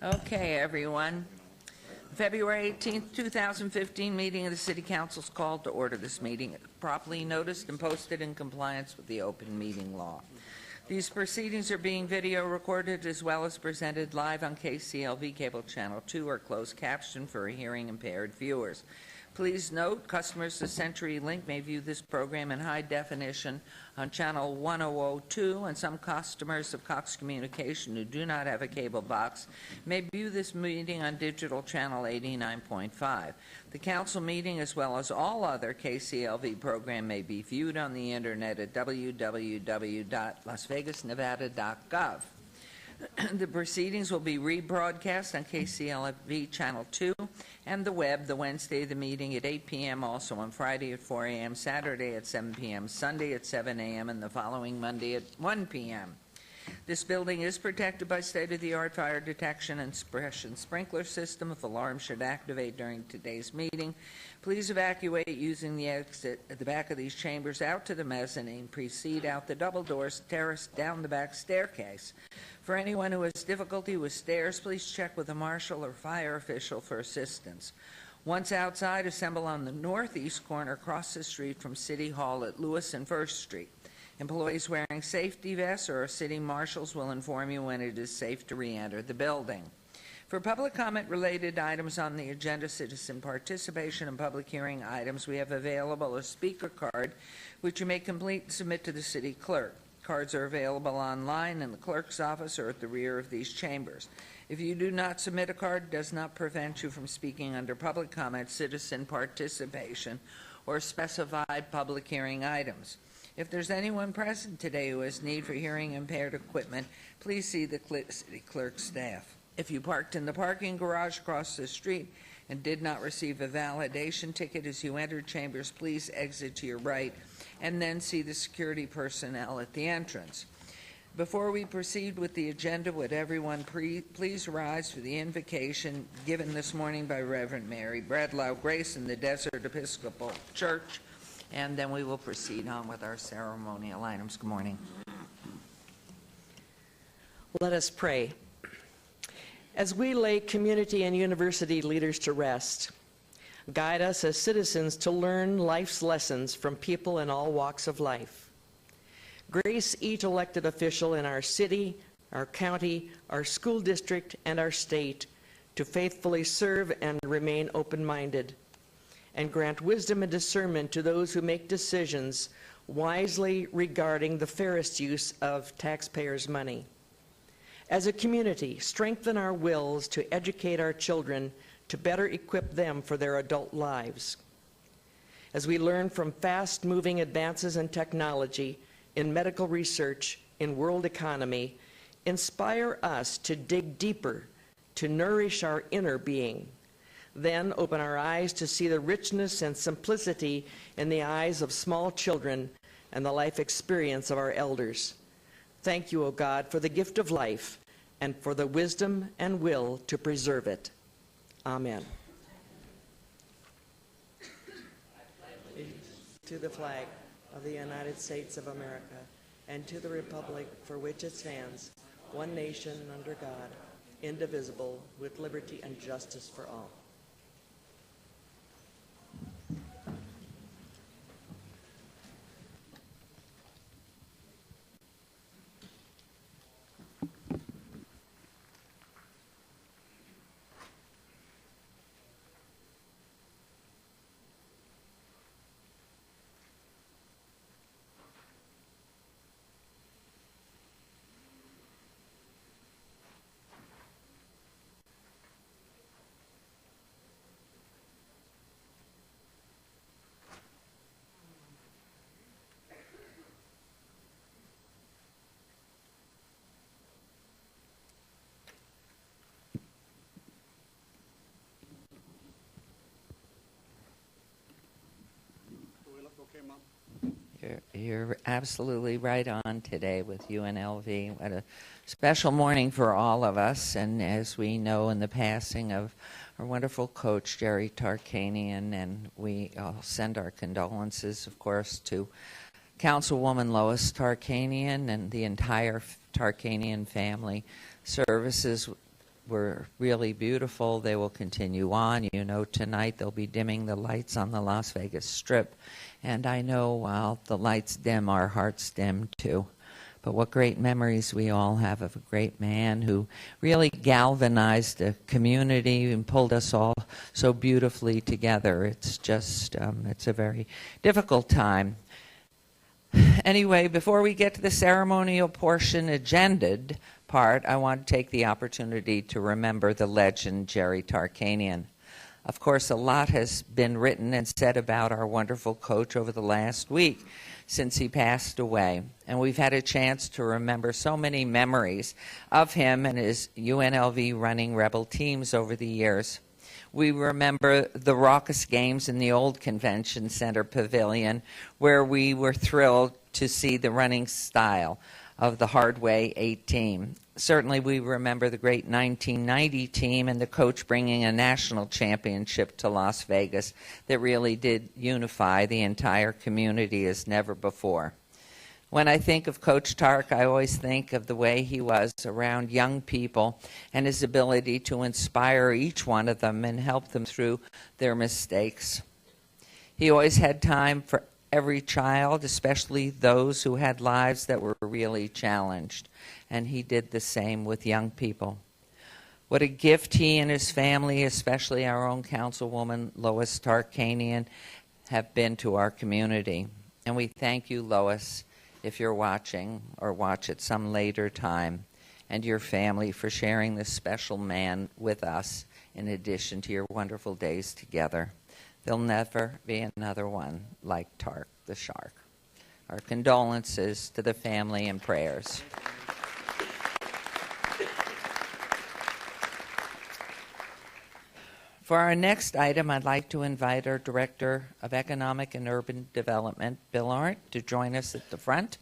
Okay, everyone. February 18th, 2015 meeting of the City Council is called to order. This meeting is properly noticed and posted in compliance with the open meeting law. These proceedings are being video recorded as well as presented live on KCLV Cable Channel 2 or closed caption for hearing impaired viewers. Please note, customers of CenturyLink may view this program in high definition on channel 1002, and some customers of Cox Communication who do not have a cable box may view this meeting on digital channel 89.5. The council meeting, as well as all other KCLV program, may be viewed on the internet at www.lasvegasnevada.gov. The proceedings will be rebroadcast on KCLV Channel 2 and the web the Wednesday of the meeting at 8 p.m., also on Friday at 4 a.m., Saturday at 7 p.m., Sunday at 7 a.m., and the following Monday at 1 p.m. This building is protected by state-of-the-art fire detection and suppression sprinkler system. If alarms should activate during today's meeting, please evacuate using the exit at the back of these chambers out to the mezzanine, proceed out the double doors, terrace, down the back staircase. For anyone who has difficulty with stairs, please check with a marshal or fire official for assistance. Once outside, assemble on the northeast corner across the street from City Hall at Lewis and First Street. Employees wearing safety vests or city marshals will inform you when it is safe to re-enter the building. For public comment related items on the agenda, citizen participation, and public hearing items, we have available a speaker card which you may complete and submit to the city clerk. Cards are available online in the clerk's office or at the rear of these chambers. If you do not submit a card, it does not prevent you from speaking under public comment, citizen participation, or specified public hearing items. If there's anyone present today who has need for hearing impaired equipment, please see the city clerk staff. If you parked in the parking garage across the street and did not receive a validation ticket as you entered chambers, please exit to your right and then see the security personnel at the entrance. Before we proceed with the agenda, would everyone please rise for the invocation given this morning by Reverend Mary Bradlow Grace in the Desert Episcopal Church, and then we will proceed on with our ceremonial items. Good morning. Let us pray. As we lay community and university leaders to rest, guide us as citizens to learn life's lessons from people in all walks of life. Grace each elected official in our city, our county, our school district, and our state to faithfully serve and remain open-minded, and grant wisdom and discernment to those who make decisions wisely regarding the fairest use of taxpayers' money. As a community, strengthen our wills to educate our children to better equip them for their adult lives. As we learn from fast-moving advances in technology, in medical research, in world economy, inspire us to dig deeper, to nourish our inner being. Then open our eyes to see the richness and simplicity in the eyes of small children and the life experience of our elders. Thank you, O God, for the gift of life and for the wisdom and will to preserve it. Amen. To the flag of the United States of America and to the republic for which it stands, one nation under God, indivisible, with liberty and justice for all. You're absolutely right on today with UNLV. What a special morning for all of us. And as we know, in the passing of our wonderful coach, Jerry Tarkanian, and we all send our condolences, of course, to Councilwoman Lois Tarkanian and the entire Tarkanian family. Services were really beautiful. They will continue on. You know, tonight they'll be dimming the lights on the Las Vegas Strip. And I know while the lights dim, our hearts dim too. But what great memories we all have of a great man who really galvanized the community and pulled us all so beautifully together. It's just, it's a very difficult time. Anyway, before we get to the ceremonial portion, agended part, I want to take the opportunity to remember the legend Jerry Tarkanian. Of course, a lot has been written and said about our wonderful coach over the last week since he passed away. And we've had a chance to remember so many memories of him and his UNLV running Rebel teams over the years. We remember the raucous games in the old Convention Center Pavilion, where we were thrilled to see the running style of the Hardway 8 team. Certainly we remember the great 1990 team and the coach bringing a national championship to Las Vegas that really did unify the entire community as never before. When I think of Coach Tark, I always think of the way he was around young people and his ability to inspire each one of them and help them through their mistakes. He always had time for every child, especially those who had lives that were really challenged, and he did the same with young people. What a gift he and his family, especially our own Councilwoman Lois Tarkanian, have been to our community. And we thank you, Lois, if you're watching or watch at some later time, and your family for sharing this special man with us in addition to your wonderful days together. There'll never be another one like Tark the Shark. Our condolences to the family and prayers. For our next item, I'd like to invite our Director of Economic and Urban Development, Bill Arndt, to join us at the front.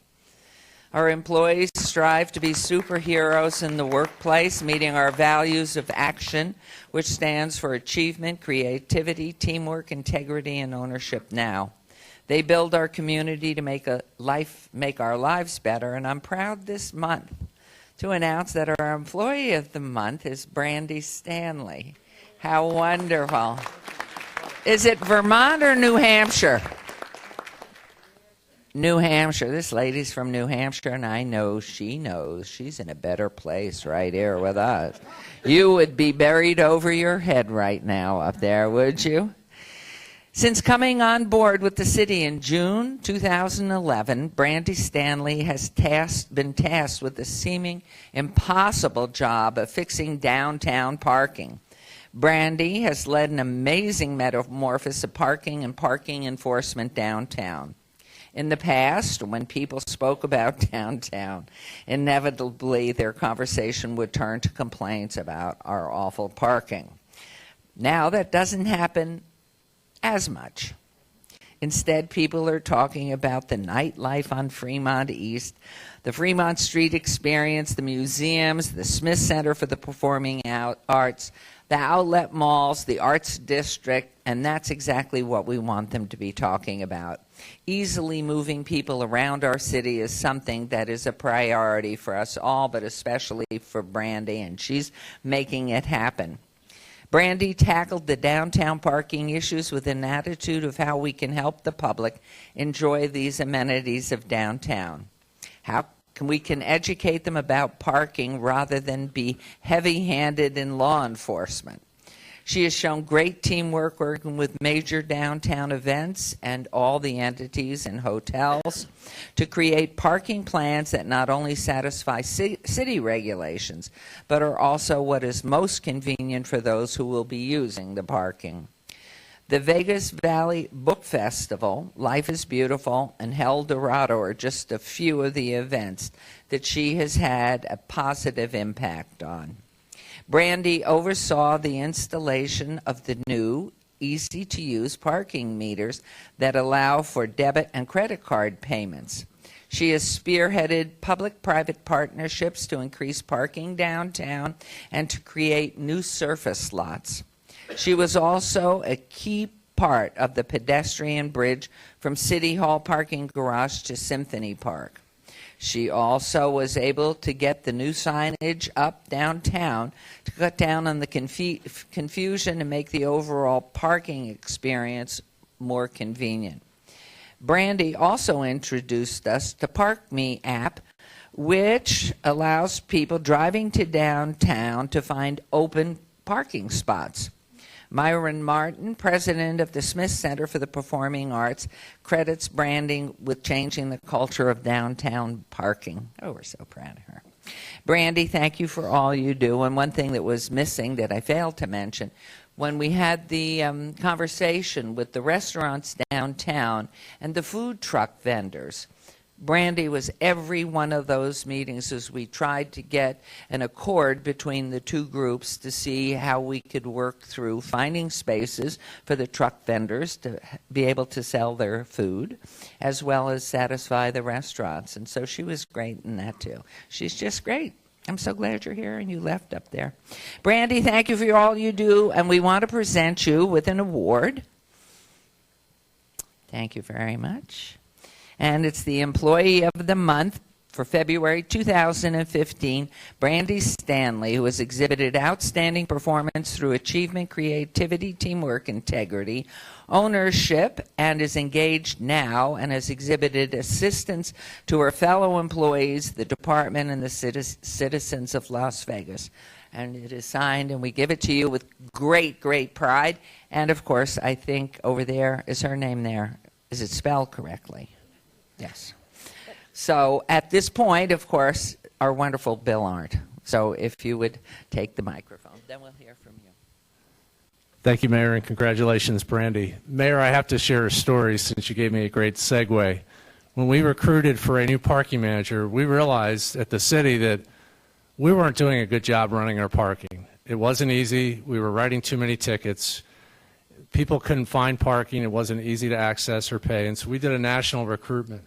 Our employees strive to be superheroes in the workplace, meeting our values of action, which stands for achievement, creativity, teamwork, integrity, and ownership now. They build our community to make our lives better, and I'm proud this month to announce that our Employee of the Month is Brandy Stanley. How wonderful. Is it Vermont or New Hampshire? New Hampshire. This lady's from New Hampshire, and I know she knows she's in a better place right here with us. You would be buried over your head right now up there, would you? Since coming on board with the city in June 2011, Brandy Stanley has been tasked with the seeming impossible job of fixing downtown parking. Brandy has led an amazing metamorphosis of parking and parking enforcement downtown. In the past, when people spoke about downtown, inevitably their conversation would turn to complaints about our awful parking. Now that doesn't happen as much. Instead, people are talking about the nightlife on Fremont East, the Fremont Street experience, the museums, the Smith Center for the Performing Arts, the outlet malls, the arts district, and that's exactly what we want them to be talking about. Easily moving people around our city is something that is a priority for us all, but especially for Brandy, and she's making it happen. Brandy tackled the downtown parking issues with an attitude of how we can help the public enjoy these amenities of downtown. How we can educate them about parking rather than be heavy-handed in law enforcement. She has shown great teamwork working with major downtown events and all the entities and hotels to create parking plans that not only satisfy city regulations, but are also what is most convenient for those who will be using the parking. The Vegas Valley Book Festival, Life is Beautiful, and El Dorado are just a few of the events that she has had a positive impact on. Brandy oversaw the installation of the new, easy-to-use parking meters that allow for debit and credit card payments. She has spearheaded public-private partnerships to increase parking downtown and to create new surface lots. She was also a key part of the pedestrian bridge from City Hall parking garage to Symphony Park. She also was able to get the new signage up downtown to cut down on the confusion and make the overall parking experience more convenient. Brandy also introduced us to ParkMe app, which allows people driving to downtown to find open parking spots. Myron Martin, president of the Smith Center for the Performing Arts, credits Brandy with changing the culture of downtown parking. Oh, we're so proud of her. Brandy, thank you for all you do. And one thing that was missing that I failed to mention, when we had the conversation with the restaurants downtown and the food truck vendors, Brandy was every one of those meetings as we tried to get an accord between the two groups to see how we could work through finding spaces for the truck vendors to be able to sell their food, as well as satisfy the restaurants. And so she was great in that, too. She's just great. I'm so glad you're here and you left up there. Brandy, thank you for all you do, and we want to present you with an award. Thank you very much. And it's the Employee of the Month for February 2015, Brandy Stanley, who has exhibited outstanding performance through achievement, creativity, teamwork, integrity, ownership, and is engaged now and has exhibited assistance to her fellow employees, the department, and the citizens of Las Vegas. And it is signed, and we give it to you with great, great pride. And, of course, I think over there, is her name there? Is it spelled correctly? Yes. So at this point, of course, our wonderful Bill Arndt. So if you would take the microphone, then we'll hear from you. Thank you, Mayor, and congratulations, Brandy. Mayor, I have to share a story since you gave me a great segue. When we recruited for a new parking manager, we realized at the city that we weren't doing a good job running our parking. It wasn't easy. We were writing too many tickets. People couldn't find parking. It wasn't easy to access or pay. And so we did a national recruitment.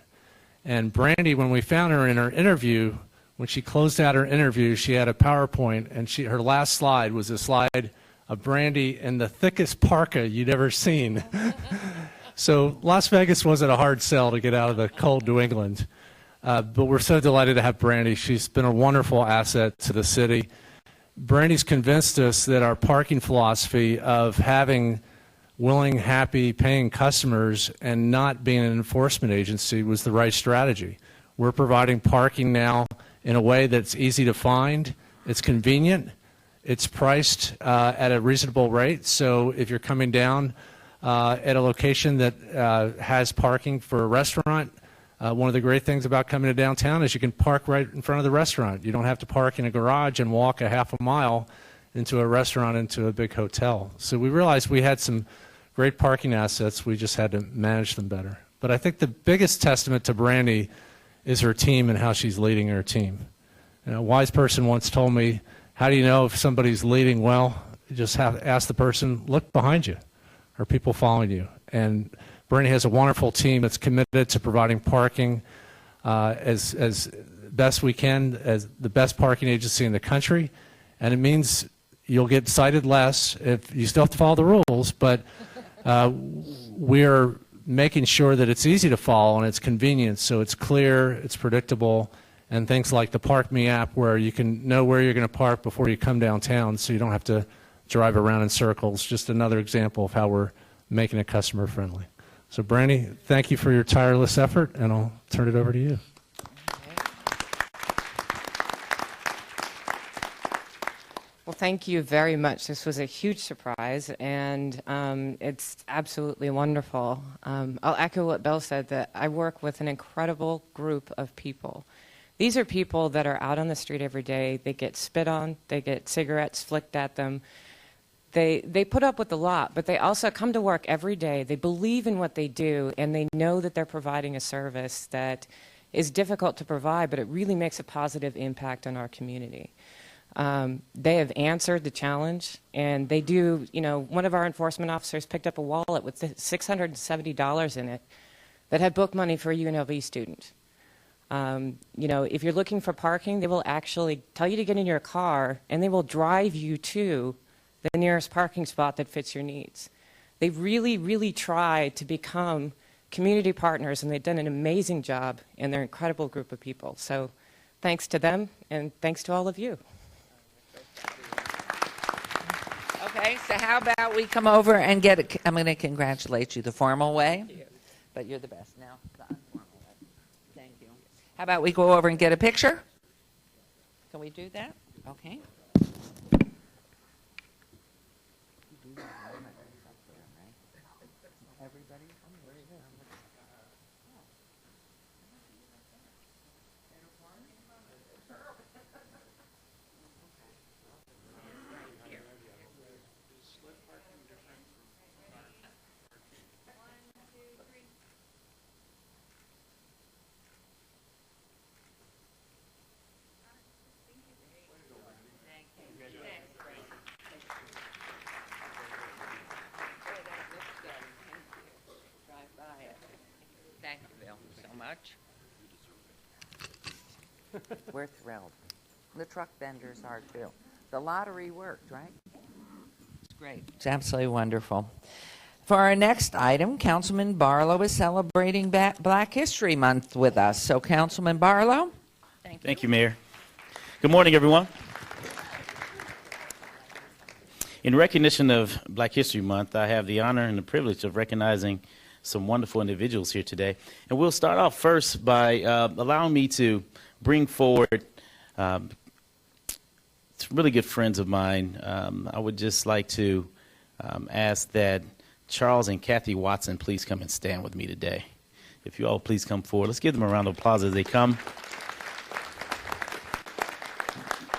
And Brandy, when we found her in her interview, when she closed out her interview, she had a PowerPoint, and her last slide was a slide of Brandy in the thickest parka you'd ever seen. So Las Vegas wasn't a hard sell to get out of the cold New England. But we're so delighted to have Brandy. She's been a wonderful asset to the city. Brandy's convinced us that our parking philosophy of having willing, happy, paying customers and not being an enforcement agency was the right strategy. We're providing parking now in a way that's easy to find, it's convenient, it's priced at a reasonable rate. So if you're coming down at a location that has parking for a restaurant, one of the great things about coming to downtown is you can park right in front of the restaurant. You don't have to park in a garage and walk a half a mile into a restaurant, into a big hotel. So we realized we had some great parking assets. We just had to manage them better. But I think the biggest testament to Brandy is her team and how she's leading her team. You know, a wise person once told me, how do you know if somebody's leading well? You just have to ask the person, look behind you. Are people following you? And Brandy has a wonderful team that's committed to providing parking as best we can, as the best parking agency in the country. And it means you'll get cited less. If you still have to follow the rules, but we're making sure that it's easy to follow and it's convenient, so it's clear, it's predictable, and things like the ParkMe app where you can know where you're going to park before you come downtown so you don't have to drive around in circles. Just another example of how we're making it customer friendly. So Brandy, thank you for your tireless effort, and I'll turn it over to you. Well, thank you very much. This was a huge surprise, and it's absolutely wonderful. I'll echo what Bill said, that I work with an incredible group of people. These are people that are out on the street every day. They get spit on. They get cigarettes flicked at them. They put up with a lot, but they also come to work every day. They believe in what they do, and they know that they're providing a service that is difficult to provide, but it really makes a positive impact on our community. They have answered the challenge, and they do, you know, one of our enforcement officers picked up a wallet with $670 in it that had book money for a UNLV student. You know, if you're looking for parking, they will actually tell you to get in your car, and they will drive you to the nearest parking spot that fits your needs. They really, really try to become community partners, and they've done an amazing job, and they're an incredible group of people. So thanks to them, and thanks to all of you. Okay, so how about we come over and get it? I'm going to congratulate you the formal way, but you're the best. Now, the informal way. Thank you. How about we go over and get a picture? Can we do that? Okay. Thank you, Bill, so much. We're thrilled. The truck vendors are too. The lottery worked, right? It's great. It's absolutely wonderful. For our next item, Councilman Barlow is celebrating Black History Month with us. So, Councilman Barlow. Thank you, Mayor. Good morning, everyone. In recognition of Black History Month, I have the honor and the privilege of recognizing some wonderful individuals here today. And we'll start off first by allowing me to bring forward some really good friends of mine. I would just like to ask that Charles and Kathy Watson please come and stand with me today. If you all please come forward. Let's give them a round of applause as they come.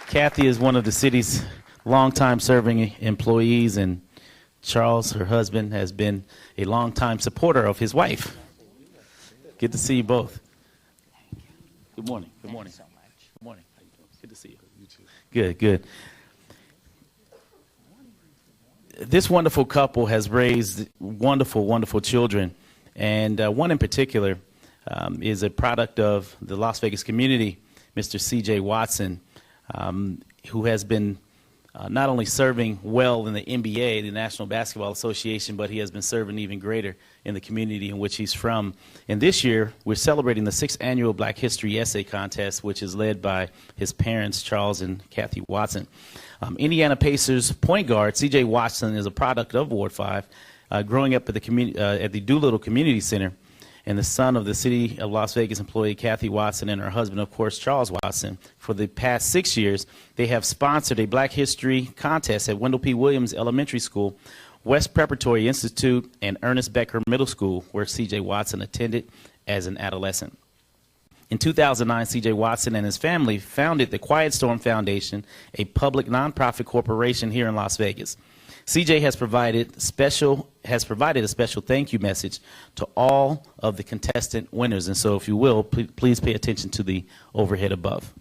Kathy is one of the city's longtime serving employees, and Charles, her husband, has been a longtime supporter of his wife. Good to see you both. Good morning. Good morning. Thank you so much. Good morning. How you doing? Good to see you. You too. Good, good. This wonderful couple has raised wonderful, wonderful children, and one in particular is a product of the Las Vegas community, Mr. C.J. Watson, who has been not only serving well in the NBA, the National Basketball Association, but he has been serving even greater in the community in which he's from. And this year, we're celebrating the 6th annual Black History Essay Contest, which is led by his parents, Charles and Kathy Watson. Indiana Pacers point guard C.J. Watson is a product of Ward 5, growing up at the Doolittle Community Center, and the son of the City of Las Vegas employee Kathy Watson and her husband, of course, Charles Watson. For the past 6 years, they have sponsored a Black History contest at Wendell P. Williams Elementary School, West Preparatory Institute, and Ernest Becker Middle School, where C.J. Watson attended as an adolescent. In 2009, C.J. Watson and his family founded the Quiet Storm Foundation, a public nonprofit corporation here in Las Vegas. CJ has provided a special thank you message to all of the contestant winners. And so, if you will, please pay attention to the overhead above.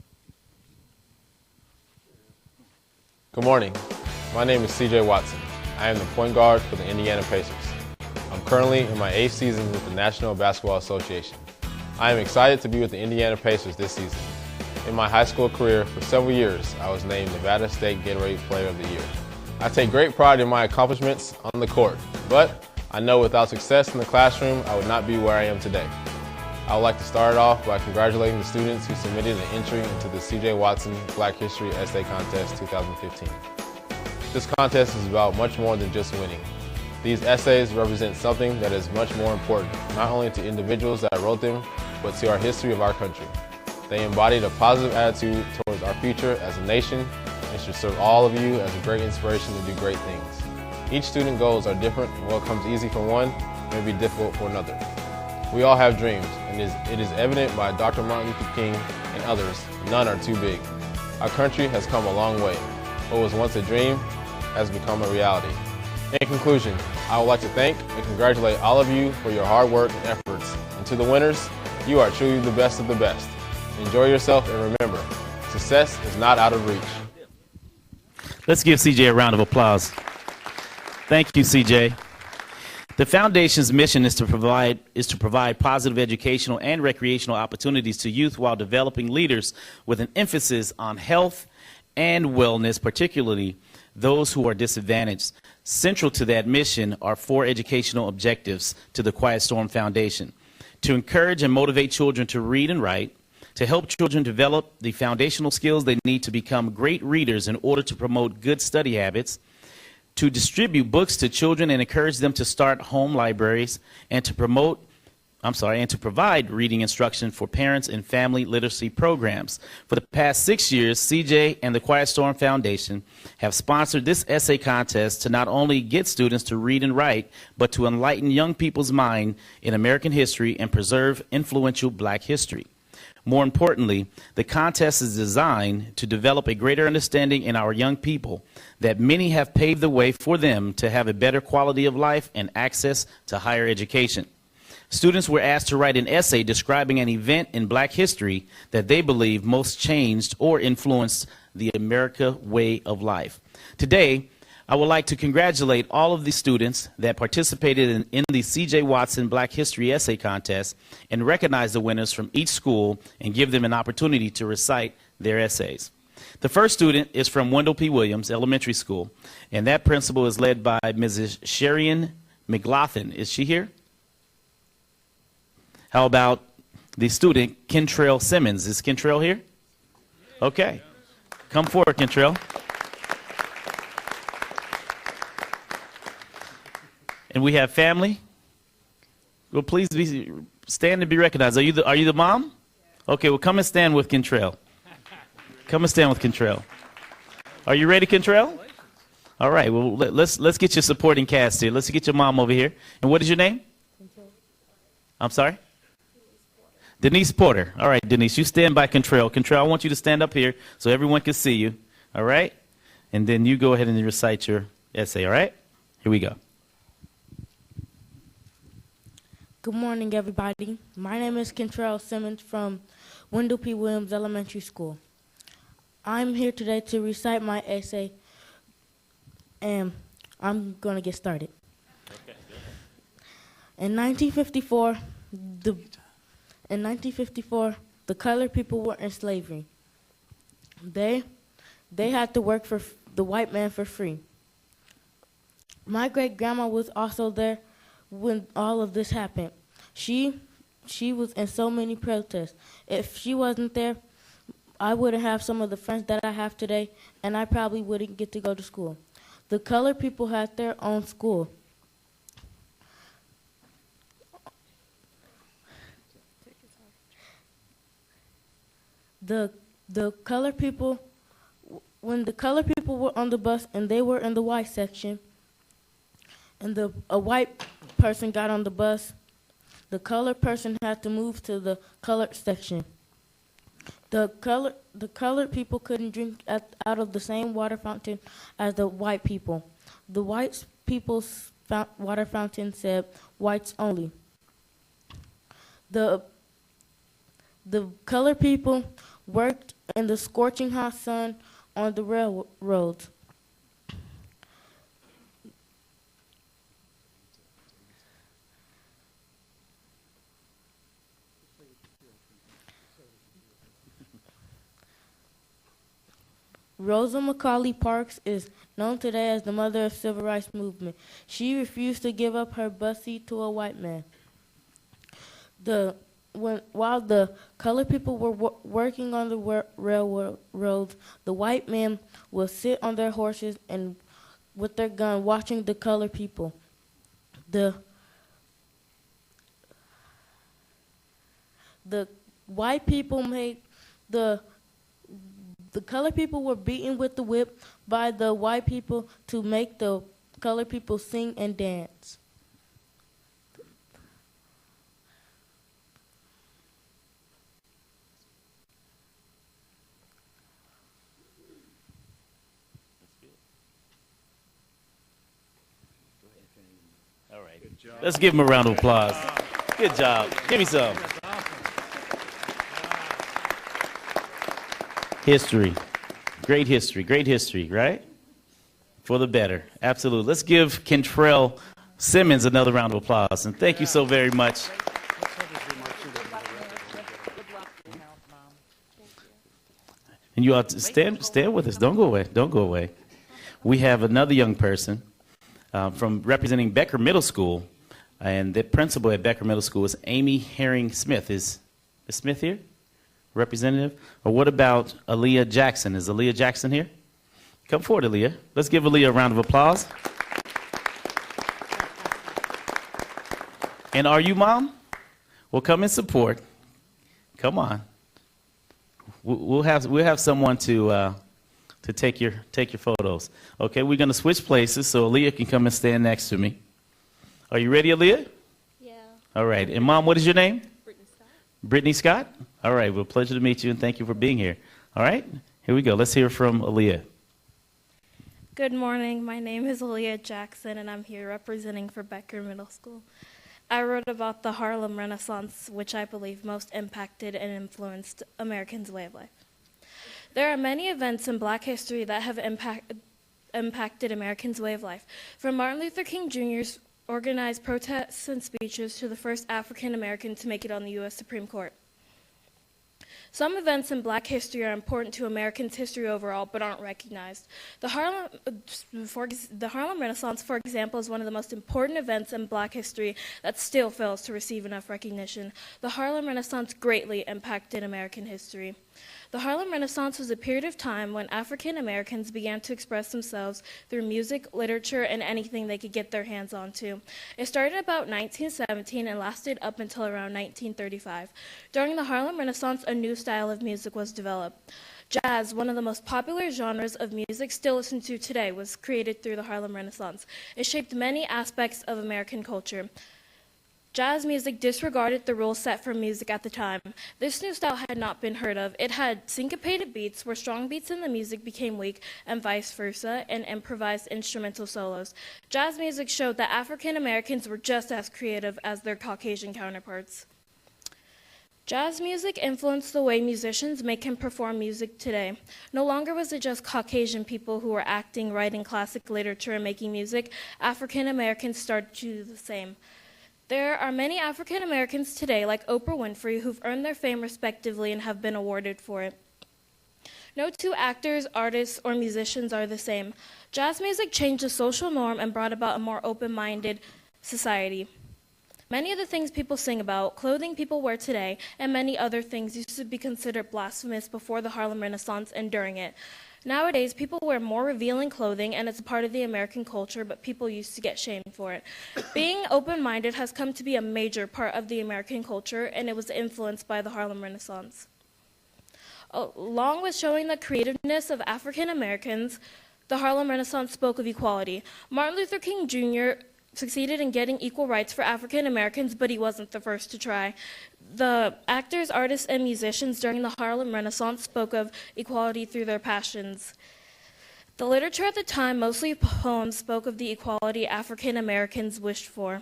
Good morning. My name is CJ Watson. I am the point guard for the Indiana Pacers. I'm currently in my 8th season with the National Basketball Association. I am excited to be with the Indiana Pacers this season. In my high school career, for several years, I was named Nevada State Gatorade Player of the Year. I take great pride in my accomplishments on the court, but I know without success in the classroom, I would not be where I am today. I would like to start off by congratulating the students who submitted an entry into the C.J. Watson Black History Essay Contest 2015. This contest is about much more than just winning. These essays represent something that is much more important, not only to individuals that wrote them, but to our history of our country. They embodied a positive attitude towards our future as a nation and should serve all of you as a great inspiration to do great things. Each student's goals are different, and what comes easy for one may be difficult for another. We all have dreams, and it is evident by Dr. Martin Luther King and others, none are too big. Our country has come a long way. What was once a dream has become a reality. In conclusion, I would like to thank and congratulate all of you for your hard work and efforts. And to the winners, you are truly the best of the best. Enjoy yourself, and remember, success is not out of reach. Let's give CJ a round of applause. Thank you, CJ. The Foundation's mission is to provide positive educational and recreational opportunities to youth while developing leaders with an emphasis on health and wellness, particularly those who are disadvantaged. Central to that mission are 4 educational objectives to the Quiet Storm Foundation: to encourage and motivate children to read and write, to help children develop the foundational skills they need to become great readers in order to promote good study habits, to distribute books to children and encourage them to start home libraries, and to provide reading instruction for parents and family literacy programs. For the past 6 years, CJ and the Quiet Storm Foundation have sponsored this essay contest to not only get students to read and write, but to enlighten young people's mind in American history and preserve influential Black history. More importantly, the contest is designed to develop a greater understanding in our young people that many have paved the way for them to have a better quality of life and access to higher education. Students were asked to write an essay describing an event in Black history that they believe most changed or influenced the America way of life. Today, I would like to congratulate all of the students that participated in the C.J. Watson Black History Essay Contest and recognize the winners from each school and give them an opportunity to recite their essays. The first student is from Wendell P. Williams Elementary School, and that principal is led by Mrs. Sherian McLaughlin. Is she here? How about the student, Kentrell Simmons? Is Kentrell here? Okay. Come forward, Kentrell. And we have family. Well, please stand and be recognized. Are you the mom? Okay, well, come and stand with Kentrell. Come and stand with Kentrell. Are you ready, Kentrell? All right, well, let's get your supporting cast here. Let's get your mom over here. And what is your name? I'm sorry? Denise Porter. All right, Denise, you stand by Kentrell. Kentrell, I want you to stand up here so everyone can see you. All right? And then you go ahead and recite your essay, all right? Here we go. Good morning, everybody. My name is Kentrell Simmons from Wendell P. Williams Elementary School. I'm here today to recite my essay, and I'm going to get started. Okay, In 1954, the colored people were in slavery. They had to work for the white man for free. My great-grandma was also there when all of this happened. She was in so many protests. If she wasn't there, I wouldn't have some of the friends that I have today, and I probably wouldn't get to go to school. The colored people had their own school. The colored people, when the colored people were on the bus and they were in the white section, and a white person got on the bus, the colored person had to move to the colored section. The colored people couldn't drink out of the same water fountain as the white people. The white people's water fountain said whites only. The colored people worked in the scorching hot sun on the railroads. Rosa Macaulay Parks is known today as the mother of the civil rights movement. She refused to give up her bus seat to a white man. While the colored people were working on the railroads, the white men would sit on their horses and with their gun watching the colored people. The white people made the colored people were beaten with the whip by the white people to make the colored people sing and dance. All right. Let's give him a round of applause. Good job. Give me some. History. Great history, right? For the better. Absolutely. Let's give Kentrell Simmons another round of applause. And thank you so very much. And you ought to stand with us. Don't go away. we have another young person from representing Becker Middle School, and the principal at Becker Middle School is Amy Herring Smith. Is Smith here? Representative? Or what about Aaliyah Jackson? Is Aaliyah Jackson here? Come forward, Aaliyah. Let's give Aaliyah a round of applause. And are you, Mom? Well, come and support. Come on. We'll have someone to take your photos. Okay, we're going to switch places so Aaliyah can come and stand next to me. Are you ready, Aaliyah? Yeah. All right. And Mom, what is your name? Brittany Scott. Brittany Scott? All right. Well, pleasure to meet you, and thank you for being here. All right. Here we go. Let's hear from Aaliyah. Good morning. My name is Aaliyah Jackson, and I'm here representing for Becker Middle School. I wrote about the Harlem Renaissance, which I believe most impacted and influenced Americans' way of life. There are many events in Black history that have impacted Americans' way of life, from Martin Luther King Jr.'s organized protests and speeches to the first African American to make it on the U.S. Supreme Court. Some events in Black history are important to Americans' history overall, but aren't recognized. The Harlem Renaissance, for example, is one of the most important events in Black history that still fails to receive enough recognition. The Harlem Renaissance greatly impacted American history. The Harlem Renaissance was a period of time when African Americans began to express themselves through music, literature, and anything they could get their hands onto. It started about 1917 and lasted up until around 1935. During the Harlem Renaissance, a new style of music was developed. Jazz, one of the most popular genres of music still listened to today, was created through the Harlem Renaissance. It shaped many aspects of American culture. Jazz music disregarded the rules set for music at the time. This new style had not been heard of. It had syncopated beats where strong beats in the music became weak and vice versa, and improvised instrumental solos. Jazz music showed that African Americans were just as creative as their Caucasian counterparts. Jazz music influenced the way musicians make and perform music today. No longer was it just Caucasian people who were acting, writing classic literature, and making music. African Americans started to do the same. There are many African Americans today, like Oprah Winfrey, who've earned their fame respectively and have been awarded for it. No two actors, artists, or musicians are the same. Jazz music changed the social norm and brought about a more open-minded society. Many of the things people sing about, clothing people wear today, and many other things used to be considered blasphemous before the Harlem Renaissance and during it. Nowadays, people wear more revealing clothing, and it's a part of the American culture, but people used to get shamed for it. Being open-minded has come to be a major part of the American culture, and it was influenced by the Harlem Renaissance. Along with showing the creativeness of African Americans, the Harlem Renaissance spoke of equality. Martin Luther King Jr. succeeded in getting equal rights for African Americans, but he wasn't the first to try. The actors, artists, and musicians during the Harlem Renaissance spoke of equality through their passions. The literature at the time, mostly poems, spoke of the equality African Americans wished for.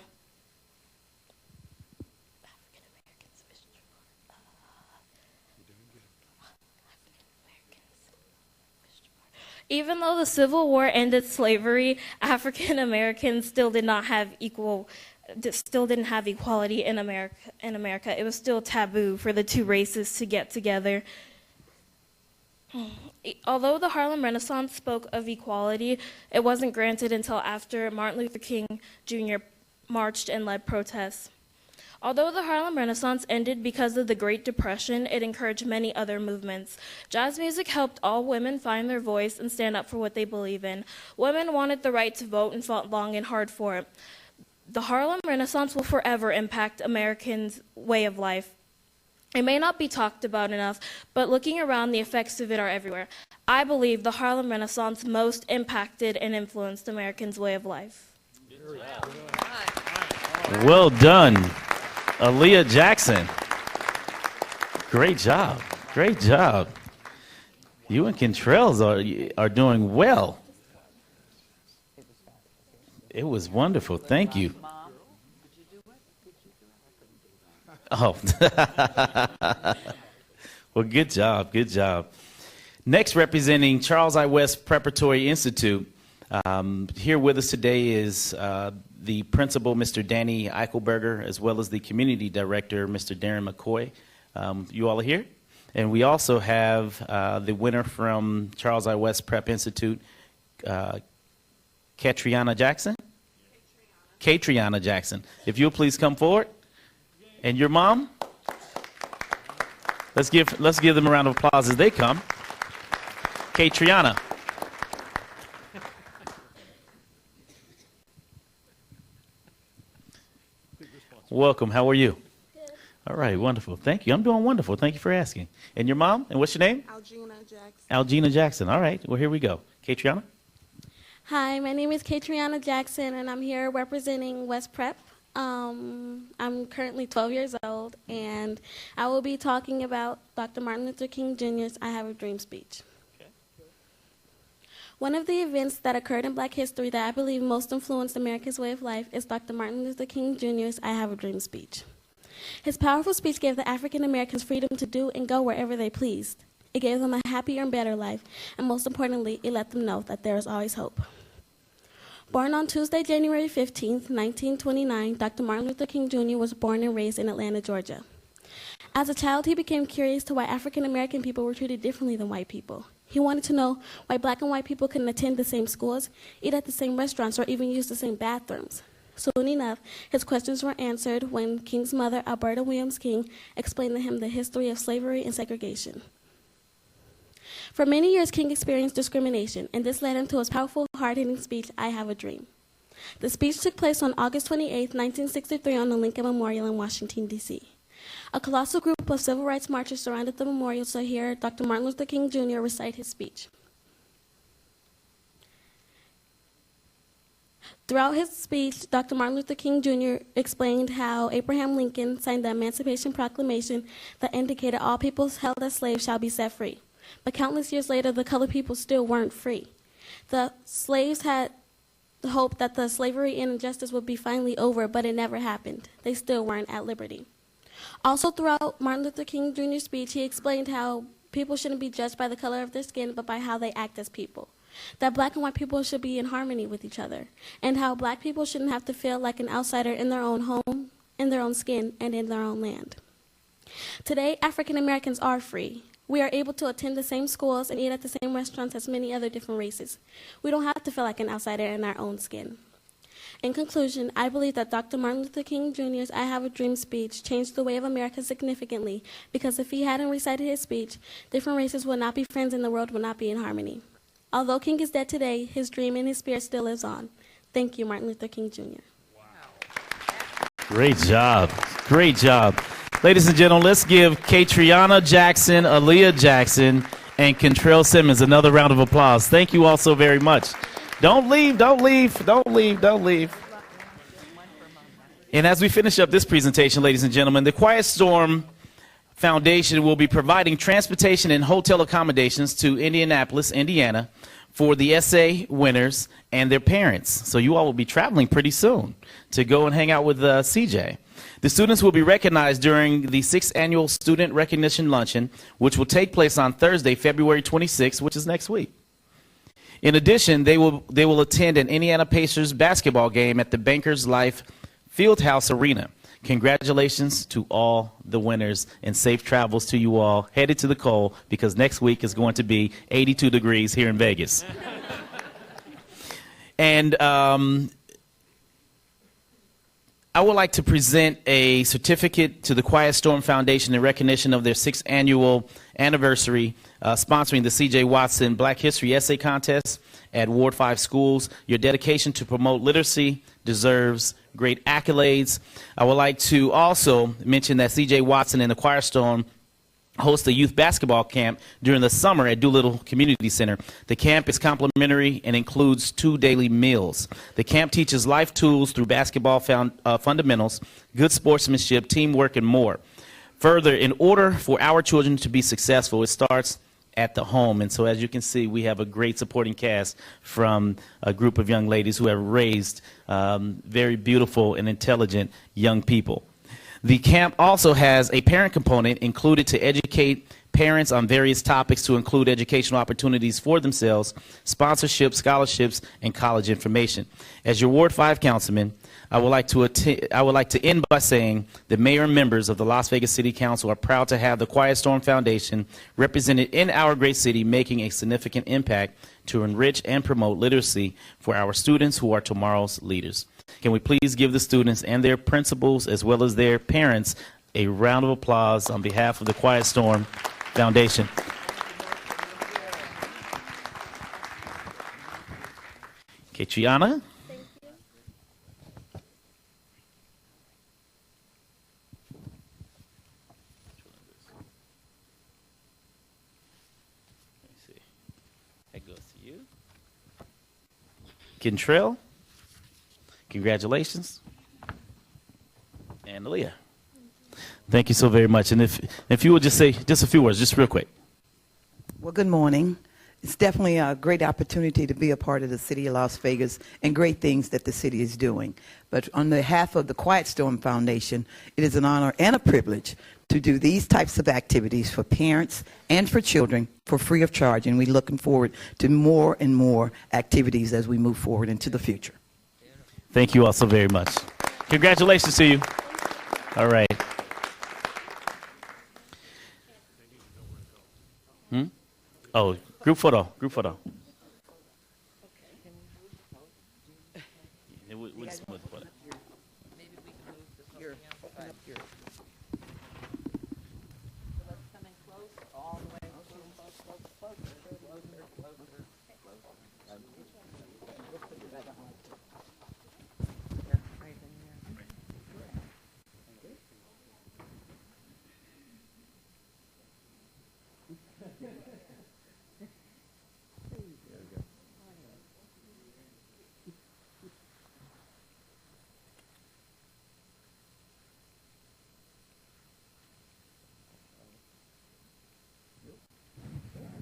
Even though the Civil War ended slavery, African Americans still didn't have equality in America. It was still taboo for the two races to get together. Although the Harlem Renaissance spoke of equality, it wasn't granted until after Martin Luther King Jr. marched and led protests. Although the Harlem Renaissance ended because of the Great Depression, it encouraged many other movements. Jazz music helped all women find their voice and stand up for what they believe in. Women wanted the right to vote and fought long and hard for it. The Harlem Renaissance will forever impact Americans' way of life. It may not be talked about enough, but looking around, the effects of it are everywhere. I believe the Harlem Renaissance most impacted and influenced Americans' way of life. Well done, Aaliyah Jackson. Great job. Great job. You and Kentrells are doing well. It was wonderful. Thank you. Oh. Well, good job. Good job. Next, representing Charles I. West Preparatory Institute, here with us today is the principal, Mr. Danny Eichelberger, as well as the community director, Mr. Darren McCoy. You all are here. And we also have the winner from Charles I. West Prep Institute, Katriana Jackson? Katriana Jackson. If you'll please come forward. And your mom? Let's give them a round of applause as they come. Katriana. Welcome. How are you? Good. All right, wonderful. Thank you. I'm doing wonderful. Thank you for asking. And your mom? And what's your name? Algina Jackson. Algina Jackson. All right. Well, here we go. Katriana? Hi, my name is Katriana Jackson, and I'm here representing West Prep. I'm currently 12 years old, and I will be talking about Dr. Martin Luther King Jr.'s I Have a Dream speech. Okay. One of the events that occurred in Black history that I believe most influenced America's way of life is Dr. Martin Luther King Jr.'s I Have a Dream speech. His powerful speech gave the African Americans freedom to do and go wherever they pleased. It gave them a happier and better life, and most importantly, it let them know that there is always hope. Born on Tuesday, January 15, 1929, Dr. Martin Luther King Jr. was born and raised in Atlanta, Georgia. As a child, he became curious to why African American people were treated differently than white people. He wanted to know why black and white people couldn't attend the same schools, eat at the same restaurants, or even use the same bathrooms. Soon enough, his questions were answered when King's mother, Alberta Williams King, explained to him the history of slavery and segregation. For many years, King experienced discrimination, and this led him to his powerful, hard-hitting speech, I Have a Dream. The speech took place on August 28, 1963, on the Lincoln Memorial in Washington, D.C. A colossal group of civil rights marchers surrounded the memorial to hear Dr. Martin Luther King Jr. recite his speech. Throughout his speech, Dr. Martin Luther King Jr. explained how Abraham Lincoln signed the Emancipation Proclamation that indicated all people held as slaves shall be set free. But countless years later, the colored people still weren't free. The slaves had the hope that the slavery and injustice would be finally over, but it never happened. They still weren't at liberty. Also, throughout Martin Luther King Jr.'s speech, he explained how people shouldn't be judged by the color of their skin, but by how they act as people. That black and white people should be in harmony with each other, and how black people shouldn't have to feel like an outsider in their own home, in their own skin, and in their own land. Today, African Americans are free. We are able to attend the same schools and eat at the same restaurants as many other different races. We don't have to feel like an outsider in our own skin. In conclusion, I believe that Dr. Martin Luther King Jr.'s I Have a Dream speech changed the way of America significantly, because if he hadn't recited his speech, different races would not be friends and the world would not be in harmony. Although King is dead today, his dream and his spirit still lives on. Thank you, Martin Luther King Jr. Great job. Great job. Ladies and gentlemen, let's give Katriana Jackson, Aaliyah Jackson, and Kentrell Simmons another round of applause. Thank you all so very much. Don't leave, don't leave, don't leave, don't leave. And as we finish up this presentation, ladies and gentlemen, the Quiet Storm Foundation will be providing transportation and hotel accommodations to Indianapolis, Indiana, for the essay winners and their parents. So you all will be traveling pretty soon to go and hang out with CJ. The students will be recognized during the 6th Annual Student Recognition Luncheon, which will take place on Thursday, February 26th, which is next week. In addition, they will attend an Indiana Pacers basketball game at the Bankers Life Fieldhouse Arena. Congratulations to all the winners, and safe travels to you all headed to the cold, because next week is going to be 82 degrees here in Vegas. And I would like to present a certificate to the Quiet Storm Foundation in recognition of their 6th annual anniversary, sponsoring the C.J. Watson Black History Essay Contest at Ward 5 schools. Your dedication to promote literacy deserves great accolades. I would like to also mention that C.J. Watson and the Quiet Storm host a youth basketball camp during the summer at Doolittle Community Center. The camp is complimentary and includes 2 daily meals. The camp teaches life tools through basketball fundamentals, good sportsmanship, teamwork, and more. Further, in order for our children to be successful, it starts at the home. And so as you can see, we have a great supporting cast from a group of young ladies who have raised very beautiful and intelligent young people. The camp also has a parent component included to educate parents on various topics, to include educational opportunities for themselves, sponsorships, scholarships, and college information. As your Ward 5 councilman, I would like to end by saying the mayor and members of the Las Vegas City Council are proud to have the Quiet Storm Foundation represented in our great city, making a significant impact to enrich and promote literacy for our students who are tomorrow's leaders. Can we please give the students and their principals, as well as their parents, a round of applause on behalf of the Quiet Storm Foundation. Okay, Triana. Thank you. That goes to you. Kentrell, congratulations. And Aaliyah. Thank you so very much. And if you would just say just a few words, just real quick. Well, good morning. It's definitely a great opportunity to be a part of the city of Las Vegas and great things that the city is doing. But on behalf of the Quiet Storm Foundation, it is an honor and a privilege to do these types of activities for parents and for children for free of charge. And we're looking forward to more and more activities as we move forward into the future. Thank you all so very much. Congratulations to you. All right. Oh, group photo, group photo. We'll just move the photo.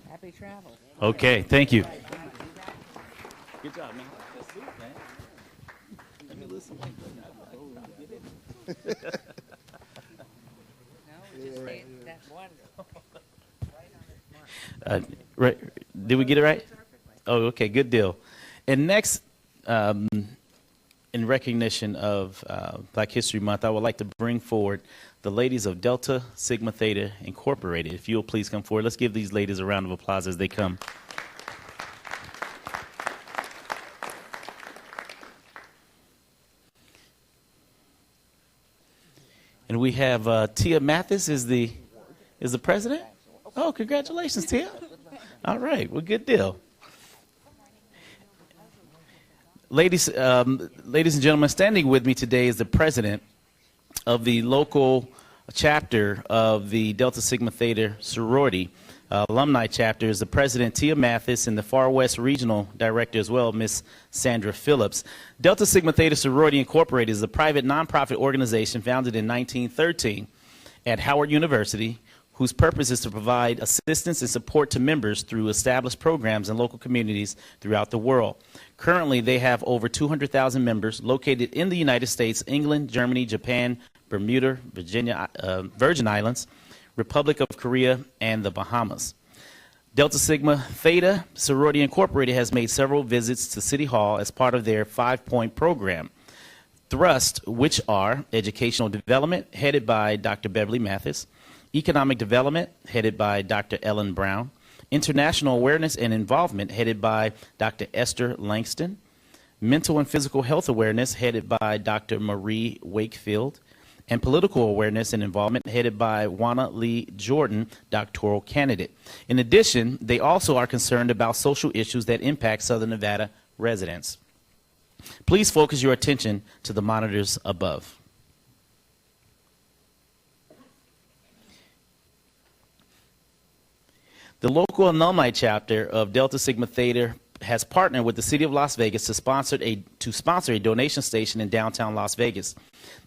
Happy travels. Okay, thank you. Good job, man. Let me lose some weight. No, we just stayed that wonderful. Right? Did we get it right? Oh, okay, good deal. And next, in recognition of Black History Month, I would like to bring forward the ladies of Delta Sigma Theta Incorporated. If you'll please come forward. Let's give these ladies a round of applause as they come. And we have Tia Mathis is the president. Oh, congratulations, Tia. All right, well, good deal. Ladies and gentlemen, standing with me today is the president of the local chapter of the Delta Sigma Theta sorority alumni chapter is the president, Tia Mathis, and the Far West Regional Director as well, Miss Sandra Phillips. Delta Sigma Theta Sorority Incorporated is a private nonprofit organization founded in 1913 at Howard University, whose purpose is to provide assistance and support to members through established programs in local communities throughout the world. Currently, they have over 200,000 members located in the United States, England, Germany, Japan, Bermuda, Virgin Islands, Republic of Korea, and the Bahamas. Delta Sigma Theta Sorority Incorporated has made several visits to City Hall as part of their 5-point program. Thrust, which are educational development, headed by Dr. Beverly Mathis, economic development, headed by Dr. Ellen Brown, international awareness and involvement, headed by Dr. Esther Langston, mental and physical health awareness, headed by Dr. Marie Wakefield, and political awareness and involvement, headed by Juana Lee Jordan, doctoral candidate. In addition, they also are concerned about social issues that impact Southern Nevada residents. Please focus your attention to the monitors above. The local alumni chapter of Delta Sigma Theta has partnered with the City of Las Vegas to sponsor a donation station in downtown Las Vegas.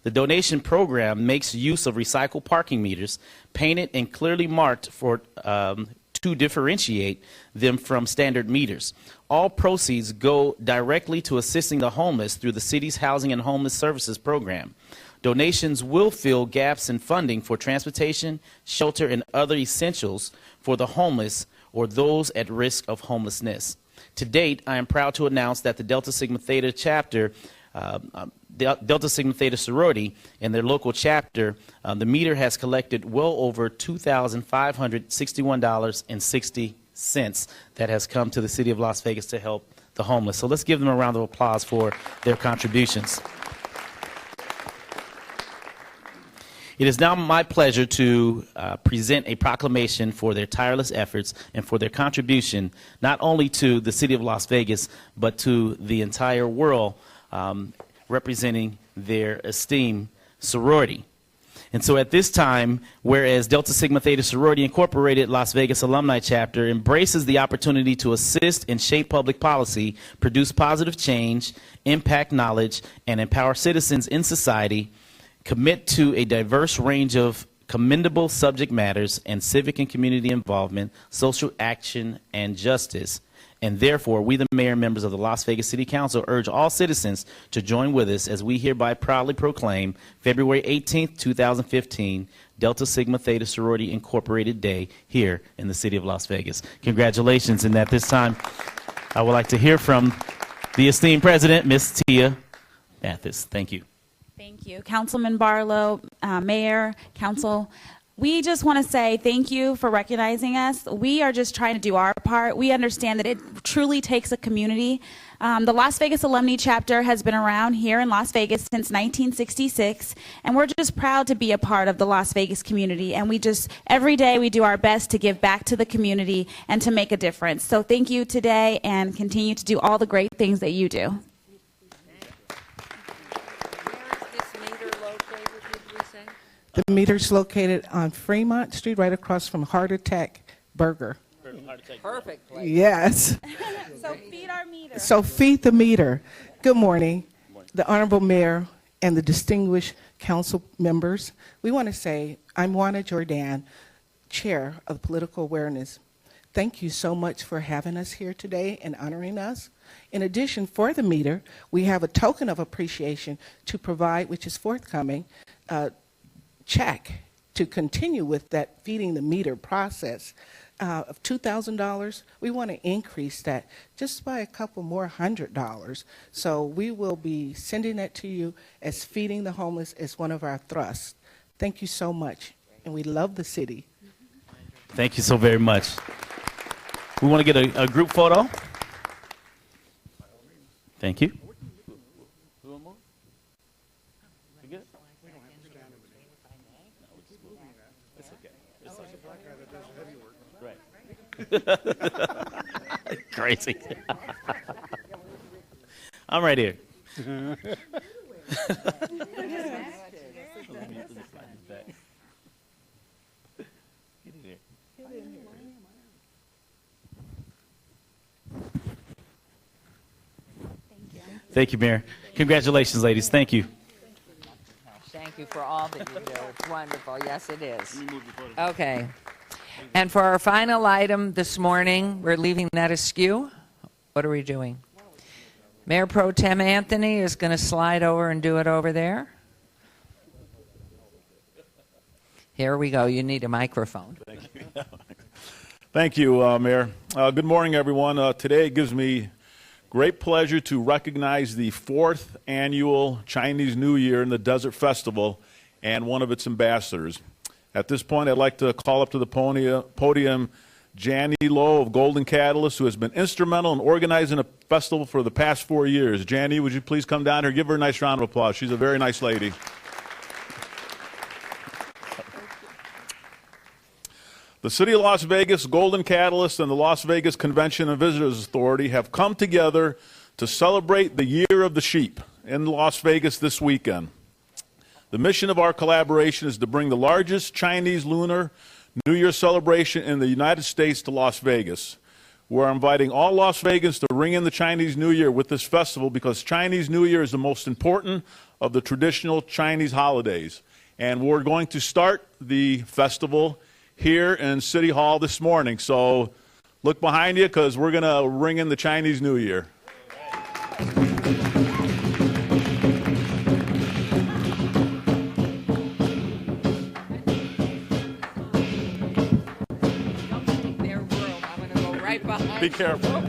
The donation program makes use of recycled parking meters, painted and clearly marked to differentiate them from standard meters. All proceeds go directly to assisting the homeless through the city's Housing and Homeless Services program. Donations will fill gaps in funding for transportation, shelter, and other essentials for the homeless or those at risk of homelessness. To date, I am proud to announce that the Delta Sigma Theta chapter Delta Sigma Theta sorority and their local chapter, the meter has collected well over $2,561.60 that has come to the city of Las Vegas to help the homeless. So let's give them a round of applause for their contributions. It is now my pleasure to present a proclamation for their tireless efforts and for their contribution not only to the city of Las Vegas, but to the entire world, representing their esteemed sorority. And so at this time, whereas Delta Sigma Theta Sorority Incorporated Las Vegas Alumni Chapter embraces the opportunity to assist and shape public policy, produce positive change, impact knowledge, and empower citizens in society, commit to a diverse range of commendable subject matters and civic and community involvement, social action, and justice. And therefore, we, the mayor and members of the Las Vegas City Council, urge all citizens to join with us as we hereby proudly proclaim February 18th, 2015, Delta Sigma Theta Sorority Incorporated Day here in the city of Las Vegas. Congratulations. And at this time, I would like to hear from the esteemed president, Ms. Tia Mathis. Thank you. Thank you. Councilman Barlow, Mayor, Council, we just want to say thank you for recognizing us. We are just trying to do our part. We understand that it truly takes a community. The Las Vegas Alumni Chapter has been around here in Las Vegas since 1966, and we're just proud to be a part of the Las Vegas community. And we just, every day we do our best to give back to the community and to make a difference. So thank you today, and continue to do all the great things that you do. The meter's located on Fremont Street, right across from Heart Attack Burger. Perfect place. Yes. So feed our meter. So feed the meter. Good morning, the Honorable Mayor and the distinguished council members. We want to say, I'm Juana Jordan, Chair of Political Awareness. Thank you so much for having us here today and honoring us. In addition, for the meter, we have a token of appreciation to provide, which is forthcoming, check to continue with that feeding the meter process of $2,000. We want to increase that just by a couple more $100. So we will be sending that to you as feeding the homeless as one of our thrusts. Thank you so much, and we love the city. Thank you so very much. We want to get a group photo. Thank you. Crazy. I'm right here. Thank you, Mayor. Congratulations, ladies. Thank you. Thank you for all that you do. It's wonderful. Yes, it is. Okay. And for our final item this morning, we're leaving that askew. What are we doing? Mayor Pro Tem Anthony is going to slide over and do it over there. Here we go. You need a microphone. Thank you. Thank you, Mayor. Good morning, everyone. Today it gives me great pleasure to recognize the 4th annual Chinese New Year in the Desert Festival and one of its ambassadors. At this point, I'd like to call up to the podium Janie Lowe of Golden Catalyst, who has been instrumental in organizing a festival for the past 4 years. Janie, would you please come down here? Give her a nice round of applause. She's a very nice lady. The City of Las Vegas, Golden Catalyst, and the Las Vegas Convention and Visitors Authority have come together to celebrate the Year of the Sheep in Las Vegas this weekend. The mission of our collaboration is to bring the largest Chinese Lunar New Year celebration in the United States to Las Vegas. We're inviting all Las Vegans to ring in the Chinese New Year with this festival because Chinese New Year is the most important of the traditional Chinese holidays. And we're going to start the festival here in City Hall this morning. So look behind you because we're going to ring in the Chinese New Year. Be careful.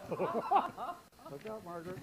Look out, Margaret.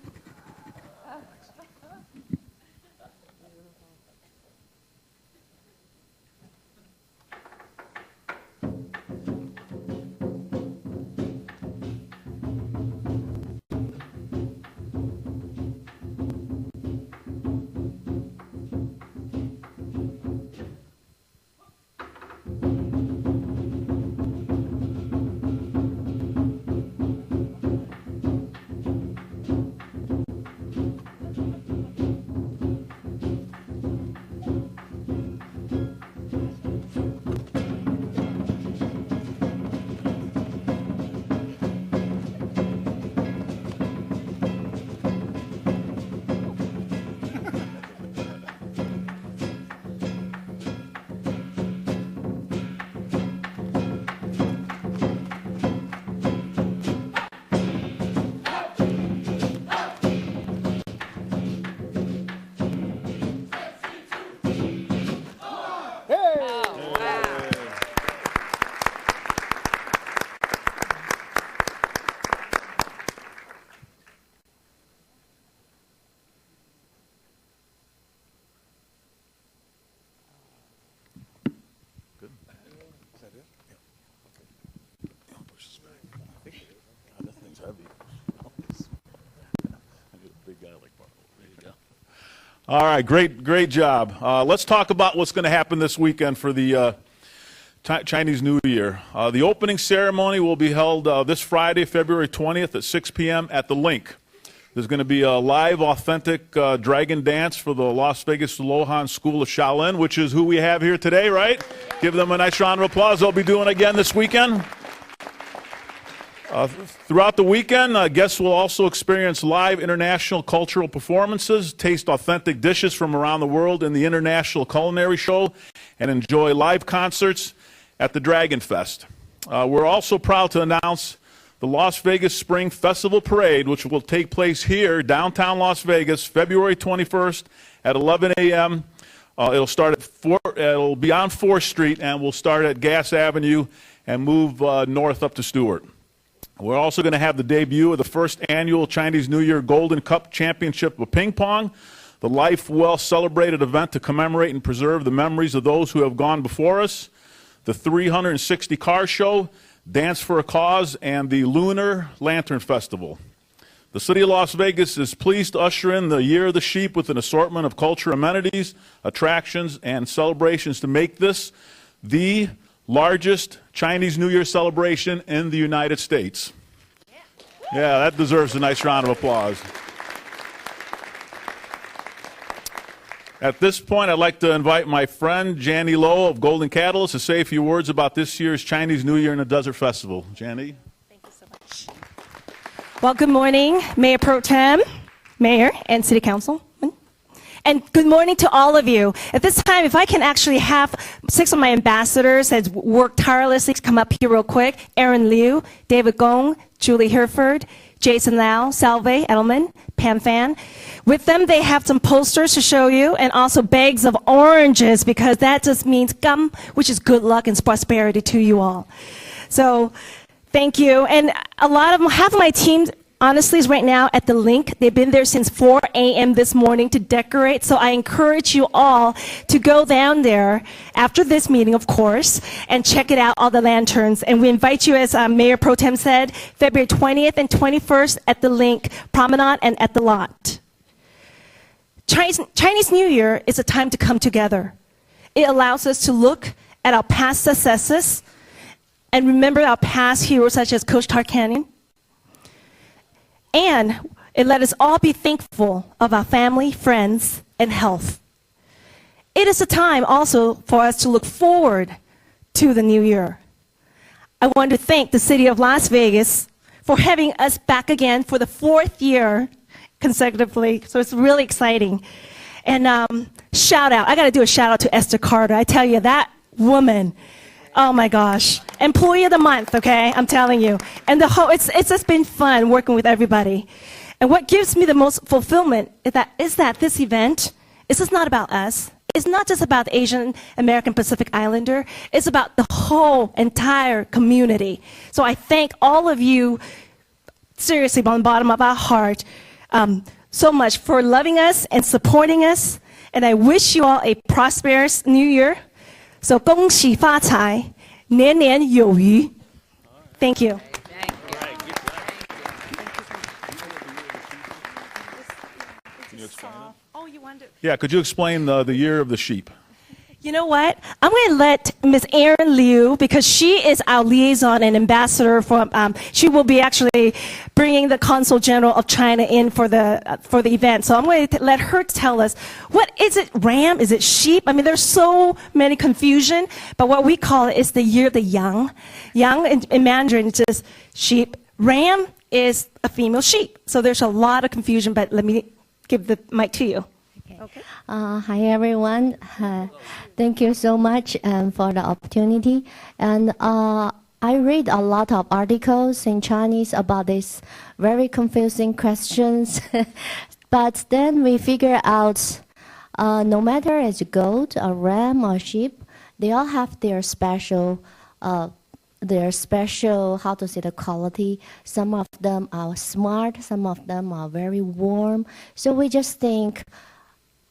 All right, great job. Let's talk about what's going to happen this weekend for the Chinese New Year. The opening ceremony will be held this Friday, February 20th at 6 p.m. at the Link. There's going to be a live, authentic dragon dance for the Las Vegas Luohan School of Shaolin, which is who we have here today, right? Give them a nice round of applause. They'll be doing again this weekend. Throughout the weekend, guests will also experience live international cultural performances, taste authentic dishes from around the world in the International Culinary Show, and enjoy live concerts at the Dragon Fest. We're also proud to announce the Las Vegas Spring Festival Parade, which will take place here, downtown Las Vegas, February 21st at 11 a.m. It'll be on 4th Street, and we'll start at Gas Avenue and move north up to Stewart. We're also going to have the debut of the first annual Chinese New Year Golden Cup Championship of Ping Pong, the life well celebrated event to commemorate and preserve the memories of those who have gone before us, the 360 Car Show, Dance for a Cause, and the Lunar Lantern Festival. The City of Las Vegas is pleased to usher in the Year of the Sheep with an assortment of cultural amenities, attractions, and celebrations to make this the largest Chinese New Year celebration in the United States. Yeah, that deserves a nice round of applause. At this point, I'd like to invite my friend, Janny Lowe of Golden Catalyst, to say a few words about this year's Chinese New Year in the Desert Festival. Janny? Thank you so much. Well, good morning, Mayor Pro Tem, Mayor, and City Council. And good morning to all of you. At this time, if I can actually have 6 of my ambassadors that worked tirelessly come up here real quick. Aaron Liu, David Gong, Julie Hereford, Jason Lau, Salve Edelman, Pam Fan. With them, they have some posters to show you and also bags of oranges because that just means gum, which is good luck and prosperity to you all. So thank you. And half of my team honestly is right now at the Link. They've been there since 4 a.m. this morning to decorate. So I encourage you all to go down there after this meeting, of course, and check it out, all the lanterns. And we invite you, as Mayor Pro Tem said, February 20th and 21st at the Link Promenade and at the Lot. Chinese New Year is a time to come together. It allows us to look at our past successes and remember our past heroes such as Coach Tarkanian. And it let us all be thankful of our family, friends, and health. It is a time also for us to look forward to the new year. I want to thank the City of Las Vegas for having us back again for the 4th year consecutively. So it's really exciting. And shout out, I got to do a shout out to Esther Carter. I tell you, that woman, oh my gosh. Employee of the month, okay? I'm telling you. And it's just been fun working with everybody. And what gives me the most fulfillment is that this event is just not about us. It's not just about the Asian American Pacific Islander. It's about the whole entire community. So I thank all of you seriously, from the bottom of our heart, so much for loving us and supporting us. And I wish you all a prosperous new year. So 恭喜发财，年年有余. Thank you. Yeah, could you explain the year of the sheep? You know what? I'm going to let Ms. Erin Liu, because she is our liaison and ambassador for. She will be actually bringing the Consul General of China in for the event. So I'm going to let her tell us, what is it? Ram? Is it sheep? I mean, there's so many confusion. But what we call it is the year of the yang. Yang in Mandarin is just sheep. Ram is a female sheep. So there's a lot of confusion. But let me give the mic to you. Okay. Hi everyone. Thank you so much for the opportunity. And I read a lot of articles in Chinese about these very confusing questions. But then we figure out no matter it's a goat, a ram, or sheep, they all have their special, how to say, the quality. Some of them are smart, some of them are very warm. So we just think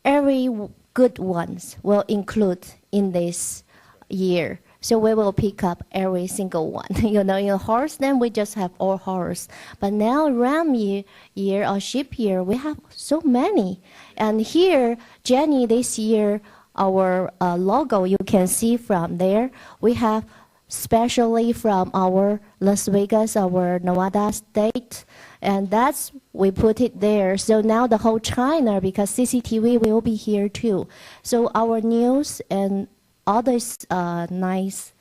every good ones will include in this year. So we will pick up every single one. You know, in horse, then we just have all horse. But now ram year or sheep year, we have so many. And here, Jenny, this year, our logo, you can see from there, we have especially from our Las Vegas, our Nevada state, and that's, we put it there. So now the whole China, because CCTV will be here too. So our news and all this nice,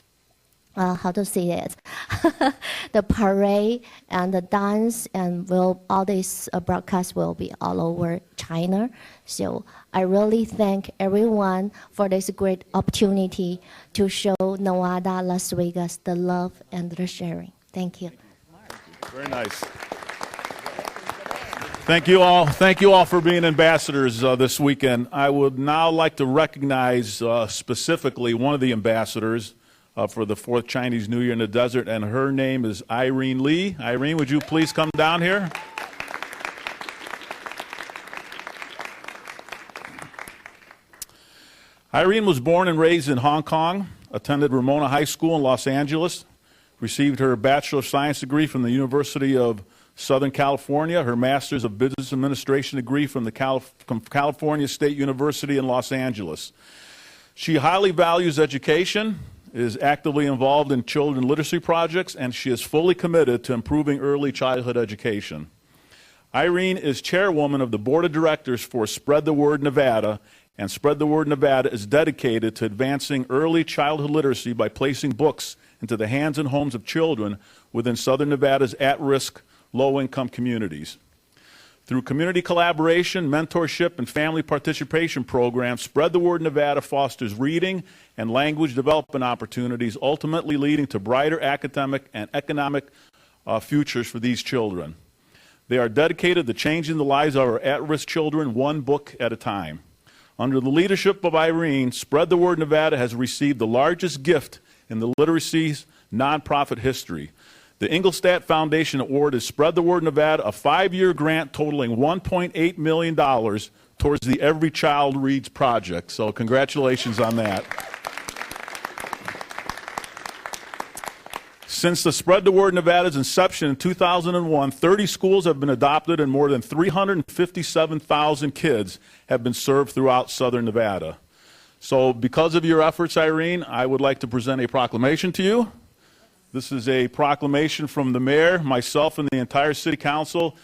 how to say it, the parade and the dance and all this broadcast will be all over China. So I really thank everyone for this great opportunity to show Nevada, Las Vegas, the love and the sharing. Thank you. Very nice. Thank you all. Thank you all for being ambassadors this weekend. I would now like to recognize specifically one of the ambassadors for the 4th Chinese New Year in the Desert, and her name is Irene Lee. Irene, would you please come down here? Irene was born and raised in Hong Kong, attended Ramona High School in Los Angeles, received her Bachelor of Science degree from the University of Southern California, her Master's of Business Administration degree from the California State University in Los Angeles. She highly values education, is actively involved in children literacy projects, and she is fully committed to improving early childhood education. Irene is chairwoman of the board of directors for Spread the Word Nevada, and Spread the Word Nevada is dedicated to advancing early childhood literacy by placing books into the hands and homes of children within Southern Nevada's at-risk, low-income communities. Through community collaboration, mentorship, and family participation programs, Spread the Word Nevada fosters reading and language development opportunities, ultimately leading to brighter academic and economic futures for these children. They are dedicated to changing the lives of our at-risk children one book at a time. Under the leadership of Irene, Spread the Word Nevada has received the largest gift in the literacy's nonprofit history. The Engelstadt Foundation awarded Spread the Word Nevada a 5-year grant totaling $1.8 million towards the Every Child Reads project. So congratulations on that. Since the Spread the Word Nevada's inception in 2001, 30 schools have been adopted and more than 357,000 kids have been served throughout Southern Nevada. So because of your efforts, Irene, I would like to present a proclamation to you. This is a proclamation from the mayor, myself, and the entire city council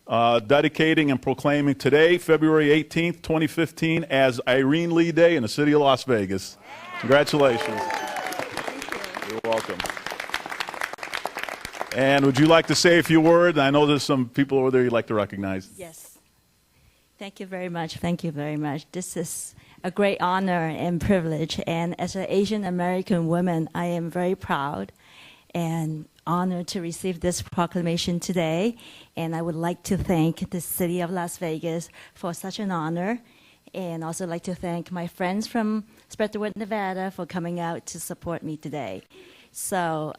dedicating and proclaiming today, February 18th, 2015, as Irene Lee Day in the city of Las Vegas. Congratulations. You're welcome. And would you like to say a few words? I know there's some people over there you'd like to recognize. Yes. Thank you very much. Thank you very much. This is a great honor and privilege. And as an Asian American woman, I am very proud and honored to receive this proclamation today. And I would like to thank the city of Las Vegas for such an honor. And also like to thank my friends from Spread the Word Nevada for coming out to support me today. So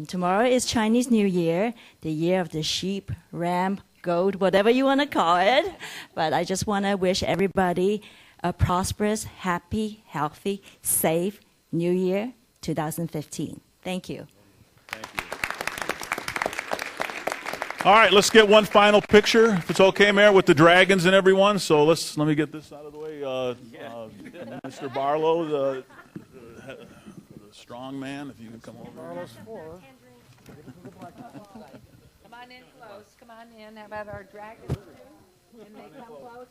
tomorrow is Chinese New Year, the year of the sheep, ram, goat, whatever you want to call it. But I just want to wish everybody a prosperous, happy, healthy, safe New Year 2015. Thank you. All right, let's get one final picture, if it's okay, Mayor, with the dragons and everyone. So let me get this out of the way. Mr. Barlow, the strong man, if you can come over. Come on in close. Come on in. How about our dragons? Can they come closer?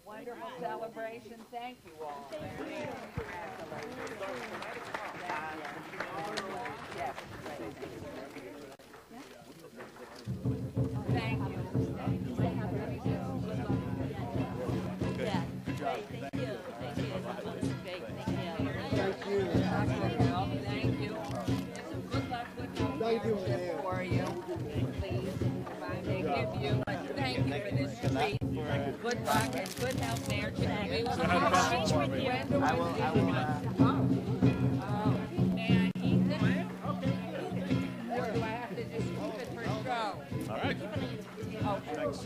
Wonderful celebration. Thank you all. Thank you. For you, please. They give you. Thank you for this treat. Good luck and good health, Mayor. May I eat this? Or do I have to just keep it for show? All right. Okay. Thanks.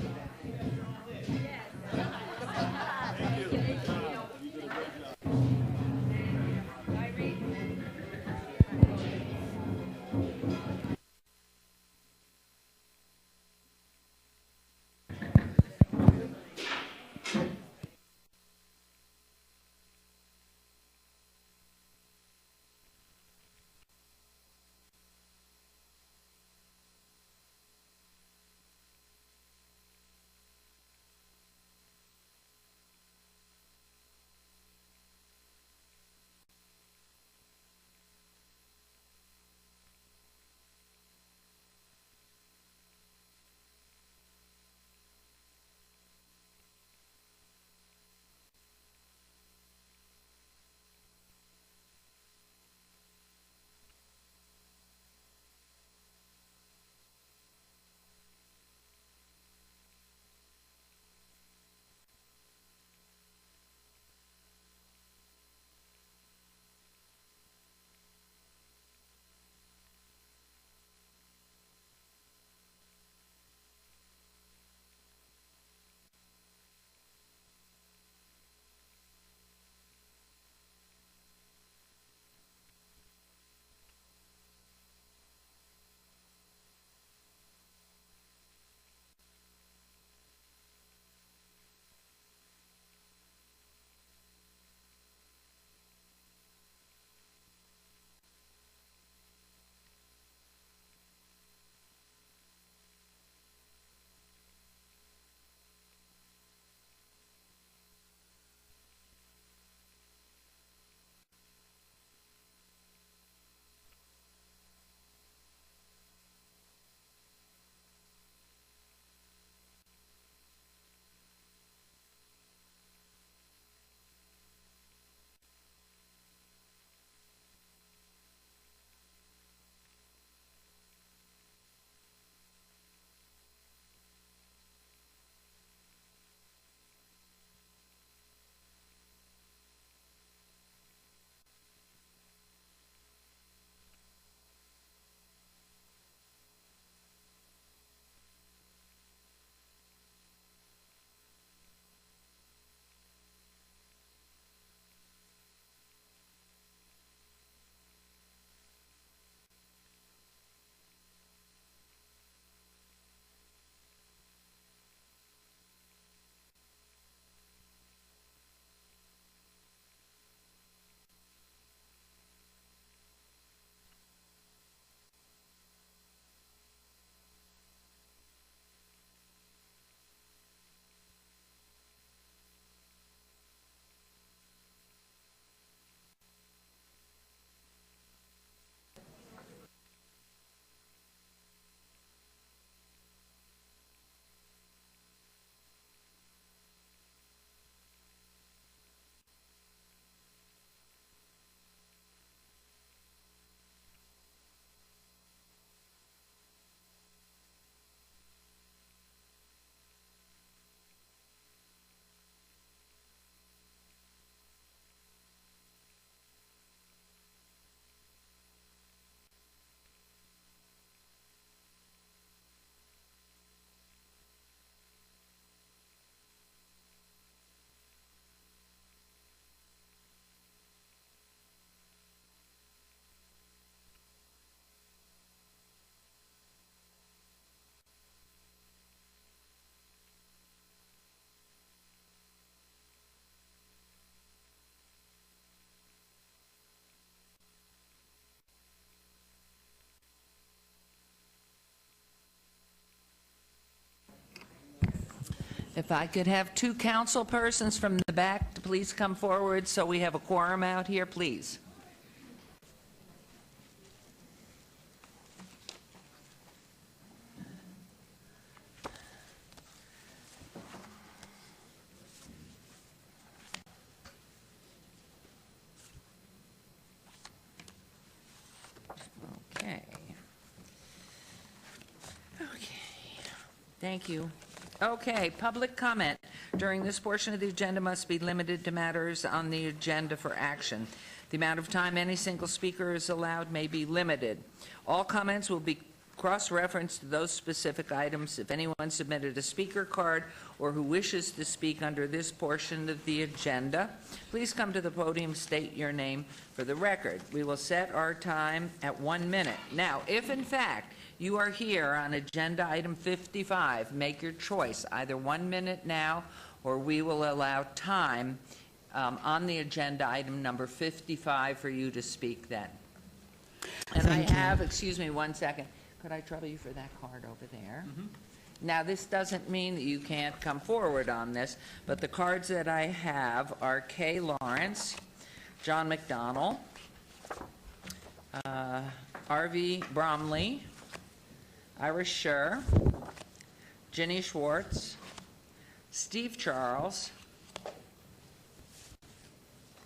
If I could have 2 council persons from the back to please come forward so we have a quorum out here, please. Okay. Thank you. Okay, public comment during this portion of the agenda must be limited to matters on the agenda for action. The amount of time any single speaker is allowed may be limited. All comments will be cross-referenced to those specific items. If anyone submitted a speaker card or who wishes to speak under this portion of the agenda, please come to the podium, state your name for the record. We will set our time at 1 minute. Now, if in fact you are here on agenda item 55, make your choice, either 1 minute now or we will allow time on the agenda item number 55 for you to speak then. And I have, excuse me 1 second, could I trouble you for that card over there? Now, this doesn't mean that you can't come forward on this, but the cards that I have are Kay Lawrence, John McDonnell, R.V. Bromley, Ira Scher, Ginny Schwartz, Steve Charles,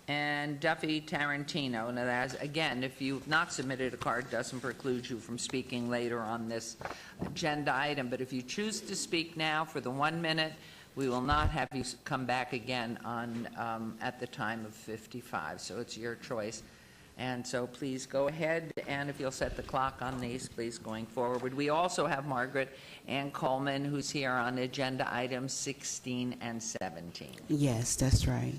and Duffy Tarantino. Now, that's, again, if you've not submitted a card, doesn't preclude you from speaking later on this agenda item. But if you choose to speak now for the 1 minute, we will not have you come back again on at the time of 55. So it's your choice. And so please go ahead, and if you'll set the clock on these, please, going forward. We also have Margaret Ann Coleman, who's here on agenda items 16 and 17. Yes, that's right.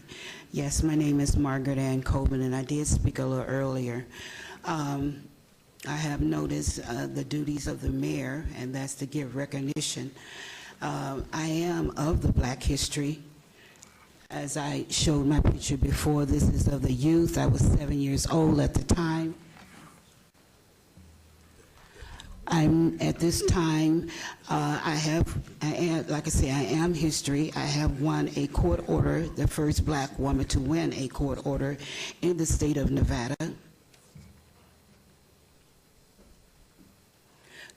Yes, my name is Margaret Ann Coleman, and I did speak a little earlier. I have noticed the duties of the mayor, and that's to give recognition. I am of the Black history. As I showed my picture before, this is of the youth. I was 7 years old at the time. I'm at this time, like I say, I am history. I have won a court order, the first black woman to win a court order in the state of Nevada.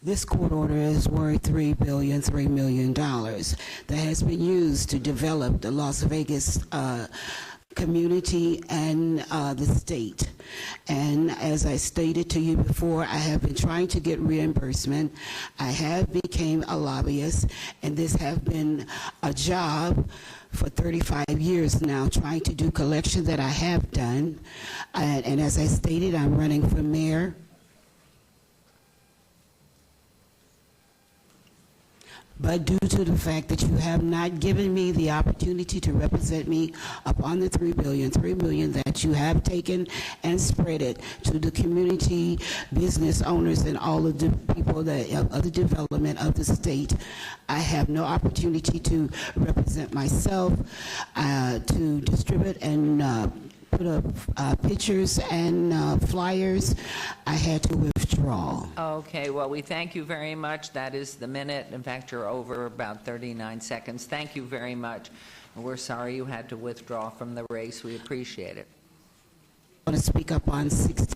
This court order is worth $3 million that has been used to develop the Las Vegas community and the state. And as I stated to you before, I have been trying to get reimbursement. I have became a lobbyist, and this has been a job for 35 years now, trying to do collection that I have done. And as I stated, I'm running for mayor. But due to the fact that you have not given me the opportunity to represent me upon the $3 million that you have taken and spread it to the community, business owners, and all of the people that of the development of the state, I have no opportunity to represent myself, to distribute and put up pictures and flyers. I had to withdraw. Okay, well, we thank you very much. That is the minute. In fact, you're over about 39 seconds. Thank you very much. We're sorry you had to withdraw from the race. We appreciate it. I want to speak up on 16.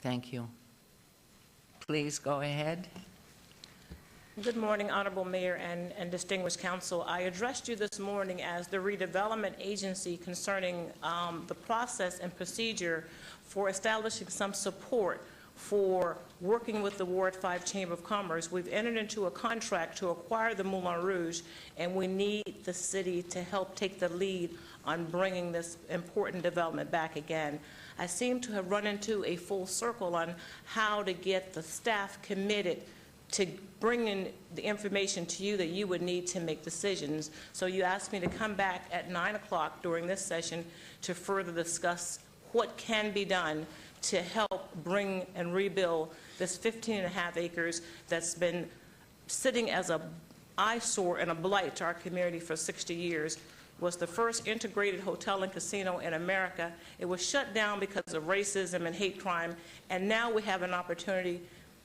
Thank you. Please go ahead. Good morning, Honorable Mayor and distinguished council. I addressed you this morning as the redevelopment agency concerning the process and procedure for establishing some support for working with the Ward 5 Chamber of Commerce. We've entered into a contract to acquire the Moulin Rouge, and we need the city to help take the lead on bringing this important development back again. I seem to have run into a full circle on how to get the staff committed to bring in the information to you that you would need to make decisions. So you asked me to come back at 9 o'clock during this session to further discuss what can be done to help bring and rebuild this 15.5 acres that's been sitting as an eyesore and a blight to our community for 60 years. Was the first integrated hotel and casino in America. It was shut down because of racism and hate crime, and now we have an opportunity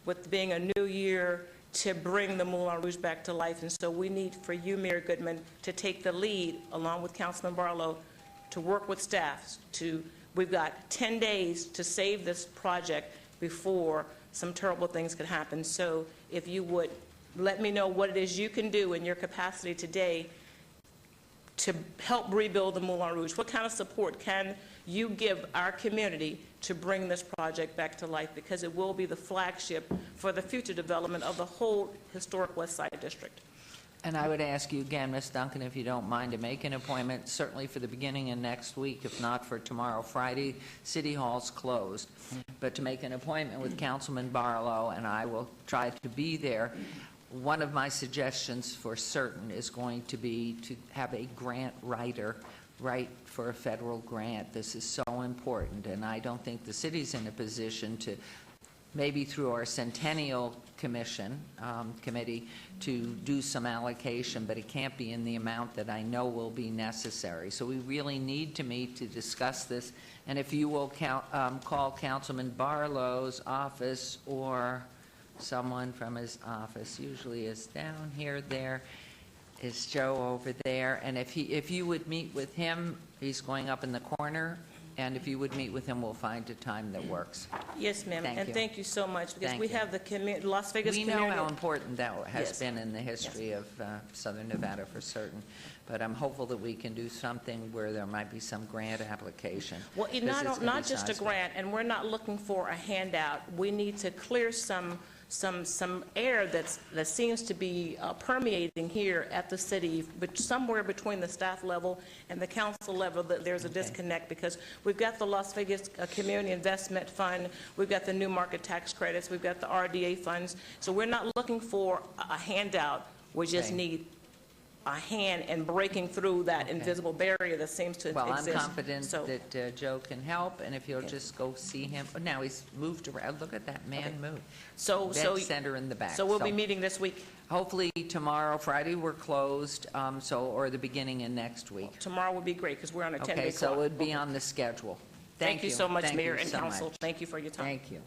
with being a new year to bring the Moulin Rouge back to life. And so we need for you, Mayor Goodman, to take the lead, along with Councilman Barlow, to work with staff. We've got 10 days to save this project before some terrible things could happen. So if you would let me know what it is you can do in your capacity today to help rebuild the Moulin Rouge. What kind of support can you give our community to bring this project back to life? Because it will be the flagship for the future development of the whole historic West Side District. And I would ask you again, Ms. Duncan, if you don't mind, to make an appointment, certainly for the beginning of next week, if not for tomorrow, Friday. City Hall's closed. But to make an appointment with Councilman Barlow, and I will try to be there. One of my suggestions for certain is going to be to have a grant writer write for a federal grant. This is so important, and I don't think the city's in a position to, maybe through our Centennial Commission, committee, to do some allocation, but it can't be in the amount that I know will be necessary. So we really need to meet to discuss this, and if you will call Councilman Barlow's office or someone from his office, usually is down here, there is Joe over there, and if you would meet with him, he's going up in the corner, and if you would meet with him, we'll find a time that works. Yes, ma'am, and thank you so much, because Thank we you. have the Las Vegas We community. know how important that has Yes. been in the history of Southern Nevada for certain, but I'm hopeful that we can do something where there might be some grant application. Well, 'cause it's gonna not be just a sizable. grant, and we're not looking for a handout. We need to clear some air that seems to be permeating here at the city, but somewhere between the staff level and the council level, that there's a disconnect, because we've got the Las Vegas Community Investment Fund, we've got the new market tax credits, we've got the RDA funds, so we're not looking for a handout. We just need a hand in breaking through that invisible barrier that seems to Well, I'm exist. confident So- that Joe can help, and if you'll just go see him. Oh, now he's moved around. Look at that man move. So Dead center in the back. So we'll be meeting this week. Hopefully tomorrow. Friday we're closed, or the beginning of next week. Tomorrow would be great, because we're on a 10-day Okay, so clock. it would be on the schedule. Thank you so much, Thank Mayor you and so Council. much. Thank you for your time. Thank you.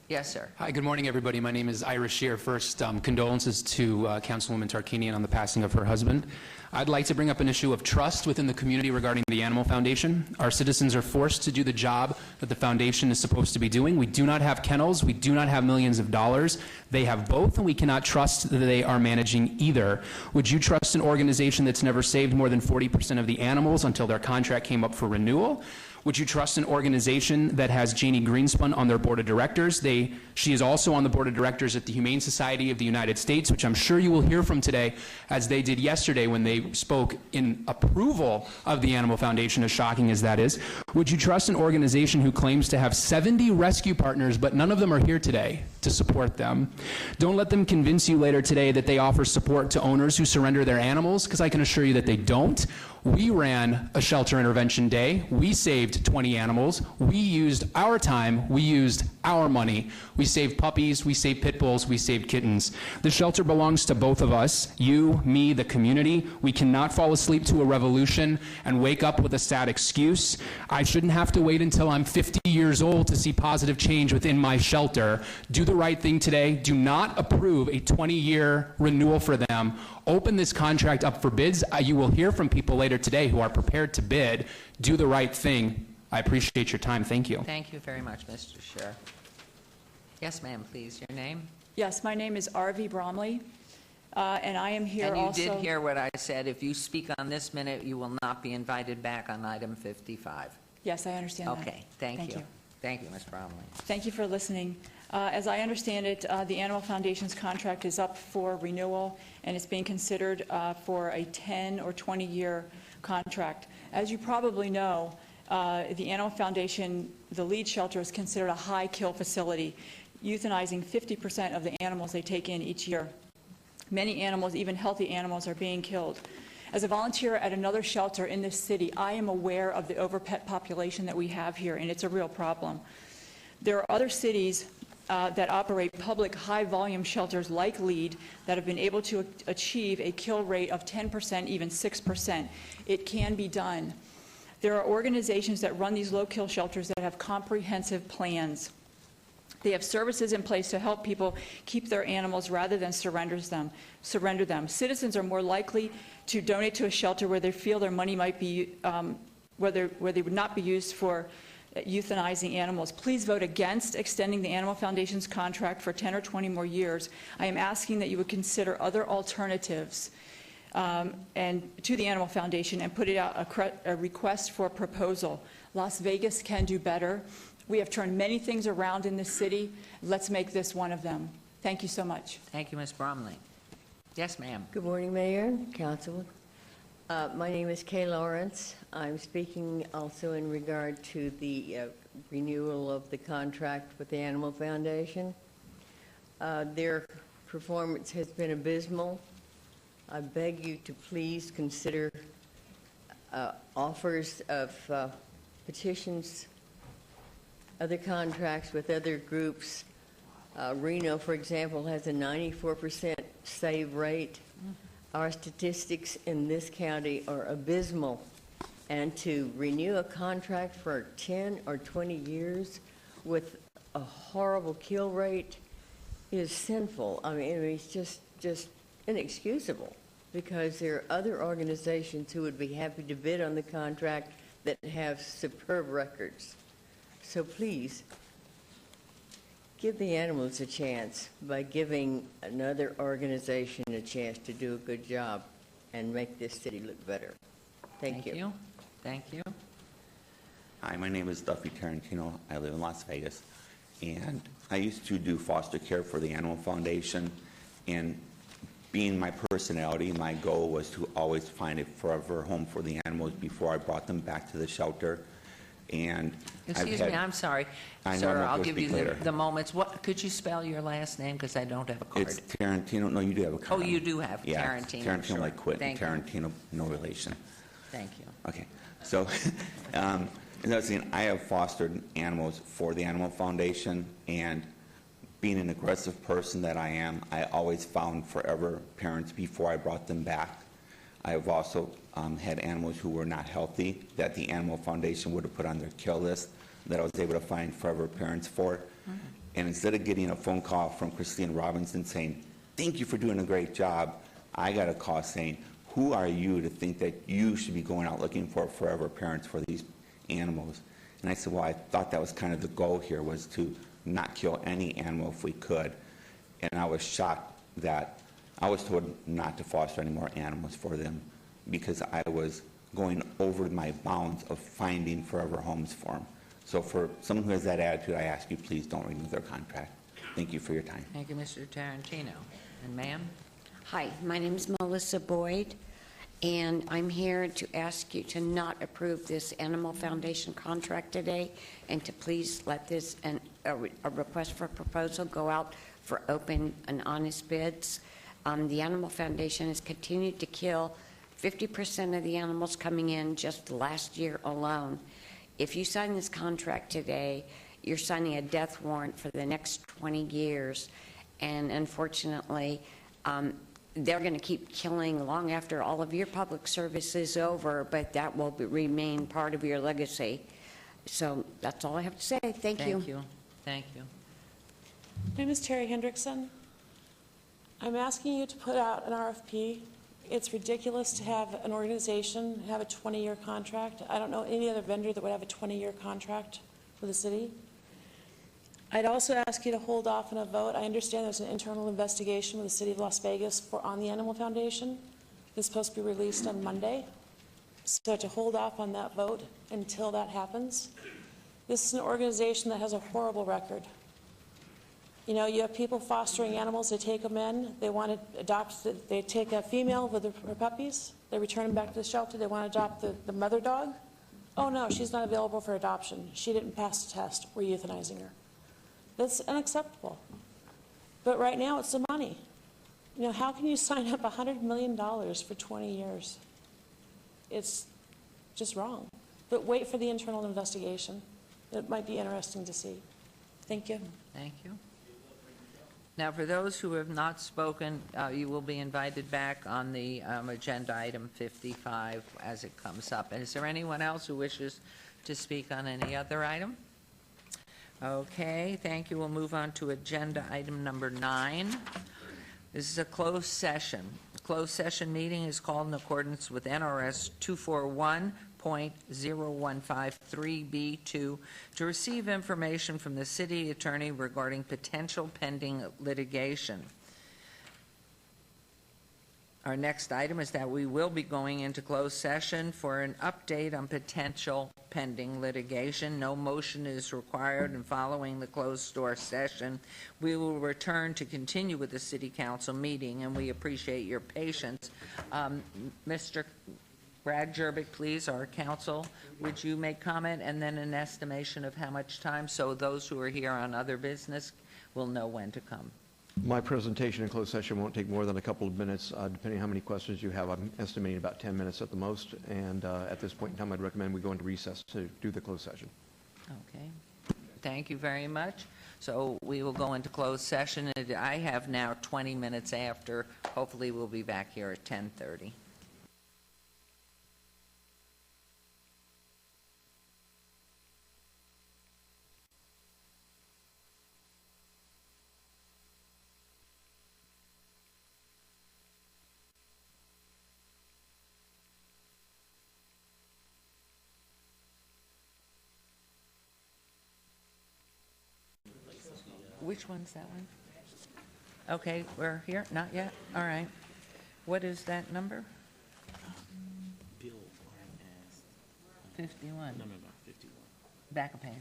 Yes, sir. Hi, good morning, everybody. My name is Ira Shear. First, condolences to Councilwoman Tarkanian on the passing of her husband. I'd like to bring up an issue of trust within the community regarding the Animal Foundation. Our citizens are forced to do the job that the foundation is supposed to be doing. We do not have kennels. We do not have millions of dollars. They have both, and we cannot trust that they are managing either. Would you trust an organization that's never saved more than 40% of the animals until their contract came up for renewal? Would you trust an organization that has Janie Greenspun on their board of directors? She is also on the board of directors at the Humane Society of the United States, which I'm sure you will hear from today, as they did yesterday when they spoke in approval of the Animal Foundation, as shocking as that is. Would you trust an organization who claims to have 70 rescue partners, but none of them are here today to support them? Don't let them convince you later today that they offer support to owners who surrender their animals, because I can assure you that they don't. We ran a shelter intervention day. We saved 20 animals. We used our time. We used our money. We saved puppies. We saved pit bulls. We saved kittens. The shelter belongs to both of us, you, me, the community. We cannot fall asleep to a revolution and wake up with a sad excuse. I shouldn't have to wait until I'm 50 years old to see positive change within my shelter. Do the right thing today. Do not approve a 20-year renewal for them. Open this contract up for bids. You will hear from people later today who are prepared to bid. Do the right thing. I appreciate your time. Thank you. Thank you very much, Mr. Scher. Yes, ma'am, please. Your name? Yes, my name is R.V. Bromley, and I am here And you also... did hear what I said. If you speak on this minute, you will not be invited back on item 55. Yes, I understand that. Okay, thank you. Thank you, Ms. Bromley. Thank you for listening. As I understand it, the Animal Foundation's contract is up for renewal, and it's being considered for a 10 or 20-year contract. As you probably know, the Animal Foundation, the lead shelter, is considered a high-kill facility, euthanizing 50% of the animals they take in each year. Many animals, even healthy animals, are being killed. As a volunteer at another shelter in this city, I am aware of the overpet population that we have here, and it's a real problem. There are other cities that operate public high-volume shelters like LEAD that have been able to achieve a kill rate of 10%, even 6%. It can be done. There are organizations that run these low-kill shelters that have comprehensive plans. They have services in place to help people keep their animals rather than surrender them. Citizens are more likely to donate to a shelter where they feel their money might be, where they would not be used for euthanizing animals. Please vote against extending the Animal Foundation's contract for 10 or 20 more years. I am asking that you would consider other alternatives and to the Animal Foundation and put it out a request for proposal. Las Vegas can do better. We have turned many things around in this city. Let's make this one of them. Thank you so much. Thank you, Ms. Bromley. Yes, ma'am. Good morning, Mayor, Council. My name is Kay Lawrence. I'm speaking also in regard to the renewal of the contract with the Animal Foundation. Their performance has been abysmal. I beg you to please consider offers of petitions, other contracts with other groups. Reno, for example, has a 94% save rate. Our statistics in this county are abysmal. And to renew a contract for 10 or 20 years with a horrible kill rate is sinful. I mean, it's just inexcusable, because there are other organizations who would be happy to bid on the contract that have superb records. So please, give the animals a chance by giving another organization a chance to do a good job and make this city look better. Thank you. Thank you. Hi, my name is Duffy Tarantino. I live in Las Vegas, and I used to do foster care for the Animal Foundation, and being my personality, my goal was to always find a forever home for the animals before I brought them back to the shelter. And Excuse me, I'm sorry. I know, Sir, I'm I'll gonna give speak you later. the moments. What, could you spell your last name, because I don't have a card? It's Tarantino. No, you do have a card. Oh, you do have yeah, Tarantino. Tarantino sure. like Quentin. Thank you. Tarantino, no relation. Thank you. Okay, so another thing, I have fostered animals for the Animal Foundation, and being an aggressive person that I am, I always found forever parents before I brought them back. I have also had animals who were not healthy that the Animal Foundation would have put on their kill list that I was able to find forever parents for. Mm-hmm. And instead of getting a phone call from Christine Robinson saying, "Thank you for doing a great job," I got a call saying, "Who are you to think that you should be going out looking for forever parents for these animals?" And I said, well, I thought that was kind of the goal here, was to not kill any animal if we could. And I was shocked that I was told not to foster any more animals for them because I was going over my bounds of finding forever homes for them. So for someone who has that attitude, I ask you, please don't renew their contract. Thank you for your time. Thank you, Mr. Tarantino. And ma'am? Hi, my name is Melissa Boyd, and I'm here to ask you to not approve this Animal Foundation contract today, and to please let this a request for proposal go out for open and honest bids. The Animal Foundation has continued to kill 50% of the animals coming in just last year alone. If you sign this contract today, you're signing a death warrant for the next 20 years, and unfortunately, they're going to keep killing long after all of your public service is over, but that will remain part of your legacy. So that's all I have to say. Thank you. Thank you. Thank you. My name is Terry Hendrickson. I'm asking you to put out an RFP. It's ridiculous to have an organization have a 20-year contract. I don't know any other vendor that would have a 20-year contract for the city. I'd also ask you to hold off on a vote. I understand there's an internal investigation with the City of Las Vegas on the Animal Foundation. It's supposed to be released on Monday. So to hold off on that vote until that happens. This is an organization that has a horrible record. You know, you have people fostering animals, they take them in, they want to adopt, they take a female with her puppies, they return them back to the shelter, they want to adopt the mother dog. Oh no, she's not available for adoption. She didn't pass the test, we're euthanizing her. That's unacceptable. But right now it's the money. You know, how can you sign up $100 million for 20 years? It's just wrong. But wait for the internal investigation. It might be interesting to see. Thank you. Thank you. Now, for those who have not spoken, you will be invited back on the agenda item 55 as it comes up. And is there anyone else who wishes to speak on any other item? Okay, thank you. We'll move on to agenda item number 9. This is a closed session. The closed session meeting is called in accordance with NRS 241.0153B2 to receive information from the city attorney regarding potential pending litigation. Our next item is that we will be going into closed session for an update on potential pending litigation. No motion is required, and following the closed-door session, we will return to continue with the City Council meeting, and we appreciate your patience. Mr. Brad Jerbick, please, our counsel, would you make comment and then an estimation of how much time, so those who are here on other business will know when to come? My presentation in closed session won't take more than a couple of minutes, depending on how many questions you have. I'm estimating about 10 minutes at the most, and at this point in time, I'd recommend we go into recess to do the closed session. Okay. Thank you very much. So we will go into closed session. I have now 20 minutes after. Hopefully, we'll be back here at 10:30. Which one's that one? Okay, we're here? Not yet? All right. What is that number? Bill 51. No, 51. Back a page.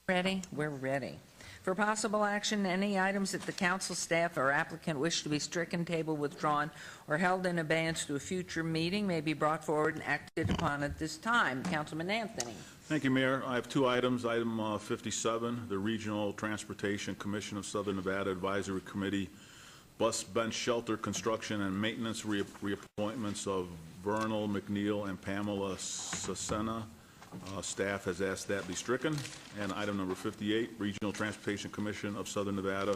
Ready? We're ready. For possible action, any items that the council staff or applicant wish to be stricken, tabled, withdrawn, or held in abeyance to a future meeting may be brought forward and acted upon at this time. Councilman Anthony. Thank you, Mayor. I have 2 items. Item 57, the Regional Transportation Commission of Southern Nevada Advisory Committee Bus Bench Shelter Construction and Maintenance reappointments of Vernal McNeil and Pamela Sasena. Staff has asked that be stricken. And item number 58, Regional Transportation Commission of Southern Nevada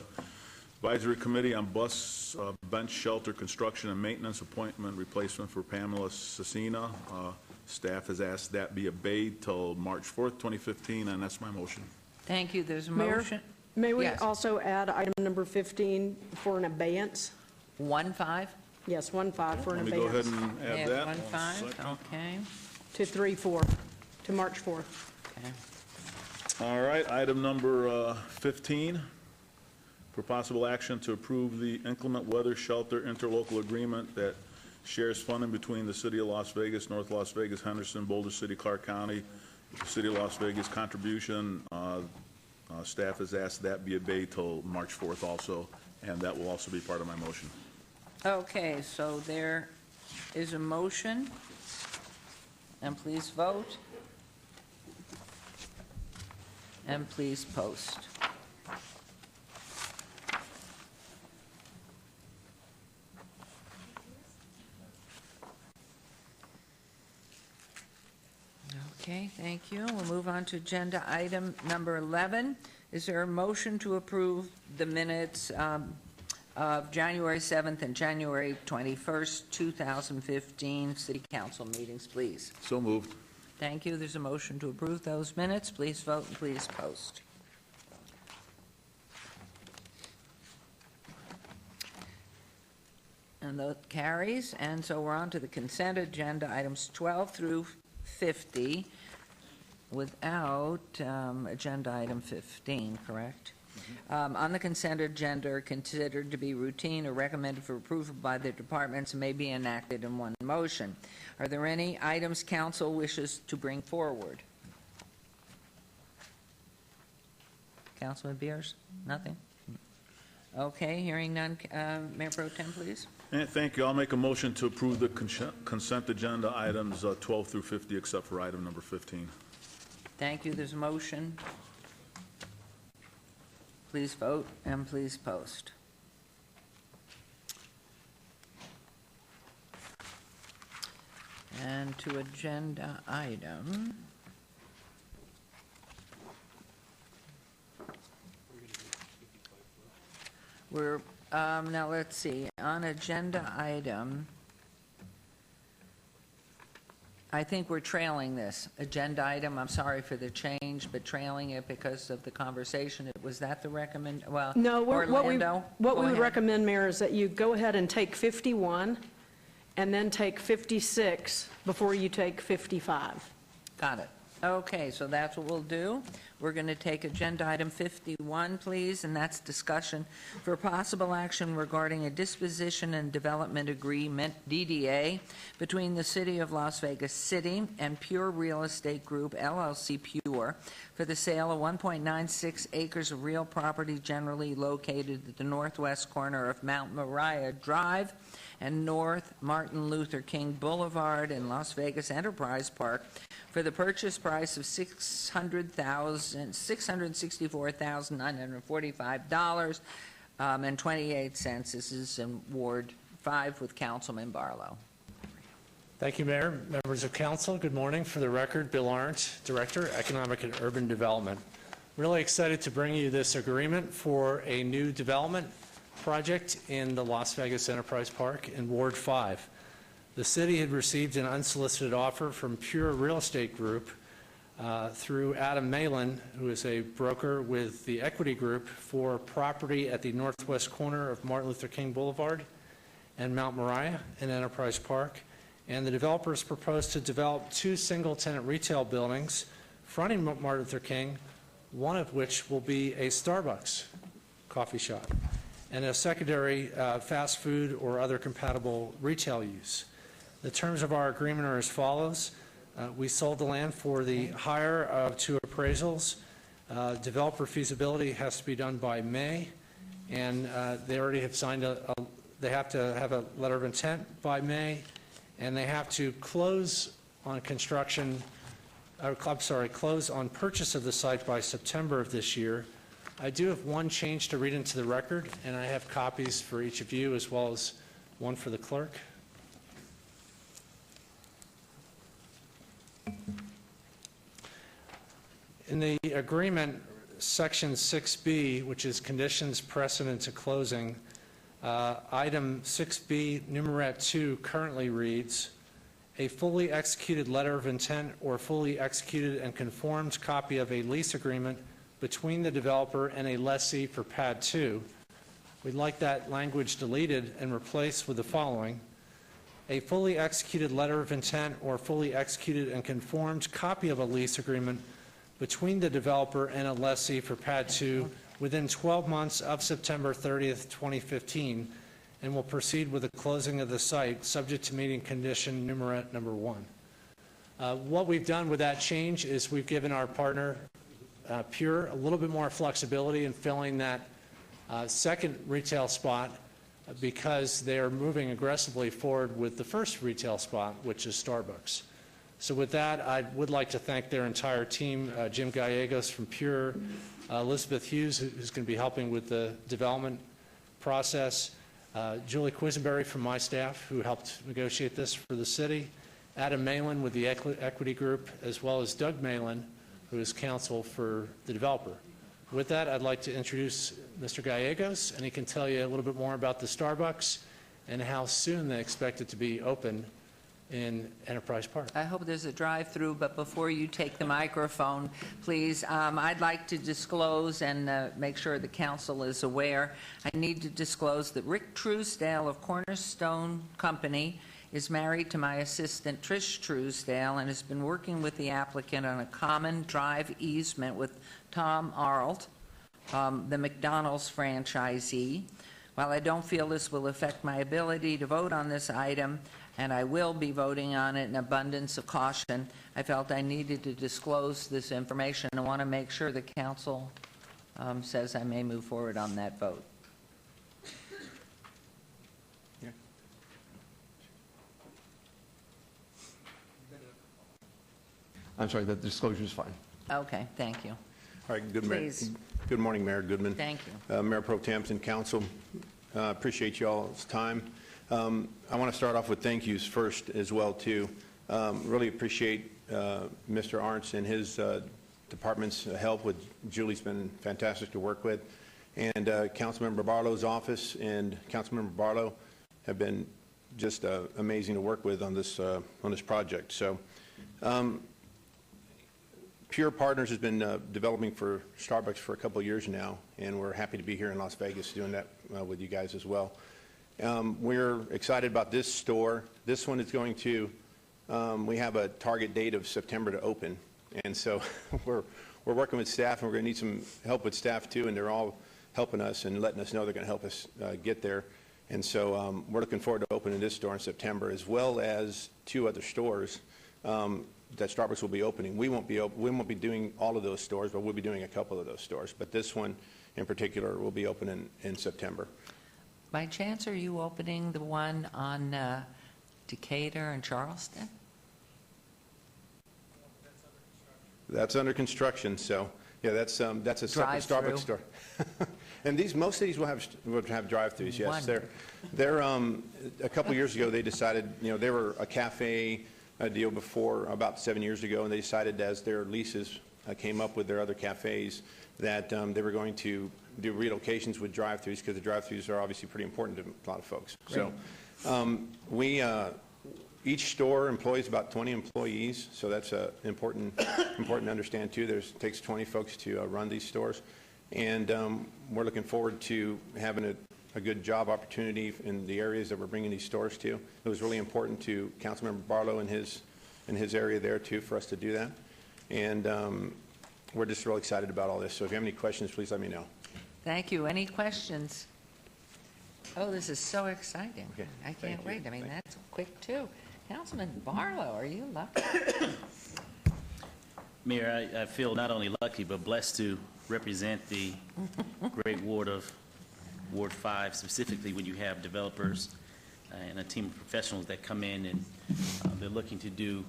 Advisory Committee on Bus Bench Shelter Construction and Maintenance appointment replacement for Pamela Sasena. Staff has asked that be obeyed till March 4th, 2015, and that's my motion. Thank you. There's a Mayor, motion. may we Yes. also add item number 15 for an abeyance? 1-5? Yes, 1-5 for an Let me go ahead abeyance. and add that. 1-5, okay. To 3-4, to March 4th. Okay. All right, item number 15, for possible action to approve the inclement weather shelter interlocal agreement that shares funding between the City of Las Vegas, North Las Vegas, Henderson, Boulder City, Clark County, the City of Las Vegas contribution. Staff has asked that be obeyed till March 4th also, and that will also be part of my motion. Okay, so there is a motion, and please vote. And please post. Okay, thank you. We'll move on to agenda item number 11. Is there a motion to approve the minutes of January 7th and January 21st, 2015 City Council meetings, please? So moved. Thank you. There's a motion to approve those minutes. Please vote and please post. And that carries. And so we're on to the consent agenda, items 12 through 50, without agenda item 15, correct? On the consent agenda are considered to be routine or recommended for approval by the departments and may be enacted in one motion. Are there any items council wishes to bring forward? Councilman Beers? Nothing? Okay, hearing none. Mayor Pro Tem, please. Thank you. I'll make a motion to approve the consent agenda items 12 through 50, except for item number 15. Thank you. There's a motion. Please vote and please post. And to agenda item. We're, now let's see, on agenda item, I think we're trailing this agenda item. I'm sorry for the change, but trailing it because of the conversation. Was that the recommend, well, No, Orlando? what Go we would ahead. recommend, Mayor, is that you go ahead and take 51 and then take 56 before you take 55. Got it. Okay, so that's what we'll do. We're going to take agenda item 51, please, and that's discussion for possible action regarding a disposition and development agreement, DDA, between the City of Las Vegas City and Pure Real Estate Group, LLC Pure, for the sale of 1.96 acres of real property generally located at the northwest corner of Mount Moriah Drive and North Martin Luther King Boulevard in Las Vegas Enterprise Park for the purchase price of $664,945 and 28 cents. This is in Ward 5 with Councilman Barlow. Thank you, Mayor. Members of Council, good morning. For the record, Bill Arndt, Director, Economic and Urban Development. Really excited to bring you this agreement for a new development project in the Las Vegas Enterprise Park in Ward 5. The city had received an unsolicited offer from Pure Real Estate Group through Adam Malin, who is a broker with the Equity Group, for property at the northwest corner of Martin Luther King Boulevard and Mount Moriah in Enterprise Park. And the developers proposed to develop 2 single-tenant retail buildings fronting Martin Luther King, one of which will be a Starbucks coffee shop, and a secondary fast food or other compatible retail use. The terms of our agreement are as follows. We sold the land for the hire of 2 appraisals. Developer feasibility has to be done by May, and they already have signed they have to have a letter of intent by May, and they have to close on construction, close on purchase of the site by September of this year. I do have one change to read into the record, and I have copies for each of you as well as one for the clerk. In the agreement, section 6B, which is conditions precedent to closing, item 6B, numerat 2, currently reads, a fully executed letter of intent or fully executed and conformed copy of a lease agreement between the developer and a lessee for Pad 2. We'd like that language deleted and replaced with the following. A fully executed letter of intent or fully executed and conformed copy of a lease agreement between the developer and a lessee for Pad 2 within 12 months of September 30th, 2015, and will proceed with the closing of the site subject to meeting condition numerat number 1. What we've done with that change is we've given our partner, Pure, a little bit more flexibility in filling that second retail spot because they are moving aggressively forward with the first retail spot, which is Starbucks. So with that, I would like to thank their entire team, Jim Gallegos from Pure, Elizabeth Hughes, who's going to be helping with the development process, Julie Quisenberry from my staff, who helped negotiate this for the city, Adam Malin with the Equity Group, as well as Doug Malin, who is counsel for the developer. With that, I'd like to introduce Mr. Gallegos, and he can tell you a little bit more about the Starbucks and how soon they expect it to be open in Enterprise Park. I hope there's a drive-through, but before you take the microphone, please, I'd like to disclose and make sure the council is aware. I need to disclose that Rick Truesdale of Cornerstone Company is married to my assistant Trish Truesdale and has been working with the applicant on a common drive easement with Tom Arlt, the McDonald's franchisee. While I don't feel this will affect my ability to vote on this item, and I will be voting on it in abundance of caution, I felt I needed to disclose this information. I want to make sure the council says I may move forward on that vote. I'm sorry, the disclosure is fine. Okay, thank you. All right, good Please. Good morning, Mayor Goodman. Thank you. Mayor Pro Tempton, Council. Appreciate y'all's time. I want to start off with thank yous first as well, too. Really appreciate Mr. Arntz and his department's help with Julie's been fantastic to work with. And Councilmember Barlow's office and Councilmember Barlow have been just amazing to work with on this project. So Pure Partners has been developing for Starbucks for a couple of years now, and we're happy to be here in Las Vegas doing that with you guys as well. We're excited about this store. This one is going to, we have a target date of September to open, and so we're working with staff, and we're going to need some help with staff too, and they're all helping us and letting us know they're going to help us get there. And so we're looking forward to opening this store in September, as well as 2 other stores that Starbucks will be opening. We won't be doing all of those stores, but we'll be doing a couple of those stores. But this one in particular will be opening in September. By chance, are you opening the one on Decatur and Charleston? That's under construction, so yeah, that's a separate Drive-through. Starbucks store. And most cities will have drive-throughs. Yes, they're a couple years ago they decided, they were a cafe deal before about 7 years ago, and they decided as their leases came up with their other cafes that they were going to do relocations with drive-throughs, because the drive-throughs are obviously pretty important to a lot of folks. Great. So each store employs about 20 employees, so that's important to understand too. It takes 20 folks to run these stores, and we're looking forward to having a good job opportunity in the areas that we're bringing these stores to. It was really important to Councilmember Barlow in his area there too for us to do that, and we're just really excited about all this. So if you have any questions, please let me know. Thank you. Any questions? Oh, this is so exciting. Okay. I can't wait. I mean, that's quick, too. Councilman Barlow, are you lucky? Mayor, I feel not only lucky, but blessed to represent the great ward of Ward 5, specifically when you have developers and a team of professionals that come in and they're looking to do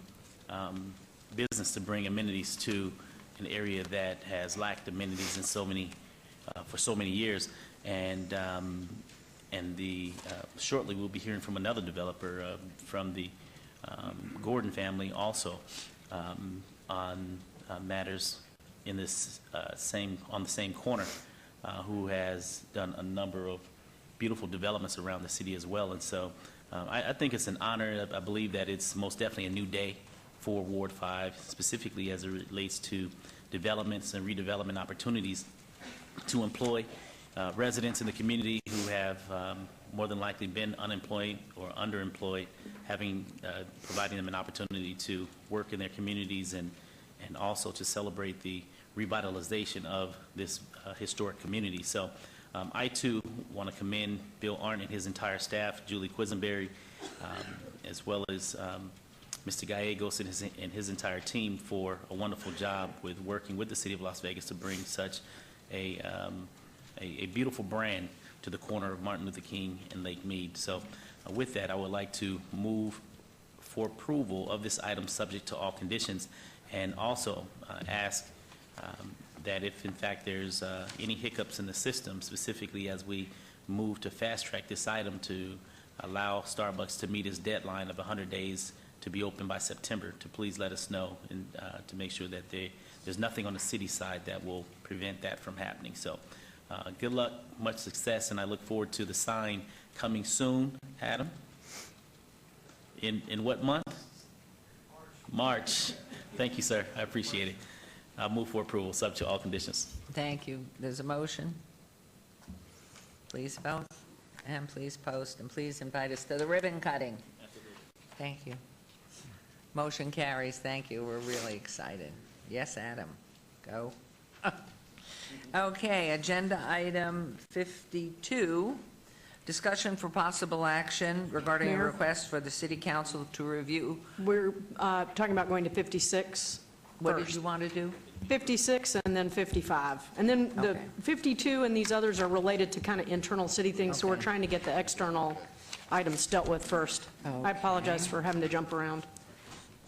business to bring amenities to an area that has lacked amenities in for so many years. And shortly we'll be hearing from another developer from the Gordon family also on matters in this on the same corner, who has done a number of beautiful developments around the city as well. And so I think it's an honor. I believe that it's most definitely a new day for Ward 5, specifically as it relates to developments and redevelopment opportunities to employ residents in the community who have more than likely been unemployed or underemployed, providing them an opportunity to work in their communities and also to celebrate the revitalization of this historic community. So I too want to commend Bill Arndt and his entire staff, Julie Quisenberry, as well as Mr. Gallegos and his entire team for a wonderful job with working with the City of Las Vegas to bring such a beautiful brand to the corner of Martin Luther King and Lake Mead. So with that, I would like to move for approval of this item subject to all conditions, and also ask that if in fact there's any hiccups in the system, specifically as we move to fast track this item to allow Starbucks to meet its deadline of 100 days to be open by September, to please let us know and to make sure that there's nothing on the city side that will prevent that from happening. So good luck, much success, and I look forward to the sign coming soon. Adam? In what month? March. Thank you, sir. I appreciate it. I'll move for approval, subject to all conditions. Thank you. There's a motion. Please vote, and please post, and please invite us to the ribbon cutting. Thank you. Motion carries. Thank you. We're really excited. Yes, Adam. Go. Okay, agenda item 52, discussion for possible action regarding Mayor? a request for the city council to review. We're talking about going to 56 What first. did you want to do? 56 and then 55. And then the Okay. 52 and these others are related to kind of internal city things, so we're Okay. trying to get the external items dealt with first. I apologize for having to jump around.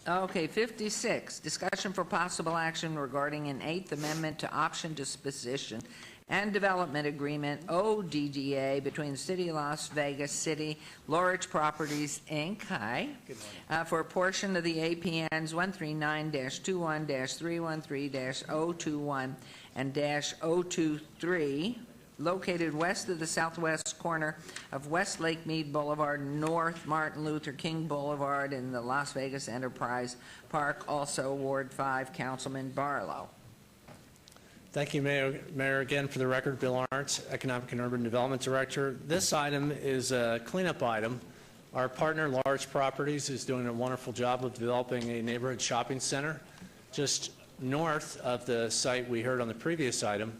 Okay, 56, discussion for possible action regarding an Eighth Amendment to Option Disposition and Development Agreement, ODDA, between the City of Las Vegas City, Lorich Properties, Inc., for a portion of the APNs 139-21-313-021 and -023, located west of the southwest corner of West Lake Mead Boulevard, North Martin Luther King Boulevard in the Las Vegas Enterprise Park, also Ward 5, Councilman Barlow. Thank you, Mayor. Again, for the record, Bill Arndt, Economic and Urban Development Director. This item is a cleanup item. Our partner, Lorich Properties, is doing a wonderful job of developing a neighborhood shopping center just north of the site we heard on the previous item,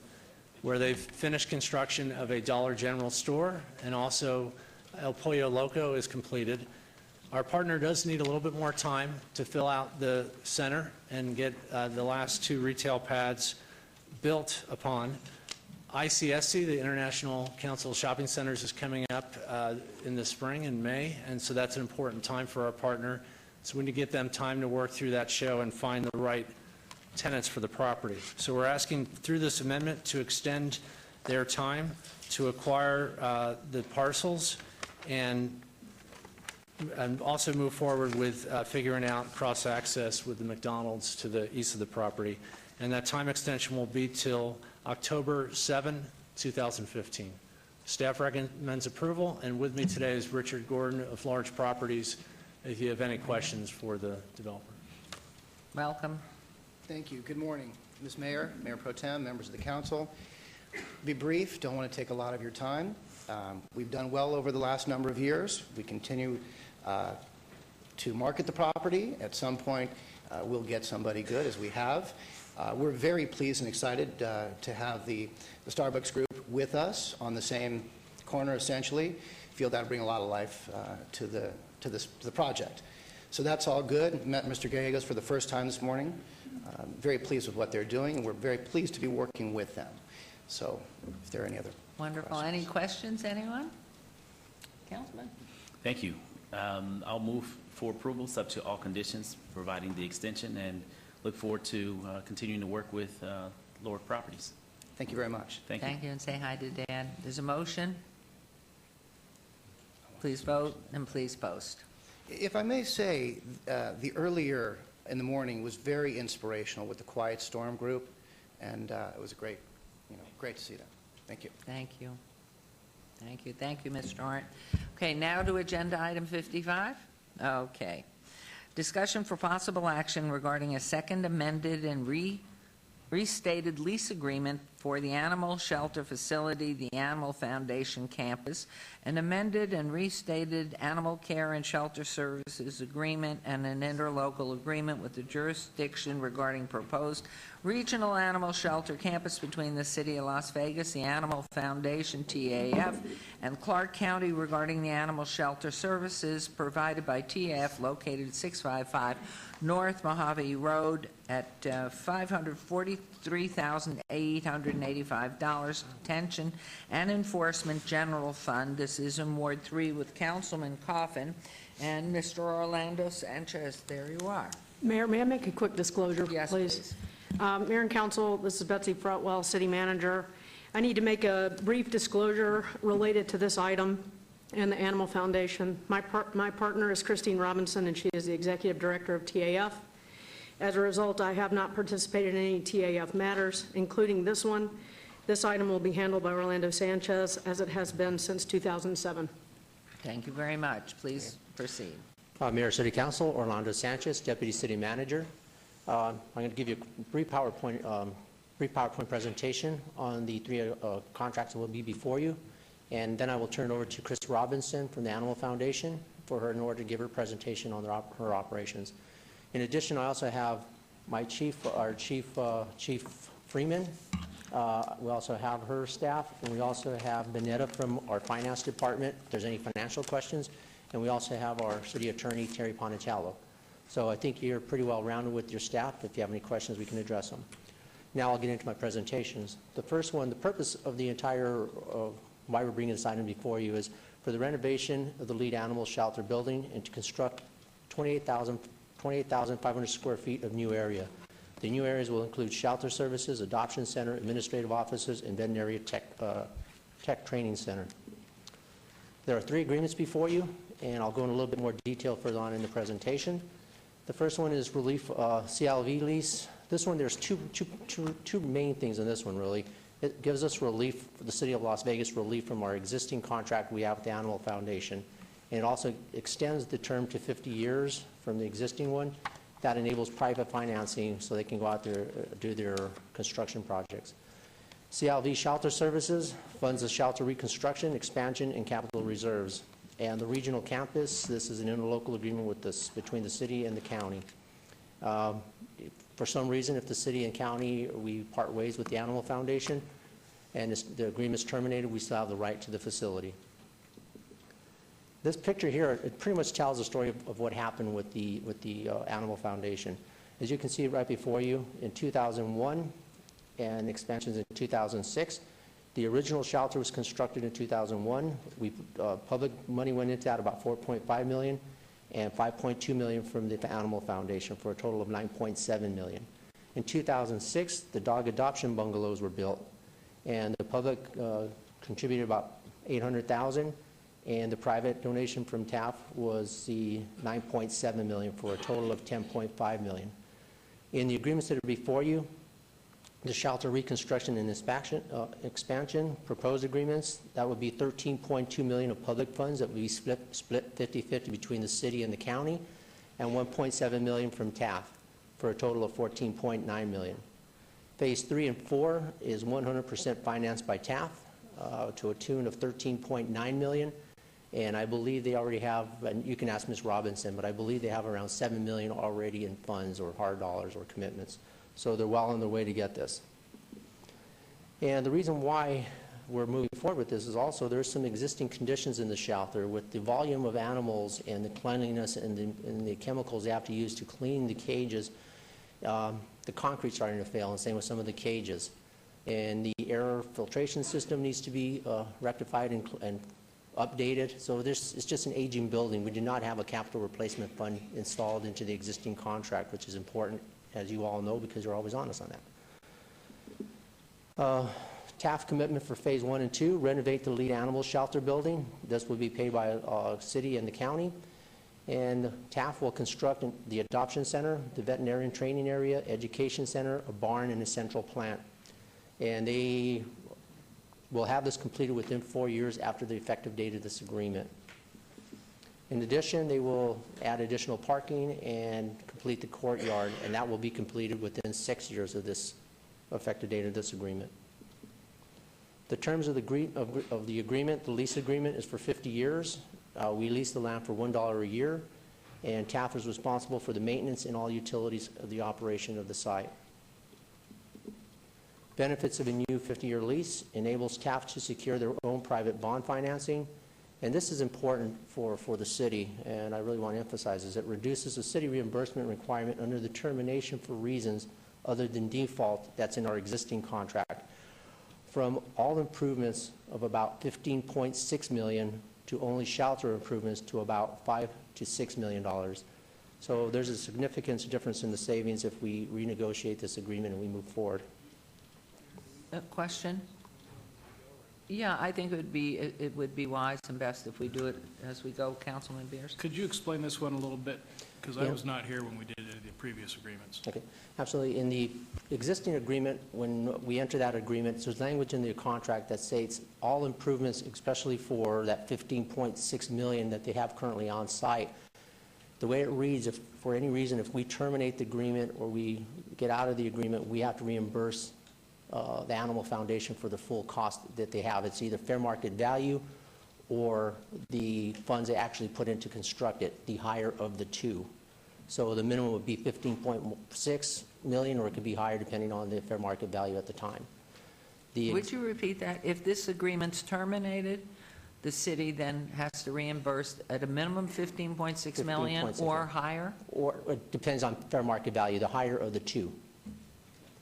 where they've finished construction of a Dollar General store, and also El Pollo Loco is completed. Our partner does need a little bit more time to fill out the center and get the last 2 retail pads built upon. ICSC, the International Council of Shopping Centers, is coming up in the spring, in May, and so that's an important time for our partner. So we need to get them time to work through that show and find the right tenants for the property. So we're asking through this amendment to extend their time to acquire the parcels and also move forward with figuring out cross-access with the McDonald's to the east of the property. And that time extension will be till October 7, 2015. Staff recommends approval, and with me today is Richard Gordon of Lorich Properties, if you have any questions for the developer. Welcome. Thank you. Good morning, Ms. Mayor, Mayor Pro Tem, members of the council. Be brief, don't want to take a lot of your time. We've done well over the last number of years. We continue to market the property. At some point, we'll get somebody good, as we have. We're very pleased and excited to have the Starbucks Group with us on the same corner, essentially. Feel that'll bring a lot of life to the project. So that's all good. Met Mr. Gallegos for the first time this morning. Very pleased with what they're doing, and we're very pleased to be working with them. So if there are any other Wonderful. Any questions, anyone? Councilman? Thank you. I'll move for approval, subject to all conditions, providing the extension, and look forward to continuing to work with Lorich Properties. Thank you very much. Thank you. Thank you, and say hi to Dan. There's a motion. Please vote, and please post. If I may say, the earlier in the morning was very inspirational with the Quiet Storm group, and it was great to see that. Thank you. Thank you. Thank you. Thank you, Mr. Arndt. Okay, now to agenda item 55. Okay. Discussion for possible action regarding a second amended and restated lease agreement for the animal shelter facility, the Animal Foundation campus, an amended and restated animal care and shelter services agreement, and an interlocal agreement with the jurisdiction regarding proposed regional animal shelter campus between the City of Las Vegas, the Animal Foundation, TAF, and Clark County regarding the animal shelter services provided by TAF located at 655 North Mojave Road at $543,885 Detention and Enforcement General Fund. This is in Ward 3 with Councilman Coffin and Mr. Orlando Sanchez. There you are. Mayor, may I make a quick disclosure, Yes, please? Mayor and Council, this is Betsy Fretwell, City Manager. I need to make a brief disclosure related to this item and the Animal Foundation. My partner is Christine Robinson, and she is the Executive Director of TAF. As a result, I have not participated in any TAF matters, including this one. This item will be handled by Orlando Sanchez, as it has been since 2007. Thank you very much. Please proceed. Mayor, City Council, Orlando Sanchez, Deputy City Manager. I'm going to give you a brief PowerPoint presentation on the 3 contracts that will be before you, and then I will turn it over to Chris Robinson from the Animal Foundation for her in order to give her presentation on her operations. In addition, I also have my Chief Freeman. We also have her staff, and we also have Benetta from our Finance Department if there's any financial questions, and we also have our City Attorney, Terry Ponatello. So I think you're pretty well rounded with your staff. If you have any questions, we can address them. Now I'll get into my presentations. The first one, the purpose of the entire, why we're bringing this item before you is for the renovation of the lead animal shelter building and to construct 28,000 28,500 square feet of new area. The new areas will include shelter services, adoption center, administrative offices, and veterinary tech training center. There are 3 agreements before you, and I'll go in a little bit more detail further on in the presentation. The first one is relief CLV lease. This one, there's two main things in this one, really. It gives us relief, for the City of Las Vegas, relief from our existing contract we have with the Animal Foundation. And it also extends the term to 50 years from the existing one. That enables private financing so they can go out there do their construction projects. CLV Shelter Services funds the shelter reconstruction, expansion, and capital reserves. And the regional campus, this is an interlocal agreement with between the city and the county. For some reason, if the city and county, we part ways with the Animal Foundation and the agreement is terminated, we still have the right to the facility. This picture here, it pretty much tells the story of what happened with the Animal Foundation. As you can see right before you, in 2001 and expansions in 2006, the original shelter was constructed in 2001. Public money went into that, about $4.5 million, and $5.2 million from the Animal Foundation, for a total of $9.7 million. In 2006, the dog adoption bungalows were built, and the public contributed about $800,000, and the private donation from TAF was the $9.7 million, for a total of $10.5 million. In the agreements that are before you, the shelter reconstruction and expansion proposed agreements, that would be $13.2 million of public funds that would be split 50-50 between the city and the county, and $1.7 million from TAF, for a total of $14.9 million. Phase 3 and 4 is 100% financed by TAF to a tune of $13.9 million, and I believe they already have, and you can ask Ms. Robinson, but I believe they have around $7 million already in funds or hard dollars or commitments. So they're well on their way to get this. And the reason why we're moving forward with this is also there's some existing conditions in the shelter with the volume of animals and the cleanliness and the chemicals they have to use to clean the cages. The concrete's starting to fail, and same with some of the cages. And the air filtration system needs to be rectified and updated. So it's just an aging building. We do not have a capital replacement fund installed into the existing contract, which is important, as you all know, because you're always honest on that. TAF commitment for phase 1 and 2, renovate the lead animal shelter building. This will be paid by city and the county. And TAF will construct the adoption center, the veterinarian training area, education center, a barn, and a central plant. And they will have this completed within 4 years after the effective date of this agreement. In addition, they will add additional parking and complete the courtyard, and that will be completed within 6 years of this effective date of this agreement. The terms of the agreement, the lease agreement is for 50 years. We lease the land for $1 a year, and TAF is responsible for the maintenance and all utilities of the operation of the site. Benefits of a new 50-year lease enables TAF to secure their own private bond financing. And this is important for the city, and I really want to emphasize this. It reduces the city reimbursement requirement under the termination for reasons other than default that's in our existing contract, from all improvements of about $15.6 million to only shelter improvements to about $5 to $6 million. So there's a significant difference in the savings if we renegotiate this agreement and we move forward. A question? Yeah, I think it would be wise and best if we do it as we go. Councilman Beers? Could you explain this one a little bit? Because I was not here when we did the previous agreements. Okay, absolutely. In the existing agreement, when we enter that agreement, there's language in the contract that states all improvements, especially for that $15.6 million that they have currently on site. The way it reads, if for any reason, if we terminate the agreement or we get out of the agreement, we have to reimburse the Animal Foundation for the full cost that they have. It's either fair market value or the funds they actually put in to construct it, the higher of the two. So the minimum would be $15.6 million, or it could be higher depending on the fair market value at the time. Would you repeat that? If this agreement's terminated, the city then has to reimburse at a minimum $15.6 million or higher? Or it depends on fair market value, the higher of the two.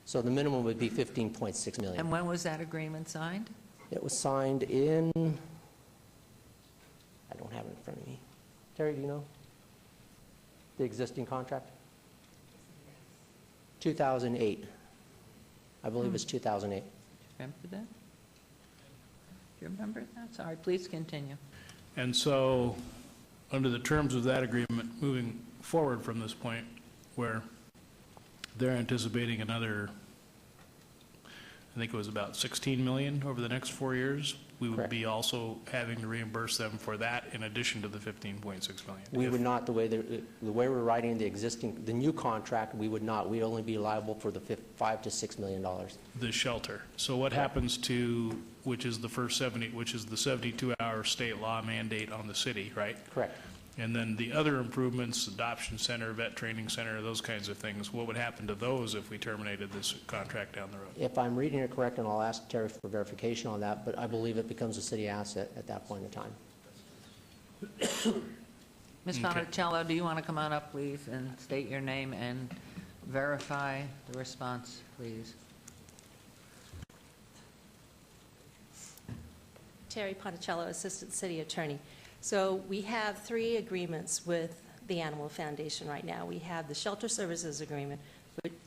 So the minimum would be $15.6 million. And when was that agreement signed? It was signed in, I don't have it in front of me. Terry, do you know? The existing contract? 2008. I believe it's 2008. Remember that? Do you remember that? Sorry, please continue. And so, under the terms of that agreement, moving forward from this point, where they're anticipating another, I think it was about 16 million over the next 4 years, we would Correct. be also having to reimburse them for that in addition to the 15.6 million. We would not, the way we're writing the new contract, we would not. We'd only be liable for the $5 to $6 million. The shelter. So what happens to, which is the 72-hour state law mandate on the city, right? Correct. And then the other improvements, adoption center, vet training center, those kinds of things, what would happen to those if we terminated this contract down the road? If I'm reading it correct, and I'll ask Terry for verification on that, but I believe it becomes a city asset at that point in time. Ms. Monticello, do you want to come on up, please, and state your name and verify the response, please? Terry Ponticello, Assistant City Attorney. So we have 3 agreements with the Animal Foundation right now. We have the Shelter Services Agreement,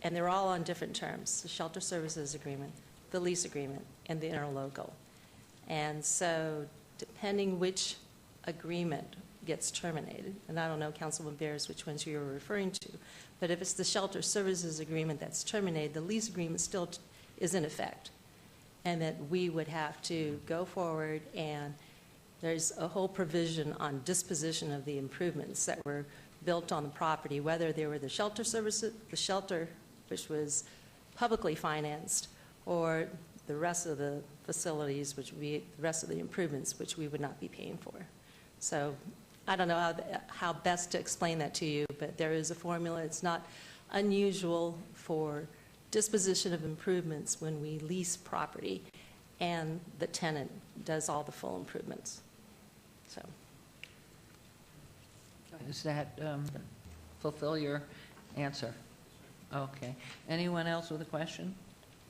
and they're all on different terms. The Shelter Services Agreement, the lease agreement, and the interlocal. And so depending which agreement gets terminated, and I don't know, Councilman Bears, which ones you were referring to, but if it's the Shelter Services Agreement that's terminated, the lease agreement still is in effect. And that we would have to go forward, and there's a whole provision on disposition of the improvements that were built on the property, whether they were the shelter services, the shelter, which was publicly financed, or the rest of the facilities, which would be the rest of the improvements, which we would not be paying for. So I don't know how best to explain that to you, but there is a formula. It's not unusual for disposition of improvements when we lease property and the tenant does all the full improvements. So, Does that fulfill your answer? Okay. Anyone else with a question?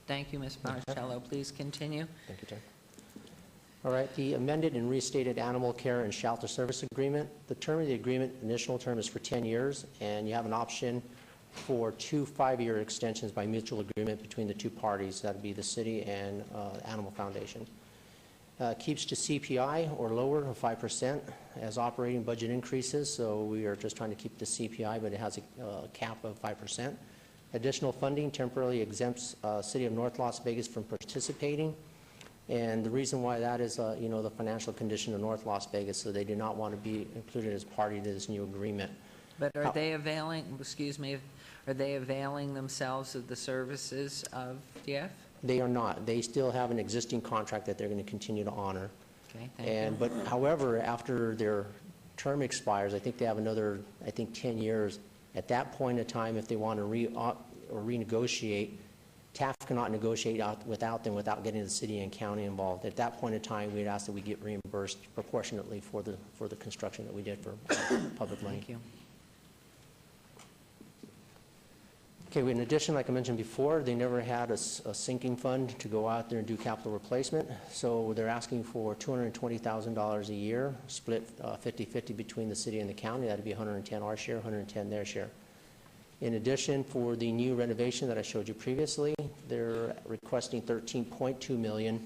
Thank you, Ms. Monticello. Please continue. Thank you, Chair. All right, the amended and restated Animal Care and Shelter Service Agreement. The term of the agreement, initial term is for 10 years, and you have an option for 2 5-year extensions by mutual agreement between the 2 parties. That would be the city and Animal Foundation. Keeps to CPI or lower of 5% as operating budget increases, so we are just trying to keep the CPI, but it has a cap of 5%. Additional funding temporarily exempts City of North Las Vegas from participating, and the reason why that is, the financial condition of North Las Vegas, so they do not want to be included as party to this new agreement. But are they availing, are they availing themselves of the services of DF? They are not. They still have an existing contract that they're going to continue to honor. Okay, thank you. But however, after their term expires, I think they have another, 10 years. At that point in time, if they want to renegotiate, TAF cannot negotiate without them without getting the city and county involved. At that point in time, we'd ask that we get reimbursed proportionately for the construction that we did for public money. Thank you. Okay, in addition, like I mentioned before, they never had a sinking fund to go out there and do capital replacement, so they're asking for $220,000 a year, split 50-50 between the city and the county. That would be 110 our share, 110 their share. In addition, for the new renovation that I showed you previously, they're requesting $13.2 million,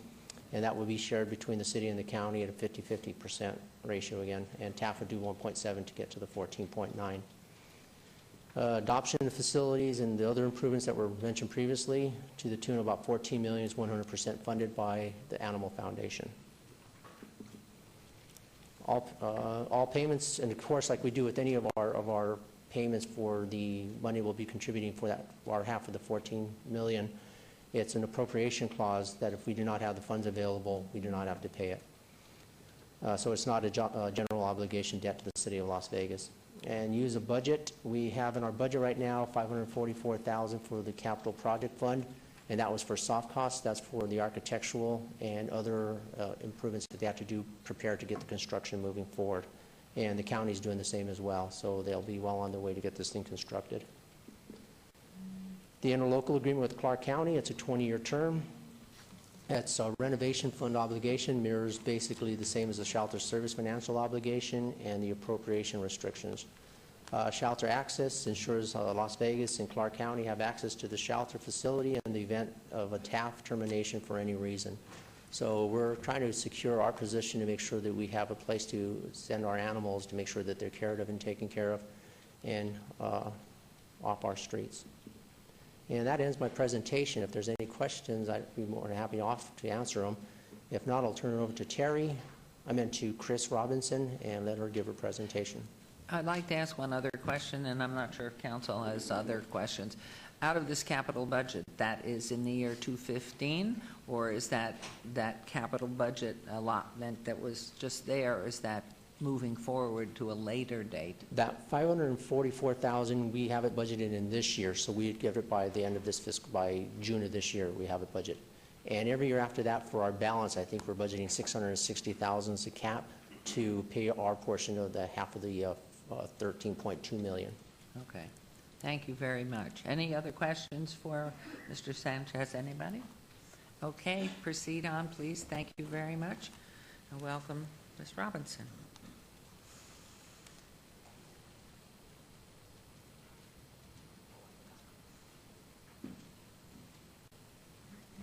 and that will be shared between the city and the county at a 50-50% ratio again, and TAF would do 1.7 to get to the 14.9. Adoption facilities and the other improvements that were mentioned previously to the tune of about $14 million is 100% funded by the Animal Foundation. All payments, and of course, like we do with any of our payments for the money we'll be contributing for that, our half of the $14 million, it's an appropriation clause that if we do not have the funds available, we do not have to pay it. So it's not a general obligation debt to the city of Las Vegas. And use a budget. We have in our budget right now $544,000 for the capital project fund, and that was for soft costs. That's for the architectural and other improvements that they have to do, prepare to get the construction moving forward. And the county's doing the same as well, so they'll be well on their way to get this thing constructed. The interlocal agreement with Clark County, it's a 20-year term. It's a renovation fund obligation, mirrors basically the same as the shelter service financial obligation and the appropriation restrictions. Shelter access ensures Las Vegas and Clark County have access to the shelter facility in the event of a TAF termination for any reason. So we're trying to secure our position to make sure that we have a place to send our animals to make sure that they're cared of and taken care of and off our streets. And that ends my presentation. If there's any questions, I'd be more than happy to answer them. If not, I'll turn it over to Terry. To Chris Robinson, and let her give her presentation. I'd like to ask one other question, and I'm not sure if council has other questions. Out of this capital budget, that is in the year 2015, or is that capital budget allotment that was just there, or is that moving forward to a later date? That $544,000, we have it budgeted in this year, so we'd give it by the end of this fiscal, by June of this year, we have it budgeted. And every year after that, for our balance, I think we're budgeting $660,000 as a cap to pay our portion of the half of the $13.2 million. Okay. Thank you very much. Any other questions for Mr. Sanchez? Anybody? Okay, proceed on, please. Thank you very much. And welcome, Ms. Robinson.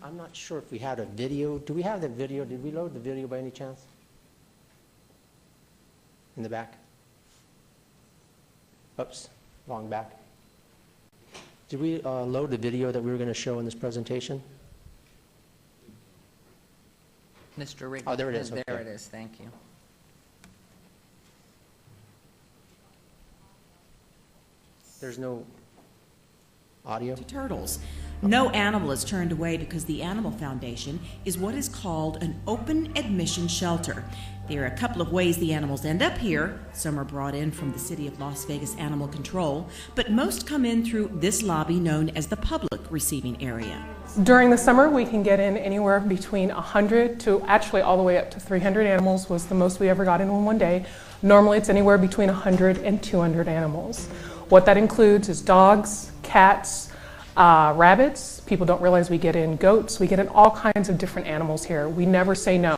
I'm not sure if we had a video. Do we have the video? Did we load the video by any chance? In the back? Oops, long back. Did we load the video that we were going to show in this presentation? Mr. Rick. Oh, there it is. There Okay. it is. Thank you. There's no audio? Turtles. No animal is turned away because the Animal Foundation is what is called an open admission shelter. There are a couple of ways the animals end up here. Some are brought in from the City of Las Vegas Animal Control, but most come in through this lobby known as the public receiving area. During the summer, we can get in anywhere between 100 to actually all the way up to 300 animals was the most we ever got in one day. Normally, it's anywhere between 100 and 200 animals. What that includes is dogs, cats, rabbits. People don't realize we get in goats. We get in all kinds of different animals here. We never say no.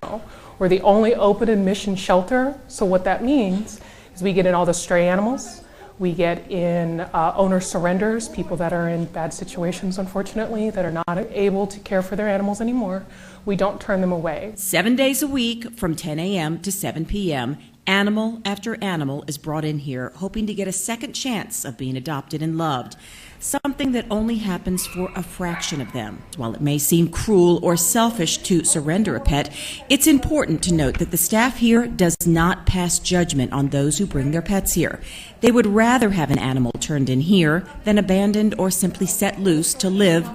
We're the only open admission shelter. So what that means is we get in all the stray animals. We get in owner surrenders, people that are in bad situations, unfortunately, that are not able to care for their animals anymore. We don't turn them away. 7 days a week from 10 a.m. to 7 p.m., animal after animal is brought in here, hoping to get a second chance of being adopted and loved. Something that only happens for a fraction of them. While it may seem cruel or selfish to surrender a pet, it's important to note that the staff here does not pass judgment on those who bring their pets here. They would rather have an animal turned in here than abandoned or simply set loose to live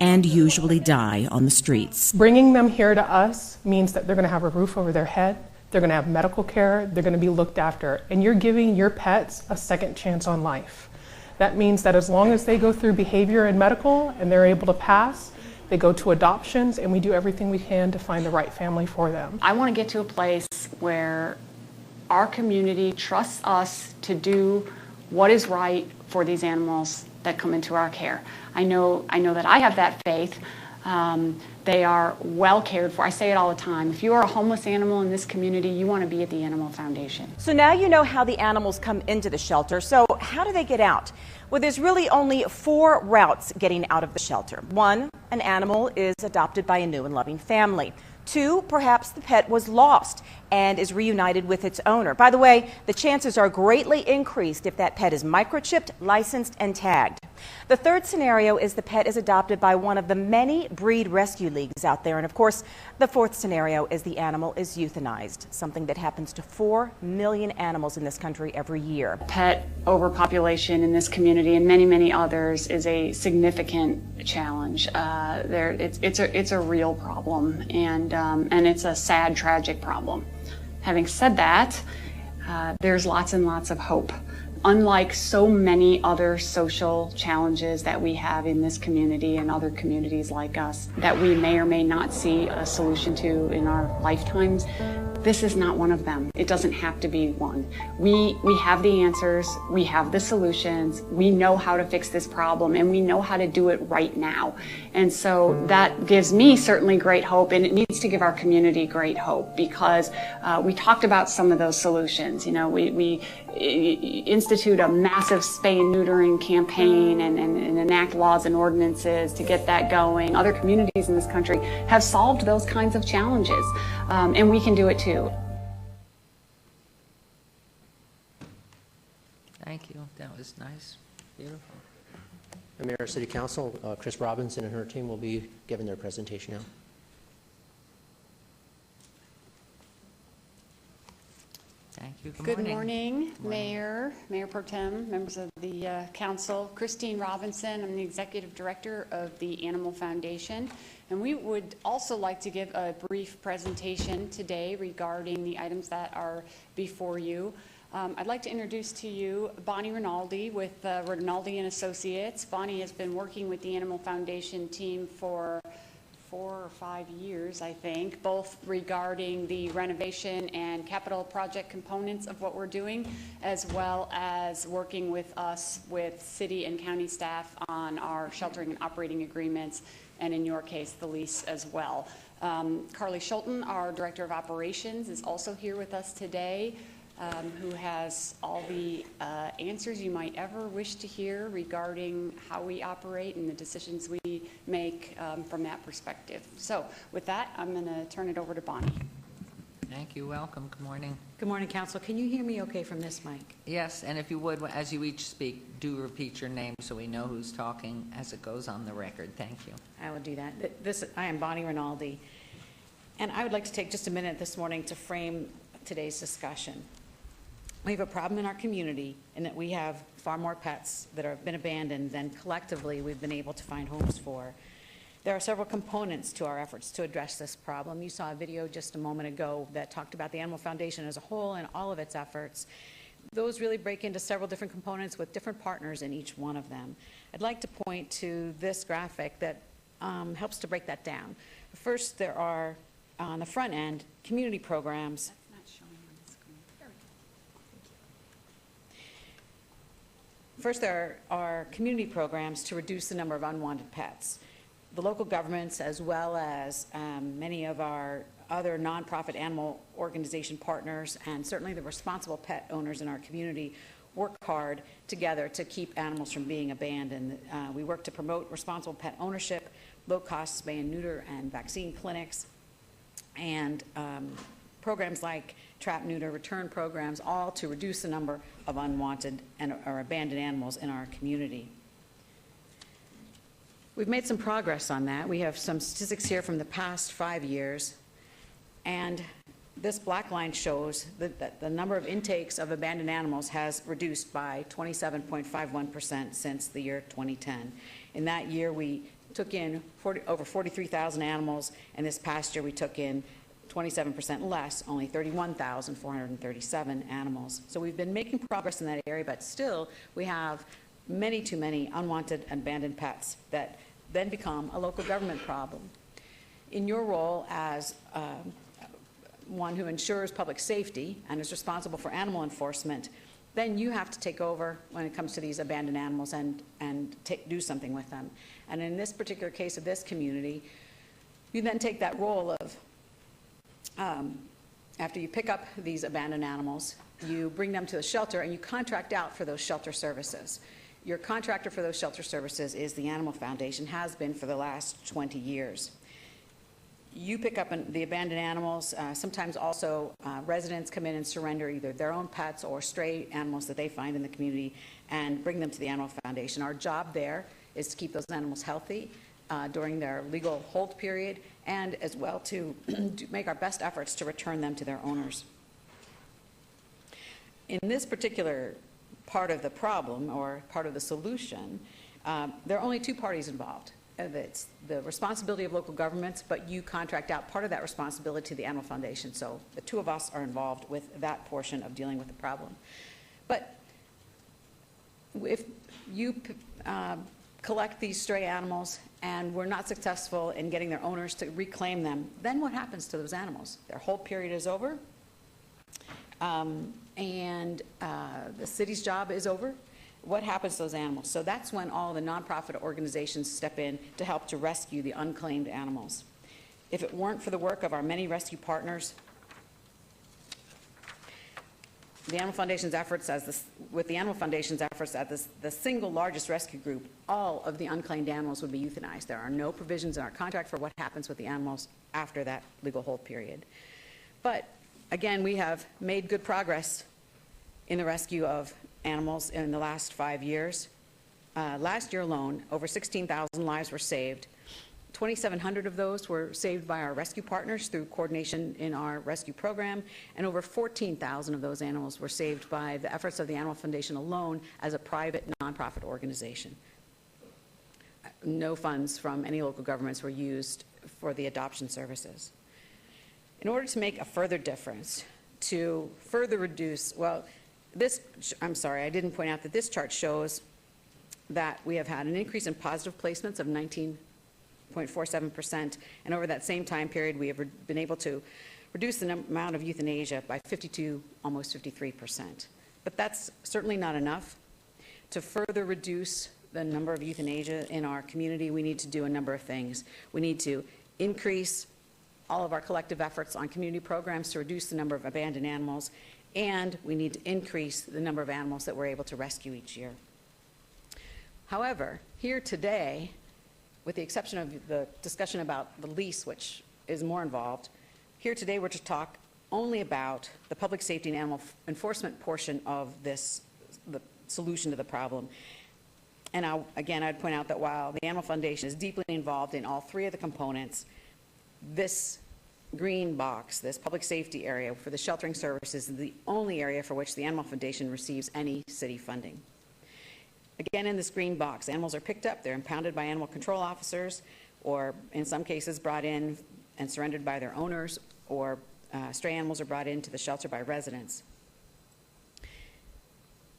and usually die on the streets. Bringing them here to us means that they're going to have a roof over their head, they're going to have medical care, they're going to be looked after, and you're giving your pets a second chance on life. That means that as long as they go through behavior and medical and they're able to pass, they go to adoptions, and we do everything we can to find the right family for them. I want to get to a place where our community trusts us to do what is right for these animals that come into our care. I know that I have that faith. They are well cared for. I say it all the time. If you are a homeless animal in this community, you want to be at the Animal Foundation. So now you know how the animals come into the shelter. So how do they get out? Well, there's really only 4 routes getting out of the shelter. 1, an animal is adopted by a new and loving family. 2, perhaps the pet was lost and is reunited with its owner. By the way, the chances are greatly increased if that pet is microchipped, licensed, and tagged. The 3rd scenario is the pet is adopted by one of the many breed rescue leagues out there. And of course, the 4th scenario is the animal is euthanized, something that happens to 4 million animals in this country every year. Pet overpopulation in this community and many, many others is a significant challenge. It's a real problem, and it's a sad, tragic problem. Having said that, there's lots and lots of hope. Unlike so many other social challenges that we have in this community and other communities like us that we may or may not see a solution to in our lifetimes, this is not one of them. It doesn't have to be one. We have the answers, we have the solutions, we know how to fix this problem, and we know how to do it right now. And so that gives me certainly great hope, and it needs to give our community great hope, because we talked about some of those solutions. You know, we institute a massive spay and neutering campaign and enact laws and ordinances to get that going. Other communities in this country have solved those kinds of challenges, and we can do it too. Thank you. That was nice. Beautiful. Mayor, City Council, Chris Robinson and her team will be giving their presentation now. Thank you. Good morning, Mayor, Mayor Pro Tem, members of the council. Christine Robinson, I'm the Executive Director of the Animal Foundation, and we would also like to give a brief presentation today regarding the items that are before you. I'd like to introduce to you Bonnie Rinaldi with Rinaldi & Associates. Bonnie has been working with the Animal Foundation team for 4 or 5 years, I think, both regarding the renovation and capital project components of what we're doing, as well as working with us, with city and county staff on our sheltering and operating agreements, and in your case, the lease as well. Carly Schulten, our Director of Operations, is also here with us today, who has all the answers you might ever wish to hear regarding how we operate and the decisions we make from that perspective. So with that, I'm going to turn it over to Bonnie. Thank you. Welcome. Good morning. Good morning, Council. Can you hear me okay from this mic? Yes, and if you would, as you each speak, do repeat your name so we know who's talking as it goes on the record. Thank you. I will do that. I am Bonnie Rinaldi, and I would like to take just a minute this morning to frame today's discussion. We have a problem in our community in that we have far more pets that have been abandoned than collectively we've been able to find homes for. There are several components to our efforts to address this problem. You saw a video just a moment ago that talked about the Animal Foundation as a whole and all of its efforts. Those really break into several different components with different partners in each one of them. I'd like to point to this graphic that helps to break that down. First, there are, on the front end, community programs. First, there are community programs to reduce the number of unwanted pets. The local governments, as well as many of our other nonprofit animal organization partners, and certainly the responsible pet owners in our community, work hard together to keep animals from being abandoned. We work to promote responsible pet ownership, low-cost spay and neuter and vaccine clinics, and programs like trap, neuter, return programs, all to reduce the number of unwanted or abandoned animals in our community. We've made some progress on that. We have some statistics here from the past 5 years, and this black line shows that the number of intakes of abandoned animals has reduced by 27.51% since the year 2010. In that year, we took in over 43,000 animals, and this past year we took in 27% less, only 31,437 animals. So we've been making progress in that area, but still we have many too many unwanted and abandoned pets that then become a local government problem. In your role as one who ensures public safety and is responsible for animal enforcement, then you have to take over when it comes to these abandoned animals and do something with them. And in this particular case of this community, you then take that role of after you pick up these abandoned animals, you bring them to the shelter and you contract out for those shelter services. Your contractor for those shelter services is the Animal Foundation, has been for the last 20 years. You pick up the abandoned animals. Sometimes also residents come in and surrender either their own pets or stray animals that they find in the community and bring them to the Animal Foundation. Our job there is to keep those animals healthy during their legal hold period, and as well to make our best efforts to return them to their owners. In this particular part of the problem, or part of the solution, there are only two parties involved. It's the responsibility of local governments, but you contract out part of that responsibility to the Animal Foundation. So the two of us are involved with that portion of dealing with the problem. But if you collect these stray animals and we're not successful in getting their owners to reclaim them, then what happens to those animals? Their hold period is over, and the city's job is over. What happens to those animals? So that's when all the nonprofit organizations step in to help to rescue the unclaimed animals. If it weren't for the work of our many rescue partners, the Animal Foundation's efforts as the single largest rescue group, all of the unclaimed animals would be euthanized. There are no provisions in our contract for what happens with the animals after that legal hold period. But again, we have made good progress in the rescue of animals in the last 5 years. Last year alone, over 16,000 lives were saved. 2,700 of those were saved by our rescue partners through coordination in our rescue program, and over 14,000 of those animals were saved by the efforts of the Animal Foundation alone as a private nonprofit organization. No funds from any local governments were used for the adoption services. In order to make a further difference, to further reduce, I'm sorry, I didn't point out that this chart shows that we have had an increase in positive placements of 19.47%, and over that same time period, we have been able to reduce the amount of euthanasia by 52, almost 53%. But that's certainly not enough. To further reduce the number of euthanasia in our community, we need to do a number of things. We need to increase all of our collective efforts on community programs to reduce the number of abandoned animals, and we need to increase the number of animals that we're able to rescue each year. However, here today, with the exception of the discussion about the lease, which is more involved, here today we're to talk only about the public safety and animal enforcement portion of this, the solution to the problem. And again, I'd point out that while the Animal Foundation is deeply involved in all three of the components, this green box, this public safety area for the sheltering services, is the only area for which the Animal Foundation receives any city funding. Again, in this green box, animals are picked up, they're impounded by animal control officers, or in some cases brought in and surrendered by their owners, or stray animals are brought into the shelter by residents.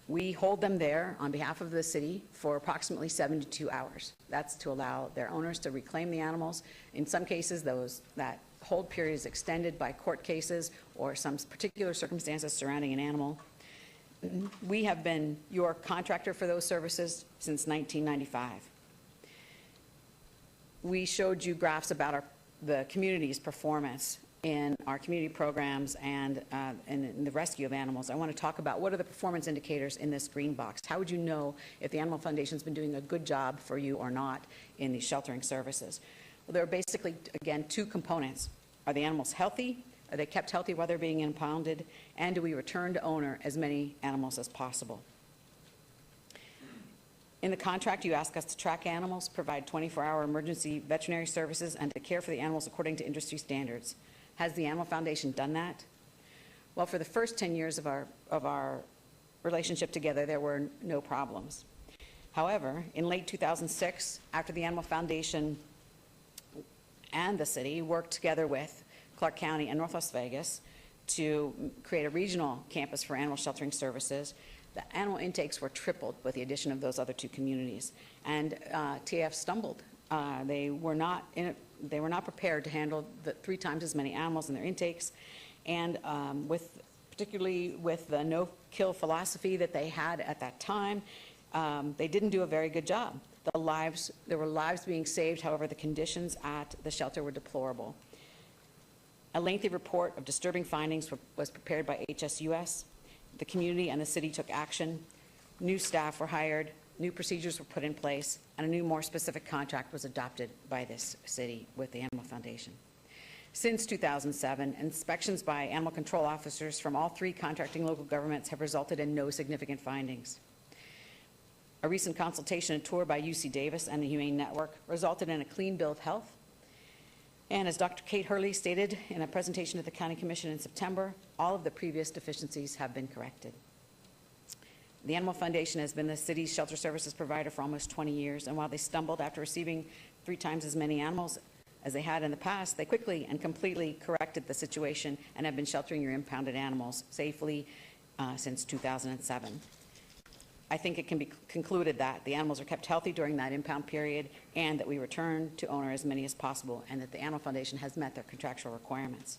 We hold them there on behalf of the city for approximately 72 hours. That's to allow their owners to reclaim the animals. In some cases, that hold period is extended by court cases or some particular circumstances surrounding an animal. We have been your contractor for those services since 1995. We showed you graphs about the community's performance in our community programs and in the rescue of animals. I want to talk about what are the performance indicators in this green box. How would you know if the Animal Foundation's been doing a good job for you or not in these sheltering services? Well, there are basically, again, two components. Are the animals healthy? Are they kept healthy while they're being impounded? And do we return to owner as many animals as possible? In the contract, you ask us to track animals, provide 24-hour emergency veterinary services, and to care for the animals according to industry standards. Has the Animal Foundation done that? Well, for the first 10 years of our relationship together, there were no problems. However, in late 2006, after the Animal Foundation and the city worked together with Clark County and North Las Vegas to create a regional campus for animal sheltering services, the animal intakes were tripled with the addition of those other two communities. And TAF stumbled. They were not prepared to handle the 3 times as many animals in their intakes. And particularly with the no-kill philosophy that they had at that time, they didn't do a very good job. There were lives being saved, however, the conditions at the shelter were deplorable. A lengthy report of disturbing findings was prepared by HSUS. The community and the city took action. New staff were hired, new procedures were put in place, and a new, more specific contract was adopted by this city with the Animal Foundation. Since 2007, inspections by animal control officers from all 3 contracting local governments have resulted in no significant findings. A recent consultation and tour by UC Davis and the Humane Network resulted in a clean bill of health. And as Dr. Kate Hurley stated in a presentation to the County Commission in September, all of the previous deficiencies have been corrected. The Animal Foundation has been the city's shelter services provider for almost 20 years, and while they stumbled after receiving 3 times as many animals as they had in the past, they quickly and completely corrected the situation and have been sheltering your impounded animals safely since 2007. I think it can be concluded that the animals are kept healthy during that impound period and that we return to owner as many as possible, and that the Animal Foundation has met their contractual requirements.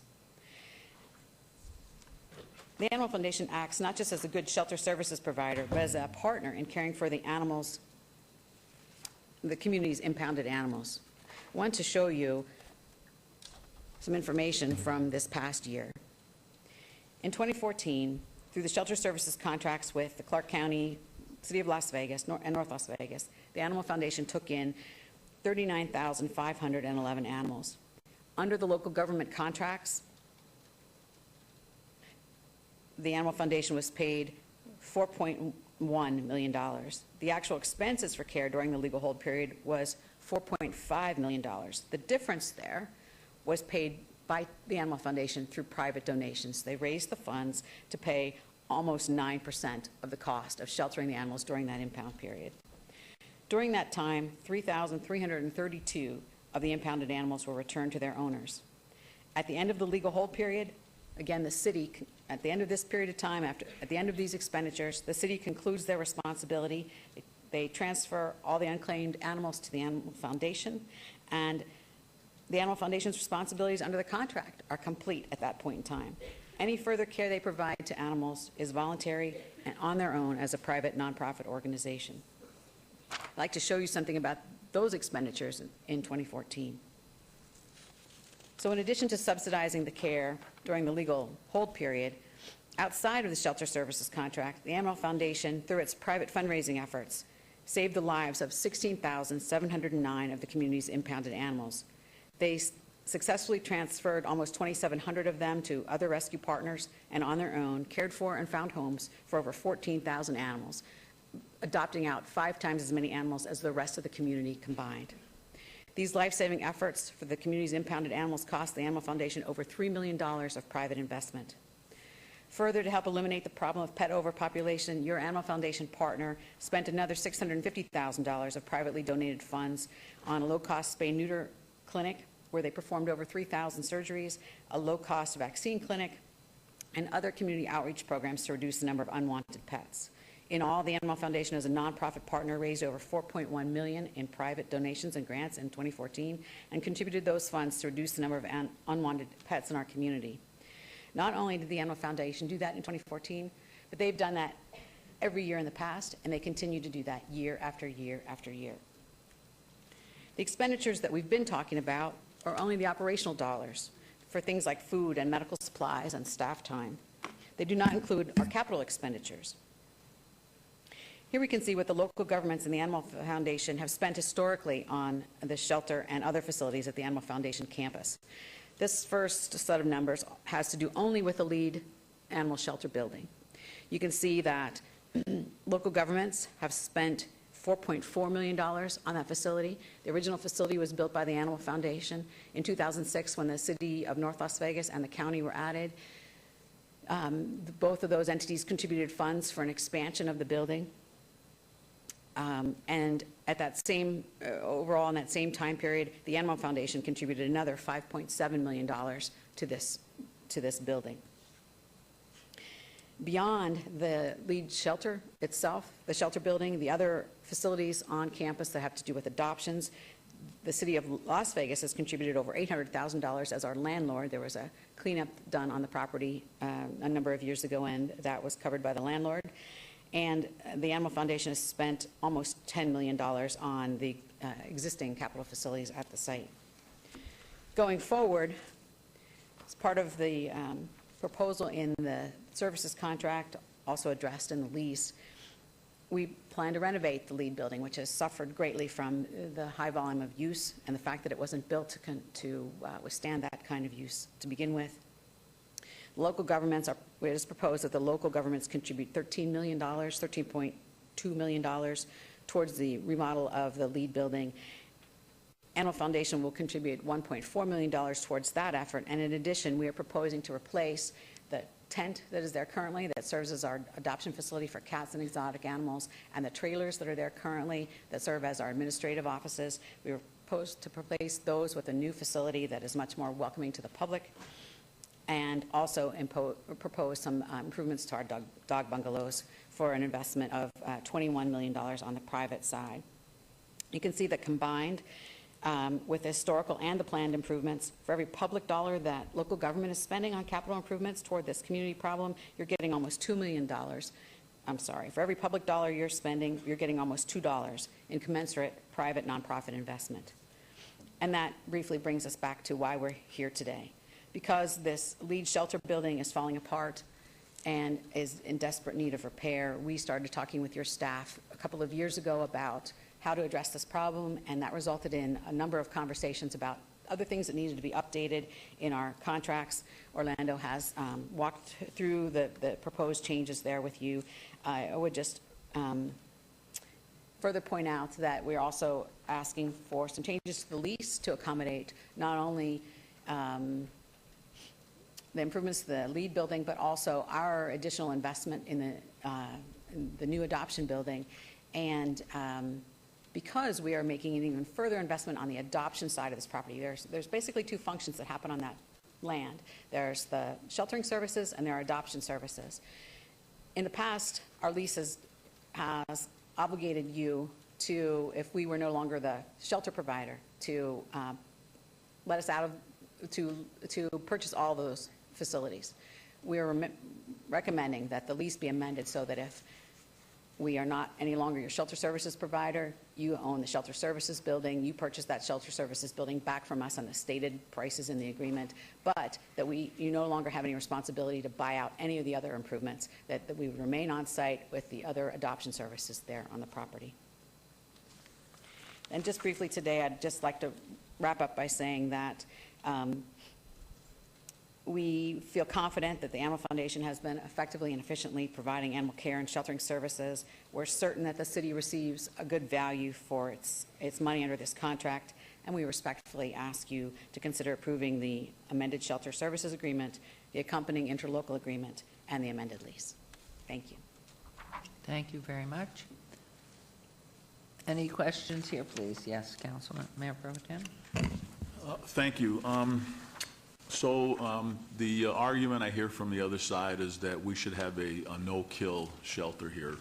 The Animal Foundation acts not just as a good shelter services provider, but as a partner in caring for the animals, the community's impounded animals. I want to show you some information from this past year. In 2014, through the shelter services contracts with the Clark County, City of Las Vegas, and North Las Vegas, the Animal Foundation took in 39,511 animals. Under the local government contracts, the Animal Foundation was paid $4.1 million. The actual expenses for care during the legal hold period was $4.5 million. The difference there was paid by the Animal Foundation through private donations. They raised the funds to pay almost 9% of the cost of sheltering the animals during that impound period. During that time, 3,332 of the impounded animals were returned to their owners. At the end of the legal hold period, again, the city, at the end of this period of time, at the end of these expenditures, the city concludes their responsibility. They transfer all the unclaimed animals to the Animal Foundation, and the Animal Foundation's responsibilities under the contract are complete at that point in time. Any further care they provide to animals is voluntary and on their own as a private nonprofit organization. I'd like to show you something about those expenditures in 2014. So in addition to subsidizing the care during the legal hold period, outside of the shelter services contract, the Animal Foundation, through its private fundraising efforts, saved the lives of 16,709 of the community's impounded animals. They successfully transferred almost 2,700 of them to other rescue partners and on their own, cared for and found homes for over 14,000 animals, adopting out 5 times as many animals as the rest of the community combined. These life-saving efforts for the community's impounded animals cost the Animal Foundation over $3 million of private investment. Further, to help eliminate the problem of pet overpopulation, your Animal Foundation partner spent another $650,000 of privately donated funds on a low-cost spay-neuter clinic where they performed over 3,000 surgeries, a low-cost vaccine clinic, and other community outreach programs to reduce the number of unwanted pets. In all, the Animal Foundation as a nonprofit partner raised over $4.1 million in private donations and grants in 2014 and contributed those funds to reduce the number of unwanted pets in our community. Not only did the Animal Foundation do that in 2014, but they've done that every year in the past, and they continue to do that year after year after year. The expenditures that we've been talking about are only the operational dollars for things like food and medical supplies and staff time. They do not include our capital expenditures. Here we can see what the local governments and the Animal Foundation have spent historically on the shelter and other facilities at the Animal Foundation campus. This first set of numbers has to do only with the lead animal shelter building. You can see that local governments have spent $4.4 million on that facility. The original facility was built by the Animal Foundation. In 2006, when the City of North Las Vegas and the county were added, both of those entities contributed funds for an expansion of the building. And at that same, overall in that same time period, the Animal Foundation contributed another $5.7 million to this building. Beyond the lead shelter itself, the shelter building, the other facilities on campus that have to do with adoptions, the City of Las Vegas has contributed over $800,000 as our landlord. There was a cleanup done on the property a number of years ago, and that was covered by the landlord. And the Animal Foundation has spent almost $10 million on the existing capital facilities at the site. Going forward, as part of the proposal in the services contract, also addressed in the lease, we plan to renovate the lead building, which has suffered greatly from the high volume of use and the fact that it wasn't built to withstand that kind of use to begin with. Local governments are, it is proposed that the local governments contribute $13 million, $13.2 million towards the remodel of the lead building. Animal Foundation will contribute $1.4 million towards that effort, and in addition, we are proposing to replace the tent that is there currently that serves as our adoption facility for cats and exotic animals, and the trailers that are there currently that serve as our administrative offices. We propose to replace those with a new facility that is much more welcoming to the public, and also propose some improvements to our dog bungalows for an investment of $21 million on the private side. You can see that combined, with the historical and the planned improvements. For every public dollar that local government is spending on capital improvements toward this community problem, you're getting almost $2 million. I'm sorry, for every public dollar you're spending, you're getting almost $2 in commensurate private nonprofit investment. And that briefly brings us back to why we're here today. Because this lead shelter building is falling apart and is in desperate need of repair, we started talking with your staff a couple of years ago about how to address this problem, and that resulted in a number of conversations about other things that needed to be updated in our contracts. Orlando has walked through the proposed changes there with you. I would just further point out that we're also asking for some changes to the lease to accommodate not only the improvements to the lead building, but also our additional investment in the new adoption building. And because we are making an even further investment on the adoption side of this property, there's basically two functions that happen on that land. There's the sheltering services and there are adoption services. In the past, our lease has obligated you to, if we were no longer the shelter provider, to let us out of, to purchase all those facilities. We are recommending that the lease be amended so that if we are not any longer your shelter services provider, you own the shelter services building, you purchase that shelter services building back from us on the stated prices in the agreement, but that you no longer have any responsibility to buy out any of the other improvements, that we would remain on site with the other adoption services there on the property. And just briefly today, I'd just like to wrap up by saying that we feel confident that the Animal Foundation has been effectively and efficiently providing animal care and sheltering services. We're certain that the city receives a good value for its money under this contract, and we respectfully ask you to consider approving the amended shelter services agreement, the accompanying interlocal agreement, and the amended lease. Thank you. Thank you very much. Any questions here, please? Yes, Councilman, Mayor Pro Tem. Thank you. The argument I hear from the other side is that we should have a no-kill shelter here.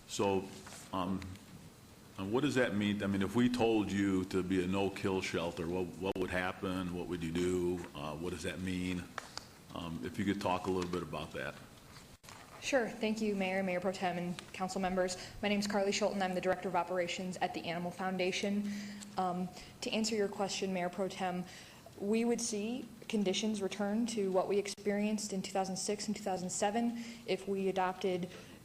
So what does that mean? I mean, if we told you to be a no-kill shelter, what would happen? What would you do? What does that mean? If you could talk a little bit about that. Sure. Thank you, Mayor, Mayor Pro Tem, and council members. My name is Carly Schulten. I'm the Director of Operations at the Animal Foundation. To answer your question, Mayor Pro Tem, we would see conditions return to what we experienced in 2006 and 2007 if we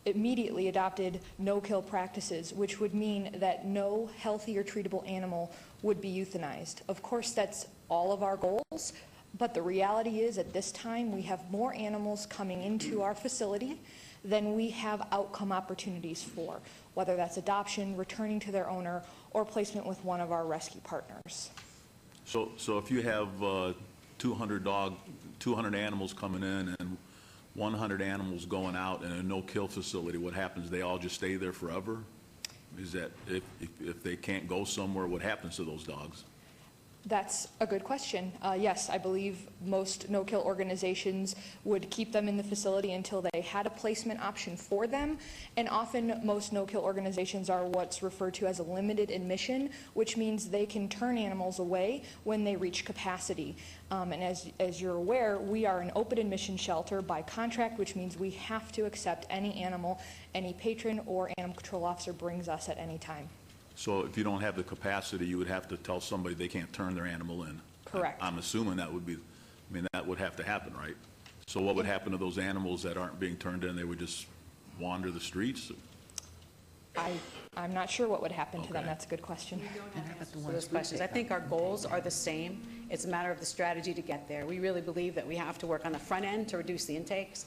immediately adopted no-kill practices, which would mean that no healthy or treatable animal would be euthanized. Of course, that's all of our goals, but the reality is at this time we have more animals coming into our facility than we have outcome opportunities for, whether that's adoption, returning to their owner, or placement with one of our rescue partners. So if you have 200 animals coming in and 100 animals going out in a no-kill facility, what happens? They all just stay there forever? Is that if they can't go somewhere, what happens to those dogs? That's a good question. Yes, I believe most no-kill organizations would keep them in the facility until they had a placement option for them. And often most no-kill organizations are what's referred to as a limited admission, which means they can turn animals away when they reach capacity. And as you're aware, we are an open admission shelter by contract, which means we have to accept any animal any patron or animal control officer brings us at any time. So if you don't have the capacity, you would have to tell somebody they can't turn their animal in. Correct. I'm assuming that would be, I mean, that would have to happen, right? So what would happen to those animals that aren't being turned in? They would just wander the streets? I'm not sure what would happen to them. That's a good question. For those questions. I think our goals are the same. It's a matter of the strategy to get there. We really believe that we have to work on the front end to reduce the intakes.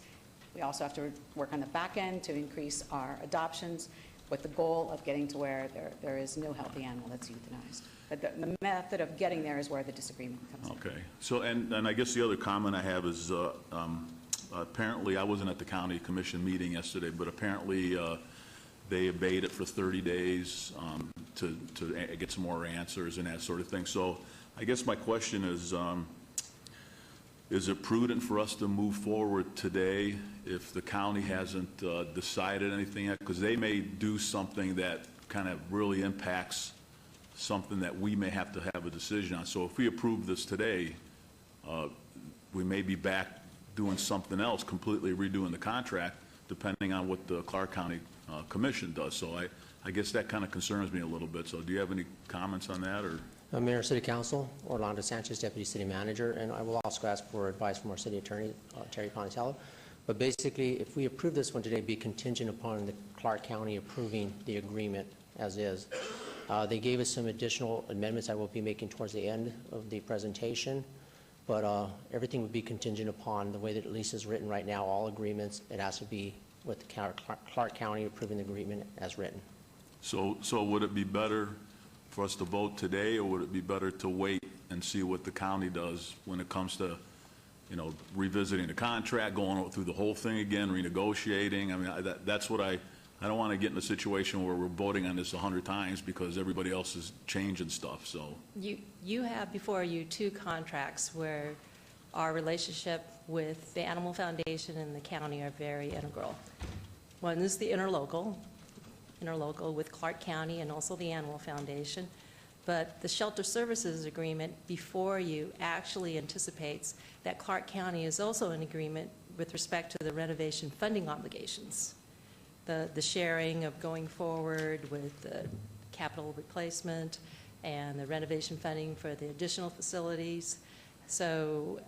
We also have to work on the back end to increase our adoptions, with the goal of getting to where there is no healthy animal that's euthanized. But the method of getting there is where the disagreement comes in. Okay. So, and I guess the other comment I have is apparently, I wasn't at the county commission meeting yesterday, but apparently they abate it for 30 days to get some more answers and that sort of thing. So I guess my question is it prudent for us to move forward today if the county hasn't decided anything yet? Because they may do something that kind of really impacts something that we may have to have a decision on. So if we approve this today, we may be back doing something else, completely redoing the contract, depending on what the Clark County Commission does. So I guess that kind of concerns me a little bit. So do you have any comments on that, or? Mayor, City Council, Orlando Sanchez, Deputy City Manager, and I will also ask for advice from our City Attorney, Terry Ponatello. But basically, if we approve this one today, it'd be contingent upon the Clark County approving the agreement as is. They gave us some additional amendments I will be making towards the end of the presentation, but everything would be contingent upon the way that the lease is written right now, all agreements. It has to be with the Clark County approving the agreement as written. So would it be better for us to vote today, or would it be better to wait and see what the county does when it comes to, you know, revisiting the contract, going through the whole thing again, renegotiating? I mean, that's what I don't want to get in a situation where we're voting on this 100 times because everybody else is changing stuff, so. You have before you two contracts where our relationship with the Animal Foundation and the county are very integral. One is the interlocal with Clark County and also the Animal Foundation. But the Shelter Services Agreement before you actually anticipates that Clark County is also in agreement with respect to the renovation funding obligations, the sharing of going forward with the capital replacement and the renovation funding for the additional facilities. So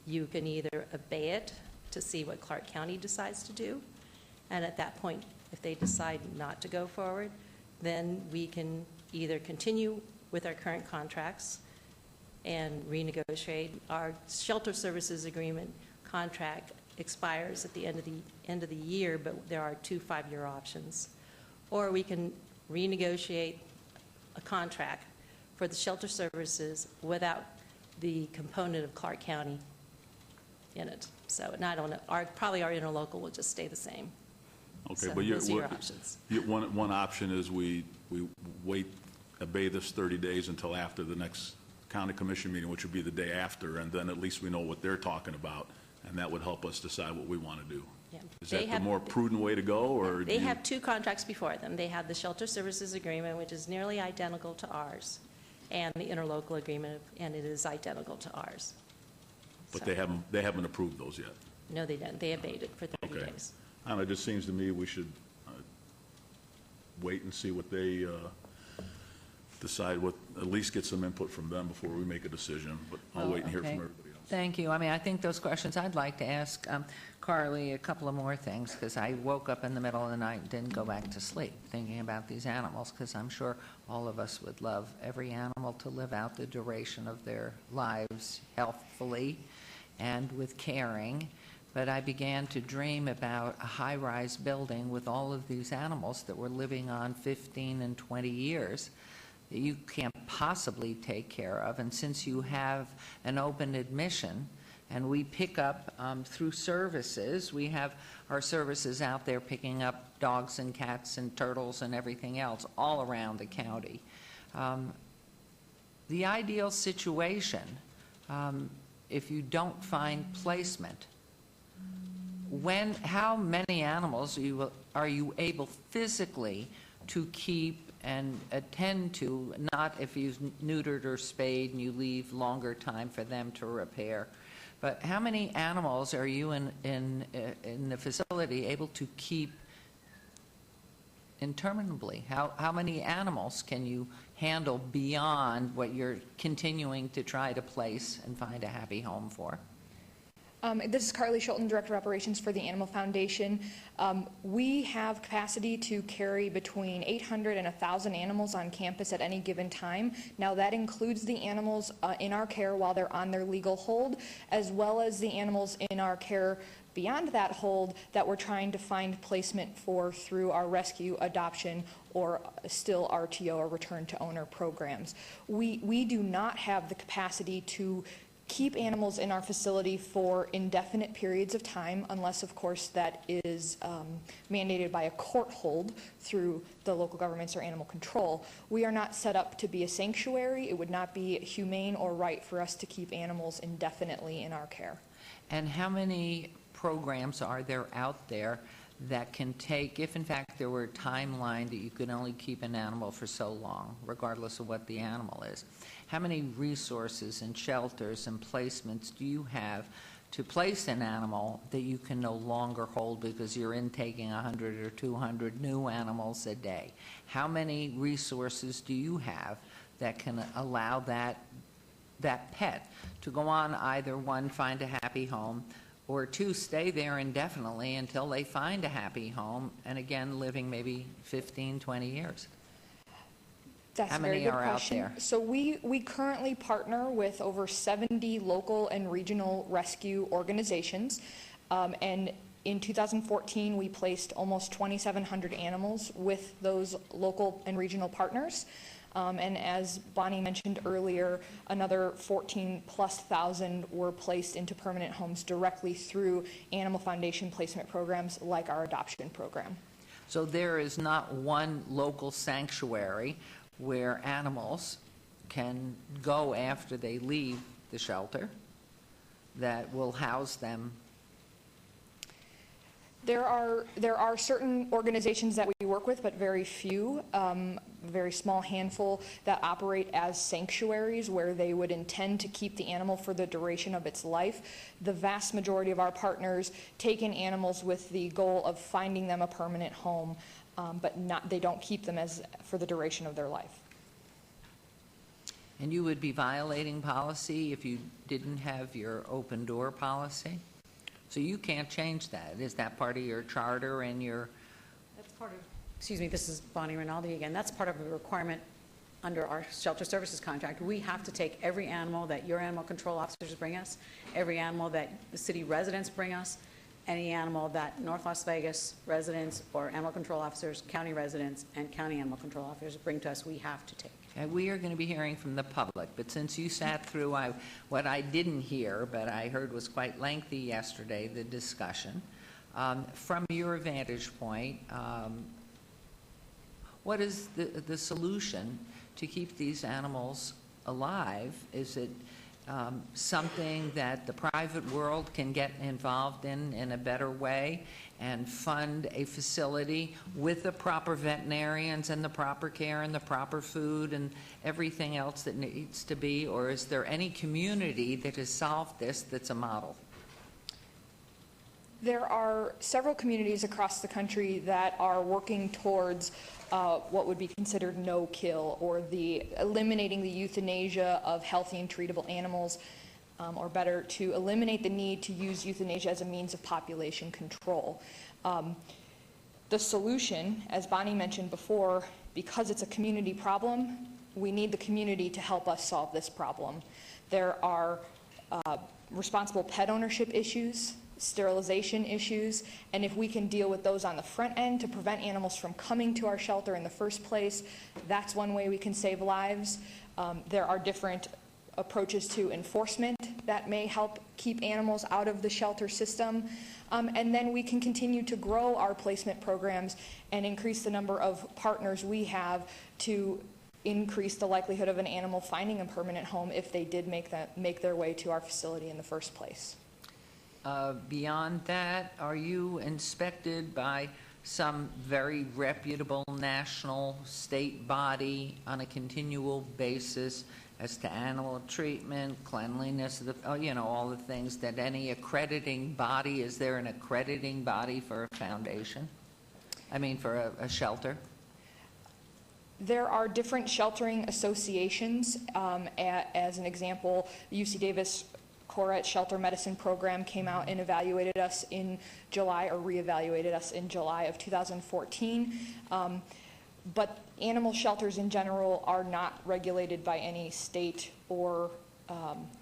you can either obey it to see what Clark County decides to do, and at that point, if they decide not to go forward, then we can either continue with our current contracts and renegotiate. Our Shelter Services Agreement contract expires at the end of the year, but there are 2 5-year options. Or we can renegotiate a contract for the shelter services without the component of Clark County in it. So, and I don't know, probably our interlocal will just stay the same. Okay, So but those are your options. One option is we wait, obey this 30 days until after the next county commission meeting, which would be the day after, and then at least we know what they're talking about, and that would help us decide what we want to do. Yeah. Is that the more prudent way to go, or? They have 2 contracts before them. They have the Shelter Services Agreement, which is nearly identical to ours, and the interlocal agreement, and it is identical to ours. But they haven't approved those yet. No, they didn't. They abated for 30 Okay. days. I don't know, it just seems to me we should wait and see what they decide, at least get some input from them before we make a decision, but I'll wait and hear from Okay. everybody else. Thank you. I mean, I think those questions, I'd like to ask Carly a couple of more things, because I woke up in the middle of the night and didn't go back to sleep thinking about these animals, because I'm sure all of us would love every animal to live out the duration of their lives healthfully and with caring. But I began to dream about a high-rise building with all of these animals that were living on 15 and 20 years that you can't possibly take care of. And since you have an open admission, and we pick up through services, we have our services out there picking up dogs and cats and turtles and everything else all around the county. The ideal situation, if you don't find placement, how many animals are you able physically to keep and attend to, not if you've neutered or spayed and you leave longer time for them to repair, but how many animals are you in the facility able to keep interminably? How many animals can you handle beyond what you're continuing to try to place and find a happy home for? This is Carly Schulten, Director of Operations for the Animal Foundation. We have capacity to carry between 800 and 1,000 animals on campus at any given time. Now that includes the animals in our care while they're on their legal hold, as well as the animals in our care beyond that hold that we're trying to find placement for through our rescue, adoption, or still RTO or return to owner programs. We do not have the capacity to keep animals in our facility for indefinite periods of time, unless, of course, that is mandated by a court hold through the local governments or animal control. We are not set up to be a sanctuary. It would not be humane or right for us to keep animals indefinitely in our care. And how many programs are there out there that can take, if in fact there were a timeline that you could only keep an animal for so long, regardless of what the animal is, how many resources and shelters and placements do you have to place an animal that you can no longer hold because you're intaking 100 or 200 new animals a day? How many resources do you have that can allow that pet to go on, either one, find a happy home, or two, stay there indefinitely until they find a happy home, and again, living maybe 15, 20 years? That's How a very many good are out question. there? So we currently partner with over 70 local and regional rescue organizations. And in 2014, we placed almost 2,700 animals with those local and regional partners. And as Bonnie mentioned earlier, another 14,000+ were placed into permanent homes directly through Animal Foundation placement programs like our adoption program. So there is not one local sanctuary where animals can go after they leave the shelter that will house them? There are certain organizations that we work with, but very few, very small handful that operate as sanctuaries where they would intend to keep the animal for the duration of its life. The vast majority of our partners take in animals with the goal of finding them a permanent home, but they don't keep them for the duration of their life. And you would be violating policy if you didn't have your open door policy? So you can't change that. Is that part of your charter and your... That's part of, excuse me, this is Bonnie Rinaldi again. That's part of a requirement under our shelter services contract. We have to take every animal that your animal control officers bring us, every animal that the city residents bring us, any animal that North Las Vegas residents or animal control officers, county residents, and county animal control officers bring to us, we have to take. We are going to be hearing from the public, but since you sat through what I didn't hear, but I heard was quite lengthy yesterday, the discussion, from your vantage point, what is the solution to keep these animals alive? Is it something that the private world can get involved in a better way and fund a facility with the proper veterinarians and the proper care and the proper food and everything else that needs to be? Or is there any community that has solved this that's a model? There are several communities across the country that are working towards what would be considered no-kill, or eliminating the euthanasia of healthy and treatable animals, or better, to eliminate the need to use euthanasia as a means of population control. The solution, as Bonnie mentioned before, because it's a community problem, we need the community to help us solve this problem. There are responsible pet ownership issues, sterilization issues, and if we can deal with those on the front end to prevent animals from coming to our shelter in the first place, that's one way we can save lives. There are different approaches to enforcement that may help keep animals out of the shelter system. And then we can continue to grow our placement programs and increase the number of partners we have to increase the likelihood of an animal finding a permanent home if they did make their way to our facility in the first place. Beyond that, are you inspected by some very reputable national state body on a continual basis as to animal treatment, cleanliness, all the things that any accrediting body? Is there an accrediting body for a foundation? I mean, for a shelter? There are different sheltering associations. As an example, the UC Davis Koret Shelter Medicine Program came out and evaluated us in July, or reevaluated us in July of 2014. But animal shelters in general are not regulated by any state or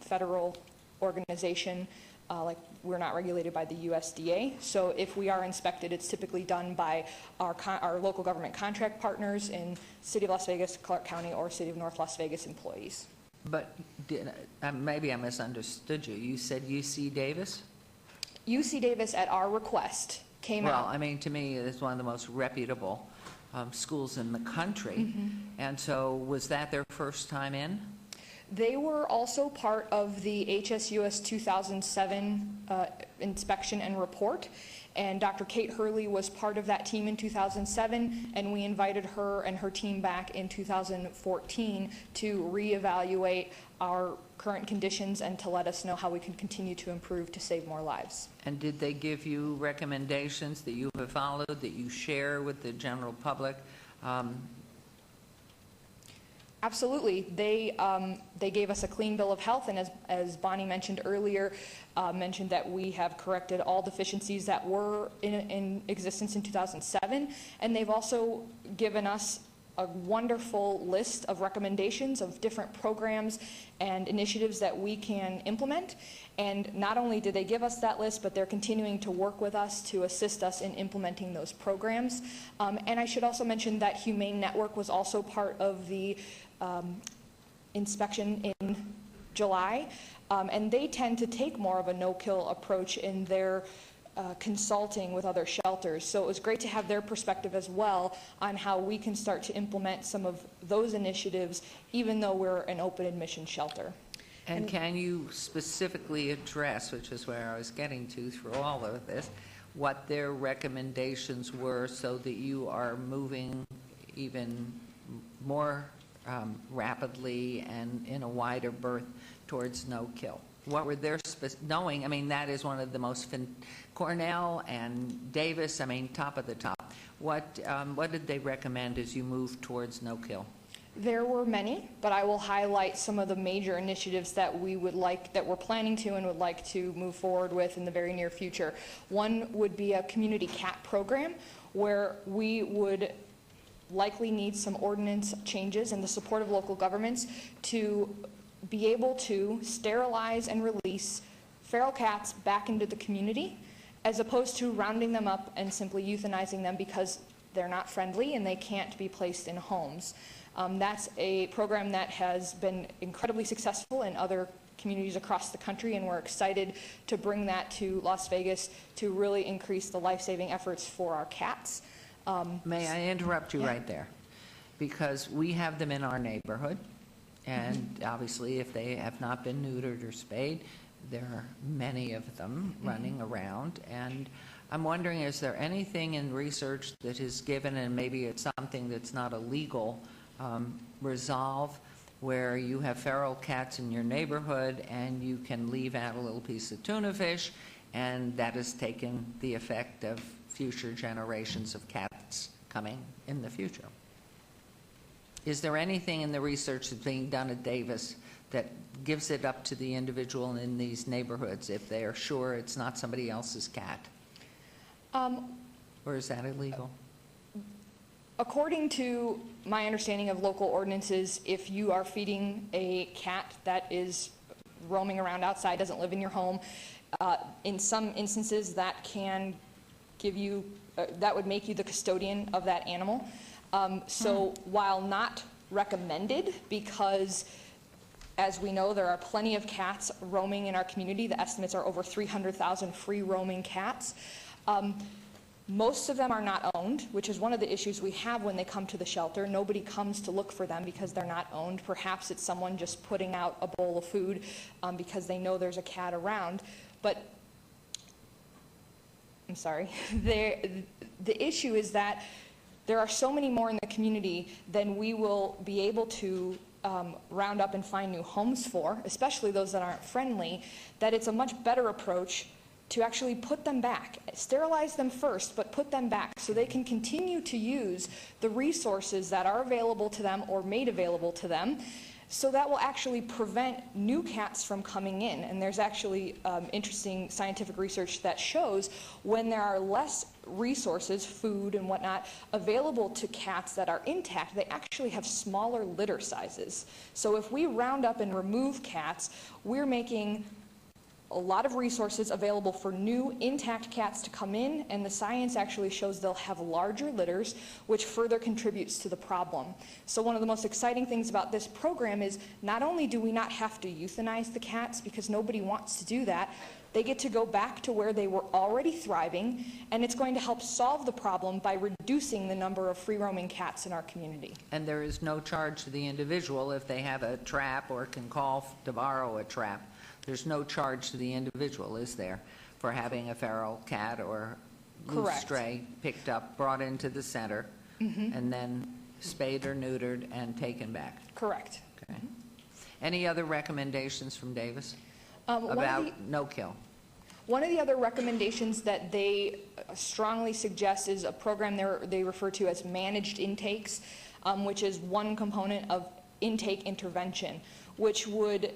federal organization. Like, we're not regulated by the USDA. So if we are inspected, it's typically done by our local government contract partners in City of Las Vegas, Clark County, or City of North Las Vegas employees. But maybe I misunderstood you. You said UC Davis? UC Davis, at our request, came out. Well, I mean, to me, it's one of the most reputable schools in the country. And so was that their first time in? They were also part of the HSUS 2007 inspection and report, and Dr. Kate Hurley was part of that team in 2007, and we invited her and her team back in 2014 to reevaluate our current conditions and to let us know how we can continue to improve to save more lives. And did they give you recommendations that you have followed, that you share with the general public? Absolutely. They gave us a clean bill of health, and as Bonnie mentioned earlier, mentioned that we have corrected all deficiencies that were in existence in 2007, and they've also given us a wonderful list of recommendations of different programs and initiatives that we can implement. And not only did they give us that list, but they're continuing to work with us to assist us in implementing those programs. And I should also mention that Humane Network was also part of the inspection in July, and they tend to take more of a no-kill approach in their consulting with other shelters. So it was great to have their perspective as well on how we can start to implement some of those initiatives, even though we're an open admission shelter. And can you specifically address, which is where I was getting to through all of this, what their recommendations were so that you are moving even more rapidly and in a wider berth towards no-kill? What were their knowing, I mean, that is one of the most, Cornell and Davis, I mean, top of the top. What did they recommend as you move towards no-kill? There were many, but I will highlight some of the major initiatives that we would like, that we're planning to and would like to move forward with in the very near future. One would be a community cat program where we would likely need some ordinance changes and the support of local governments to be able to sterilize and release feral cats back into the community, as opposed to rounding them up and simply euthanizing them because they're not friendly and they can't be placed in homes. That's a program that has been incredibly successful in other communities across the country, and we're excited to bring that to Las Vegas to really increase the life-saving efforts for our cats. May I interrupt you right there? Because we have them in our neighborhood, and obviously if they have not been neutered or spayed, there are many of them running around. And I'm wondering, is there anything in research that is given, and maybe it's something that's not a legal resolve, where you have feral cats in your neighborhood and you can leave out a little piece of tuna fish, and that has taken the effect of future generations of cats coming in the future? Is there anything in the research that's being done at Davis that gives it up to the individual in these neighborhoods if they are sure it's not somebody else's cat? Or is that illegal? According to my understanding of local ordinances, if you are feeding a cat that is roaming around outside, doesn't live in your home, in some instances that can give you, that would make you the custodian of that animal. So while not recommended, because as we know, there are plenty of cats roaming in our community. The estimates are over 300,000 free roaming cats. Most of them are not owned, which is one of the issues we have when they come to the shelter. Nobody comes to look for them because they're not owned. Perhaps it's someone just putting out a bowl of food because they know there's a cat around. But I'm sorry. The issue is that there are so many more in the community than we will be able to round up and find new homes for, especially those that aren't friendly, that it's a much better approach to actually put them back. Sterilize them first, but put them back so they can continue to use the resources that are available to them or made available to them. So that will actually prevent new cats from coming in. And there's actually interesting scientific research that shows when there are less resources, food and whatnot, available to cats that are intact, they actually have smaller litter sizes. So if we round up and remove cats, we're making a lot of resources available for new intact cats to come in, and the science actually shows they'll have larger litters, which further contributes to the problem. So one of the most exciting things about this program is not only do we not have to euthanize the cats, because nobody wants to do that, they get to go back to where they were already thriving, and it's going to help solve the problem by reducing the number of free-roaming cats in our community. And there is no charge to the individual if they have a trap or can call to borrow a trap. There's no charge to the individual, is there, for having a feral cat or loose Correct. stray picked up, brought into the center, and then spayed or neutered and taken back? Correct. Okay. Any other recommendations from Davis One of about the- no-kill? One of the other recommendations that they strongly suggest is a program they refer to as managed intakes, which is one component of intake intervention, which would,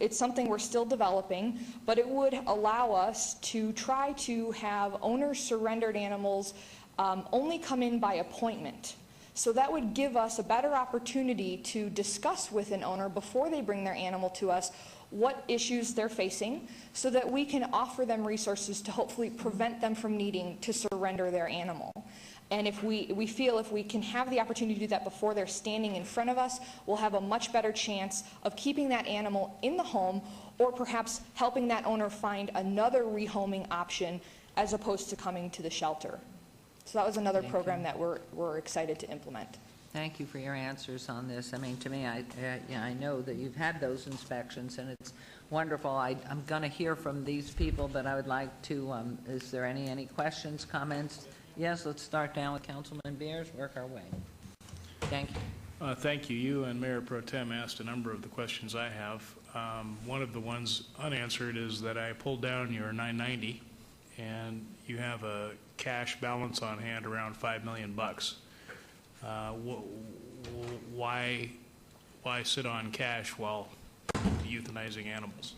it's something we're still developing, but it would allow us to try to have owners surrendered animals only come in by appointment. So that would give us a better opportunity to discuss with an owner before they bring their animal to us what issues they're facing, so that we can offer them resources to hopefully prevent them from needing to surrender their animal. And if we feel if we can have the opportunity to do that before they're standing in front of us, we'll have a much better chance of keeping that animal in the home, or perhaps helping that owner find another rehoming option as opposed to coming to the shelter. So that was another program that we're excited to implement. Thank you for your answers on this. I mean, to me, I know that you've had those inspections, and it's wonderful. I'm going to hear from these people, but I would like to, is there any questions, comments? Yes, let's start down with Councilman Beers, work our way. Thank you. Thank you. You and Mayor Pro Tem asked a number of the questions I have. One of the ones unanswered is that I pulled down your 990, and you have a cash balance on hand around $5 million. Why sit on cash while euthanizing animals?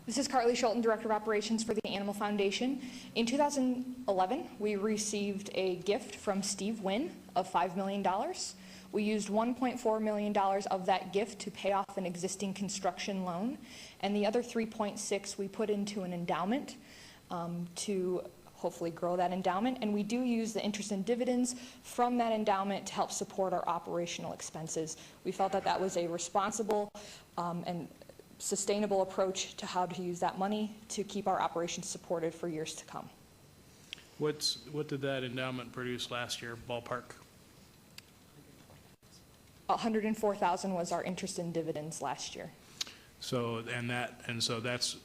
This is Carly Schulten, Director of Operations for the Animal Foundation. In 2011, we received a gift from Steve Wynn of $5 million. We used $1.4 million of that gift to pay off an existing construction loan, and the other $3.6 we put into an endowment to hopefully grow that endowment, and we do use the interest and dividends from that endowment to help support our operational expenses. We felt that that was a responsible and sustainable approach to how to use that money to keep our operations supported for years to come. What did that endowment produce last year, ballpark? $104,000 was our interest and dividends last year. So that's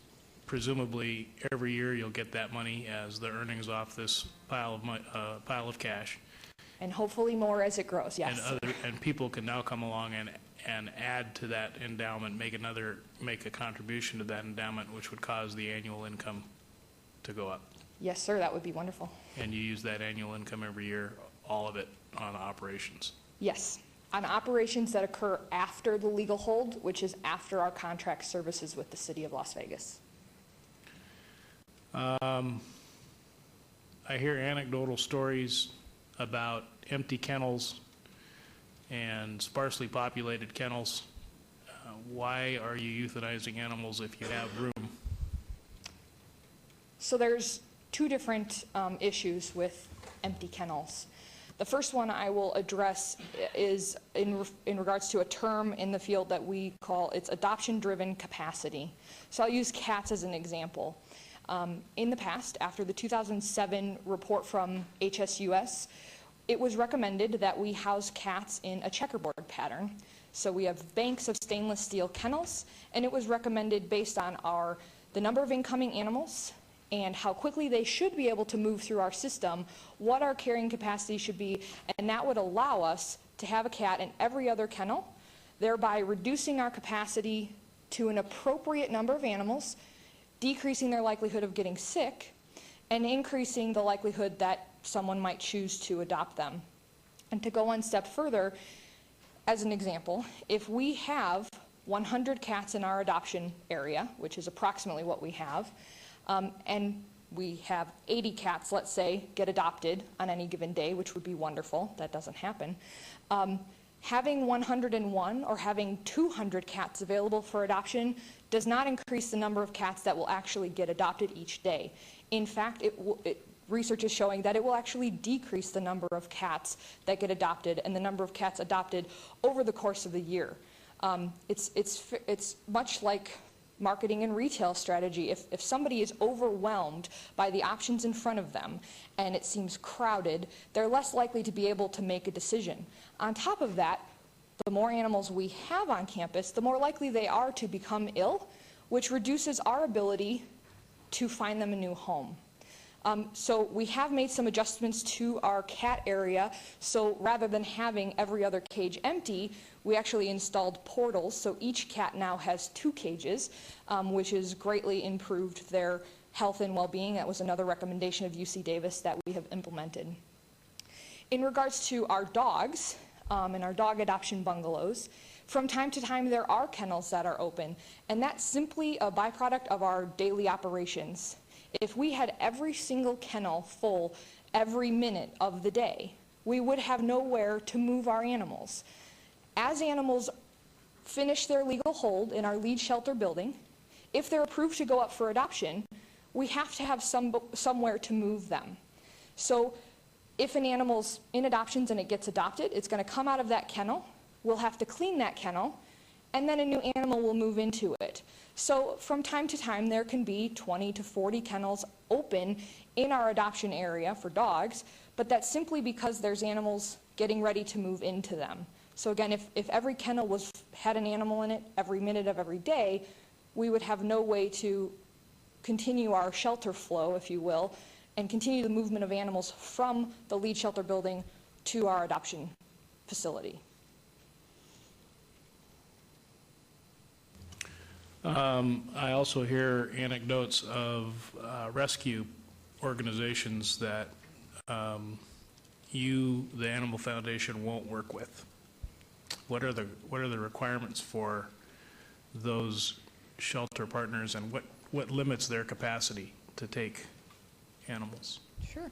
presumably every year you'll get that money as the earnings off this pile of cash. And hopefully more as it grows, yes. And people can now come along and add to that endowment, make a contribution to that endowment, which would cause the annual income to go up. Yes, sir, that would be wonderful. And you use that annual income every year, all of it, on operations? Yes, on operations that occur after the legal hold, which is after our contract services with the City of Las Vegas. I hear anecdotal stories about empty kennels and sparsely populated kennels. Why are you euthanizing animals if you have room? So there's two different issues with empty kennels. The first one I will address is in regards to a term in the field that we call, it's adoption-driven capacity. So I'll use cats as an example. In the past, after the 2007 report from HSUS, it was recommended that we house cats in a checkerboard pattern. So we have banks of stainless steel kennels, and it was recommended based on the number of incoming animals and how quickly they should be able to move through our system, what our carrying capacity should be, and that would allow us to have a cat in every other kennel, thereby reducing our capacity to an appropriate number of animals, decreasing their likelihood of getting sick, and increasing the likelihood that someone might choose to adopt them. And to go one step further, as an example, if we have 100 cats in our adoption area, which is approximately what we have, and we have 80 cats, let's say, get adopted on any given day, which would be wonderful. That doesn't happen. Having 101 or having 200 cats available for adoption does not increase the number of cats that will actually get adopted each day. In fact, research is showing that it will actually decrease the number of cats that get adopted and the number of cats adopted over the course of the year. It's much like marketing and retail strategy. If somebody is overwhelmed by the options in front of them and it seems crowded, they're less likely to be able to make a decision. On top of that, the more animals we have on campus, the more likely they are to become ill, which reduces our ability to find them a new home. So we have made some adjustments to our cat area. So rather than having every other cage empty, we actually installed portals. So each cat now has 2 cages, which has greatly improved their health and well-being. That was another recommendation of UC Davis that we have implemented. In regards to our dogs and our dog adoption bungalows, from time to time there are kennels that are open, and that's simply a byproduct of our daily operations. If we had every single kennel full every minute of the day, we would have nowhere to move our animals. As animals finish their legal hold in our lead shelter building, if they're approved to go up for adoption, we have to have somewhere to move them. So if an animal's in adoptions and it gets adopted, it's going to come out of that kennel, we'll have to clean that kennel, and then a new animal will move into it. So from time to time, there can be 20 to 40 kennels open in our adoption area for dogs, but that's simply because there's animals getting ready to move into them. So again, if every kennel had an animal in it every minute of every day, we would have no way to continue our shelter flow, if you will, and continue the movement of animals from the lead shelter building to our adoption facility. I also hear anecdotes of rescue organizations that the Animal Foundation, won't work with. What are the requirements for those shelter partners, and what limits their capacity to take animals? Sure.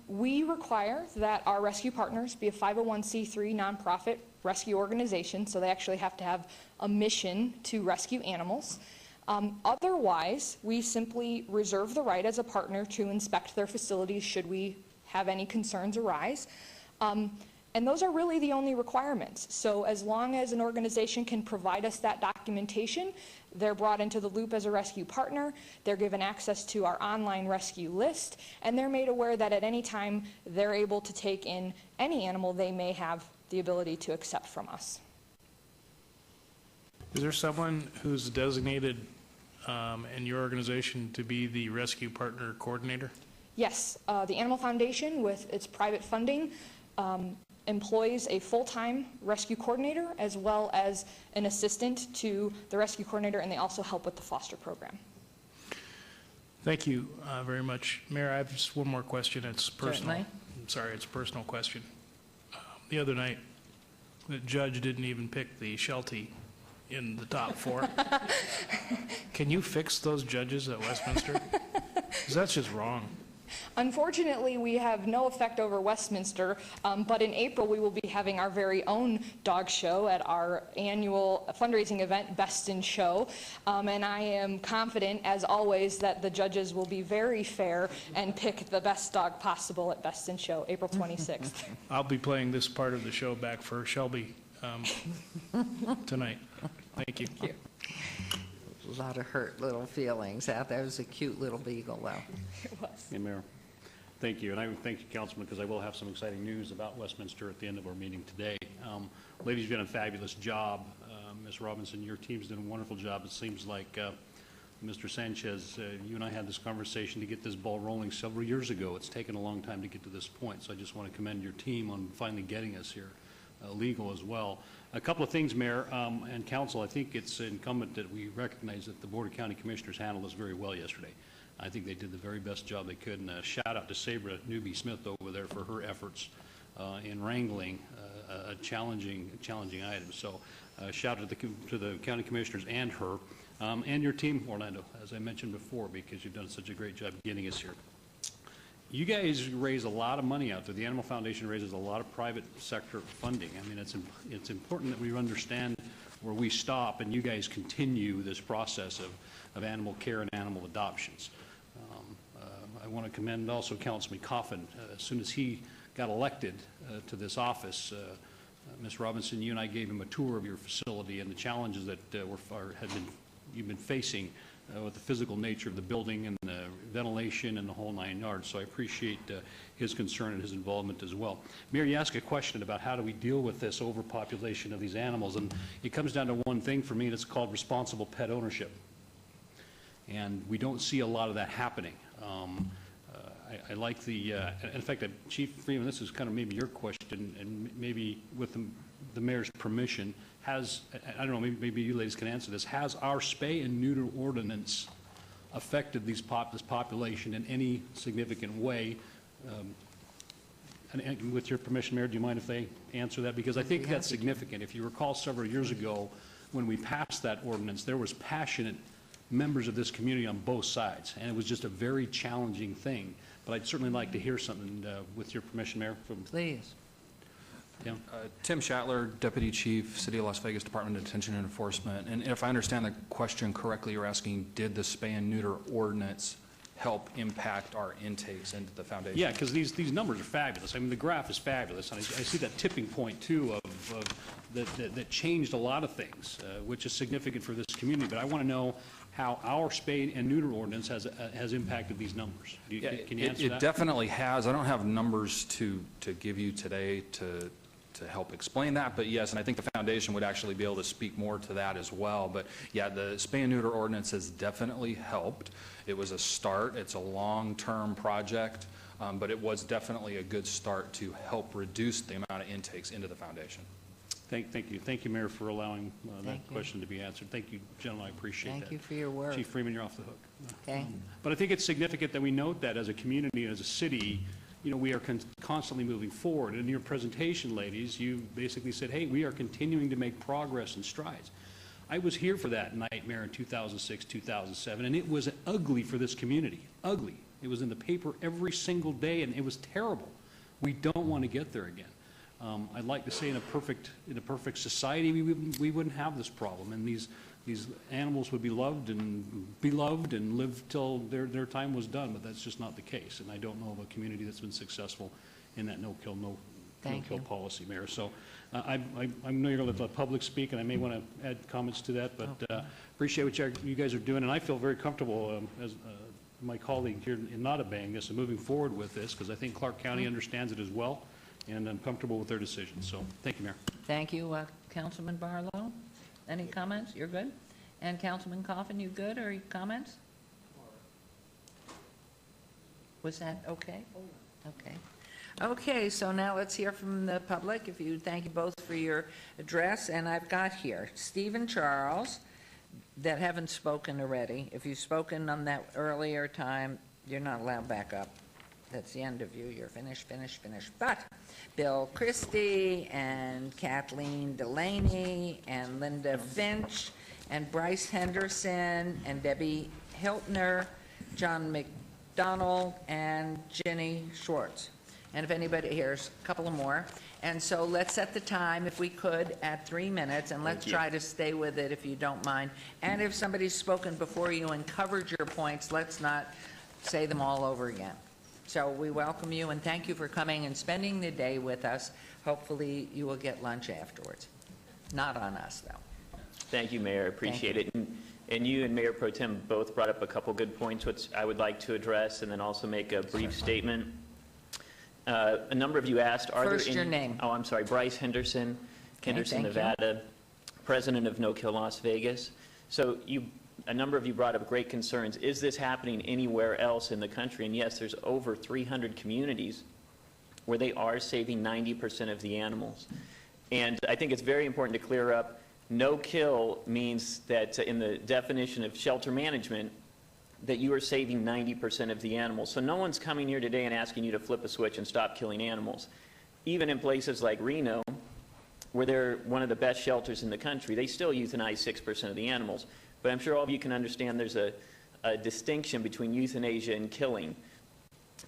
We require that our rescue partners be a 501c3 nonprofit rescue organization, so they actually have to have a mission to rescue animals. Otherwise, we simply reserve the right as a partner to inspect their facilities should we have any concerns arise. And those are really the only requirements. So as long as an organization can provide us that documentation, they're brought into the loop as a rescue partner, they're given access to our online rescue list, and they're made aware that at any time they're able to take in any animal they may have the ability to accept from us. Is there someone who's designated in your organization to be the rescue partner coordinator? Yes, the Animal Foundation, with its private funding, employs a full-time rescue coordinator as well as an assistant to the rescue coordinator, and they also help with the foster program. Thank you very much. Mayor, I have just one more question. It's personal. Certainly. I'm sorry, it's a personal question. The other night, the judge didn't even pick the Sheltie in the top 4. Can you fix those judges at Westminster? Because that's just wrong. Unfortunately, we have no effect over Westminster, but in April we will be having our very own dog show at our annual fundraising event, Best in Show, and I am confident, as always, that the judges will be very fair and pick the best dog possible at Best in Show, April 26th. I'll be playing this part of the show back for Shelby tonight. Thank you. Thank you. A lot of hurt little feelings out there. It was a cute little beagle, though. It was. Hey, Mayor. Thank you. And I thank you, Councilman, because I will have some exciting news about Westminster at the end of our meeting today. Ladies, you've done a fabulous job. Ms. Robinson, your team's done a wonderful job. It seems like Mr. Sanchez, you and I had this conversation to get this ball rolling several years ago. It's taken a long time to get to this point, so I just want to commend your team on finally getting us here, legal as well. A couple of things, Mayor and Council. I think it's incumbent that we recognize that the Board of County Commissioners handled this very well yesterday. I think they did the very best job they could, and a shout out to Sabra Newby-Smith over there for her efforts in wrangling a challenging item. So shout out to the County Commissioners and her, and your team, Orlando, as I mentioned before, because you've done such a great job getting us here. you guys raise a lot of money out there. The Animal Foundation raises a lot of private sector funding. I mean, it's important that we understand where we stop and you guys continue this process of animal care and animal adoptions. I want to commend also Councilman Coffin. As soon as he got elected to this office, Ms. Robinson, you and I gave him a tour of your facility and the challenges that you've been facing with the physical nature of the building and the ventilation and the whole 9 yards. So I appreciate his concern and his involvement as well. Mayor, you asked a question about how do we deal with this overpopulation of these animals, and it comes down to one thing for me, and it's called responsible pet ownership. And we don't see a lot of that happening. I like the, in fact, Chief Freeman, this is kind of maybe your question, and maybe with the mayor's permission, I don't know, maybe you ladies can answer this, has our spay and neuter ordinance affected this population in any significant way? And with your permission, Mayor, do you mind if they answer that? Because I think that's significant. If you recall several years ago, when we passed that ordinance, there was passionate members of this community on both sides, and it was just a very challenging thing. But I'd certainly like to hear something, with your permission, Mayor. Please. Yeah. Tim Schattler, Deputy Chief, City of Las Vegas Department of Detention and Enforcement. And if I understand the question correctly, you're asking, did the spay and neuter ordinance help impact our intakes into the foundation? Yeah, because these numbers are fabulous. I mean, the graph is fabulous. And I see that tipping point, too, that changed a lot of things, which is significant for this community. But I want to know how our spay and neuter ordinance has impacted these numbers. Can you answer that? It definitely has. I don't have numbers to give you today to help explain that, but yes, and I think the foundation would actually be able to speak more to that as well. But yeah, the spay and neuter ordinance has definitely helped. It was a start. It's a long-term project, but it was definitely a good start to help reduce the amount of intakes into the foundation. Thank you. Thank you, Mayor, for allowing that question to be answered. Thank you, gentlemen. I appreciate that. Thank you for your work. Chief Freeman, you're off the hook. Okay. But I think it's significant that we note that as a community and as a city, you know, we are constantly moving forward. In your presentation, ladies, you basically said, hey, we are continuing to make progress and strides. I was here for that nightmare in 2006, 2007, and it was ugly for this community. Ugly. It was in the paper every single day, and it was terrible. We don't want to get there again. I'd like to say in a perfect society, we wouldn't have this problem, and these animals would be loved and beloved and live till their time was done, but that's just not the case. And I don't know of a community that's been successful in that no-kill policy, Mayor. So I know you're going to let the public speak, and I may want to add comments to that, but appreciate what you guys are doing, and I feel very comfortable as my colleague here in Notabang and moving forward with this, because I think Clark County understands it as well, and I'm comfortable with their decision. So thank you, Mayor. Thank you, Councilman Barlow. Any comments? You're good? And Councilman Coffin, you good, or comments? Was that okay? Okay. Okay, so now let's hear from the public. Thank you both for your address. And I've got here Stephen Charles, that haven't spoken already. If you've spoken on that earlier time, you're not allowed back up. That's the end of you. You're finished. But Bill Christie and Kathleen Delaney and Linda Finch and Bryce Henderson and Debbie Hiltner, John McDonald, and Jenny Schwartz. And if anybody, here's a couple of more. And so let's set the time, if we could, at 3 minutes, and let's try to stay with it if you don't mind. And if somebody's spoken before you and covered your points, let's not say them all over again. So we welcome you and thank you for coming and spending the day with us. Hopefully you will get lunch afterwards. Not on us, though. Thank you, Mayor. Appreciate it. And you and Mayor Pro Tem both brought up a couple good points, which I would like to address, and then also make a brief statement. A number of you asked, First, your name. Oh, I'm sorry, Bryce Henderson, Henderson, Nevada, president of No Kill Las Vegas. So a number of you brought up great concerns. Is this happening anywhere else in the country? And yes, there's over 300 communities where they are saving 90% of the animals. And I think it's very important to clear up, no kill means that in the definition of shelter management, that you are saving 90% of the animals. So no one's coming here today and asking you to flip a switch and stop killing animals. Even in places like Reno, where they're one of the best shelters in the country, they still euthanize 6% of the animals. But I'm sure all of you can understand there's a distinction between euthanasia and killing.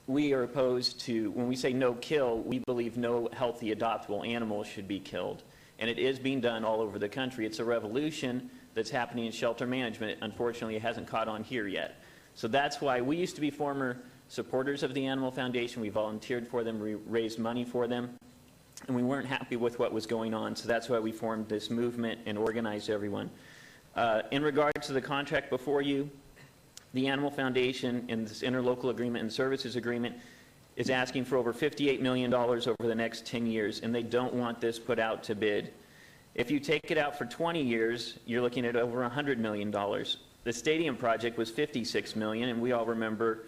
we are opposed to, when we say no kill, we believe no healthy adoptable animal should be killed. And it is being done all over the country. It's a revolution that's happening in shelter management. Unfortunately, it hasn't caught on here yet. So that's why we used to be former supporters of the Animal Foundation. We volunteered for them, we raised money for them, and we weren't happy with what was going on. So that's why we formed this movement and organized everyone. In regard to the contract before you, the Animal Foundation in this interlocal agreement and services agreement is asking for over $58 million over the next 10 years, and they don't want this put out to bid. If you take it out for 20 years, you're looking at over $100 million. The stadium project was $56 million, and we all remember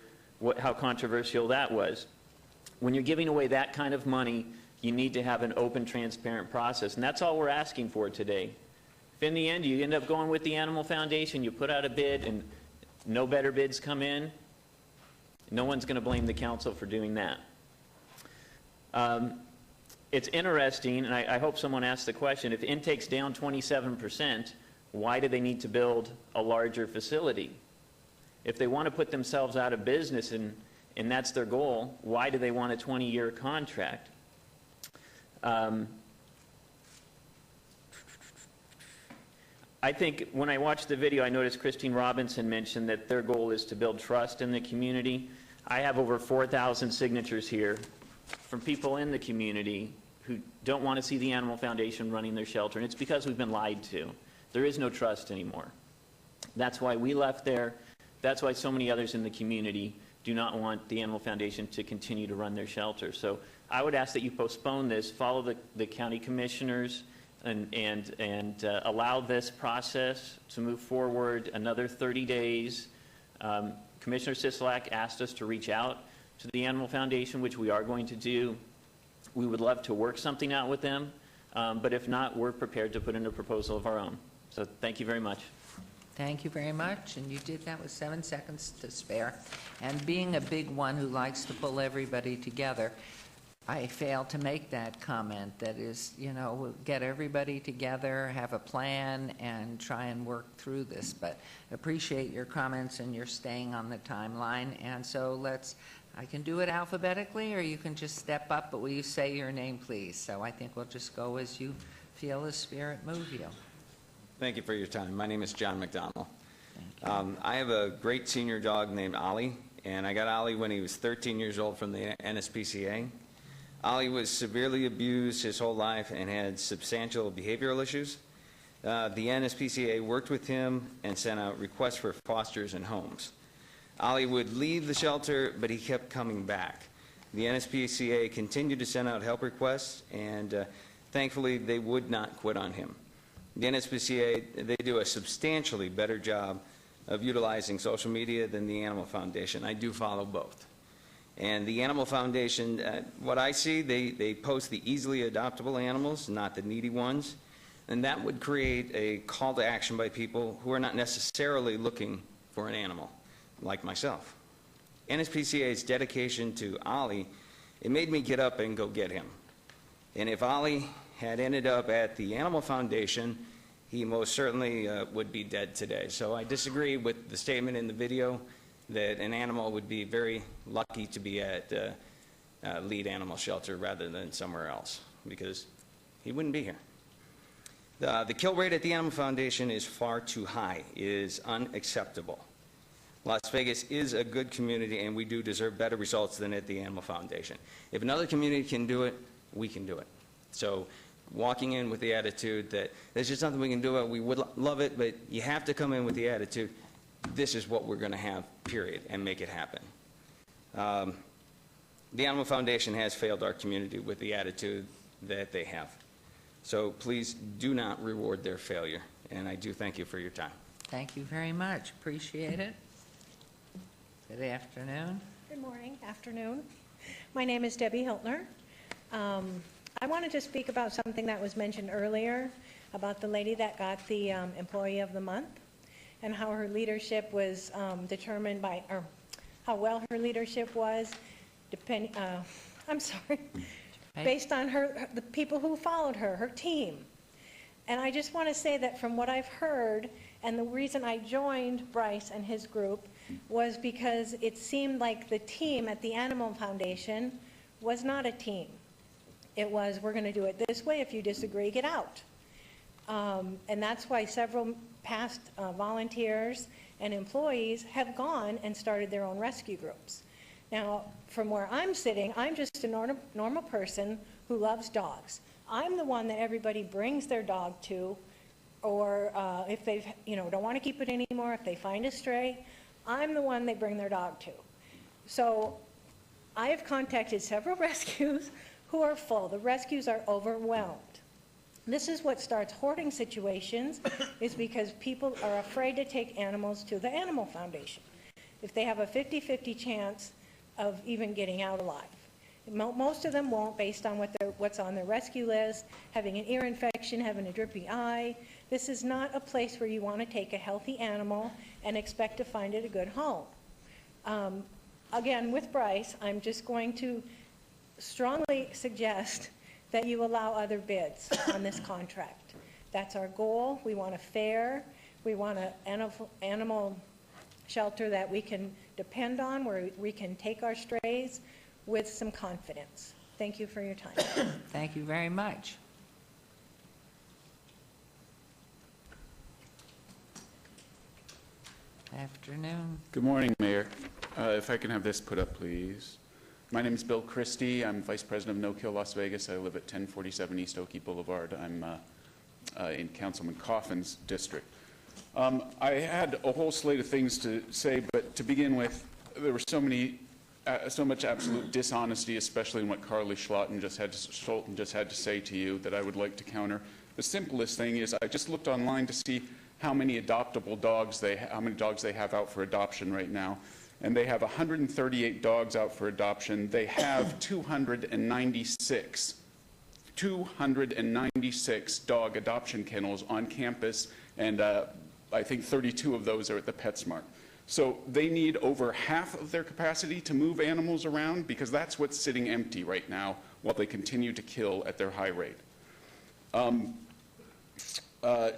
how controversial that was. When you're giving away that kind of money, you need to have an open, transparent process, and that's all we're asking for today. If in the end you end up going with the Animal Foundation, you put out a bid and no better bids come in, no one's going to blame the council for doing that. It's interesting, and I hope someone asks the question, if intake's down 27%, why do they need to build a larger facility? If they want to put themselves out of business and that's their goal, why do they want a 20-year contract? I think when I watched the video, I noticed Christine Robinson mentioned that their goal is to build trust in the community. I have over 4,000 signatures here from people in the community who don't want to see the Animal Foundation running their shelter, and it's because we've been lied to. There is no trust anymore. That's why we left there. That's why so many others in the community do not want the Animal Foundation to continue to run their shelter. So I would ask that you postpone this, follow the county commissioners, and allow this process to move forward another 30 days. Commissioner Sisolak asked us to reach out to the Animal Foundation, which we are going to do. We would love to work something out with them, but if not, we're prepared to put in a proposal of our own. So thank you very much. Thank you very much, and you did that with 7 seconds to spare. And being a big one who likes to pull everybody together, I failed to make that comment. That is, you know, we'll get everybody together, have a plan, and try and work through this. But appreciate your comments and your staying on the timeline. And so I can do it alphabetically, or you can just step up, but will you say your name, please? So I think we'll just go as you feel the spirit move you. Thank you for your time. My name is John McDonald. I have a great senior dog named Ollie, and I got Ollie when he was 13 years old from the NSPCA. Ollie was severely abused his whole life and had substantial behavioral issues. The NSPCA worked with him and sent out requests for fosters and homes. Ollie would leave the shelter, but he kept coming back. The NSPCA continued to send out help requests, and thankfully they would not quit on him. The NSPCA, they do a substantially better job of utilizing social media than the Animal Foundation. I do follow both. And the Animal Foundation, what I see, they post the easily adoptable animals, not the needy ones. And that would create a call to action by people who are not necessarily looking for an animal, like myself. NSPCA's dedication to Ollie, it made me get up and go get him. And if Ollie had ended up at the Animal Foundation, he most certainly would be dead today. So I disagree with the statement in the video that an animal would be very lucky to be at Lead Animal Shelter rather than somewhere else, because he wouldn't be here. The kill rate at the Animal Foundation is far too high. It is unacceptable. Las Vegas is a good community, and we do deserve better results than at the Animal Foundation. If another community can do it, we can do it. So walking in with the attitude that there's just nothing we can do, we would love it, but you have to come in with the attitude, this is what we're going to have, period, and make it happen. The Animal Foundation has failed our community with the attitude that they have. So please do not reward their failure, and I do thank you for your time. Thank you very much. Appreciate it. Good afternoon. Good morning, afternoon. My name is Debbie Hiltner. I wanted to speak about something that was mentioned earlier about the lady that got the Employee of the Month and how her leadership was determined by, or how well her leadership was, based on the people who followed her, her team. And I just want to say that from what I've heard And the reason I joined Bryce and his group was because it seemed like the team at the Animal Foundation was not a team. It was, we're going to do it this way. If you disagree, get out. And that's why several past volunteers and employees have gone and started their own rescue groups. Now, from where I'm sitting, I'm just a normal person who loves dogs. I'm the one that everybody brings their dog to, or if they don't want to keep it anymore, if they find a stray, I'm the one they bring their dog to. So I have contacted several rescues who are full. The rescues are overwhelmed. This is what starts hoarding situations, is because people are afraid to take animals to the Animal Foundation if they have a 50-50 chance of even getting out alive. Most of them won't, based on what's on their rescue list, having an ear infection, having a drippy eye. This is not a place where you want to take a healthy animal and expect to find it a good home. Again, with Bryce, I'm just going to strongly suggest that you allow other bids on this contract. That's our goal. We want a fair, we want an animal shelter that we can depend on, where we can take our strays with some confidence. Thank you for your time. Thank you very much. Afternoon. Good morning, Mayor. If I can have this put up, please. My name is Bill Christie. I'm Vice President of No Kill Las Vegas. I live at 1047 East Oakey Boulevard. I'm in Councilman Coffin's district. I had a whole slate of things to say, but to begin with, there were so much absolute dishonesty, especially in what Carly Scholten just had to say to you, that I would like to counter. The simplest thing is I just looked online to see how many adoptable dogs how many dogs they have out for adoption right now. And they have 138 dogs out for adoption. They have 296 dog adoption kennels on campus, and I think 32 of those are at the PetSmart. So they need over half of their capacity to move animals around, because that's what's sitting empty right now while they continue to kill at their high rate.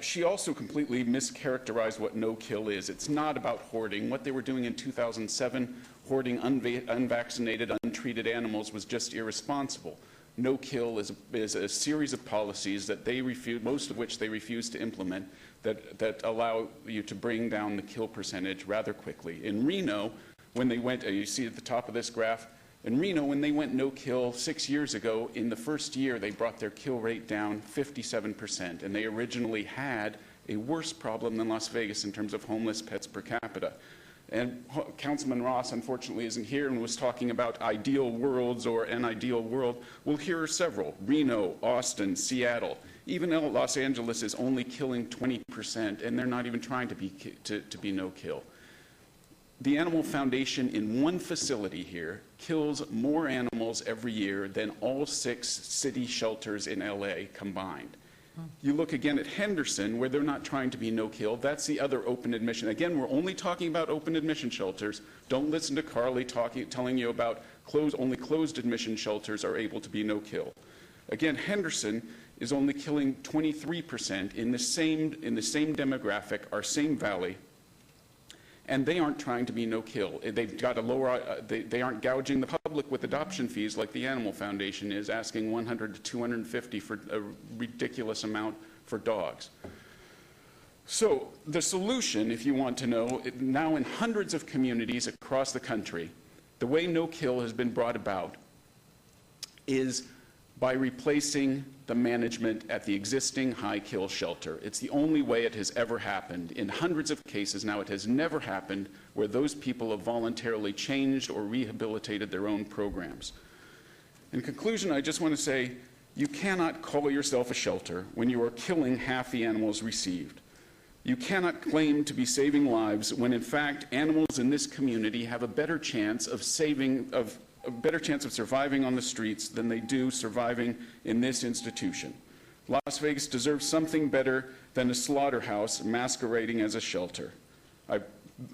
She also completely mischaracterized what no-kill is. It's not about hoarding. What they were doing in 2007, hoarding unvaccinated, untreated animals, was just irresponsible. No-kill is a series of policies that they refuse, most of which they refuse to implement, that allow you to bring down the kill percentage rather quickly. In Reno, when they went, you see at the top of this graph, in Reno, when they went no-kill 6 years ago, in the first year, they brought their kill rate down 57%, and they originally had a worse problem than Las Vegas in terms of homeless pets per capita. And Councilman Ross, unfortunately, isn't here and was talking about ideal worlds or an ideal world. Well, here are several: Reno, Austin, Seattle. Even Los Angeles is only killing 20%, and they're not even trying to be no-kill. The Animal Foundation in one facility here kills more animals every year than all 6 city shelters in LA combined. You look again at Henderson, where they're not trying to be no-kill. That's the other open admission. Again, we're only talking about open admission shelters. Don't listen to Carly telling you about only closed admission shelters are able to be no-kill. Again, Henderson is only killing 23% in the same demographic, our same valley. And they aren't trying to be no-kill. They've got a lower, they aren't gouging the public with adoption fees like the Animal Foundation is, asking $100 to $250 for a ridiculous amount for dogs. So the solution, if you want to know, now in hundreds of communities across the country, the way no-kill has been brought about is by replacing the management at the existing high-kill shelter. It's the only way it has ever happened. In hundreds of cases now, it has never happened where those people have voluntarily changed or rehabilitated their own programs. In conclusion, I just want to say, you cannot call yourself a shelter when you are killing half the animals received. You cannot claim to be saving lives when, in fact, animals in this community have a better chance of surviving on the streets than they do surviving in this institution. Las Vegas deserves something better than a slaughterhouse masquerading as a shelter. I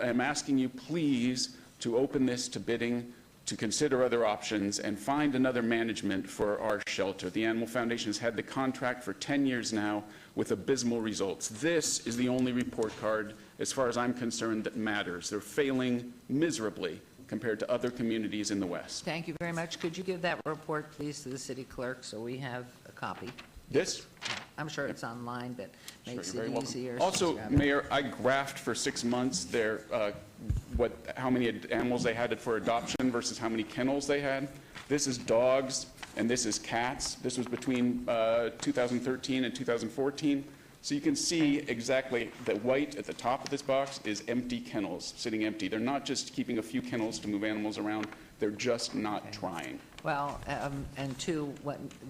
am asking you, please, to open this to bidding to consider other options and find another management for our shelter. The Animal Foundation has had the contract for 10 years now with abysmal results. This is the only report card, as far as I'm concerned, that matters. They're failing miserably compared to other communities in the West. Thank you very much. Could you give that report, please, to the city clerk so we have a copy? This? I'm sure it's online, but makes You're very it welcome. easier. Also, Mayor, I graphed for 6 months how many animals they had for adoption versus how many kennels they had. This is dogs and this is cats. This was between 2013 and 2014. So you can see exactly the white at the top of this box is empty kennels, sitting empty. They're not just keeping a few kennels to move animals around. They're just not trying. Well, and two,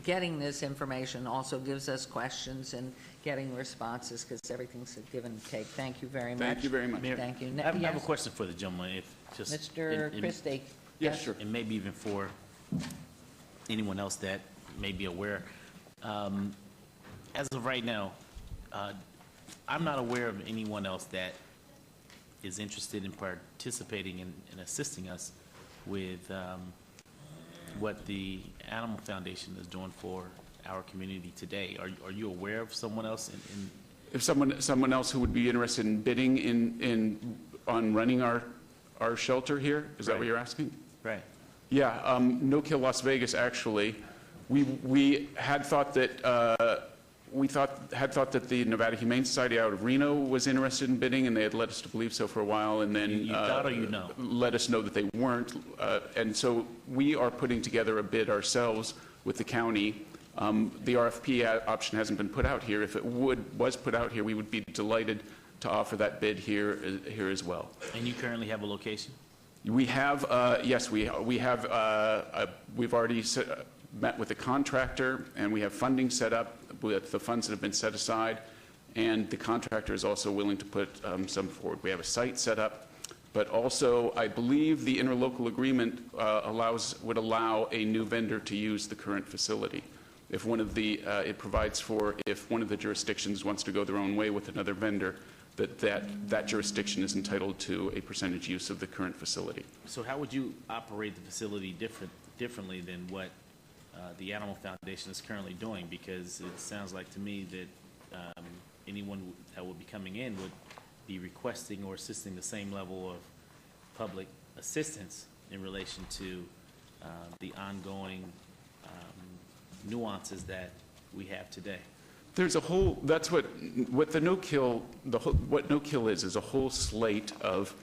getting this information also gives us questions and getting responses, because everything's a give and take. Thank you very much. Thank you very much. Mayor, Thank you. I have a Yes. question for the gentleman, if just. Mr. Christie. Yes, sure. And maybe even for anyone else that may be aware. As of right now, I'm not aware of anyone else that is interested in participating in assisting us with what the Animal Foundation is doing for our community today. Are you aware of someone else in If someone else who would be interested in bidding on running our shelter here, is that what you're asking? Right. Yeah, No Kill Las Vegas, actually. We had thought that had thought that the Nevada Humane Society out of Reno was interested in bidding, and they had led us to believe so for a while, and then You thought or you know? let us know that they weren't. And so we are putting together a bid ourselves with the county. The RFP option hasn't been put out here. If it was put out here, we would be delighted to offer that bid here as well. And you currently have a location? We have, yes, we have, we've already met with the contractor, and we have funding set up with the funds that have been set aside, and the contractor is also willing to put some forward. We have a site set up, but also I believe the interlocal agreement would allow a new vendor to use the current facility. If one of the, it provides for, if one of the jurisdictions wants to go their own way with another vendor, that jurisdiction is entitled to a percentage use of the current facility. So how would you operate the facility differently than what the Animal Foundation is currently doing? Because it sounds like to me that anyone that would be coming in would be requesting or assisting the same level of public assistance in relation to the ongoing nuances that we have today. There's a whole, that's what the no-kill, what no-kill is a whole slate of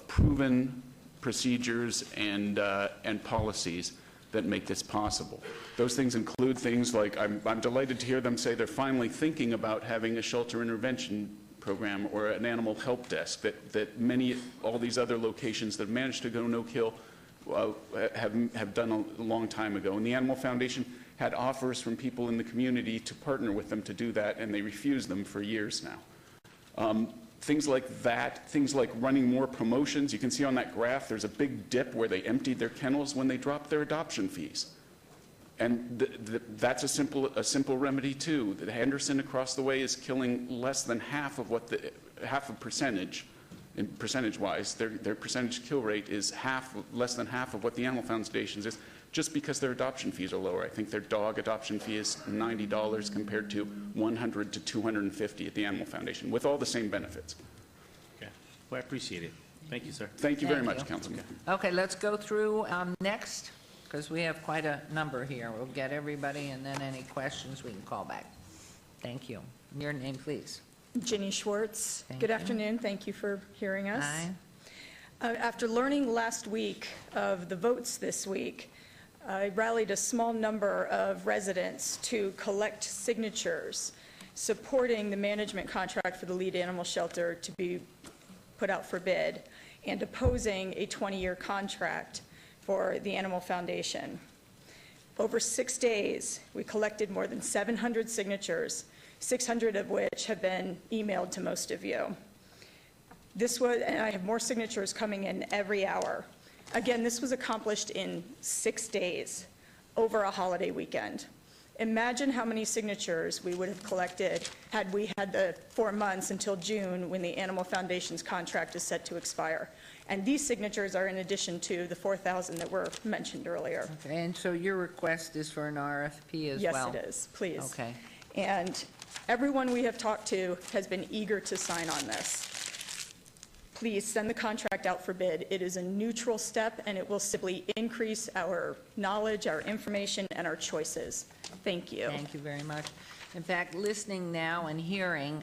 proven procedures and policies that make this possible. Those things include things like, I'm delighted to hear them say they're finally thinking about having a shelter intervention program or an animal help desk that all these other locations that have managed to go no-kill have done a long time ago. And the Animal Foundation had offers from people in the community to partner with them to do that, and they refused them for years now. Things like that, things like running more promotions. You can see on that graph there's a big dip where they emptied their kennels when they dropped their adoption fees. And that's a simple remedy too. The Henderson across the way is killing less than half of percentage. Percentage-wise, their percentage kill rate is less than half of what the Animal Foundation's is, just because their adoption fees are lower. I think their dog adoption fee is $90 compared to $100 to $250 at the Animal Foundation, with all the same benefits. Okay. Well, I appreciate it. Thank you, sir. Thank you very much, Councilman. Okay, let's go through next, because we have quite a number here. We'll get everybody, and then any questions we can call back. Thank you. Your name, please. Ginny Schwartz. Thank Good you. afternoon. Thank you for hearing us. Hi. After learning last week of the votes this week, I rallied a small number of residents to collect signatures supporting the management contract for the lead animal shelter to be put out for bid and opposing a 20-year contract for the Animal Foundation. Over 6 days, we collected more than 700 signatures, 600 of which have been emailed to most of you. And I have more signatures coming in every hour. Again, this was accomplished in 6 days over a holiday weekend. Imagine how many signatures we would have collected had we had the 4 months until June when the Animal Foundation's contract is set to expire. And these signatures are in addition to the 4,000 that were mentioned earlier. Okay, and so your request is for an RFP as well? Yes, it is, please. Okay. And everyone we have talked to has been eager to sign on this. Please send the contract out for bid. It is a neutral step, and it will simply increase our knowledge, our information, and our choices. Thank you. Thank you very much. In fact, listening now and hearing,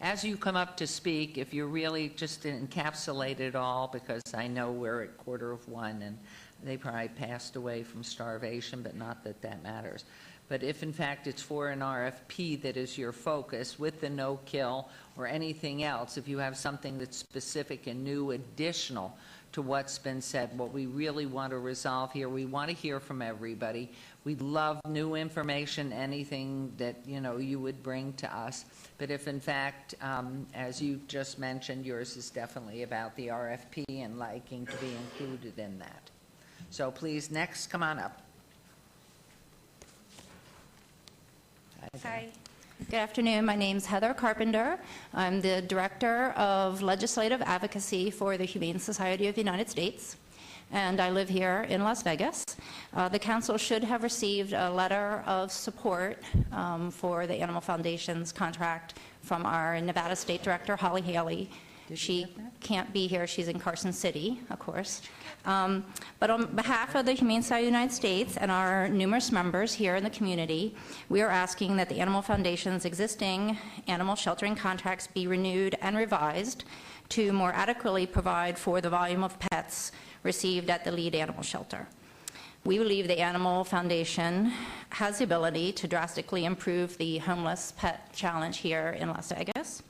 as you come up to speak, if you really just encapsulate it all, because I know we're at 1:45 and they probably passed away from starvation, but not that that matters. But if in fact it's for an RFP that is your focus with the no-kill or anything else, if you have something that's specific and new, additional to what's been said, what we really want to resolve here, we want to hear from everybody. We'd love new information, anything that, you know, you would bring to us. But if in fact, as you just mentioned, yours is definitely about the RFP and liking to be included in that. So please, next, come on up. Hi. Good afternoon. My name's Heather Carpenter. I'm the Director of Legislative Advocacy for the Humane Society of the United States, and I live here in Las Vegas. The council should have received a letter of support for the Animal Foundation's contract from our Nevada State Director, Holly Haley. She can't be here. She's in Carson City, of course. But on behalf of the Humane Society of the United States and our numerous members here in the community, we are asking that the Animal Foundation's existing animal sheltering contracts be renewed and revised to more adequately provide for the volume of pets received at the lead animal shelter. We believe the Animal Foundation has the ability to drastically improve the homeless pet challenge here in Las Vegas.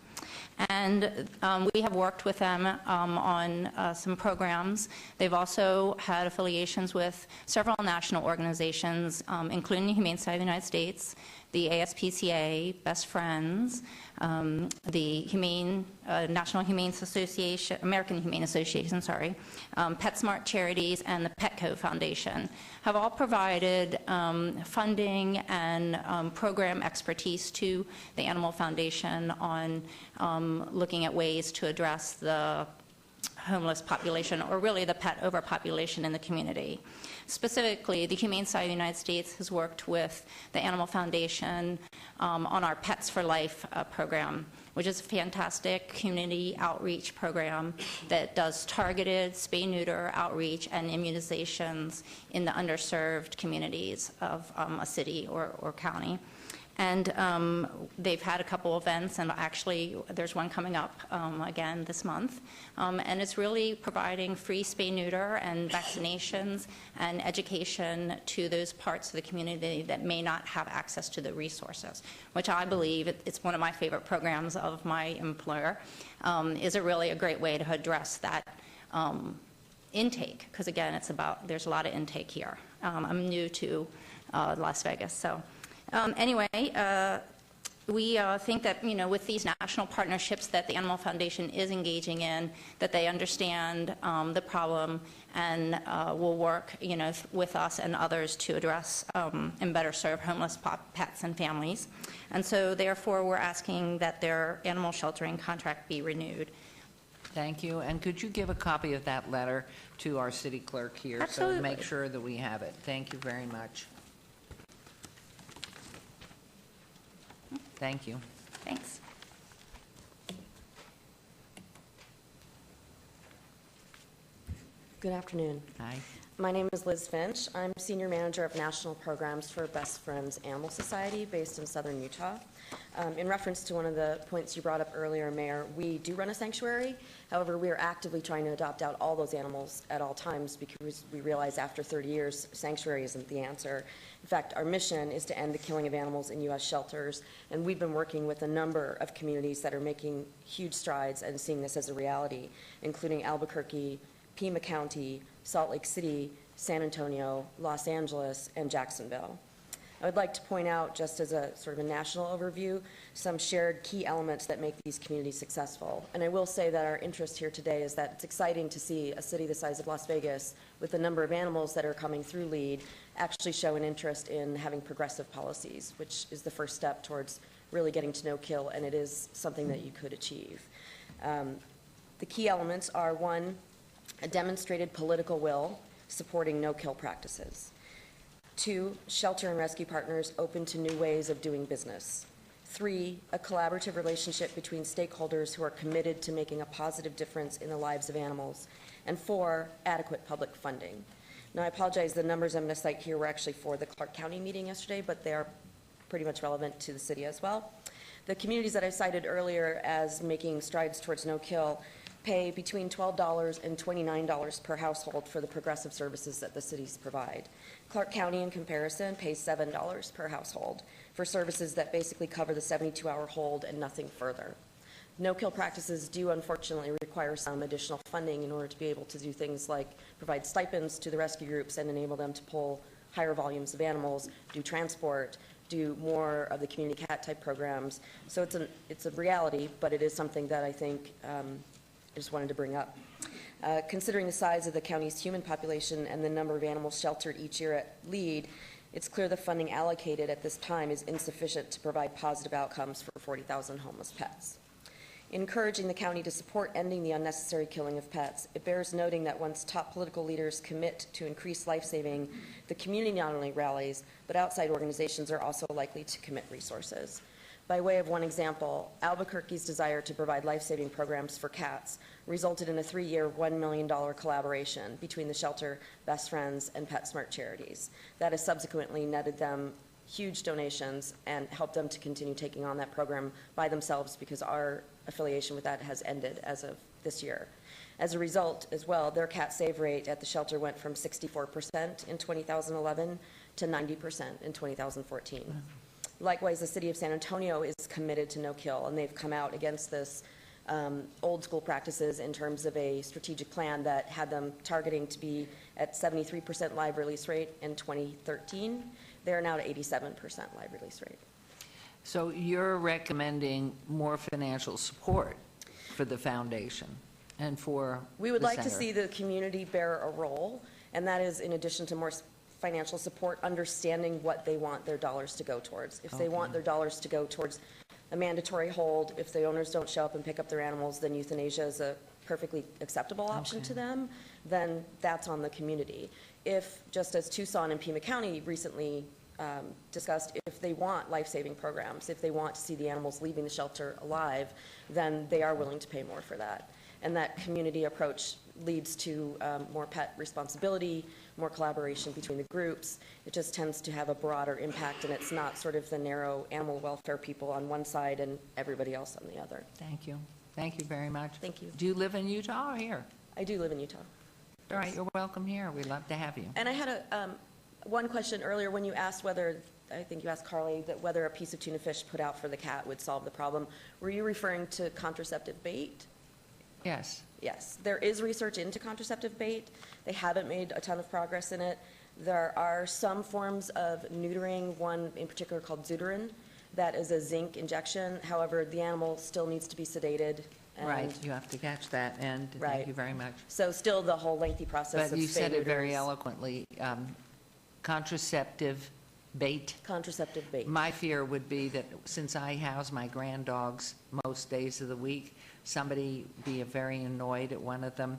And we have worked with them on some programs. They've also had affiliations with several national organizations, including the Humane Society of the United States, the ASPCA, Best Friends, the National Humane Association, American Humane Association, sorry, PetSmart Charities, and the Petco Foundation have all provided funding and program expertise to the Animal Foundation on looking at ways to address the homeless population, or really the pet overpopulation in the community. Specifically, the Humane Society of the United States has worked with the Animal Foundation on our Pets for Life program, which is a fantastic community outreach program that does targeted spay-neuter outreach and immunizations in the underserved communities of a city or county. And they've had a couple events, and actually there's one coming up again this month. And it's really providing free spay-neuter and vaccinations and education to those parts of the community that may not have access to the resources, which I believe it's one of my favorite programs of my employer, is really a great way to address that intake, because again, there's a lot of intake here. I'm new to Las Vegas, so. Anyway, we think that, you know, with these national partnerships that the Animal Foundation is engaging in, that they understand the problem and will work, you know, with us and others to address and better serve homeless pets and families. And so, therefore, we're asking that their animal sheltering contract be renewed. Thank you. And could you give a copy of that letter to our city clerk here? Absolutely. So make sure that we have it. Thank you very much. Thank you. Thanks. Good afternoon. Hi. My name is Liz Finch. I'm Senior Manager of National Programs for Best Friends Animal Society based in Southern Utah. In reference to one of the points you brought up earlier, Mayor, we do run a sanctuary. However, we are actively trying to adopt out all those animals at all times because we realize after 30 years, sanctuary isn't the answer. In fact, our mission is to end the killing of animals in U.S. shelters, and we've been working with a number of communities that are making huge strides and seeing this as a reality, including Albuquerque, Pima County, Salt Lake City, San Antonio, Los Angeles, and Jacksonville. I would like to point out, just as a sort of a national overview, some shared key elements that make these communities successful. And I will say that our interest here today is that it's exciting to see a city the size of Las Vegas, with the number of animals that are coming through LEAD, actually show an interest in having progressive policies, which is the first step towards really getting to no kill, and it is something that you could achieve. The key elements are, one, a demonstrated political will supporting no-kill practices. 2, shelter and rescue partners open to new ways of doing business. 3, a collaborative relationship between stakeholders who are committed to making a positive difference in the lives of animals. And 4, adequate public funding. Now, I apologize, the numbers I'm going to cite here were actually for the Clark County meeting yesterday, but they are pretty much relevant to the city as well. The communities that I cited earlier as making strides towards no-kill pay between $12 and $29 per household for the progressive services that the cities provide. Clark County, in comparison, pays $7 per household for services that basically cover the 72-hour hold and nothing further. No-kill practices do unfortunately require some additional funding in order to be able to do things like provide stipends to the rescue groups and enable them to pull higher volumes of animals, do transport, do more of the community cat type programs. So it's a reality, but it is something that I think I just wanted to bring up. Considering the size of the county's human population and the number of animals sheltered each year at LEAD, it's clear the funding allocated at this time is insufficient to provide positive outcomes for 40,000 homeless pets. Encouraging the county to support ending the unnecessary killing of pets, it bears noting that once top political leaders commit to increase life-saving, the community not only rallies, but outside organizations are also likely to commit resources. By way of one example, Albuquerque's desire to provide life-saving programs for cats resulted in a 3-year, $1 million collaboration between the shelter, Best Friends, and PetSmart charities. That has subsequently netted them huge donations and helped them to continue taking on that program by themselves, because our affiliation with that has ended as of this year. As a result, as well, their cat save rate at the shelter went from 64% in 2011 to 90% in 2014. Likewise, the city of San Antonio is committed to no-kill, and they've come out against this old school practices in terms of a strategic plan that had them targeting to be at 73% live release rate in 2013. They're now at 87% live release rate. So you're recommending more financial support for the foundation and for We would the like to center. see the community bear a role, and that is in addition to more financial support, understanding what they want their dollars to go towards. If they want their dollars to go towards a mandatory hold, if the owners don't show up and pick up their animals, then euthanasia is a perfectly acceptable option to them, then that's on the community. If, just as Tucson and Pima County recently discussed, if they want life-saving programs, if they want to see the animals leaving the shelter alive, then they are willing to pay more for that. And that community approach leads to more pet responsibility, more collaboration between the groups. It just tends to have a broader impact, and it's not sort of the narrow animal welfare people on one side and everybody else on the other. Thank you. Thank you very much. Thank you. Do you live in Utah or here? I do live in Utah. All right, you're welcome here. We'd love to have you. And I had one question earlier when you asked whether, I think you asked Carly, that whether a piece of tuna fish put out for the cat would solve the problem. Were you referring to contraceptive bait? Yes. Yes, there is research into contraceptive bait. They haven't made a ton of progress in it. There are some forms of neutering, one in particular called Zuterin, that is a zinc injection. However, the animal still needs to be sedated. And Right, you have to catch that, and thank you very much. So still the whole lengthy process of But you said it very spay-neuters. eloquently. Contraceptive bait. Contraceptive bait. My fear would be that since I house my grand dogs most days of the week, somebody be very annoyed at one of them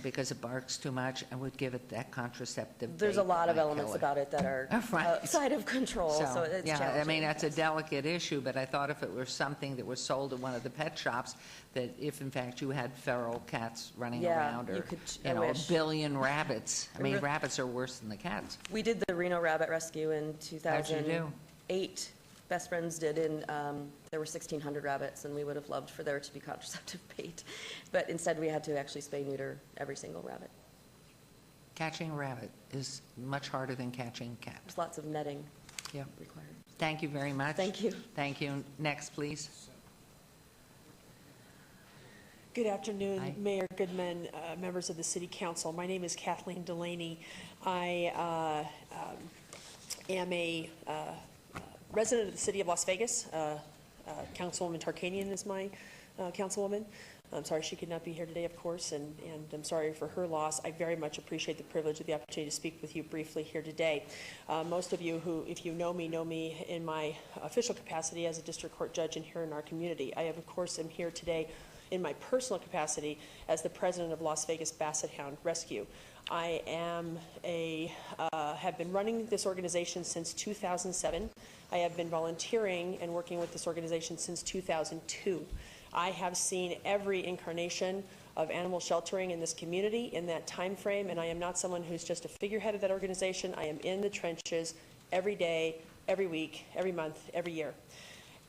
because it barks too much and would give it that contraceptive There's a bait lot that of might elements kill it. about it that are Right. outside of control, so it's yeah, I challenging. mean, that's a delicate issue, but I thought if it were something that was sold at one of the pet shops, that if in fact you had feral cats running Yeah, around, or, you could- you I know, wish. a billion rabbits. I mean, Re- rabbits are worse than the cats. We did the Reno rabbit rescue in 2008. Best Friends did in, there were 1,600 rabbits, and we would have loved for there to be contraceptive bait. But instead, we had to actually spay neuter every single rabbit. Catching a rabbit is much harder than catching a cat. There's lots of netting Yeah. required. Thank you very much. Thank you. Thank you. Next, please. Good afternoon, Hi. Mayor Goodman, members of the City Council. My name is Kathleen Delaney. I am a resident of the city of Las Vegas. Councilwoman Tarkanian is my councilwoman. I'm sorry she could not be here today, of course, and I'm sorry for her loss. I very much appreciate the privilege of the opportunity to speak with you briefly here today. Most of you who, if you know me in my official capacity as a district court judge and here in our community. I, of course, am here today in my personal capacity as the president of Las Vegas Basset Hound Rescue. I am have been running this organization since 2007. I have been volunteering and working with this organization since 2002. I have seen every incarnation of animal sheltering in this community in that time frame, and I am not someone who's just a figurehead of that organization. I am in the trenches every day, every week, every month, every year.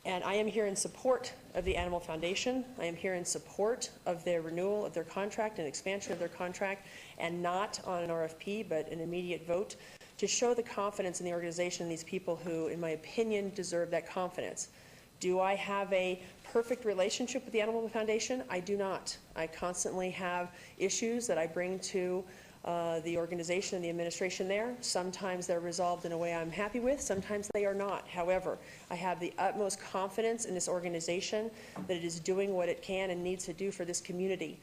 And I am here in support of the Animal Foundation. I am here in support of their renewal of their contract and expansion of their contract, and not on an RFP, but an immediate vote to show the confidence in the organization and these people who, in my opinion, deserve that confidence. Do I have a perfect relationship with the Animal Foundation? I do not. I constantly have issues that I bring to the organization and the administration there. Sometimes they're resolved in a way I'm happy with, sometimes they are not. However, I have the utmost confidence in this organization that it is doing what it can and needs to do for this community.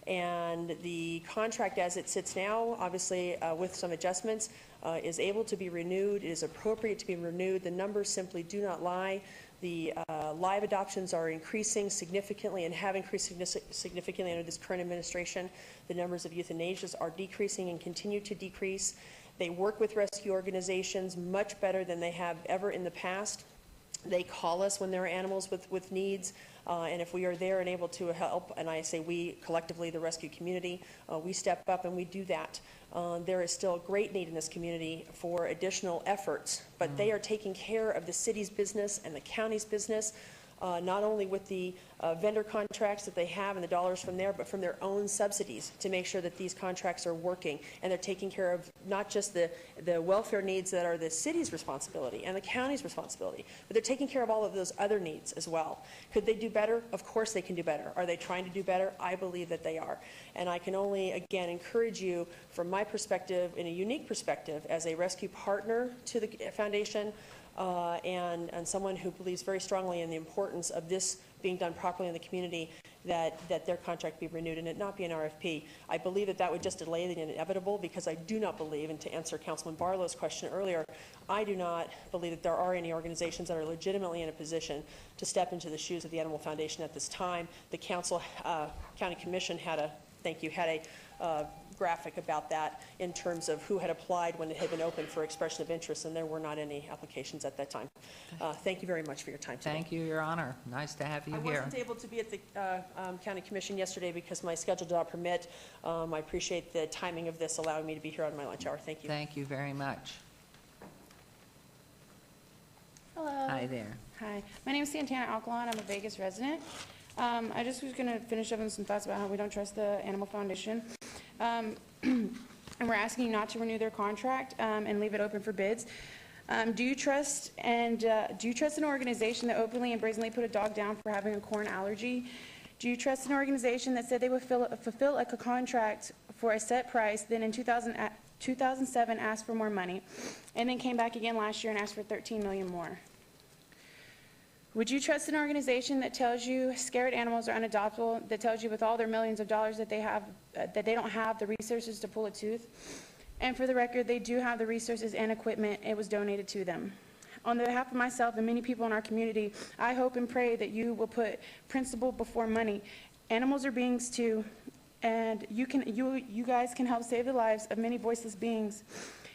And the contract as it sits now, obviously with some adjustments, is able to be renewed. It is appropriate to be renewed. The numbers simply do not lie. The live adoptions are increasing significantly and have increased significantly under this current administration. The numbers of euthanasias are decreasing and continue to decrease. They work with rescue organizations much better than they have ever in the past. They call us when there are animals with needs, and if we are there and able to help, and I say we, collectively, the rescue community, we step up and we do that. There is still a great need in this community for additional efforts, but they are taking care of the city's business and the county's business, not only with the vendor contracts that they have and the dollars from there, but from their own subsidies to make sure that these contracts are working, and they're taking care of not just the welfare needs that are the city's responsibility and the county's responsibility, but they're taking care of all of those other needs as well. Could they do better? Of course they can do better. Are they trying to do better? I believe that they are. And I can only, again, encourage you from my perspective, in a unique perspective, as a rescue partner to the foundation, and someone who believes very strongly in the importance of this being done properly in the community, that their contract be renewed and it not be an RFP. I believe that that would just delay the inevitable, because I do not believe, and to answer Councilman Barlow's question earlier, I do not believe that there are any organizations that are legitimately in a position to step into the shoes of the Animal Foundation at this time. The council, county commission had a, thank you, had a graphic about that in terms of who had applied when it had been open for expression of interest, and there were not any applications at that time. Thank you very much for your time today. Thank you, Your Honor. Nice to have you here. I wasn't able to be at the county commission yesterday because my schedule did not permit. I appreciate the timing of this allowing me to be here on my lunch hour. Thank you. Thank you very much. Hello. Hi there. Hi. My name is Santana Alcalon. I'm a Vegas resident. I just was going to finish up on some thoughts about how we don't trust the Animal Foundation. And we're asking you not to renew their contract and leave it open for bids. Do you trust an organization that openly and brazenly put a dog down for having a corn allergy? Do you trust an organization that said they would fulfill a contract for a set price, then in 2007 asked for more money, and then came back again last year and asked for $13 million more? Would you trust an organization that tells you scared animals are unadoptable, that tells you with all their millions of dollars that they have, that they don't have the resources to pull a tooth? And for the record, they do have the resources and equipment. It was donated to them. On behalf of myself and many people in our community, I hope and pray that you will put principle before money. Animals are beings too, and you guys can help save the lives of many voiceless beings,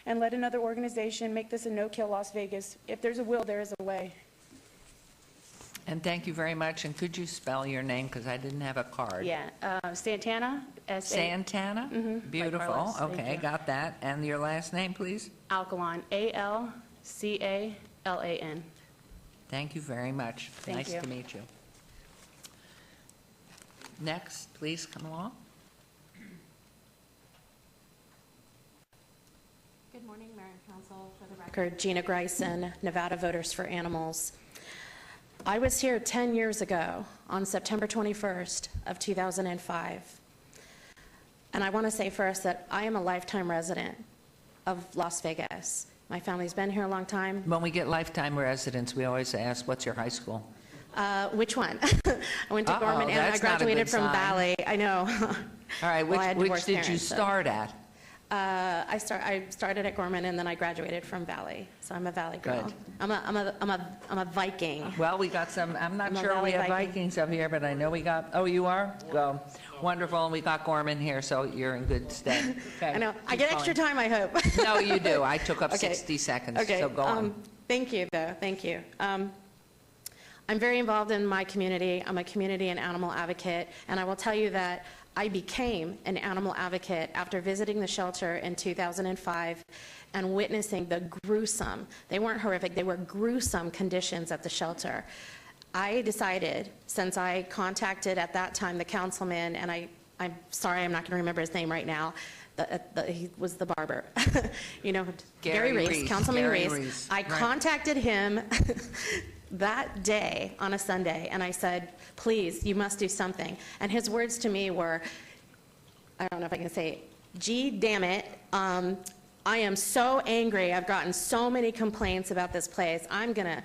and let another organization make this a no-kill Las Vegas. If there's a will, there is a way. And thank you very much. And could you spell your name, because I didn't have a card? Yeah, Santana. Santana? Mm-hmm. Beautiful. Like Carlos. Okay, got that. And your last name, please? Alcalon. Alcalan. Thank you very much. Thank Nice you. to meet you. Next, please come along. Good morning, Mayor and Council. For the record, Gina Greisen, Nevada Voters for Animals. I was here 10 years ago on September 21st of 2005. And I want to say first that I am a lifetime resident of Las Vegas. My family's been here a long time. When we get lifetime residents, we always ask, what's your high school? Which one? I went to Uh-oh, Gorman and I that's not a graduated good from sign. Valley. I know. All right, Well, I had which divorced did you parents, so- start at? I started at Gorman and then I graduated from Valley, so I'm a Valley girl. Good. I'm a Viking. Well, we got some, I'm not I'm a sure we Valley have Viking. Vikings up here, but I know we got, oh, you are? Well, wonderful, and we got Gorman here, so you're in good stead. Okay, I know. I keep get extra going. time, I hope. No, you do. I took up Okay. 60 seconds, Okay. so go on. Thank you, though. Thank you. I'm very involved in my community. I'm a community and animal advocate, and I will tell you that I became an animal advocate after visiting the shelter in 2005 and witnessing the gruesome, they weren't horrific, they were gruesome conditions at the shelter. I decided, since I contacted at that time the councilman, and I'm sorry, I'm not going to remember his name right now, he was the barber, you know, Gary Reese, Councilman Gary Reese. Reese, I right. contacted him that day on a Sunday, and I said, please, you must do something. And his words to me were, I don't know if I can say it, gee, damn it, I am so angry. I've gotten so many complaints about this place. I'm gonna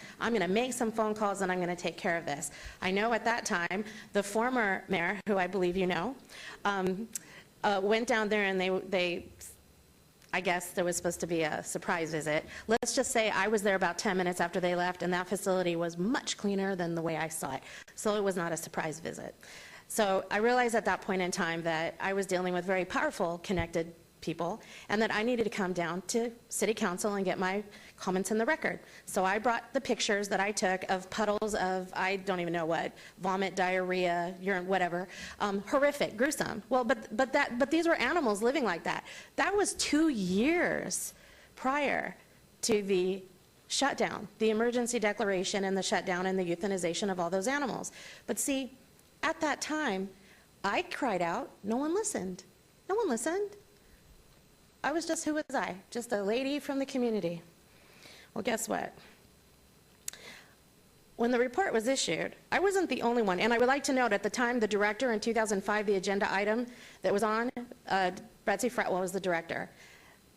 make some phone calls and I'm gonna take care of this. I know at that time, the former mayor, who I believe you know, went down there and they I guess there was supposed to be a surprise visit. Let's just say I was there about 10 minutes after they left, and that facility was much cleaner than the way I saw it. So it was not a surprise visit. So I realized at that point in time that I was dealing with very powerful, connected people, and that I needed to come down to City Council and get my comments in the record. So I brought the pictures that I took of puddles of, I don't even know what, vomit, diarrhea, urine, whatever, horrific, gruesome. Well, but these were animals living like that. That was 2 years prior to the shutdown, the emergency declaration and the shutdown and the euthanization of all those animals. But see, at that time, I cried out, no one listened. No one listened. I was just, who was I? Just a lady from the community. Well, guess what? When the report was issued, I wasn't the only one. And I would like to note, at the time, the director in 2005, the agenda item that was on, Betsy Fretwell was the director.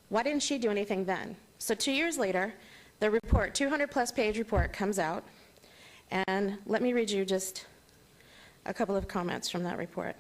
Why didn't she do anything then? So 2 years later, the report, 200-plus page report, comes out. And let me read you just a couple of comments from that report.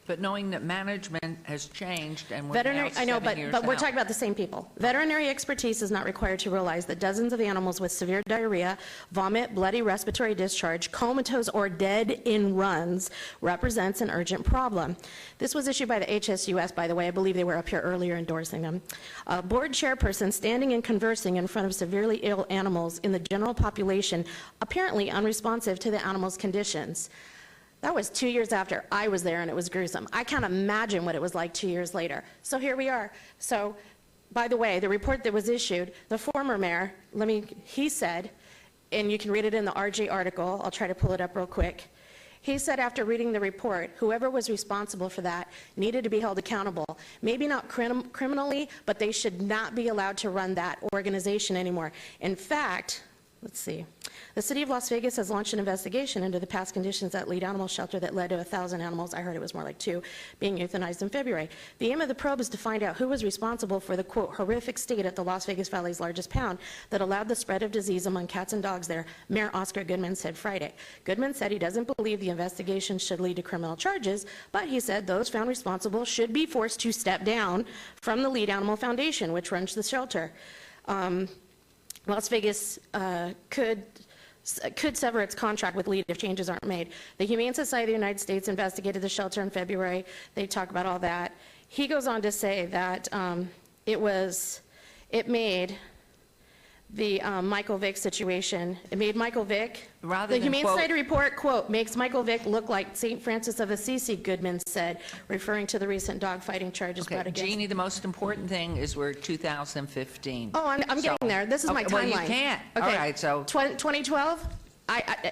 But knowing that management has changed and we're now I know, 7 years but we're out. talking about the same people. Veterinary expertise is not required to realize that dozens of animals with severe diarrhea, vomit, bloody respiratory discharge, comatose, or dead in runs represents an urgent problem. This was issued by the HSUS, by the way. I believe they were up here earlier endorsing them. A board chairperson standing and conversing in front of severely ill animals in the general population, apparently unresponsive to the animals' conditions. That was 2 years after I was there, and it was gruesome. I can't imagine what it was like 2 years later. So here we are. So, by the way, the report that was issued, the former mayor, he said, and you can read it in the RJ article, I'll try to pull it up real quick. He said after reading the report, whoever was responsible for that needed to be held accountable. Maybe not criminally, but they should not be allowed to run that organization anymore. In fact, let's see. The City of Las Vegas has launched an investigation into the past conditions at Lead Animal Shelter that led to 1,000 animals, I heard it was more like 2, being euthanized in February. The aim of the probe is to find out who was responsible for the, quote, horrific state at the Las Vegas Valley's largest pound that allowed the spread of disease among cats and dogs there, Mayor Oscar Goodman said Friday. Goodman said he doesn't believe the investigation should lead to criminal charges, but he said those found responsible should be forced to step down from the Lead Animal Foundation, which runs the shelter. Las Vegas could sever its contract with LEAD if changes aren't made. The Humane Society of the United States investigated the shelter in February. They talk about all that. He goes on to say that it made the Michael Vick situation, it made Michael Vick, the Humane Society report, quote, makes Michael Vick look like St. Francis of Assisi, Goodman said, referring to the recent dogfighting charges brought against. Jeannie, the most important thing is we're 2015. Oh, I'm getting there. This is my timeline. Well, you can't. Okay. All right, so. 2012,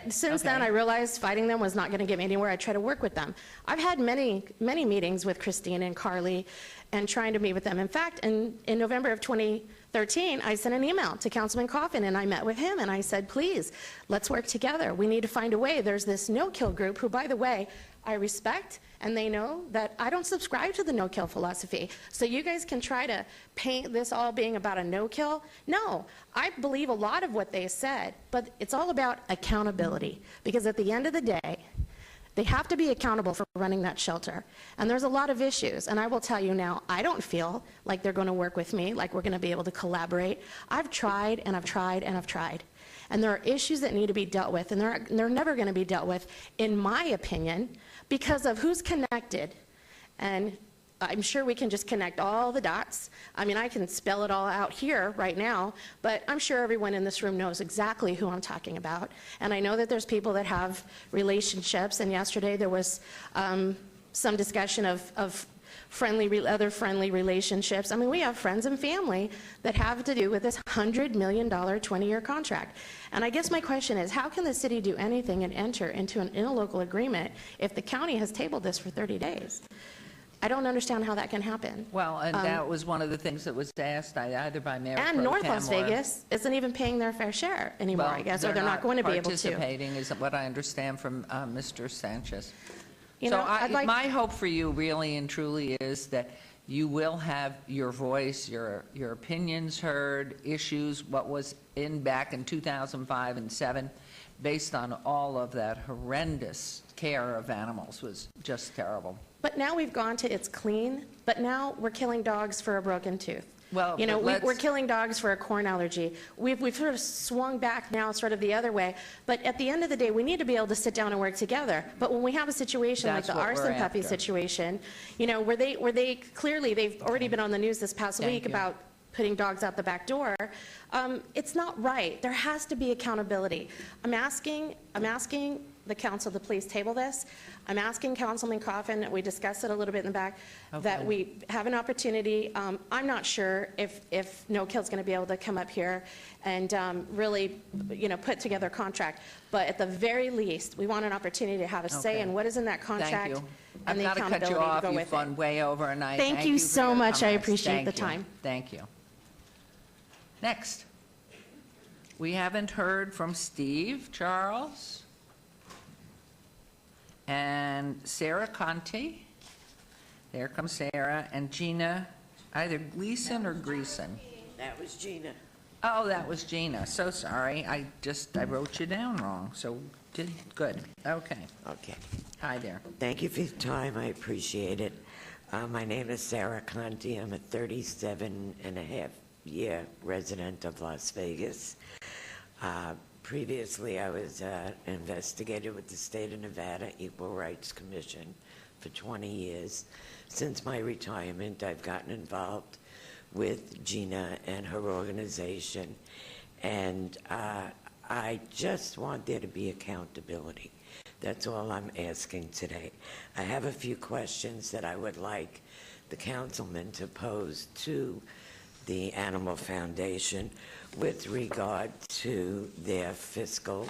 since then, I realized fighting them was not going to get me anywhere. I try to work with them. I've had many meetings with Christine and Carly and trying to meet with them. In fact, in November of 2013, I sent an email to Councilman Coffin, and I met with him, and I said, please, let's work together. We need to find a way. There's this no-kill group who, by the way, I respect, and they know that I don't subscribe to the no-kill philosophy. So you guys can try to paint this all being about a no-kill. No, I believe a lot of what they said, but it's all about accountability. Because at the end of the day, they have to be accountable for running that shelter. And there's a lot of issues. And I will tell you now, I don't feel like they're going to work with me, like we're going to be able to collaborate. I've tried, and I've tried, and I've tried. And there are issues that need to be dealt with, and they're never going to be dealt with, in my opinion, because of who's connected. And I'm sure we can just connect all the dots. I mean, I can spell it all out here right now, but I'm sure everyone in this room knows exactly who I'm talking about. And I know that there's people that have relationships, and yesterday there was some discussion of other friendly relationships. I mean, we have friends and family that have to do with this $100 million 20-year contract. And I guess my question is, how can the city do anything and enter into an interlocal agreement if the county has tabled this for 30 days? I don't understand how that can happen. Well, and that was one of the things that was asked either by Mayor And Pro North Tem Las or- Vegas isn't even paying their fair share anymore, Well, I guess, or they're not going to be able to. participating, is what I understand from Mr. Sanchez. You So know, I'd like- my hope for you really and truly is that you will have your voice, your opinions heard, issues, what was back in 2005 and 7, based on all of that horrendous care of animals was just terrible. But now we've gone to it's clean, but now we're killing dogs for a broken tooth. Well, You know, but let's- we're killing dogs for a corn allergy. We've sort of swung back now sort of the other way. But at the end of the day, we need to be able to sit down and work together. But when we have a situation like That's the what we're arson puppy after. situation, you know, where they clearly, they've already been on the news this past Thank week you. about putting dogs out the back door, it's not right. There has to be accountability. I'm asking the council to please table this. I'm asking Councilman Coffin, we discussed it a little bit in the back, that Okay. we have an opportunity. I'm not sure if No Kill's going to be able to come up here and really, you know, put together a contract. But at the very least, we want an opportunity to have a say Okay. in what is in that contract Thank you. and I've the got to cut accountability you to off. go You've with gone it. way over, and I Thank you for so your much. I comments. appreciate Thank the you. time. Thank you. Next, we haven't heard from Steve Charles and Sarah Conti. There comes Sarah, and Gina, either Gleason or Greason. That was Gina. Oh, that was Gina. So sorry. I wrote you down wrong. So good. Okay. Okay. Hi there. Thank you for your time. I appreciate it. My name is Sarah Conti. I'm a 37-and-a-half-year resident of Las Vegas. Previously, I was an investigator with the State of Nevada Equal Rights Commission for 20 years. Since my retirement, I've gotten involved with Gina and her organization, and I just want there to be accountability. That's all I'm asking today. I have a few questions that I would like the councilman to pose to the Animal Foundation with regard to their fiscal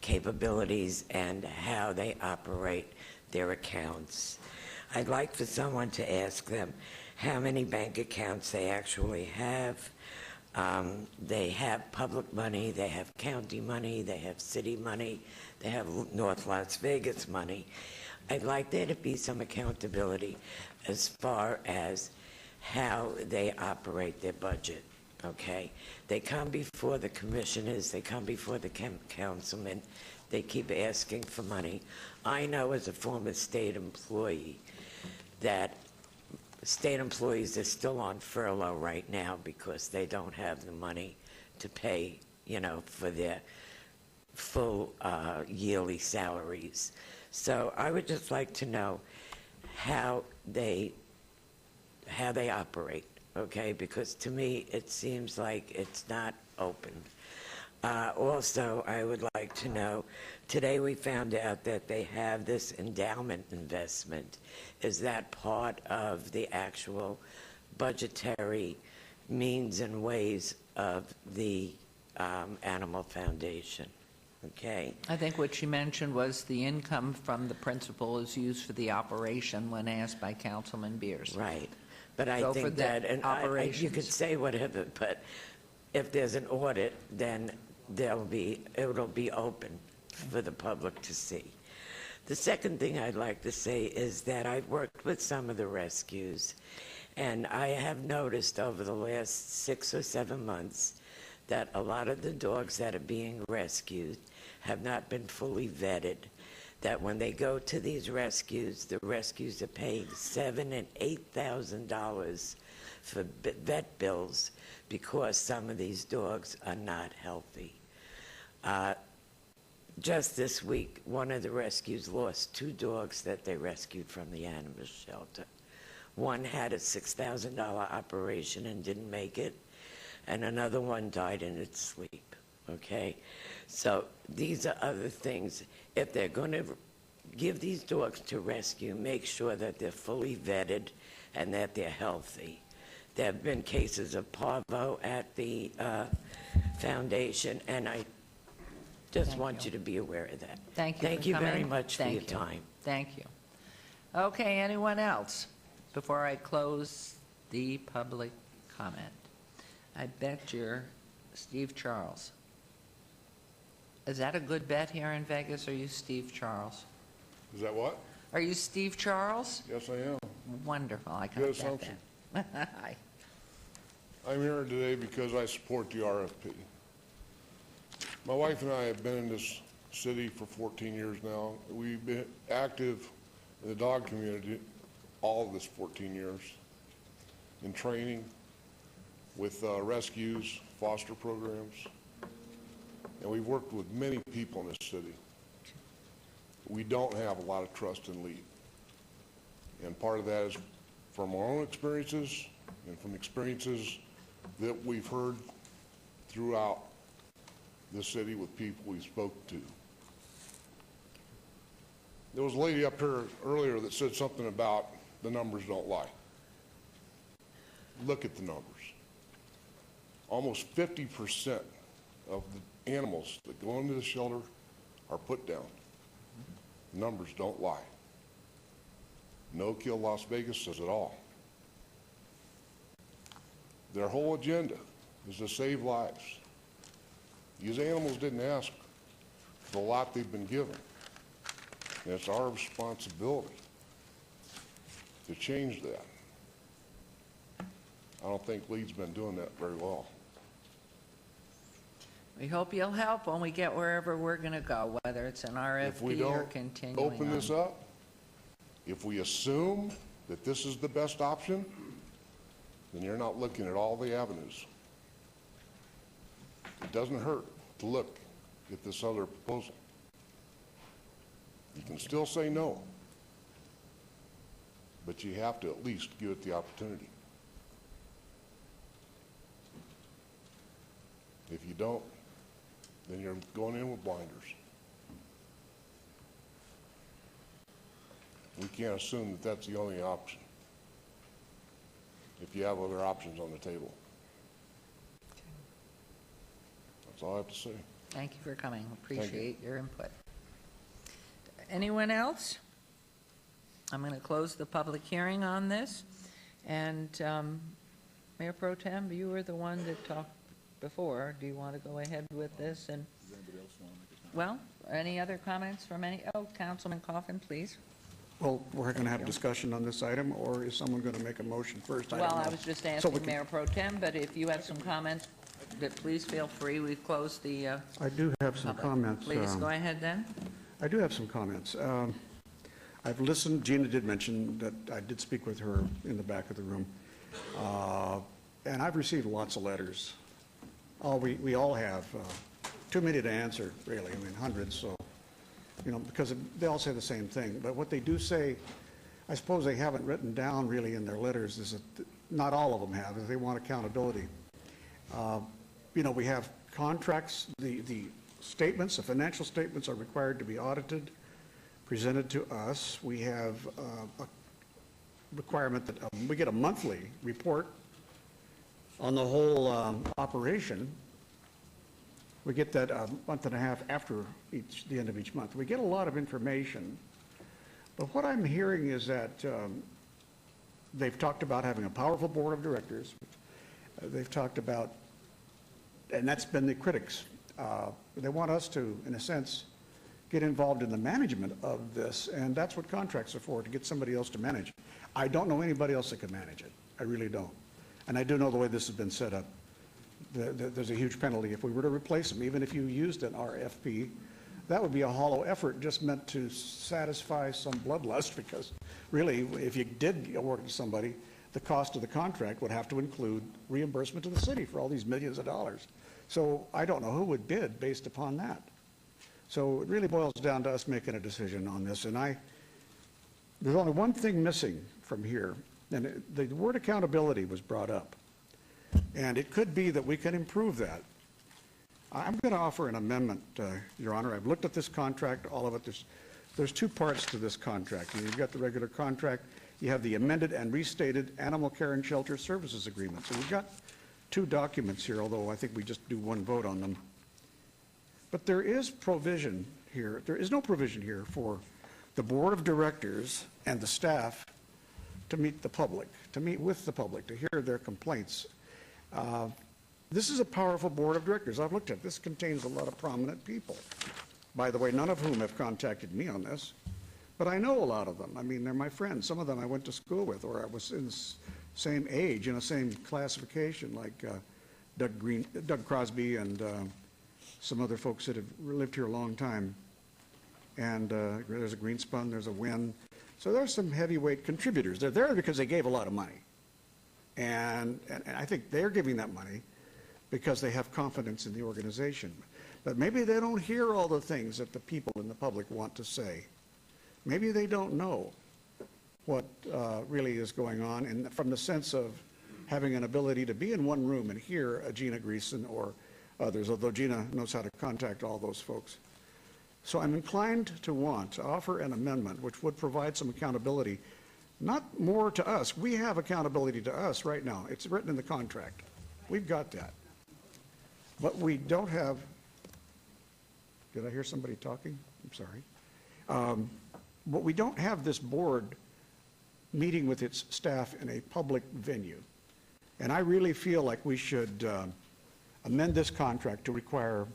capabilities and how they operate their accounts. I'd like for someone to ask them how many bank accounts they actually have. They have public money, they have county money, they have city money, they have North Las Vegas money. I'd like there to be some accountability as far as how they operate their budget, okay? They come before the commissioners, they come before the councilmen, they keep asking for money. I know as a former state employee that state employees are still on furlough right now because they don't have the money to pay, you know, for their full yearly salaries. So I would just like to know how they operate, okay? Because to me, it seems like it's not open. Also, I would like to know, today we found out that they have this endowment investment. Is that part of the actual budgetary means and ways of the Animal Foundation? Okay. I think what she mentioned was the income from the principal is used for the operation when asked by Councilman Beers. Right. But I Go for think the that, and you could operations. say whatever, but if there's an audit, then it'll be open. for the public to see. The second thing I'd like to say is that I've worked with some of the rescues, and I have noticed over the last 6 or 7 months that a lot of the dogs that are being rescued have not been fully vetted, that when they go to these rescues, the rescues are paying $7,000 and $8,000 for vet bills because some of these dogs are not healthy. Just this week, one of the rescues lost 2 dogs that they rescued from the animal shelter. One had a $6,000 operation and didn't make it, and another one died in its sleep, okay? So these are other things. If they're going to give these dogs to rescue, make sure that they're fully vetted and that they're healthy. There have been cases of parvo at the foundation, and I just want you to be aware of that. Thank you. Thank for you very coming. much for Thank your you. time. Thank you. Okay, anyone else before I close the public comment? I bet you're Steve Charles. Is that a good bet here in Vegas? Are you Steve Charles? Is that what? Are you Steve Charles? Yes, I am. Wonderful. I Good can bet assumption. that. Hi. I'm here today because I support the RFP. My wife and I have been in this city for 14 years now. We've been active in the dog community all of this 14 years in training with rescues, foster programs, and we've worked with many people in this city. We don't have a lot of trust in lead, and part of that is from our own experiences and from experiences that we've heard throughout the city with people we spoke to. There was a lady up here earlier that said something about the numbers don't lie. Look at the numbers. Almost 50% of the animals that go into the shelter are put down. Numbers don't lie. No Kill Las Vegas says it all. Their whole agenda is to save lives. These animals didn't ask for the lot they've been given. And it's our responsibility to change that. I don't think Lead's been doing that very well. We hope you'll help when we get wherever we're going to go, whether it's an If we RFP or don't continuing open on. this up, if we assume that this is the best option, then you're not looking at all the avenues. It doesn't hurt to look at this other proposal. You can still say no, but you have to at least give it the opportunity. If you don't, then you're going in with blinders. We can't assume that that's the only option if you have other options on the table. That's all I have to say. Thank you for coming. Thank you. Appreciate your input. Anyone else? I'm going to close the public hearing on this. And Mayor Pro Tem, you were the one that talked before. Do you want to go ahead with this? And well, any other comments from any? Oh, Councilman Coffin, please. Well, we're going to have you. discussion on this item, or is someone going to make a motion first? I don't Well, I know. was just So we asking can- Mayor Pro Tem, but if you have some comments, that please feel free. We've closed the I do have some public. comments. Please go ahead then. I do have some comments. I've listened, Gina did mention that I did speak with her in the back of the room, and I've received lots of letters. We all have, too many to answer, really, I mean, hundreds, so, you know, because they all say the same thing. But what they do say, I suppose they haven't written down really in their letters, is that not all of them have, is they want accountability. You know, we have contracts, the statements, the financial statements are required to be audited, presented to us. We have a requirement that we get a monthly report on the whole operation. We get that a month and a half after the end of each month. We get a lot of information. But what I'm hearing is that they've talked about having a powerful board of directors. They've talked about, and that's been the critics. They want us to, in a sense, get involved in the management of this, and that's what contracts are for, to get somebody else to manage. I don't know anybody else that can manage it. I really don't. And I do know the way this has been set up. There's a huge penalty if we were to replace them. Even if you used an RFP, that would be a hollow effort just meant to satisfy some bloodlust, because really, if you did award it to somebody, the cost of the contract would have to include reimbursement to the city for all these millions of dollars. So I don't know who would bid based upon that. So it really boils down to us making a decision on this. And there's only one thing missing from here, and the word accountability was brought up. And it could be that we can improve that. I'm going to offer an amendment, Your Honor. I've looked at this contract, all of it. There's two parts to this contract. You've got the regular contract. You have the amended and restated Animal Care and Shelter Services Agreement. So we've got two documents here, although I think we just do one vote on them. But there is provision here. There is no provision here for the Board of Directors and the staff to meet the public, to meet with the public, to hear their complaints. This is a powerful Board of Directors. I've looked at it. This contains a lot of prominent people, by the way, none of whom have contacted me on this. But I know a lot of them. I mean, they're my friends. Some of them I went to school with, or I was in the same age, in the same classification, like Doug Crosby and some other folks that have lived here a long time. And there's a Greenspun, there's a Wynn. So there's some heavyweight contributors. They're there because they gave a lot of money. And I think they're giving that money because they have confidence in the organization. But maybe they don't hear all the things that the people in the public want to say. Maybe they don't know what really is going on, and from the sense of having an ability to be in one room and hear a Gina Greason or others, although Gina knows how to contact all those folks. So I'm inclined to want to offer an amendment which would provide some accountability, not more to us. We have accountability to us right now. It's written in the contract. We've got that. But we don't have, did I hear somebody talking? I'm sorry. But we don't have this board meeting with its staff in a public venue. And I really feel like we should amend this contract to require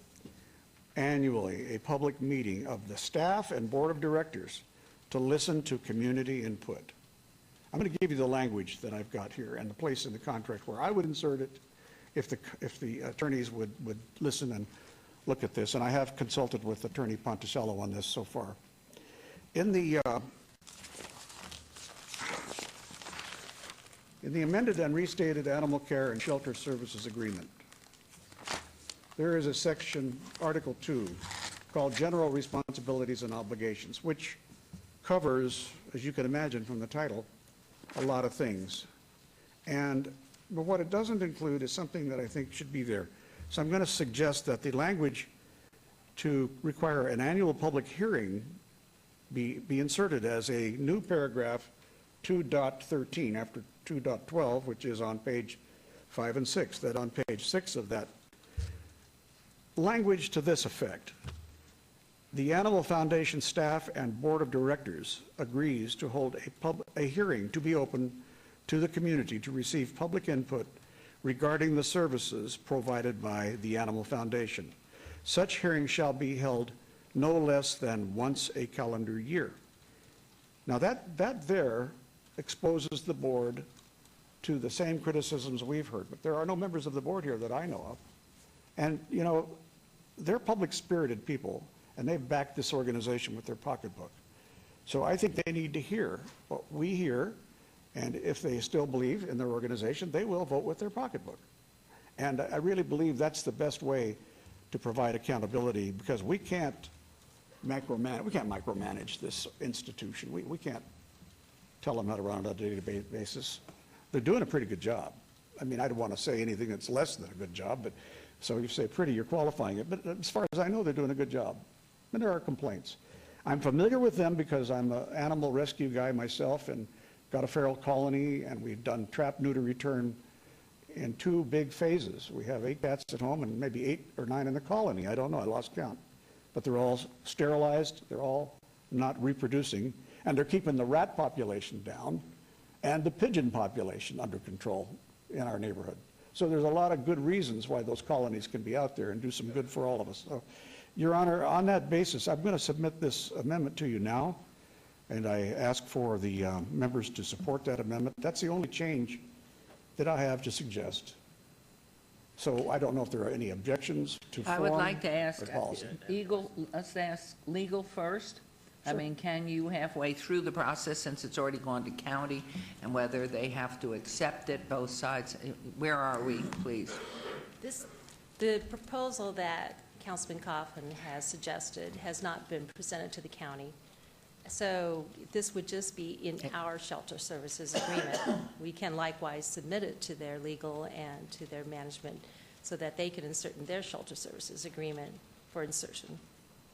annually a public meeting of the staff and board of directors to listen to community input. I'm going to give you the language that I've got here and the place in the contract where I would insert it if the attorneys would listen and look at this. And I have consulted with Attorney Ponticello on this so far. In the amended and restated Animal Care and Shelter Services Agreement, there is a section, Article 2, called General Responsibilities and Obligations, which covers, as you can imagine from the title, a lot of things. But what it doesn't include is something that I think should be there. So I'm going to suggest that the language to require an annual public hearing be inserted as a new paragraph 2.13 after 2.12, which is on page 5 and 6, that on page 6 of that language to this effect: the Animal Foundation staff and board of directors agrees to hold a hearing to be open to the community to receive public input regarding the services provided by the Animal Foundation. Such hearing shall be held no less than once a calendar year. Now that there exposes the board to the same criticisms we've heard, but there are no members of the board here that I know of. And, you know, they're public-spirited people, and they've backed this organization with their pocketbook. So I think they need to hear what we hear, and if they still believe in their organization, they will vote with their pocketbook. And I really believe that's the best way to provide accountability, because we can't micromanage this institution. We can't tell them how to run on a day-to-day basis. They're doing a pretty good job. I mean, I don't want to say anything that's less than a good job, but so you say pretty, you're qualifying it. But as far as I know, they're doing a good job. And there are complaints. I'm familiar with them because I'm an animal rescue guy myself and got a feral colony, and we've done trap, neuter, return in 2 big phases. We have 8 cats at home and maybe 8 or 9 in the colony. I don't know, I lost count. But they're all sterilized, they're all not reproducing, and they're keeping the rat population down and the pigeon population under control in our neighborhood. So there's a lot of good reasons why those colonies can be out there and do some good for all of us. So Your Honor, on that basis, I'm going to submit this amendment to you now, and I ask for the members to support that amendment. That's the only change that I have to suggest. So I don't know if there are any objections to form I would like to ask, or policy. let's ask legal first. I mean, can you halfway through the process, since it's already gone to county, and whether they have to accept it, both sides? Where are we, please? The proposal that Councilman Coffin has suggested has not been presented to the county. So this would just be in our shelter services agreement. We can likewise submit it to their legal and to their management so that they can insert in their shelter services agreement for insertion.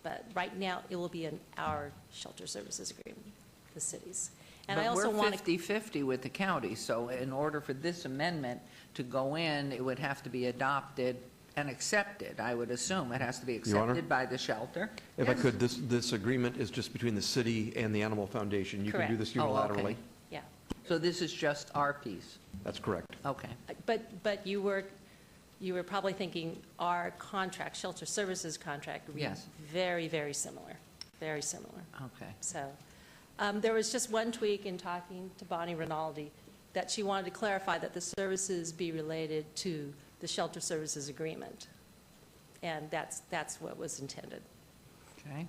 But right now, it will be in our shelter services agreement, the cities. And I also want But we're 50-50 with the county, so in order for this amendment to go in, it would have to be adopted and accepted, I would assume. It has to be Your Honor? accepted by the shelter. If I could, this agreement is just between the city and the Animal Foundation. You can do Correct. this Oh, okay. unilaterally. Yeah. So this is just our piece? That's correct. Okay. But you were probably thinking our contract, shelter services contract, would be Yes. very, very similar, very similar. Okay. So there was just one tweak in talking to Bonnie Rinaldi, that she wanted to clarify that the services be related to the shelter services agreement. And that's what was intended. Okay.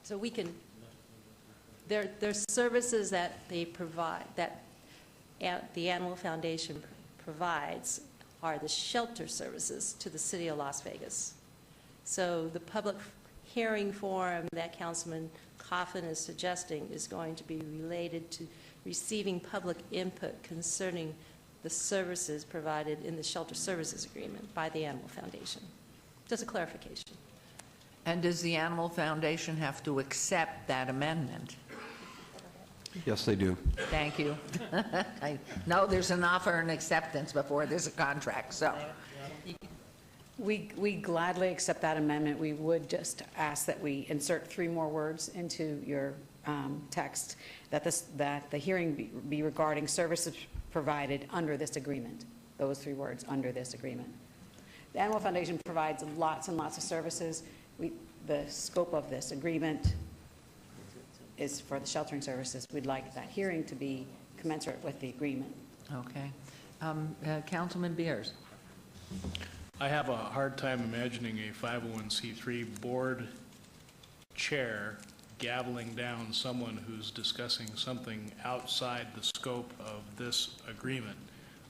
So we can, there's services that they provide, that the Animal Foundation provides are the shelter services to the city of Las Vegas. So the public hearing forum that Councilman Coffin is suggesting is going to be related to receiving public input concerning the services provided in the shelter services agreement by the Animal Foundation. Just a clarification. And does the Animal Foundation have to accept that amendment? Yes, they do. Thank you. No, there's an offer and acceptance before there's a contract, so. We gladly accept that amendment. We would just ask that we insert 3 more words into your text, that the hearing be regarding services provided under this agreement. Those 3 words, under this agreement. The Animal Foundation provides lots and lots of services. The scope of this agreement is for the sheltering services. We'd like that hearing to be commensurate with the agreement. Okay. Councilman Beers. I have a hard time imagining a 501c3 board chair gaveling down someone who's discussing something outside the scope of this agreement.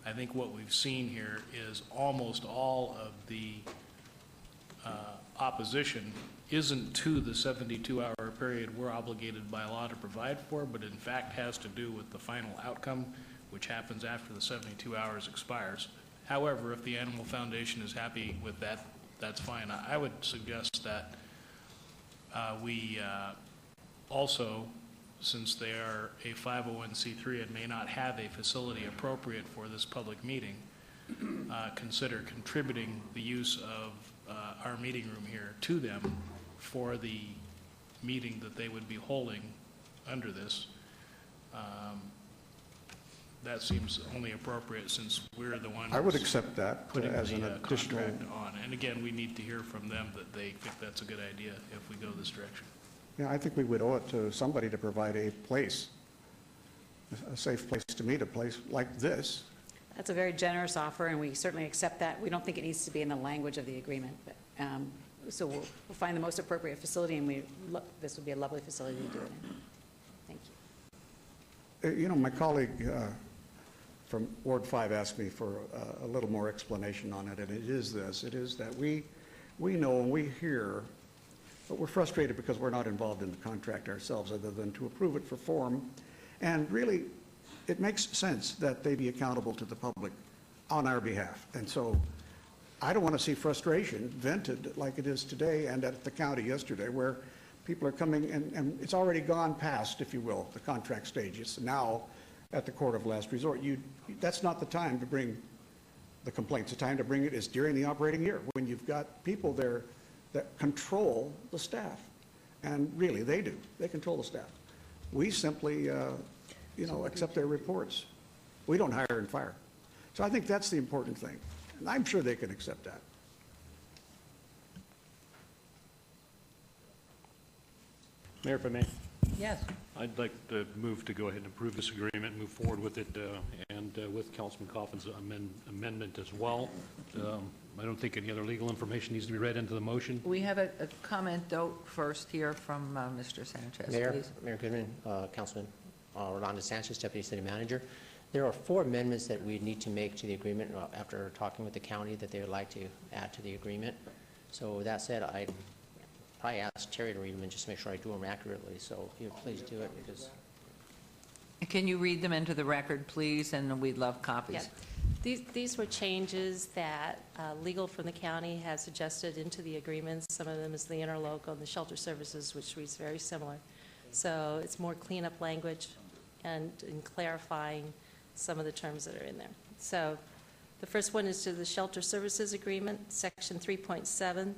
I think what we've seen here is almost all of the opposition isn't to the 72-hour period we're obligated by law to provide for, but in fact has to do with the final outcome, which happens after the 72 hours expires. However, if the Animal Foundation is happy with that, that's fine. I would suggest that we also, since they are a 501c3 and may not have a facility appropriate for this public meeting, consider contributing the use of our meeting room here to them for the meeting that they would be holding under this. That seems only appropriate since we're the ones. I would accept that putting as an the additional. contract on. And again, we need to hear from them that they think that's a good idea if we go this direction. Yeah, I think we would owe it to somebody to provide a place, a safe place to meet, a place like this. That's a very generous offer, and we certainly accept that. We don't think it needs to be in the language of the agreement, but, so we'll find the most appropriate facility, and this would be a lovely facility to do it in. Thank you. You know, my colleague from Ward 5 asked me for a little more explanation on it, and it is this. It is that we know and we hear, but we're frustrated because we're not involved in the contract ourselves other than to approve it for form. And really, it makes sense that they be accountable to the public on our behalf. And so I don't want to see frustration vented like it is today and at the county yesterday, where people are coming and it's already gone past, if you will, the contract stage. It's now at the court of last resort. That's not the time to bring the complaints. The time to bring it is during the operating year, when you've got people there that control the staff. And really, they do. They control the staff. We simply, accept their reports. We don't hire and fire. So I think that's the important thing. And I'm sure they can accept that. Mayor, if I may, Yes. I'd like to move to go ahead and approve this agreement, move forward with it, and with Councilman Coffin's amendment as well. I don't think any other legal information needs to be read into the motion. We have a comment, though, first here from Mr. Sanchez, Mayor, please. Mayor Goodman, Councilman Rolando Sanchez, Deputy City Manager. There are 4 amendments that we need to make to the agreement after talking with the county that they would like to add to the agreement. So with that said, I'd probably ask Terry to read them and just make sure I do them accurately. So if you would please do it, because Can you read them into the record, please? And we'd love copies. Yeah. These were changes that legal from the county has suggested into the agreements. Some of them is the interlocal and the shelter services, which reads very similar. So it's more cleanup language and in clarifying some of the terms that are in there. So the first one is to the shelter services agreement, section 3.7.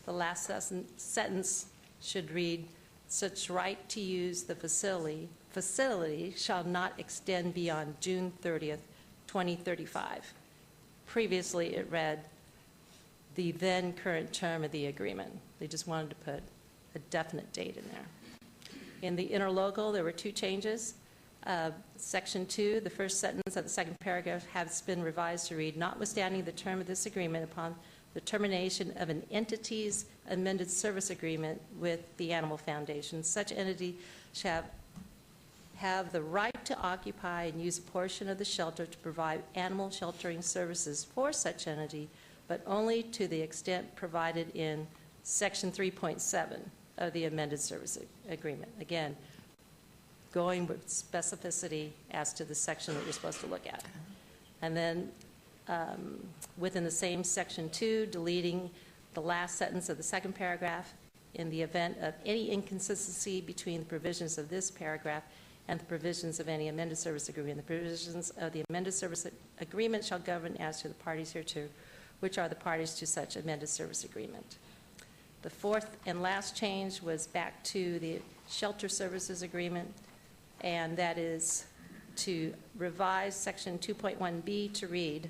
The last sentence should read, such right to use the facility shall not extend beyond June 30th, 2035. Previously, it read the then current term of the agreement. They just wanted to put a definite date in there. In the interlocal, there were 2 changes. Section 2, the first sentence of the second paragraph has been revised to read, notwithstanding the term of this agreement upon the termination of an entity's amended service agreement with the Animal Foundation, such entity shall have the right to occupy and use a portion of the shelter to provide animal sheltering services for such entity, but only to the extent provided in Section 3.7 of the amended service agreement. Again, going with specificity as to the section that you're supposed to look at. And then within the same Section 2, deleting the last sentence of the second paragraph, in the event of any inconsistency between the provisions of this paragraph and the provisions of any amended service agreement. The provisions of the amended service agreement shall govern as to the parties hereto, which are the parties to such amended service agreement. The fourth and last change was back to the shelter services agreement, and that is to revise section 2.1b to read,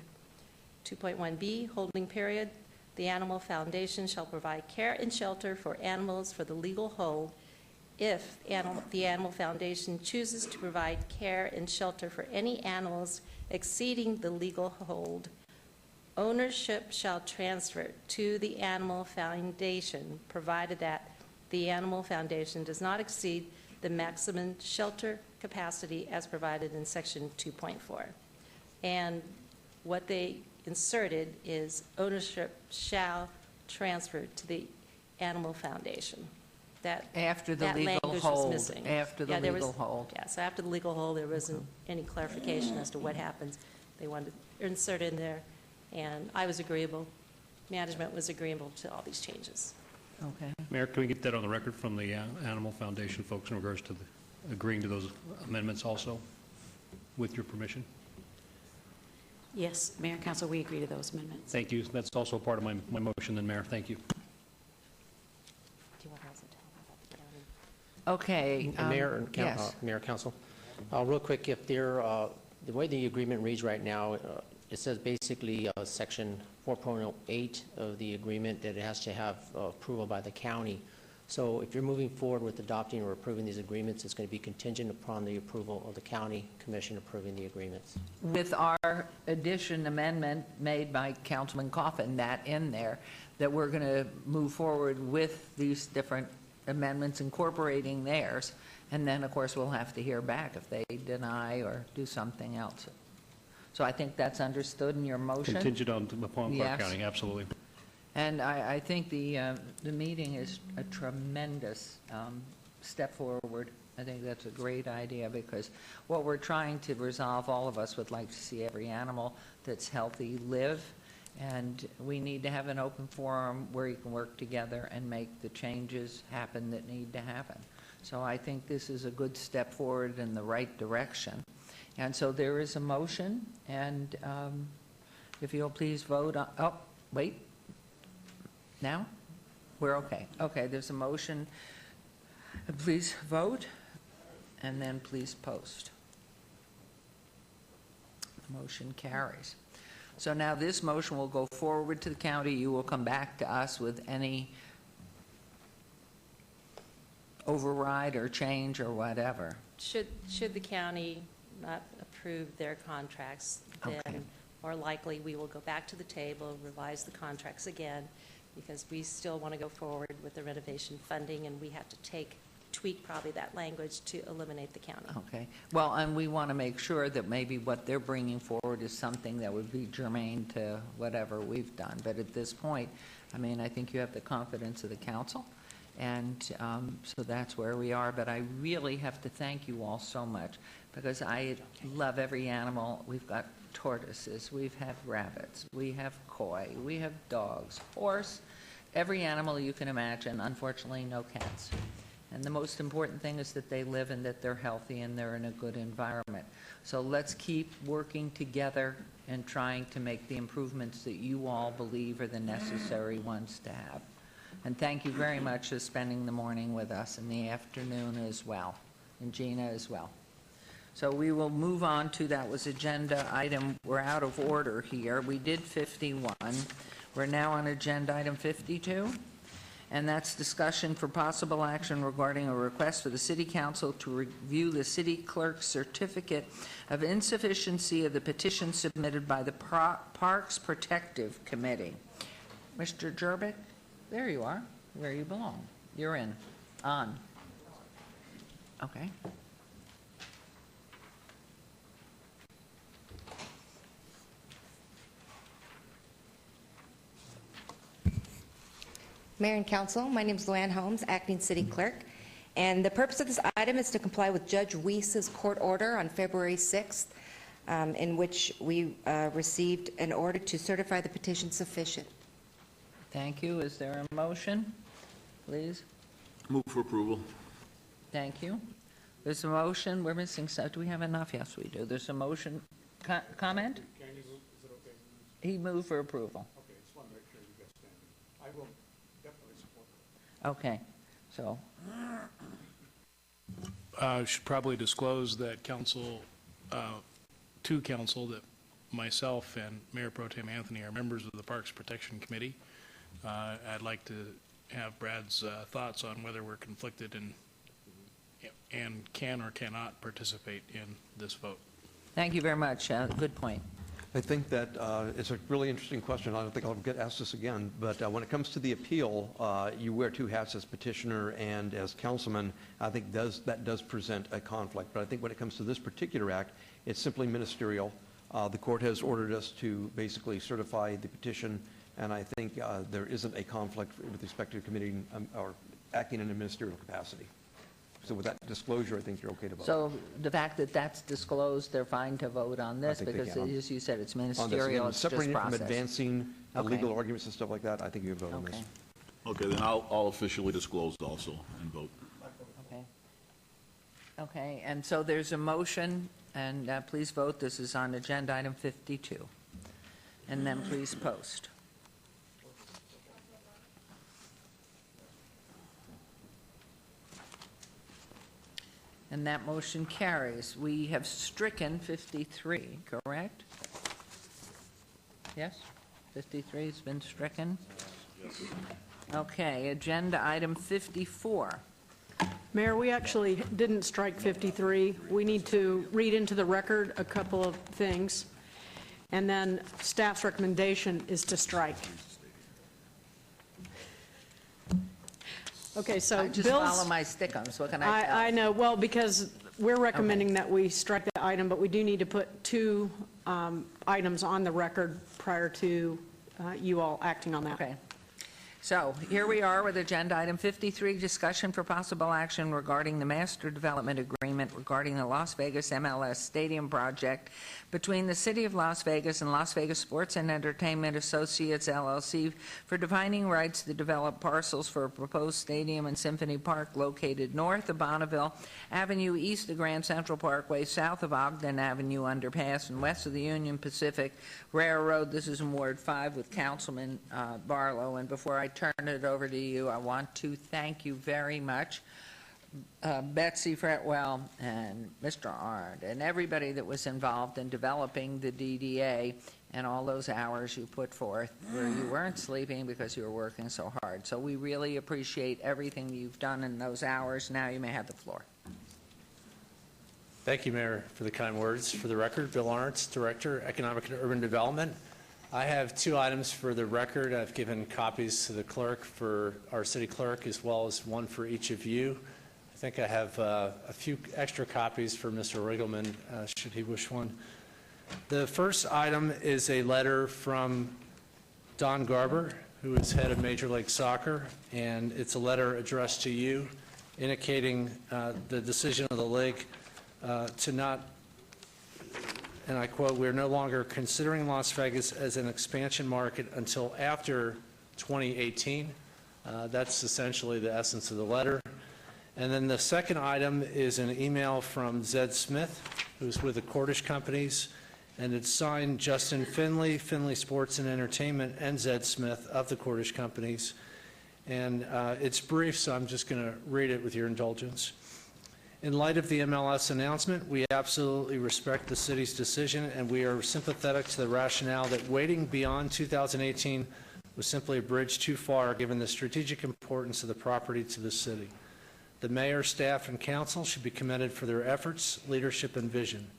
2.1b, holding period, the Animal Foundation shall provide care and shelter for animals for the legal hold if the Animal Foundation chooses to provide care and shelter for any animals exceeding the legal hold. Ownership shall transfer to the Animal Foundation, provided that the Animal Foundation does not exceed the maximum shelter capacity as provided in section 2.4. And what they inserted is ownership shall transfer to the Animal Foundation. That After the that legal language hold. was missing. After the there was- legal hold. Yeah, so after the legal hold, there wasn't any clarification as to what happens. They wanted to insert in there, and I was agreeable. Management was agreeable to all these changes. Okay. Mayor, can we get that on the record from the Animal Foundation folks in regards to agreeing to those amendments also, with your permission? yes, Mayor and Council, we agree to those amendments. Thank you. That's also part of my motion then, Mayor. Thank you. Do you want to also tell them about the county? Okay. And Mayor and yes. Mayor, Council, real quick, if there, the way the agreement reads right now, it says basically section 4.08 of the agreement that it has to have approval by the county. So if you're moving forward with adopting or approving these agreements, it's going to be contingent upon the approval of the county commission approving the agreements. With our addition amendment made by Councilman Coffin, that in there, that we're going to move forward with these different amendments incorporating theirs, and then, of course, we'll have to hear back if they deny or do something else. So I think that's understood in your motion. Contingent upon Clark Yes. County, absolutely. And I think the meeting is a tremendous step forward. I think that's a great idea, because what we're trying to resolve, all of us would like to see every animal that's healthy live, and we need to have an open forum where you can work together and make the changes happen that need to happen. So I think this is a good step forward in the right direction. And so there is a motion, and if you'll please vote on, oh, wait. Now? We're okay. Okay, there's a motion. Please vote, and then please post. The motion carries. So now this motion will go forward to the county. You will come back to us with any override or change or whatever. Should the county not approve their contracts, Okay. then more likely we will go back to the table, revise the contracts again, because we still want to go forward with the renovation funding, and we have to tweak probably that language to eliminate the county. Okay. Well, and we want to make sure that maybe what they're bringing forward is something that would be germane to whatever we've done. But at this point, I mean, I think you have the confidence of the council, and so that's where we are. But I really have to thank you all so much, because I love every animal. We've got tortoises, we've had rabbits, we have koi, we have dogs, horse, every animal you can imagine. Unfortunately, no cats. And the most important thing is that they live and that they're healthy and they're in a good environment. So let's keep working together and trying to make the improvements that you all believe are the necessary ones to have. And thank you very much for spending the morning with us and the afternoon as well, and Gina as well. So we will move on to, that was agenda item, we're out of order here. We did 51. We're now on agenda item 52. And that's discussion for possible action regarding a request for the City Council to review the city clerk's certificate of insufficiency of the petition submitted by the Parks Protective Committee. Mr. Jerbick, there you are, where you belong. You're in. On. Okay. Mayor and Council, my name is Luann Holmes, Acting City Clerk, and the purpose of this item is to comply with Judge Weiss's court order on February 6th, in which we received an order to certify the petition sufficient. Thank you. Is there a motion, please? Move for approval. Thank you. There's a motion. We're missing some. Do we have enough? Yes, we do. There's a motion. Comment? Can you move, is it okay? He moved for approval. Okay, just want to make sure you get standing. I will definitely support that. Okay, so, Should probably disclose that council, to council, that myself and Mayor Pro Tem Anthony are members of the Parks Protection Committee. I'd like to have Brad's thoughts on whether we're conflicted and can or cannot participate in this vote. thank you very much. Good point. I think that it's a really interesting question. I don't think I'll get asked this again, but when it comes to the appeal, you wear two hats as petitioner and as councilman. I think that does present a conflict. But I think when it comes to this particular act, it's simply ministerial. The court has ordered us to basically certify the petition, and I think there isn't a conflict with respect to committing or acting in a ministerial capacity. So with that disclosure, I think you're okay to vote. So the fact that that's disclosed, they're fine to vote on this, I think they because can. as you said, it's On this, ministerial, it's just separating it from process. advancing Okay. legal arguments and stuff like that, I think you can vote on this. Okay, then I'll officially disclose also and vote. Okay. Okay, and so there's a motion, and please vote. This is on agenda item 52. And then please post. And that motion carries. We have stricken 53, correct? Yes? 53 has been stricken? Okay, agenda item 54. Mayor, we actually didn't strike 53. We need to read into the record a couple of things, and then staff's recommendation is to strike. Okay, so I just Bill's... follow my stick-ons, what can I tell? I know, well, because we're recommending that we strike the item, but we do need to put two items on the record prior to you all acting on that. Okay. So here we are with agenda item 53, discussion for possible action regarding the master development agreement regarding the Las Vegas MLS Stadium project between the City of Las Vegas and Las Vegas Sports and Entertainment Associates LLC for defining rights to develop parcels for a proposed stadium in Symphony Park located north of Bonneville Avenue, east of Grand Central Parkway, south of Ogden Avenue underpass, and west of the Union Pacific Railroad. This is in Ward 5 with Councilman Barlow. And before I turn it over to you, I want to thank you very much Betsy Fretwell and Mr. Arndt and everybody that was involved in developing the DDA and all those hours you put forth where you weren't sleeping because you were working so hard. So we really appreciate everything you've done in those hours. Now you may have the floor. Thank you, Mayor, for the kind words. For the record, Bill Arndt, Director, Economic and Urban Development. I have 2 items for the record. I've given copies to the clerk for our city clerk as well as one for each of you. I think I have a few extra copies for Mr. Riggleman, should he wish one. The first item is a letter from Don Garber, who is head of Major League Soccer, and it's a letter addressed to you indicating the decision of the league to not, and I quote, "We're no longer considering Las Vegas as an expansion market until after 2018. That's essentially the essence of the letter. And then the second item is an email from Zed Smith, who's with the Cordish Companies, and it's signed Justin Finley, Finley Sports and Entertainment, and Zed Smith of the Cordish Companies. And it's brief, so I'm just going to read it with your indulgence. In light of the MLS announcement, we absolutely respect the city's decision, and we are sympathetic to the rationale that waiting beyond 2018 was simply a bridge too far given the strategic importance of the property to the city. The mayor, staff, and council should be commended for their efforts, leadership, and vision.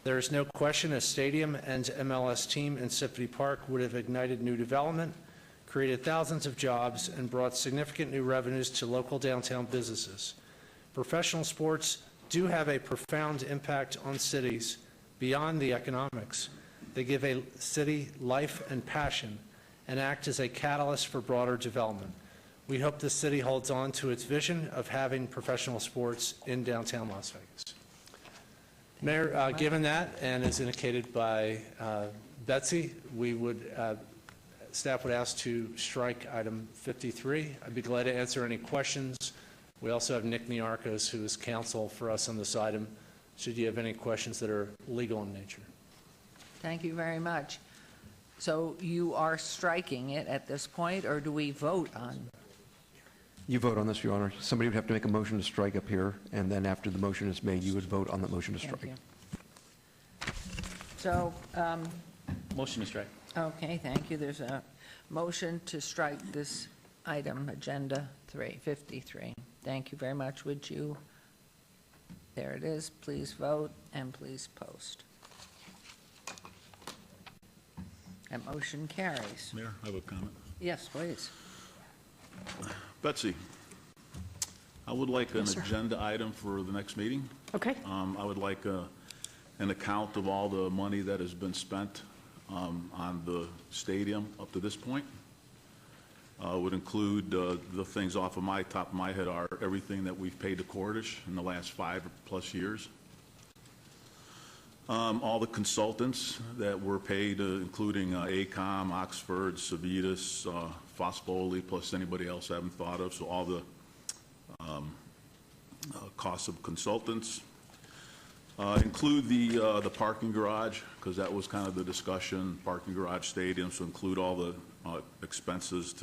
There is no question a stadium and MLS team in Symphony Park would have ignited new development, created thousands of jobs, and brought significant new revenues to local downtown businesses. Professional sports do have a profound impact on cities beyond the economics. They give a city life and passion and act as a catalyst for broader development. We hope the city holds on to its vision of having professional sports in downtown Las Vegas. Mayor, given that, and as indicated by Betsy, we would, staff would ask to strike item 53. I'd be glad to answer any questions. We also have Nick Niarchos, who is counsel for us on this item, should you have any questions that are legal in nature. Thank you very much. So you are striking it at this point, or do we vote on? You vote on this, Your Honor. Somebody would have to make a motion to strike up here, and then after the motion is made, you would vote on the motion to strike. Thank you. So, motion to strike. Okay, thank you. There's a motion to strike this item, Agenda 53. Thank you very much. Would you, there it is, please vote and please post. That motion carries. Mayor, I have a comment. Yes, please. Betsy, I would like an Yes, sir. agenda item for the next meeting. Okay. I would like an account of all the money that has been spent on the stadium up to this point. Would include the things off of my top of my head are everything that we've paid to Cordish in the last 5+ years. All the consultants that were paid, including ACOM, Oxford, Civitas, Fospoli, plus anybody else I haven't thought of. So all the costs of consultants. Include the parking garage, because that was kind of the discussion, parking garage stadium, so include all the expenses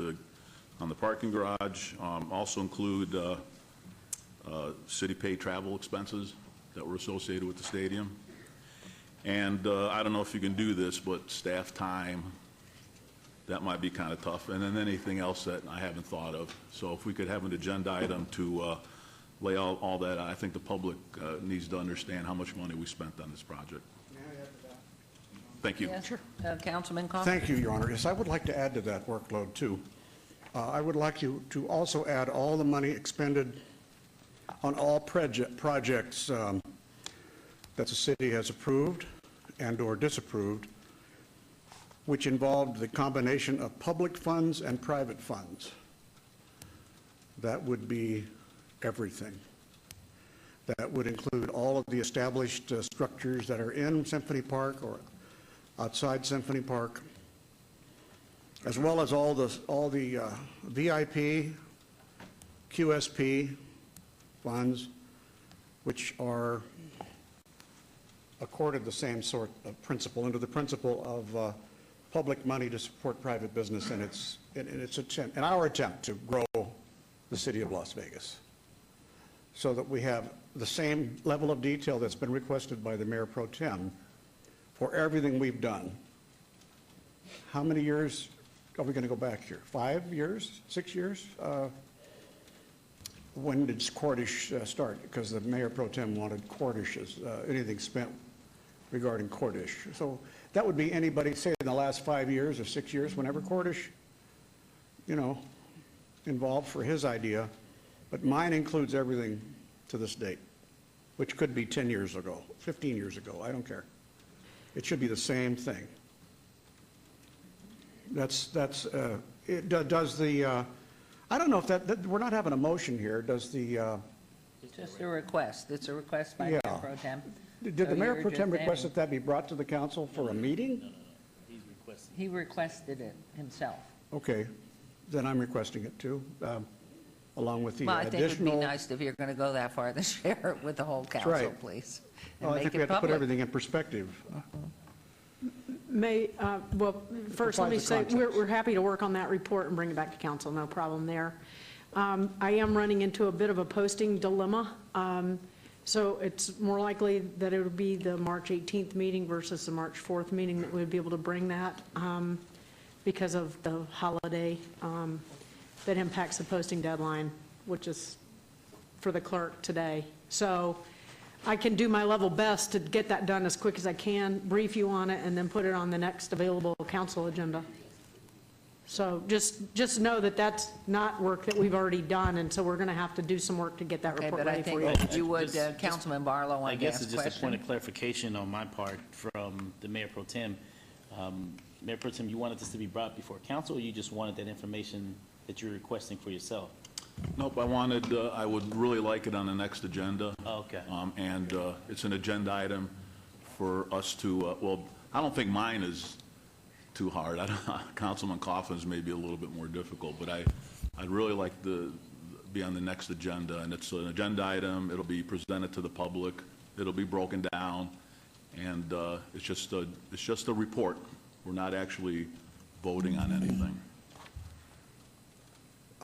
on the parking garage. Also include city paid travel expenses that were associated with the stadium. And I don't know if you can do this, but staff time, that might be kind of tough. And then anything else that I haven't thought of. So if we could have an agenda item to lay all that, I think the public needs to understand how much money we spent on this project. Thank you. Yes, sure. Councilman Coffey. Thank you, Your Honor. Yes, I would like to add to that workload, too. I would like you to also add all the money expended on all projects that the city has approved and/or disapproved, which involved the combination of public funds and private funds. That would be everything. That would include all of the established structures that are in Symphony Park or outside Symphony Park, as well as all the VIP, QSP funds, which are accorded the same sort of principle, under the principle of public money to support private business in our attempt to grow the city of Las Vegas. so that we have the same level of detail that's been requested by the Mayor Pro Tem for everything we've done. How many years are we going to go back here? 5 years? 6 years? When did Cordish start? Because the Mayor Pro Tem wanted Cordish's, anything spent regarding Cordish. So that would be anybody, say, in the last 5 years or 6 years, whenever Cordish, involved for his idea. But mine includes everything to this date, which could be 10 years ago, 15 years ago, I don't care. It should be the same thing. Does the, I don't know if that, we're not having a motion here, does the, It's just a request. It's a request by Yeah. Mayor Pro Tem. did So the Mayor you're Pro Tem just request adding- that that be brought to the council for a meeting? He requested it himself. Okay, then I'm requesting it too, along with the Well, I think it would be additional. nice if you're going to go that far to share it with the whole council, right. please. and Well, I make think we it have to put public. everything in perspective. Well, first, let me Provides the say, context. we're happy to work on that report and bring it back to council, no problem there. I am running into a bit of a posting dilemma. So it's more likely that it would be the March 18th meeting versus the March 4th meeting that we'd be able to bring that because of the holiday that impacts the posting deadline, which is for the clerk today. So I can do my level best to get that done as quick as I can, brief you on it, and then put it on the next available council agenda. So just know that that's not work that we've already done, and so we're going to have to do some work to get that Okay, report but I ready for think you. if you would, Councilman Barlow I wanted to guess ask it's a just a point question. of clarification on my part from the Mayor Pro Tem. Mayor Pro Tem, you wanted this to be brought before council, or you just wanted that information that you're requesting for yourself? Nope, I would really like it on the next agenda. Oh, okay. And it's an agenda item for us to, well, I don't think mine is too hard. Councilman Coughlin's may be a little bit more difficult, but I'd really like to be on the next agenda. And it's an agenda item, it'll be presented to the public, it'll be broken down, and it's just a report. We're not actually voting on anything.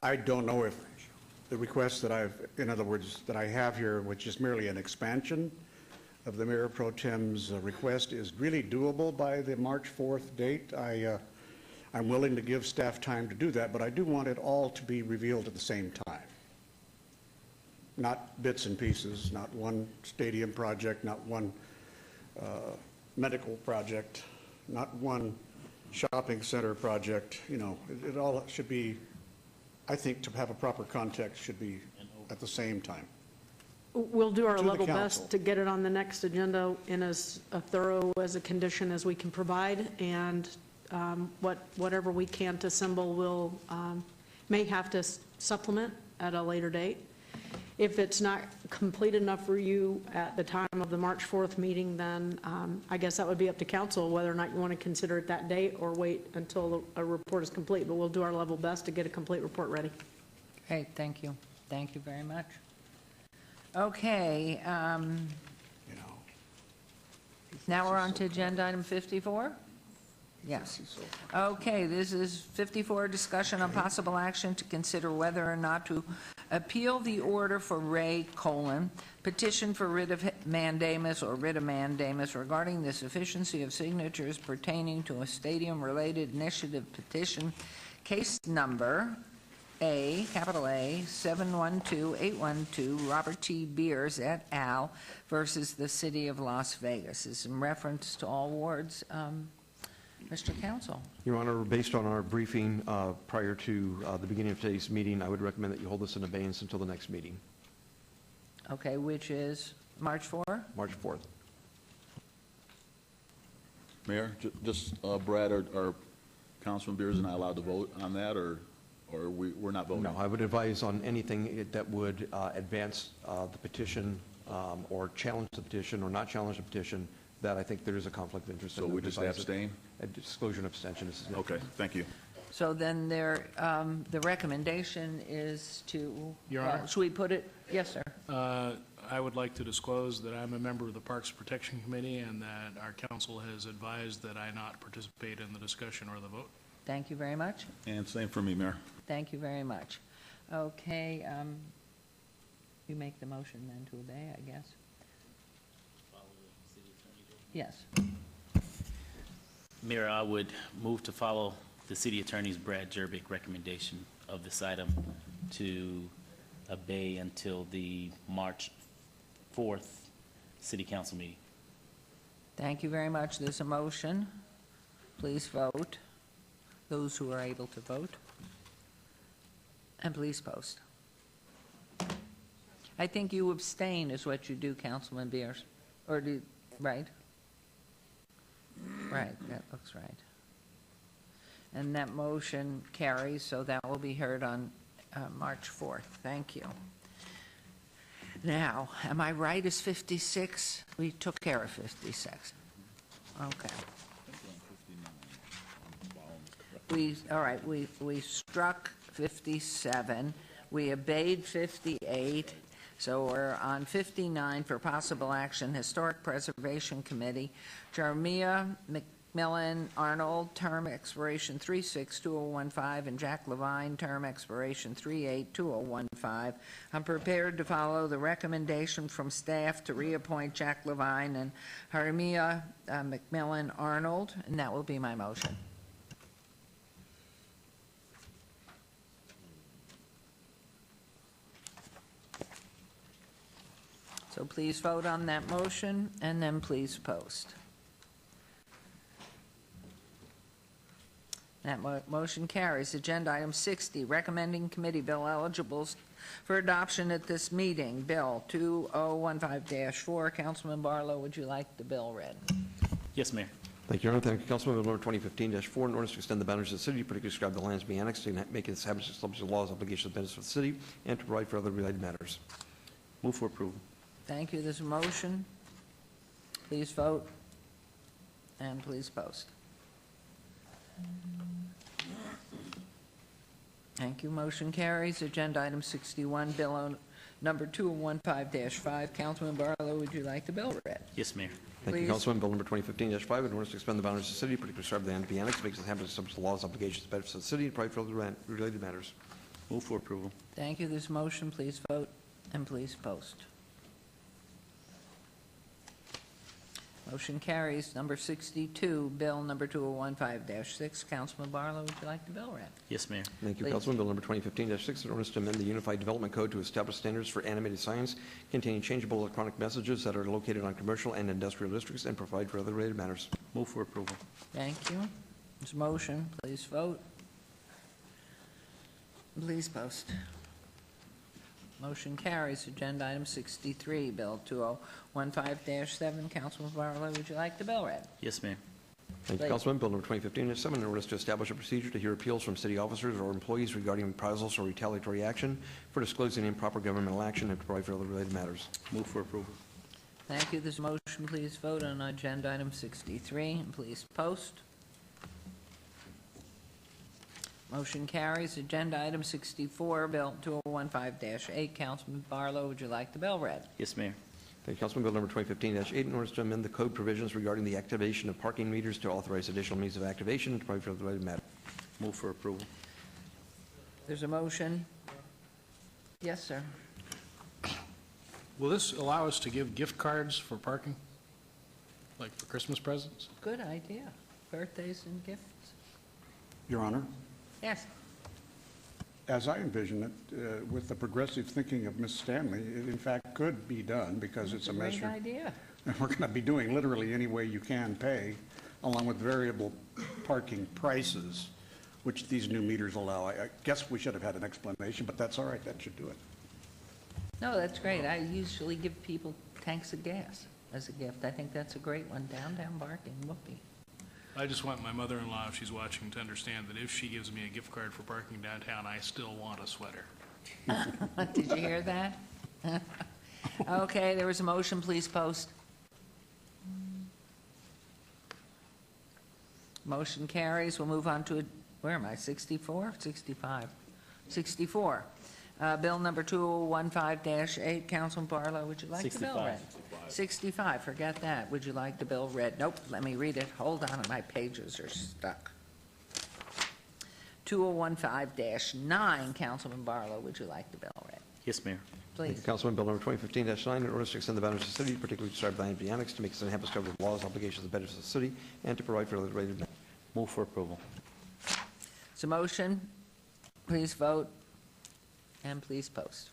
I don't know if the request that in other words, that I have here, which is merely an expansion of the Mayor Pro Tem's request, is really doable by the March 4th date. I'm willing to give staff time to do that, but I do want it all to be revealed at the same time. Not bits and pieces, not one stadium project, not one medical project, not one shopping center project. It all should be, I think, to have a proper context, should be at the same time. We'll do our To the level council. best to get it on the next agenda in as thorough as a condition as we can provide, and whatever we can't assemble, we'll may have to supplement at a later date. If it's not complete enough for you at the time of the March 4th meeting, then I guess that would be up to council whether or not you want to consider it that date or wait until a report is complete. But we'll do our level best to get a complete report ready. Great, thank you. Thank you very much. Okay. Now we're on to agenda item 54? Yes. Okay, this is 54, discussion on possible action to consider whether or not to appeal the order for Ray Colon, petition for writ of mandamus or writ of mandamus regarding the sufficiency of signatures pertaining to a stadium-related initiative petition, case number capital A, 712812, Robert T. Beers et al. Versus the City of Las Vegas. Is in reference to all wards. Mr. Counsel. Your Honor, based on our briefing prior to the beginning of today's meeting, I would recommend that you hold this in abeyance until the next meeting, Okay, which is March 4? March 4th. Mayor, just Brad, are Councilman Beers and I allowed to vote on that, or we're not voting? No, I would advise on anything that would advance the petition or challenge the petition or not challenge the petition, that I think there is a conflict of interest. So we just abstain? A disclosure and abstention is significant. Okay, thank you. So then the recommendation is to, Your Honor? should we put it, yes, sir. I would like to disclose that I'm a member of the Parks Protection Committee and that our council has advised that I not participate in the discussion or the vote. Thank you very much. And same for me, Mayor. Thank you very much. Okay, You make the motion then to obey, I guess. Yes. Mayor, I would move to follow the city attorney's Brad Jerbick recommendation of this item to obey until the March 4th city council meeting. Thank you very much. There's a motion. Please vote. Those who are able to vote. And please post. I think you abstain is what you do, Councilman Beers. Or do, right? Right, that looks right. And that motion carries, so that will be heard on March 4th. Thank you. Now, am I right, is 56? We took care of 56. Okay. All right, we struck 57. We obeyed 58. So we're on 59 for possible action, Historic Preservation Committee. Jeremiah McMillan Arnold, term expiration 3/6/2015, and Jack Levine, term expiration 3/8/2015. I'm prepared to follow the recommendation from staff to reappoint Jack Levine and Jeremiah McMillan Arnold, and that will be my motion. So please vote on that motion, and then please post. That motion carries. Agenda item 60, recommending committee bill eligibles for adoption at this meeting. Bill 2015-4. Councilman Barlow, would you like the bill read? Yes, Mayor. Thank you, Your Honor. Thank you, Councilman. Bill number 2015-4, in order to extend the boundaries of the city, particularly describe the lands to be annexed, and make it establish the subject of laws, obligations, and benefits of the city, and to provide for other related matters. Move for approval. Thank you. There's a motion. Please vote, and please post. Thank you. Motion carries. Agenda item 61, bill number 2015-5. Councilman Barlow, would you like the bill read? Yes, Mayor. Thank you, Please. Councilman. Bill number 2015-5, in order to expand the boundaries of the city, particularly describe the land to be annexed, makes it happen to subject to laws, obligations, benefits of the city, and provide for other related matters. Move for approval. Thank you. There's a motion. Please vote, and please post. Motion carries. Number 62, bill number 2015-6. Councilman Barlow, would you like the bill read? Yes, Mayor. Thank you, Please. Councilman. Bill number 2015-6, in order to amend the Unified Development Code to establish standards for animated signs containing changeable electronic messages that are located on commercial and industrial districts and provide for other related matters. Move for approval. Thank you. There's a motion. Please vote. Please post. Motion carries. Agenda item 63, bill 2015-7. Councilman Barlow, would you like the bill read? Yes, Mayor. Thank you, Please. Councilman. Bill number 2015-7, in order to establish a procedure to hear appeals from city officers or employees regarding reprisals or retaliatory action for disclosing improper governmental action and to provide for other related matters. Move for approval. Thank you. There's a motion. Please vote on agenda item 63, and please post. Motion carries. Agenda item 64, bill 2015-8. Councilman Barlow, would you like the bill read? Yes, Mayor. Thank you, Councilman. Bill number 2015-8, in order to amend the code provisions regarding the activation of parking meters to authorize additional means of activation and to provide for other related matters. Move for approval. There's a motion. Yes, sir. Will this allow us to give gift cards for parking? Like for Christmas presents? Good idea. Birthdays and gifts. Your Honor, Yes. as I envision it, with the progressive thinking of Ms. Stanley, it in fact could be done because it's a Great measure. idea. We're going to be doing literally any way you can pay, along with variable parking prices, which these new meters allow. I guess we should have had an explanation, but that's all right. That should do it. No, that's great. I usually give people tanks of gas as a gift. I think that's a great one. Downtown parking, whoopee. I just want my mother-in-law, if she's watching, to understand that if she gives me a gift card for parking downtown, I still want a sweater. Did you hear that? Okay, there was a motion. Please post. Motion carries. We'll move on to, where am I, 64? 65. 64. Bill number 2015-8. Councilman Barlow, would you like the bill 65. read? 65, forget that. Would you like the bill read? Nope, let me read it. Hold on, my pages are stuck. 2015-9. Councilman Barlow, would you like the bill read? Yes, Mayor. Please. Councilman, Bill number 2015-9, in order to extend the boundaries of the city, particularly to describe the land to be annexed, to make it so encompass cover the laws, obligations, and benefits of the city, and to provide for the related. Move for approval. It's a motion. Please vote, and please post.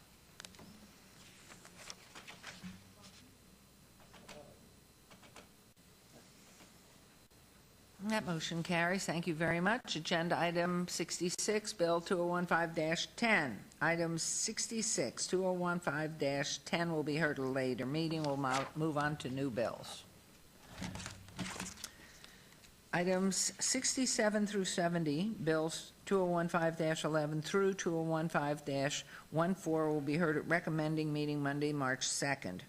That motion carries. Thank you very much. Agenda item 66, Bill 2015-10. Item 66, 2015-10 will be heard at a later meeting. We'll move on to new bills. Items 67 through 70, bills 2015-11 through 2015-14 will be heard at recommending meeting Monday, March 2nd.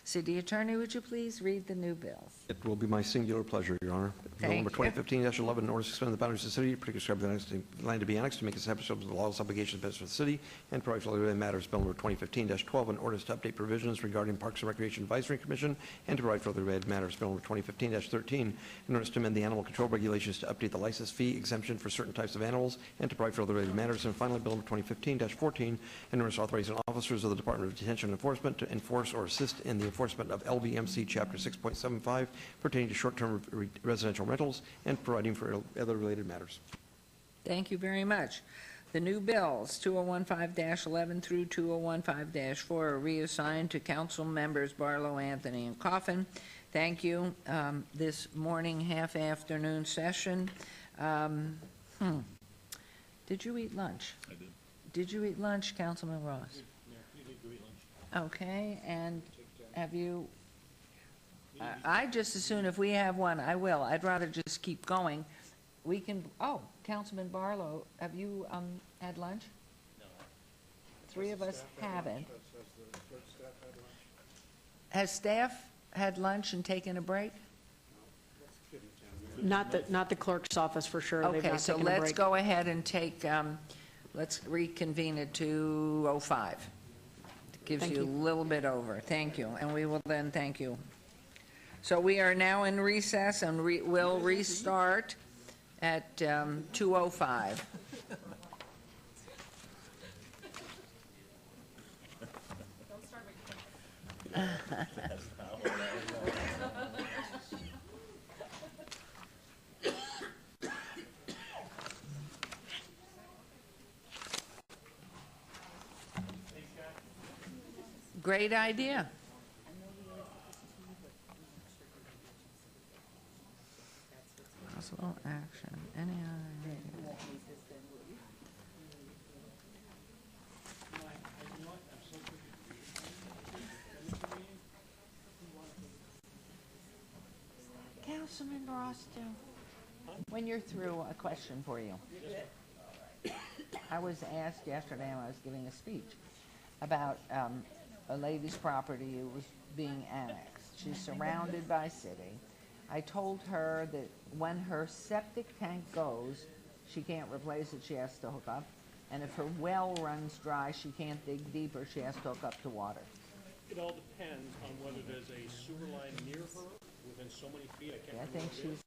City Attorney, would you please read the new bills? It will be my singular pleasure, Your Honor. Bill number 2015-11, in order to extend the boundaries of the city, particularly describe the land to be annexed, to make it subject to the laws, obligations, and benefits of the city, and provide for related matters. Bill number 2015-12, in order to update provisions regarding Parks and Recreation Advisory Commission, and to provide for the related matters. Bill number 2015-13, in order to amend the animal control regulations to update the license fee exemption for certain types of animals, and to provide for the related matters. And finally, Bill number 2015-14, in order to authorize officers of the Department of Detention and Enforcement to enforce or assist in the enforcement of LVMC Chapter 6.75 pertaining to short-term residential rentals, and providing for other related matters. Thank you very much. The new bills, 2015-11 through 2015-4, are reassigned to council members Barlow, Anthony, and Coffin. Thank you. This morning, half-afternoon session. Did you eat lunch? I did. Did you eat lunch, Councilman Ross? Yeah, you did go eat lunch. Okay, and have you, I just as soon, if we have one, I will. I'd rather just keep going. We can, oh, Councilman Barlow, have you had lunch? No. Three of us haven't. Has staff had lunch and taken a break? Not the clerk's office for sure. They've Okay, not so taken a let's break. go ahead and take, let's reconvene at 2:05. Gives Thank you a you. little bit over. Thank you, and we will then thank you. So we are now in recess, and we'll restart at 2:05. Great idea. Possible action, any other? Councilman Rosto, when you're through, a question for you. I was asked yesterday when I was giving a speech about a lady's property who was being annexed. She's surrounded by city. I told her that when her septic tank goes, she can't replace it, she has to hook up. And if her well runs dry, she can't dig deeper, she has to hook up to water. It all depends on whether there's a sewer line near her, within so many feet, I can't I remember think what it is. she's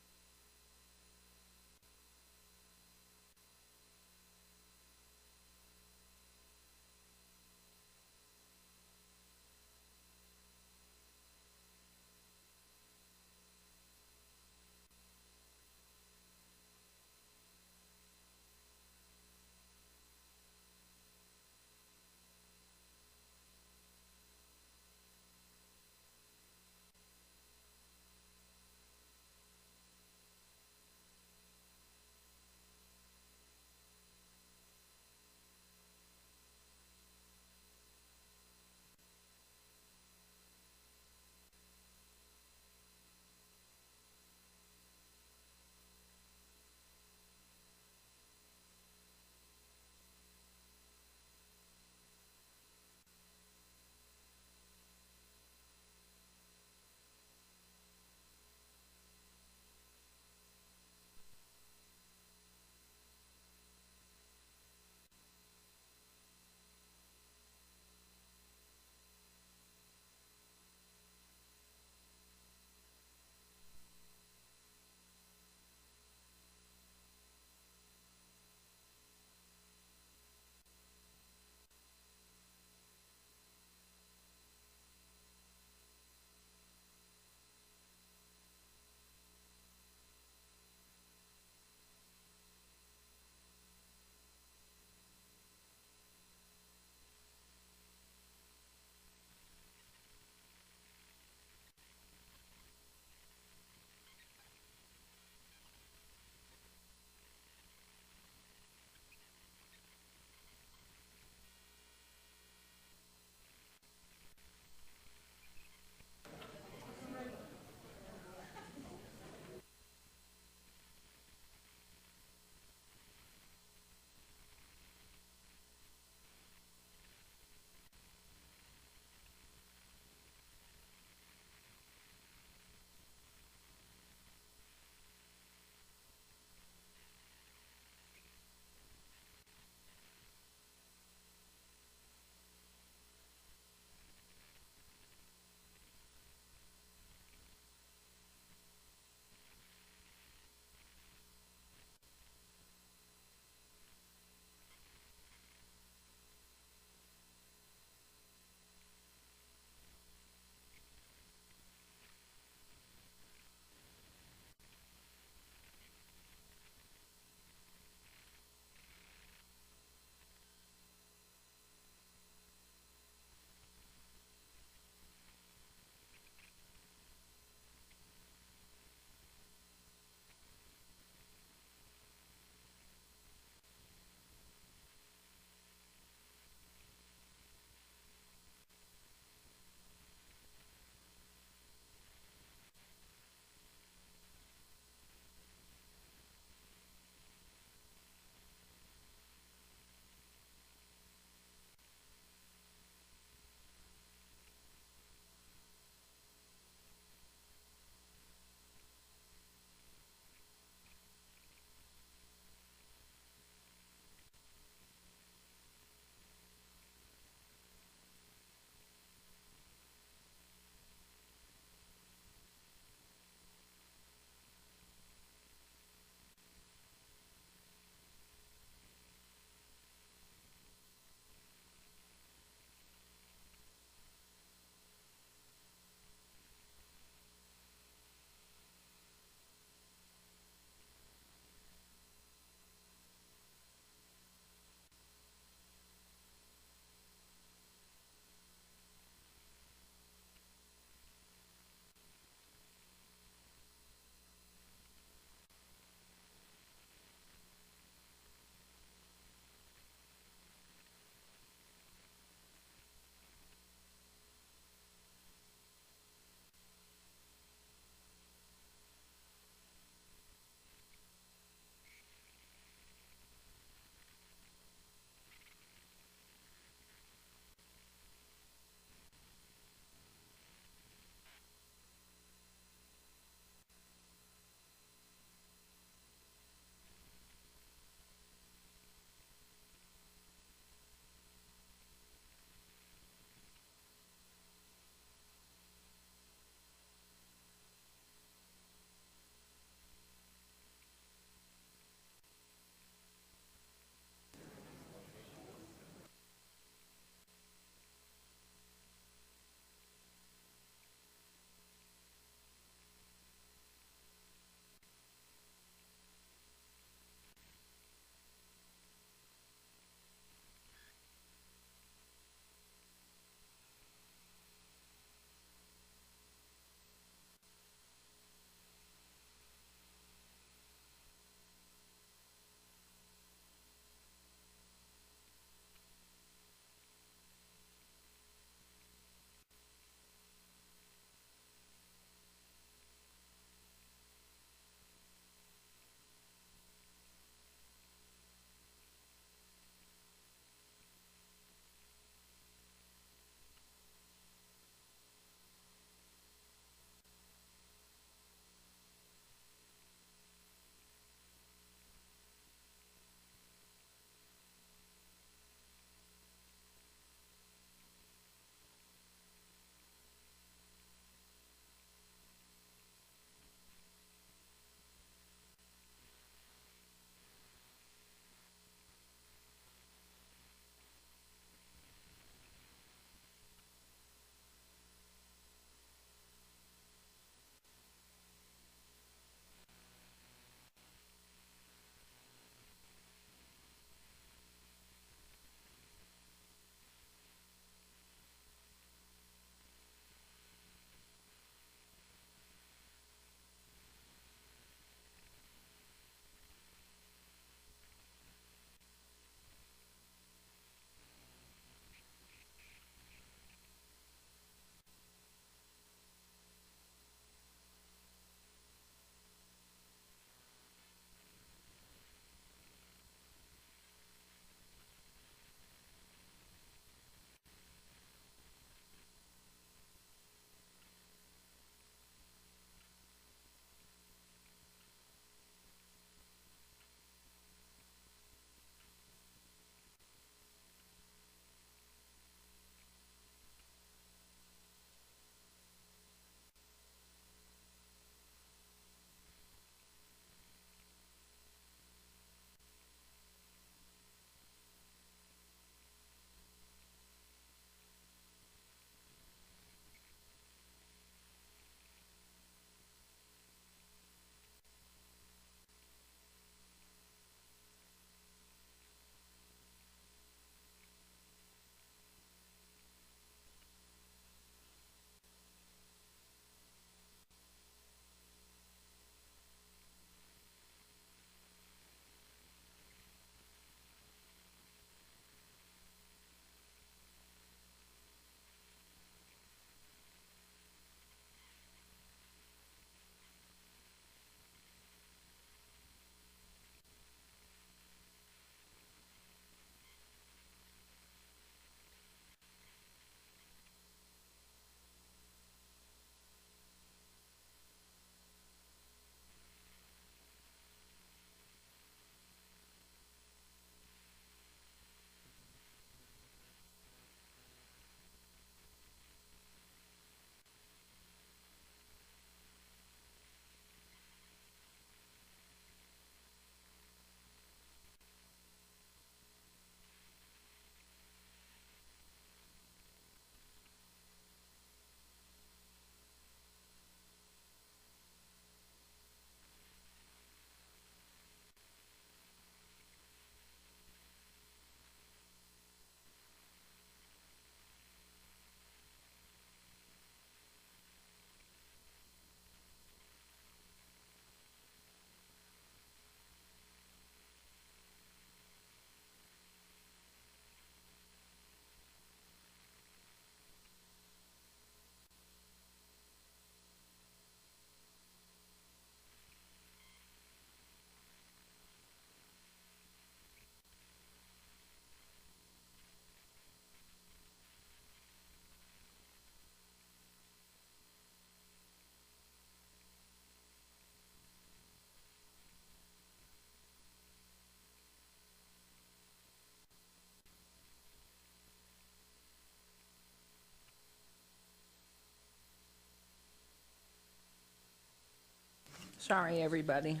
Sorry, everybody.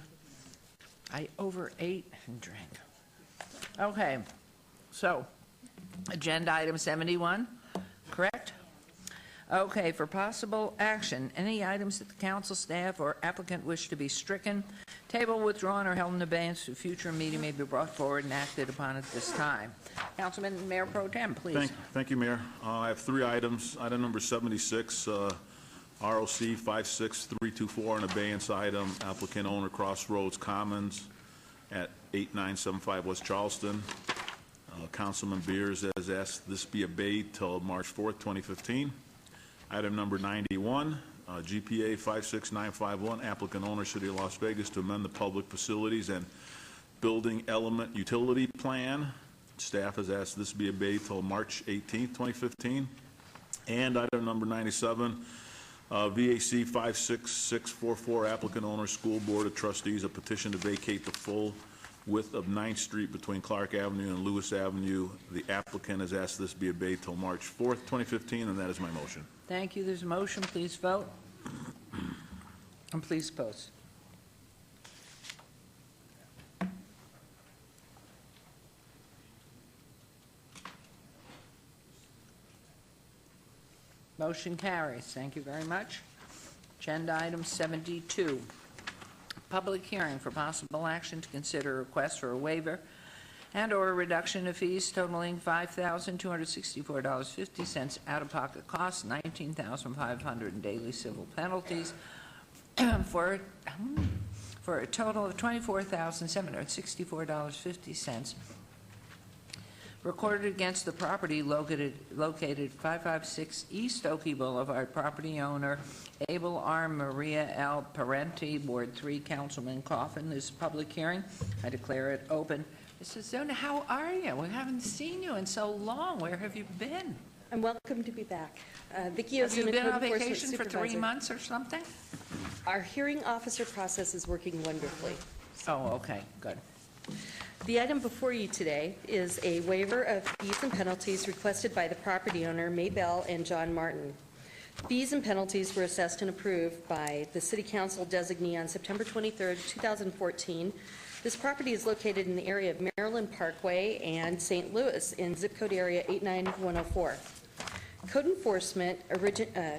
I overate and drank. Okay, so, agenda item 71, correct? Okay, for possible action, any items that the council, staff, or applicant wish to be stricken, tabled, withdrawn, or held in abeyance to a future meeting may be brought forward and acted upon at this time. Councilman, Mayor Pro Tem, please. Thank you, Mayor. I have 3 items. Item number 76, ROC 56324, an abeyance item, applicant owner Crossroads Commons at 8975 West Charleston. Councilman Beers has asked this be obeyed till March 4th, 2015. Item number 91, GPA 56951, applicant owner City of Las Vegas to amend the public facilities and building element utility plan. Staff has asked this be obeyed till March 18th, 2015. And item number 97, VAC 56644, applicant owner School Board of Trustees, a petition to vacate the full width of 9th Street between Clark Avenue and Lewis Avenue. The applicant has asked this be obeyed till March 4th, 2015, and that is my motion. Thank you. There's a motion. Please vote. And please post. Motion carries. Thank you very much. Agenda item 72, public hearing for possible action to consider a request for a waiver and/or a reduction of fees totaling $5,264.50 out-of-pocket costs, $19,500 in daily civil penalties, for a total of $24,764.50 recorded against the property located 556 East Oakey Boulevard. Property owner Abel R. Maria L. Parenti, Ward 3, Councilman Coffin. This is a public hearing. I declare it open. Mrs. Zona, how are you? We haven't seen you in so long. Where have you been? I'm welcome to be back. Vicki Have you Ozuna, been Code on Enforcement vacation for 3 Supervisor. months or something? Our hearing officer process is working wonderfully. Oh, okay, good. The item before you today is a waiver of fees and penalties requested by the property owner, Maybell and John Martin. Fees and penalties were assessed and approved by the City Council designee on September 23rd, 2014. This property is located in the area of Maryland Parkway and St. Louis in zip code area 89104. Code enforcement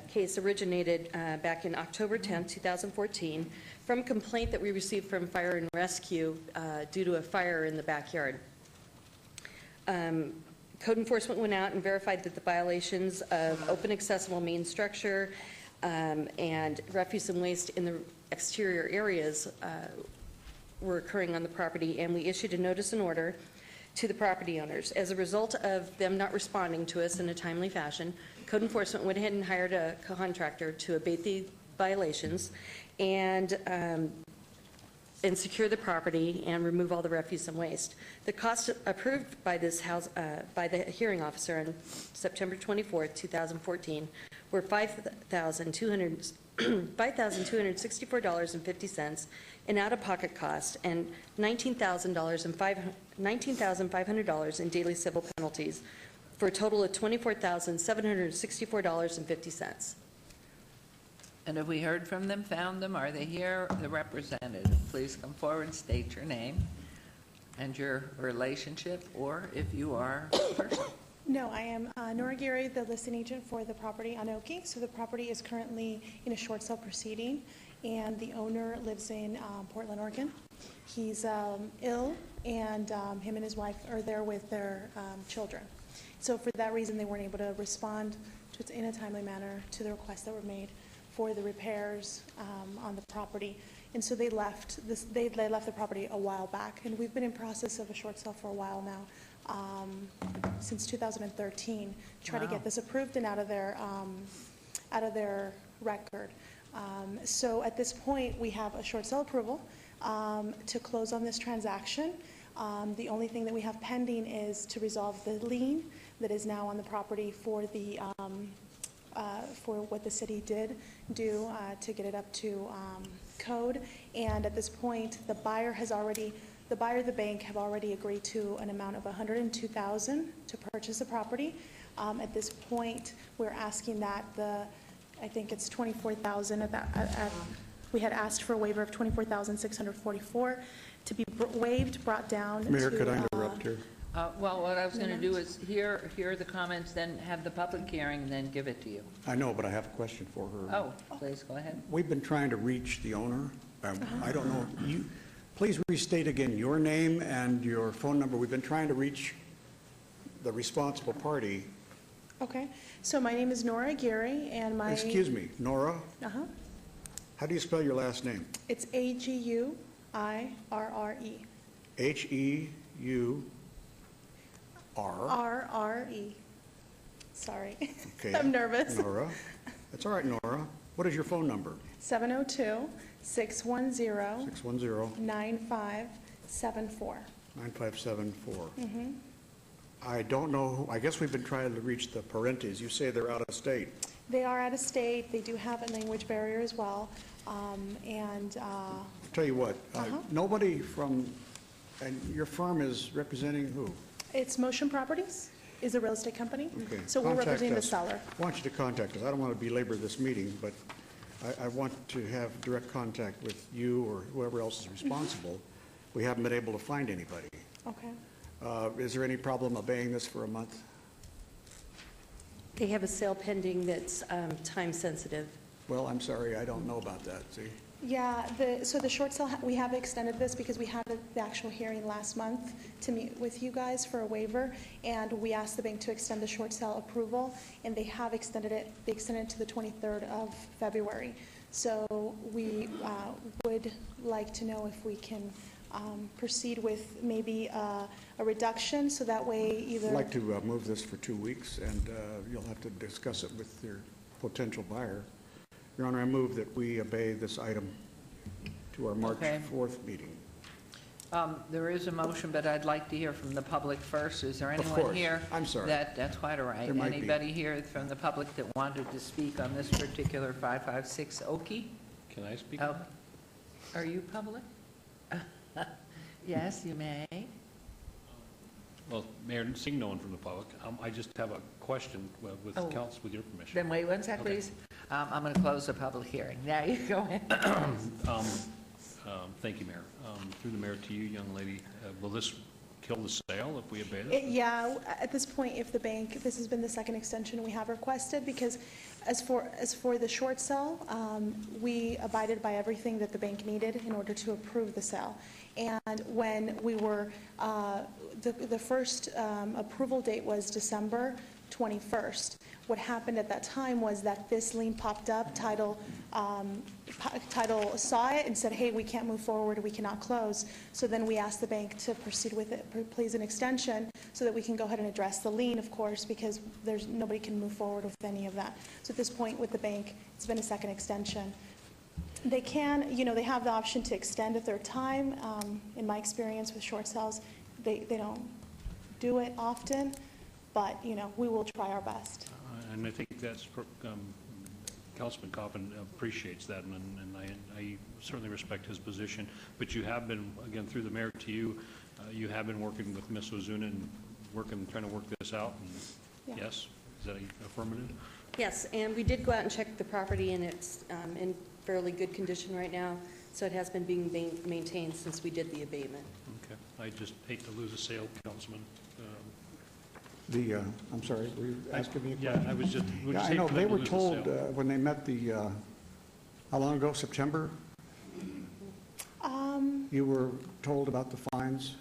case originated back in October 10, 2014, from a complaint that we received from Fire and Rescue due to a fire in the backyard. Code enforcement went out and verified that the violations of open accessible main structure and refuse and waste in the exterior areas were occurring on the property, and we issued a notice and order to the property owners. As a result of them not responding to us in a timely fashion, Code enforcement went ahead and hired a contractor to abate the violations and secure the property and remove all the refuse and waste. The cost approved by this house, by the hearing officer on September 24th, 2014, were $5,264.50 in out-of-pocket cost and $19,500 in daily civil penalties, for a total of $24,764.50. And have we heard from them, found them? Are they here? The representative, please come forward and state your name and your relationship, or if you are a person. No, I am Nora Geary, the listing agent for the property on Oakey. So the property is currently in a short sale proceeding, and the owner lives in Portland, Oregon. He's ill, and him and his wife are there with their children. So for that reason, they weren't able to respond in a timely manner to the requests that were made for the repairs on the property. And so they left the property a while back, and we've been in process of a short sale for a while now, since 2013, to try to get this approved and out of their record. So at this point, we have a short sale approval to close on this transaction. The only thing that we have pending is to resolve the lien that is now on the property for the for what the city did do to get it up to code. And at this point, the buyer, the bank, have already agreed to an amount of $102,000 to purchase the property. At this point, we're asking that I think it's $24,000 at We had asked for a waiver of $24,644 to be waived, brought down to... Mayor, could I interrupt here? Well, what I was going to do is hear the comments, then have the public hearing, and then give it to you. I know, but I have a question for her. Oh, please, go ahead. We've been trying to reach the owner. I don't know, please restate again your name and your phone number. We've been trying to reach the responsible party. Okay, so my name is Nora Aguirre, and my... Excuse me, Nora? Uh-huh. How do you spell your last name? It's Aguirre. Heurre. RRE. Sorry. Okay. I'm nervous. Nora. That's all right, Nora. What is your phone number? 702-610. 610. 9574. 9574. I don't know, I guess we've been trying to reach the Parentes. You say they're out of state. They are out of state. They do have a language barrier as well. And Tell you what, nobody from, and your firm is representing who? it's Motion Properties, is a real estate company. Okay. So we're Contact representing the us. seller. I want you to contact us. I don't want to belabor this meeting, but I want to have direct contact with you or whoever else is responsible. We haven't been able to find anybody. Okay. Is there any problem obeying this for a month? They have a sale pending that's time-sensitive. Well, I'm sorry, I don't know about that, see? Yeah, so the short sale, we have extended this because we had the actual hearing last month to meet with you guys for a waiver, and we asked the bank to extend the short sale approval, and they have extended it. They extended it to the 23rd of February. So we would like to know if we can proceed with maybe a reduction, so that way either... I'd like to move this for 2 weeks, and you'll have to discuss it with your potential buyer. Your Honor, I move that we obey this item to our March Okay. 4th meeting. There is a motion, but I'd like to hear from the public first. Is there Of anyone course. here? I'm sorry. That's quite all right. There might be. Anybody here from the public that wanted to speak on this particular 556 Oki? Can I speak? Oh, are you public? Yes, you may. Well, Mayor, seeing no one from the public, I just have a question with Oh. council, with your permission. Then wait one sec, Okay. please. I'm going to close the public hearing. Now you go ahead. Thank you, Mayor. Through the mayor to you, young lady, will this kill the sale if we obey this? Yeah, at this point, if the bank, this has been the second extension we have requested, because as for the short sale, we abided by everything that the bank needed in order to approve the sale. And when we were, the first approval date was December 21st. What happened at that time was that this lien popped up, title saw it and said, hey, we can't move forward, we cannot close. So then we asked the bank to proceed with it, please an extension, so that we can go ahead and address the lien, of course, because nobody can move forward with any of that. So at this point with the bank, it's been a second extension. They can, they have the option to extend a third time. In my experience with short sales, they don't do it often, but, we will try our best. And I think that's, Councilman Coppin appreciates that, and I certainly respect his position. But you have been, again, through the mayor to you, you have been working with Ms. Ozuna and trying to work this out, and Yeah. yes? Is that affirmative? Yes, and we did go out and check the property, and it's in fairly good condition right now, so it has been being maintained since we did the abatement. Okay. I just hate to lose a sale, Councilman. I'm sorry, were you asking me a Yeah, question? I was just, would you Yeah, say I know, to they were lose a told, sale? when they met how long ago, September? You were told about the fines?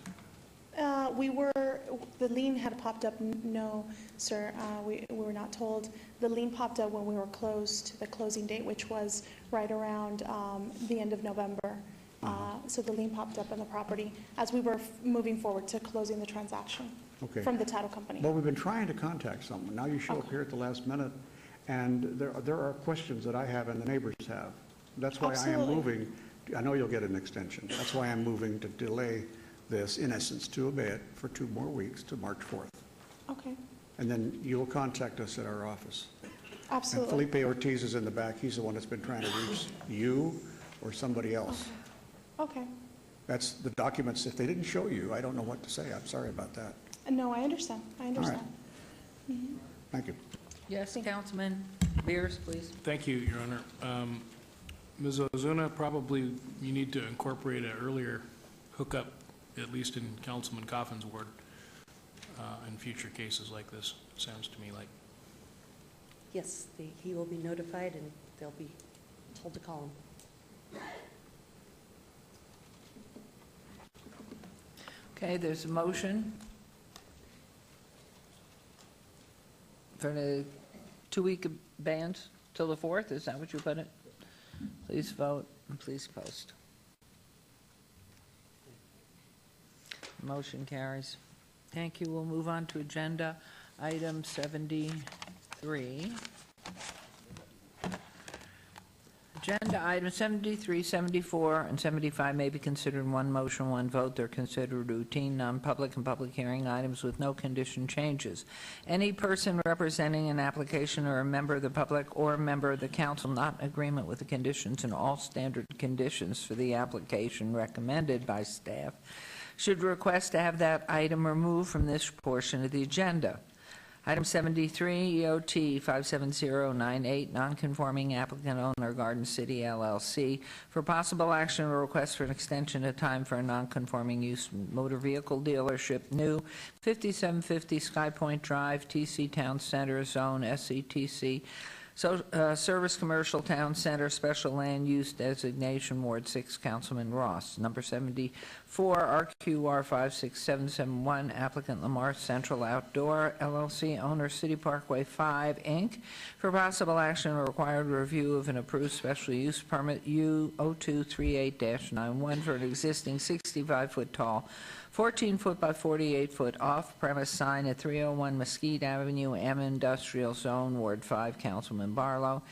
The lien had popped up, no, sir, we were not told. The lien popped up when we were closed, the closing date, which was right around the end of November. So the lien popped up on the property as we were moving forward to closing the transaction Okay. from the title company. Well, we've been trying to contact someone. Now you show up here at the last minute, and there are questions that I have and the neighbors have. That's why I am Absolutely. moving, I know you'll get an extension. That's why I'm moving to delay this, in essence, to obey it for 2 more weeks to March 4th. Okay, And then you'll contact us at our office. absolutely. And Felipe Ortiz is in the back. He's the one that's been trying to reach you or somebody else. Okay. That's the documents. If they didn't show you, I don't know what to say. I'm sorry about that. No, I understand, I understand. Thank you. Yes, Councilman Beers, please. Thank you, Your Honor. Ms. Ozuna, probably you need to incorporate an earlier hookup, at least in Councilman Coffin's ward, in future cases like this, sounds to me like. Yes, he will be notified, and they'll be told to call him. Okay, there's a motion for the 2-week abeyance till the 4th. Is that what you put it? Please vote and please post. Motion carries. Thank you. We'll move on to agenda item 73. Agenda items 73, 74, and 75 may be considered in one motion, one vote. They're considered routine, non-public, and public hearing items with no condition changes. Any person representing an application or a member of the public or a member of the council not in agreement with the conditions and all standard conditions for the application recommended by staff should request to have that item removed from this portion of the agenda. Item 73, EOT 57098, non-conforming applicant owner Garden City LLC, for possible action or request for an extension of time for a non-conforming use motor vehicle dealership, new 5750 Sky Point Drive, TC Town Center Zone, SCTC, Service Commercial Town Center, Special Land Use Designation, Ward 6, Councilman Ross. Number 74, RQR 56771, applicant Lamar Central Outdoor, LLC, owner City Parkway 5, Inc., for possible action or required review of an approved special use permit U0238-91 for an existing 65-foot tall, 14-foot by 48-foot off-premise sign at 301 Mesquite Avenue, M Industrial Zone, Ward 5, Councilman Barlow.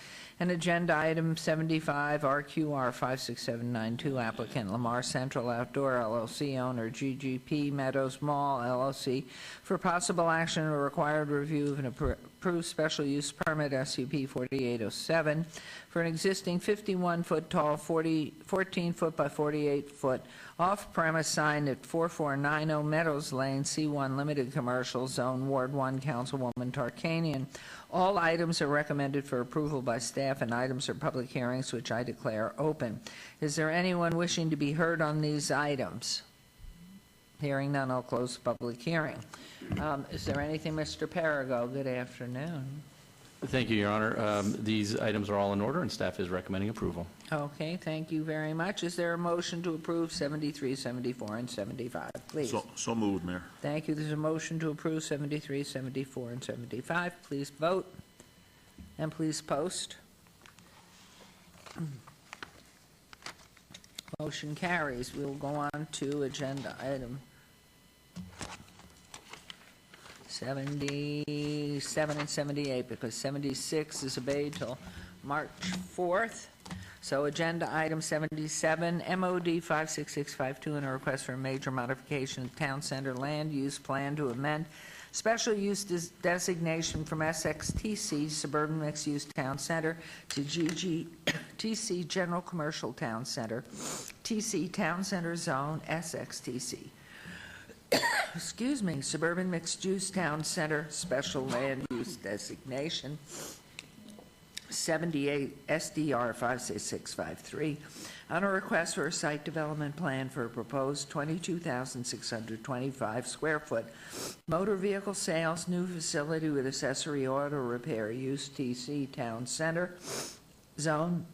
And agenda item 75, RQR 56792, applicant Lamar Central Outdoor, LLC, owner GGP Meadows Mall, LLC, for possible action or required review of an approved special use permit, SUP 4807, for an existing 51-foot tall, 14-foot by 48-foot off-premise sign at 4490 Meadows Lane, C1 Limited Commercial Zone, Ward 1, Councilwoman Tarkanian. All items are recommended for approval by staff, and items are public hearings, which I declare open. Is there anyone wishing to be heard on these items? Hearing none, I'll close the public hearing. Is there anything, Mr. Perigo? Good afternoon. Thank you, Your Honor. These items are all in order, and staff is recommending approval. Okay, thank you very much. Is there a motion to approve 73, 74, and 75, please? So moved, Mayor. Thank you. There's a motion to approve 73, 74, and 75. Please vote, and please post. Motion carries. We'll go on to agenda item 77 and 78, because 76 is obeyed till March 4th. So agenda item 77, MOD 56652, and a request for a major modification of Town Center land use plan to amend special use designation from SXTC Suburban Mixed Use Town Center to GGTC General Commercial Town Center, TC Town Center Zone, SXTC. Excuse me, Suburban Mixed Use Town Center Special Land Use Designation, 78 SDR 56653, on a request for a site development plan for a proposed 22,625 square foot motor vehicle sales new facility with accessory auto repair use, TC Town Center Zone,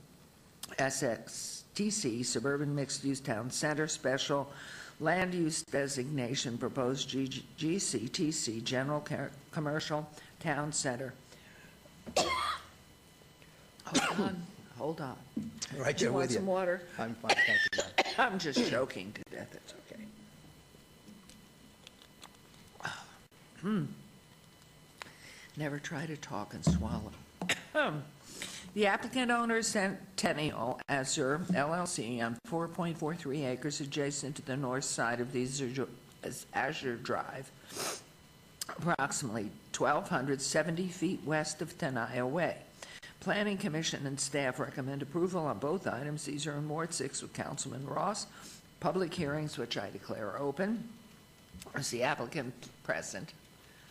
SXTC Suburban Mixed Use Town Center Special Land Use Designation, proposed GCTC General Commercial Town Center. Hold on. Right Do you there want with you. some water? I'm fine, thank you, John. I'm just choking to death. It's okay. Never try to talk and swallow. The applicant owner Centennial Azure LLC on 4.43 acres adjacent to the north side of the Azure Drive, approximately 1,270 feet west of Tenaya Way. Planning Commission and staff recommend approval on both items. These are in Ward 6 with Councilman Ross. Public hearings, which I declare open. Is the applicant present?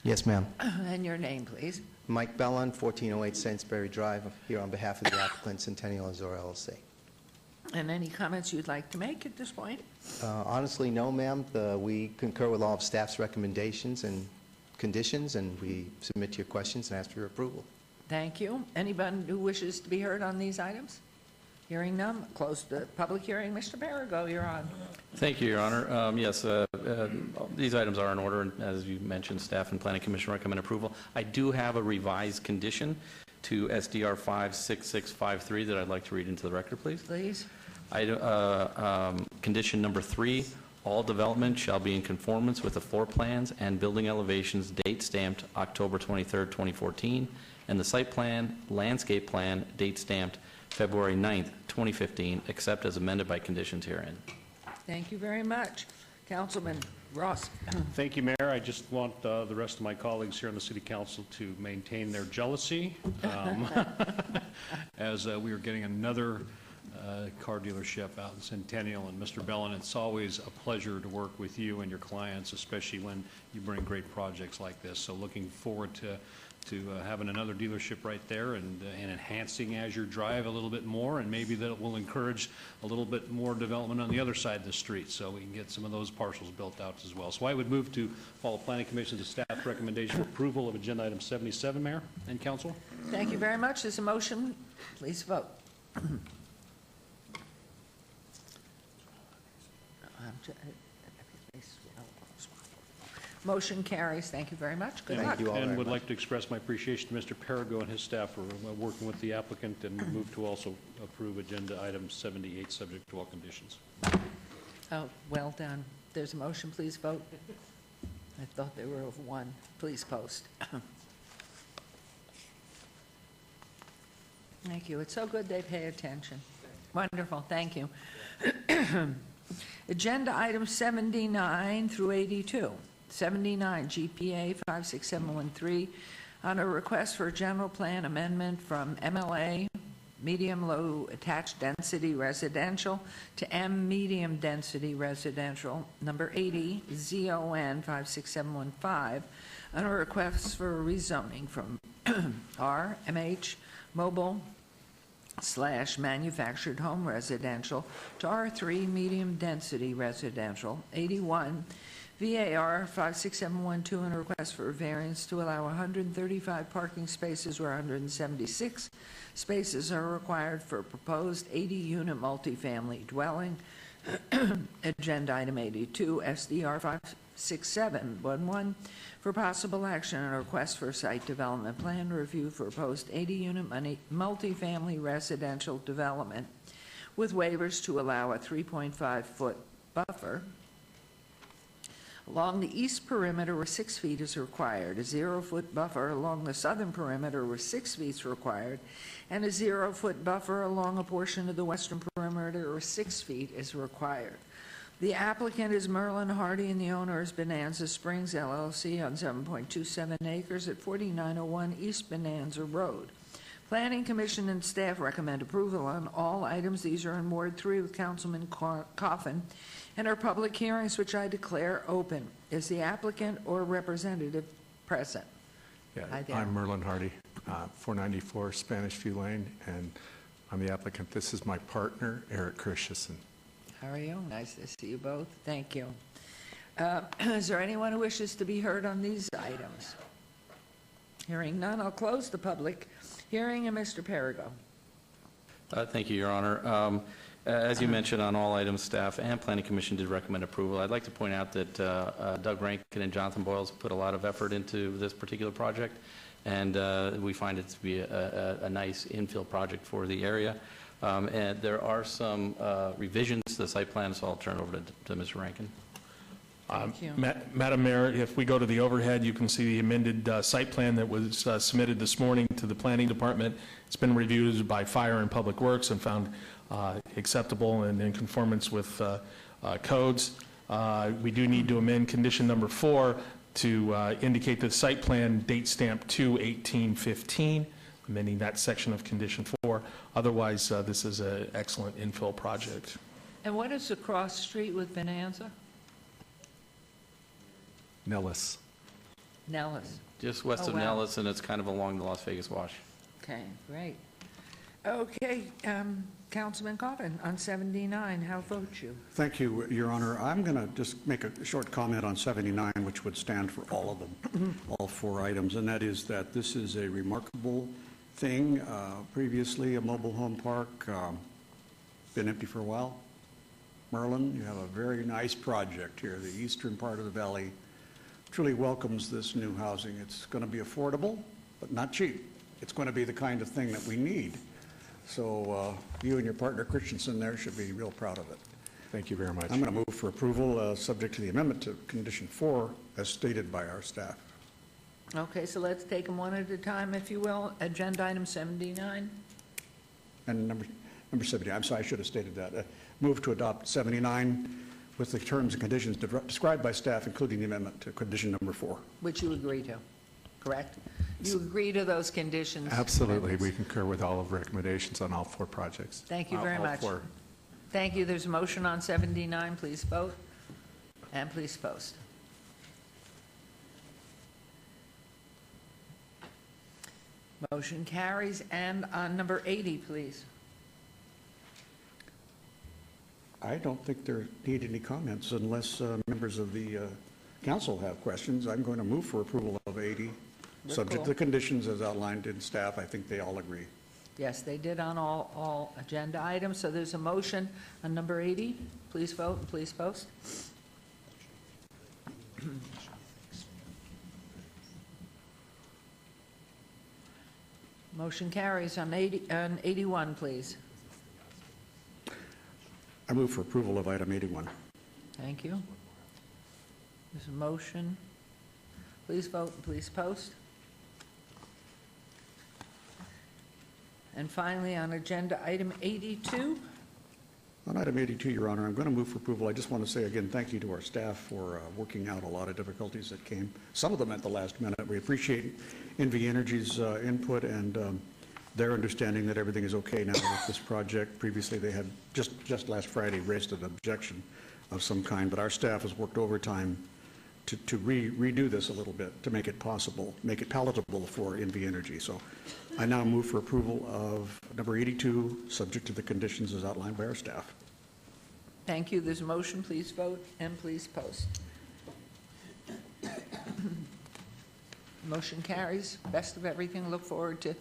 Yes, ma'am. And your name, please. Mike Bellon, 1408 Sainsbury Drive, here on behalf of the applicant Centennial Azure LLC. And any comments you'd like to make at this point? Honestly, no, ma'am. We concur with all of staff's recommendations and conditions, and we submit to your questions and ask for your approval. Thank you. Anyone who wishes to be heard on these items? Hearing none, close the public hearing. Mr. Perigo, you're on. Thank you, Your Honor. Yes, these items are in order, and as you mentioned, staff and planning commission recommend approval. I do have a revised condition to SDR 56653 that I'd like to read into the record, please. Please. Condition number 3, all development shall be in conformance with the floor plans and building elevations date stamped October 23rd, 2014, and the site plan, landscape plan, date stamped February 9th, 2015, except as amended by conditions herein. Thank you very much. Councilman Ross. Thank you, Mayor. I just want the rest of my colleagues here on the City Council to maintain their jealousy as we are getting another car dealership out in Centennial. And Mr. Bellin, it's always a pleasure to work with you and your clients, especially when you bring great projects like this. So looking forward to having another dealership right there and enhancing Azure Drive a little bit more, and maybe that will encourage a little bit more development on the other side of the street so we can get some of those parcels built out as well. So I would move to follow Planning Commission's staff recommendation for approval of Agenda Item 77, Mayor and Council. Thank you very much. There's a motion. Please vote. Motion carries. Thank you very much. Good luck. And would like to express my appreciation to Mr. Perigo and his staff for working with the applicant, and move to also approve Agenda Item 78, subject to all conditions. Oh, well done. There's a motion. Please vote. I thought they were of one. Please post. Thank you. It's so good they pay attention. Wonderful. Thank you. Agenda items 79 through 82. 79, GPA 56713, on a request for a general plan amendment from MLA, medium-low attached density residential, to M medium density residential, number 80, ZON 56715, on a request for rezoning from R, MH, mobile / manufactured home residential to R3 medium density residential. 81, VAR 56712, and a request for a variance to allow 135 parking spaces where 176 spaces are required for a proposed 80-unit multifamily dwelling. Agenda item 82, SDR 56711, for possible action on a request for a site development plan review for proposed 80-unit multifamily residential development with waivers to allow a 3.5-foot buffer along the east perimeter where 6 feet is required, a 0-foot buffer along the southern perimeter where 6 feet is required, and a 0-foot buffer along a portion of the western perimeter where 6 feet is required. The applicant is Merlin Hardy, and the owner is Bonanza Springs LLC on 7.27 acres at 4901 East Bonanza Road. Planning Commission and staff recommend approval on all items. These are in Ward 3 with Councilman Coffin, and are public hearings which I declare open. Is the applicant or representative present? Yeah, Hi there. I'm Merlin Hardy, 494 Spanish View Lane, and I'm the applicant. This is my partner, Eric Christensen. How are you? Nice to see you both. Thank you. Is there anyone who wishes to be heard on these items? Hearing none, I'll close the public hearing, and Mr. Perigo. Thank you, Your Honor. As you mentioned, on all items, staff and Planning Commission did recommend approval. I'd like to point out that Doug Rankin and Jonathan Boyles put a lot of effort into this particular project, and we find it to be a nice infill project for the area. And there are some revisions to the site plan, so I'll turn it over to Mr. Rankin. Madam Mayor, if we go to the overhead, you can see the amended site plan that was submitted this morning to the Planning Department. It's been reviewed by Fire and Public Works and found acceptable and in conformance with codes. We do need to amend condition number 4 to indicate the site plan date stamp 2/18/15, amending that section of condition 4. Otherwise, this is an excellent infill project. And what is the cross street with Bonanza? Nellis. Nellis. Just west of Nellis, and it's kind of along the Las Vegas Wash. Okay, great. Okay, Councilman Coffin on 79. How vote you? Thank you, Your Honor. I'm going to just make a short comment on 79, which would stand for all of them, all four items, and that is that this is a remarkable thing. Previously, a mobile home park, been empty for a while. Merlin, you have a very nice project here. The eastern part of the valley truly welcomes this new housing. It's going to be affordable, but not cheap. It's going to be the kind of thing that we need. So you and your partner Christensen there should be real proud of it. Thank you very much. I'm going to move for approval, subject to the amendment to condition 4, as stated by our staff. Okay, so let's take them one at a time, if you will. Agenda item 79. And number 70, I'm sorry, I should have stated that. Move to adopt 79 with the terms and conditions described by staff, including the amendment to condition number 4. Which you agree to, correct? You agree to those conditions? Absolutely. We concur with all of the recommendations on all four projects. Thank you very All much. four. Thank you. There's a motion on 79. Please vote. And please post. Motion carries. And on number 80, please. I don't think there need any comments unless members of the council have questions. I'm going to move for approval of 80, subject to the conditions as outlined in staff. I think they all agree. Yes, they did on all agenda items. So there's a motion on number 80. Please vote and please post. Motion carries on 81, please. I move for approval of item 81. Thank you. There's a motion. Please vote and please post. And finally, on agenda item 82. On item 82, Your Honor, I'm going to move for approval. I just want to say again, thank you to our staff for working out a lot of difficulties that came, some of them at the last minute. We appreciate NV Energy's input and their understanding that everything is okay now with this project. Previously, they had just last Friday raised an objection of some kind, but our staff has worked overtime to redo this a little bit to make it possible, make it palatable for NV Energy. So I now move for approval of number 82, subject to the conditions as outlined by our staff. Thank you. There's a motion. Please vote and please post. Motion carries. Best of everything. Look forward to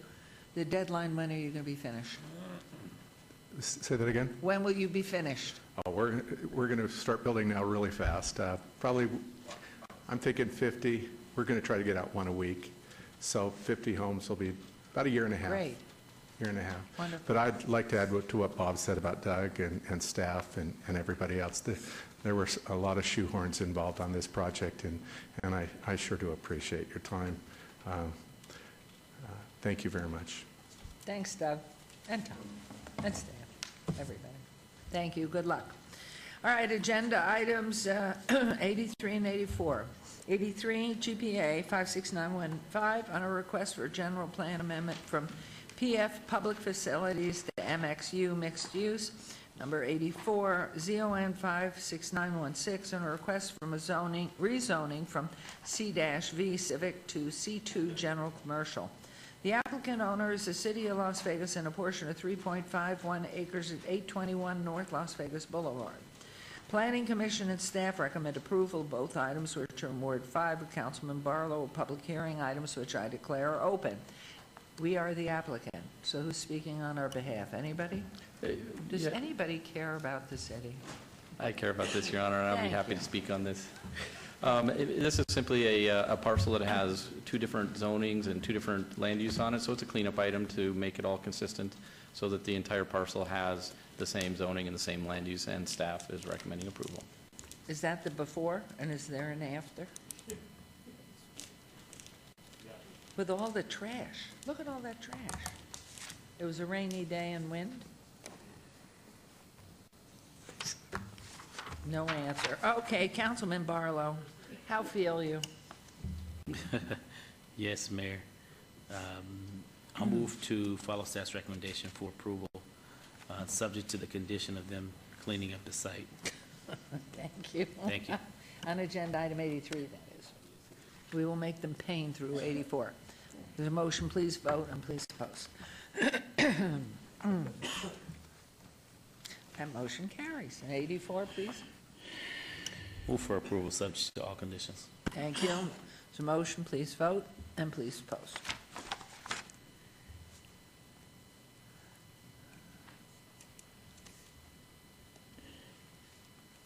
the deadline. When are you going to be finished? Say that again? When will you be finished? Oh, we're going to start building now really fast. Probably, I'm thinking 50. We're going to try to get out one a week. So 50 homes will be about a year and a half. Great. Year and a half. Wonderful. But I'd like to add to what Bob said about Doug and staff and everybody else. There were a lot of shoehorns involved on this project, and I sure do appreciate your time. Thank you very much. Thanks, Doug, and Tom, and staff, everybody. Thank you. Good luck. All right, agenda items 83 and 84. 83, GPA 56915, on a request for a general plan amendment from PF Public Facilities to MXU Mixed Use. Number 84, ZON 56916, on a request from a rezoning from C-V Civic to C2 General Commercial. The applicant owner is the City of Las Vegas and a portion of 3.51 acres at 821 North Las Vegas Boulevard. Planning Commission and staff recommend approval of both items, which are in Ward 5 of Councilman Barlow, public hearing items which I declare are open. We are the applicant, so who's speaking on our behalf? Anybody? Does anybody care about the city? I care about this, Your Honor, and I'll be Thank happy you. to speak on this. This is simply a parcel that has two different zonings and two different land use on it, so it's a cleanup item to make it all consistent so that the entire parcel has the same zoning and the same land use, and staff is recommending approval. Is that the before, and is there an after? With all the trash. Look at all that trash. It was a rainy day and wind. No answer. Okay, Councilman Barlow, how feel you? Yes, Mayor. I'll move to follow staff's recommendation for approval, subject to the condition of them cleaning up the site. Thank you. Thank you. On agenda item 83, that is. We will make them pain through 84. There's a motion. Please vote and please post. That motion carries. And 84, please. Move for approval, subject to all conditions. Thank you. There's a motion, please vote, and please post.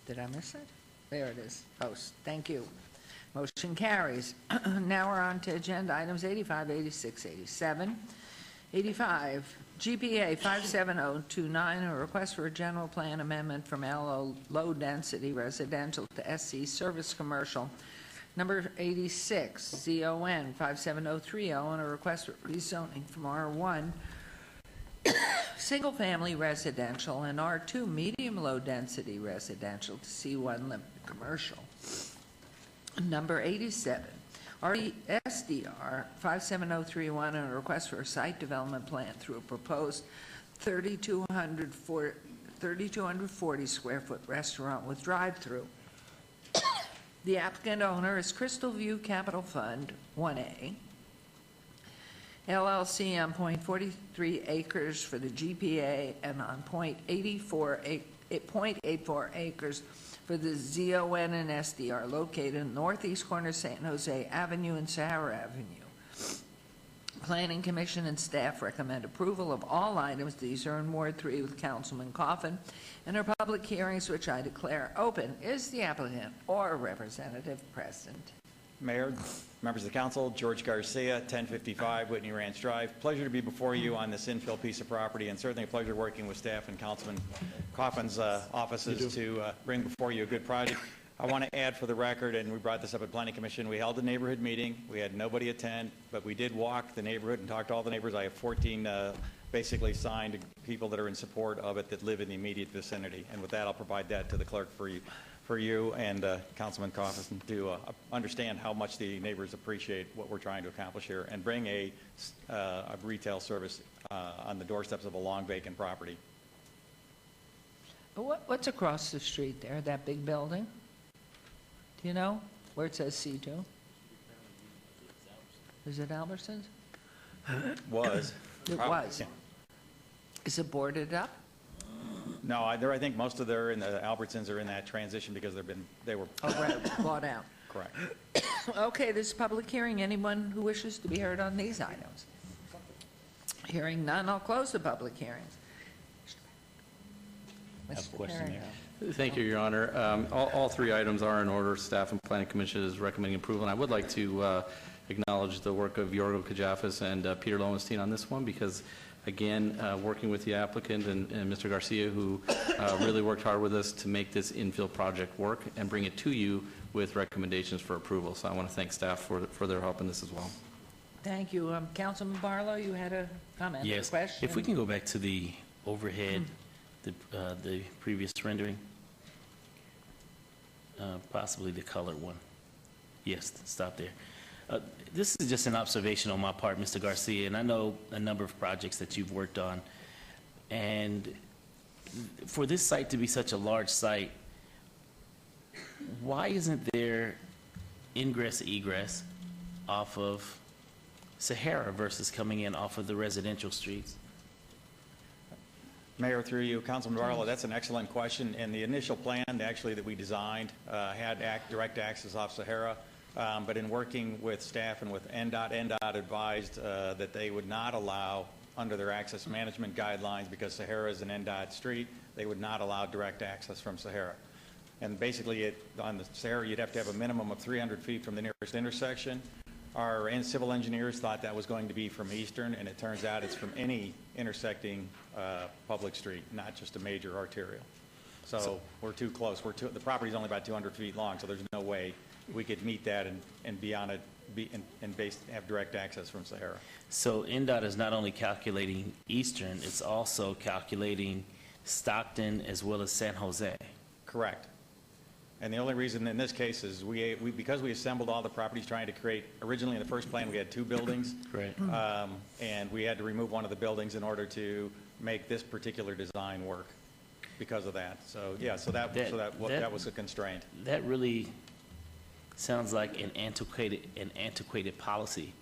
Did I miss it? There it is, post. Thank you. Motion carries. Now we're on to agenda items 85, 86, 87. 85, GPA 57029, a request for a general plan amendment from LO low-density residential to SC service commercial. Number 86, ZON 57030, and a request for rezoning from R1 single-family residential and R2 medium-low-density residential to C1 limited commercial. Number 87, SDR 57031, and a request for a site development plan through a proposed 3,240 square foot restaurant with drive-through. The applicant owner is Crystal View Capital Fund 1A, LLC on .43 acres for the GPA and on .84 acres for the ZON and SDR located in northeast corner of San Jose Avenue and Sahara Avenue. Planning Commission and staff recommend approval of all items. These are in Ward 3 with Councilman Coffin and are public hearings, which I declare open. Is the applicant or representative present? Mayor, members of the council, George Garcia, 1055 Whitney Ranch Drive. Pleasure to be before you on this infill piece of property, and certainly a pleasure working with staff and Councilman Coffin's offices to bring before you a good project. I want to add for the record, and we brought this up at Planning Commission, we held a neighborhood meeting. We had nobody attend, but we did walk the neighborhood and talk to all the neighbors. I have 14 basically signed people that are in support of it that live in the immediate vicinity. And with that, I'll provide that to the clerk for you and Councilman Coffin to understand how much the neighbors appreciate what we're trying to accomplish here and bring a retail service on the doorsteps of a long vacant property. What's across the street there, that big building? Do you know where it says C2? Is it Albertsons? Was. It was. Yeah. Is it boarded up? No, I think most of the Albertsons are in that transition because they were bought out. Correct. Okay, this is public hearing. Anyone who wishes to be heard on these items? Hearing none, I'll close the public hearings. I have a question there. Thank you, Your Honor. All three items are in order. Staff and Planning Commission is recommending approval, and I would like to acknowledge the work of Yorgo Kajafis and Peter Lowenstein on this one because, again, working with the applicant and Mr. Garcia, who really worked hard with us to make this infill project work and bring it to you with recommendations for approval. So I want to thank staff for their help in this as well. Thank you. Councilman Barlow, you had a comment, Yes. a question? If we can go back to the overhead, the previous rendering, possibly the colored one. Yes, stop there. This is just an observation on my part, Mr. Garcia, and I know a number of projects that you've worked on. And for this site to be such a large site, why isn't there ingress egress off of Sahara versus coming in off of the residential streets? Mayor, through you, Councilman Barlow, that's an excellent question. And the initial plan, actually, that we designed had direct access off Sahara. But in working with staff and with NDOT advised that they would not allow, under their access management guidelines, because Sahara is an NDOT street, they would not allow direct access from Sahara. And basically, on the Sahara, you'd have to have a minimum of 300 feet from the nearest intersection. Our civil engineers thought that was going to be from Eastern, and it turns out it's from any intersecting public street, not just a major arterial. So we're too close. The property's only about 200 feet long, so there's no way we could meet that and be on it and have direct access from Sahara. So NDOT is not only calculating Eastern, it's also calculating Stockton as well as San Jose. Correct. And the only reason in this case is because we assembled all the properties trying to create, originally in the first plan we had 2 buildings. Right. And we had to remove one of the buildings in order to make this particular design work because of that. So yeah, that was a constraint. That really sounds like an antiquated policy,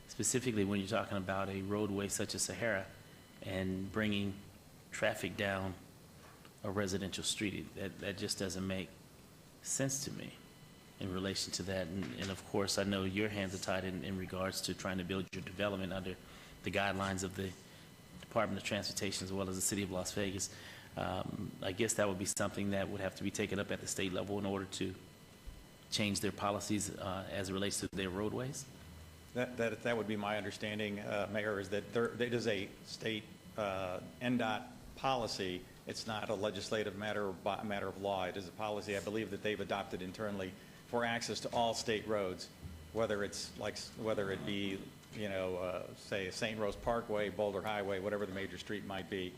specifically when you're talking about a roadway such as Sahara and bringing traffic down a residential street. That just doesn't make sense to me in relation to that. And of course, I know your hands are tied in regards to trying to build your development under the guidelines of the Department of Transportation as well as the City of Las Vegas. I guess that would be something that would have to be taken up at the state level in order to change their policies as it relates to their roadways. That would be my understanding, Mayor, is that it is a state NDOT policy. It's not a legislative matter or matter of law. It is a policy, I believe, that they've adopted internally for access to all state roads, whether it be, say, St. Rose Parkway, Boulder Highway, whatever the major street might be.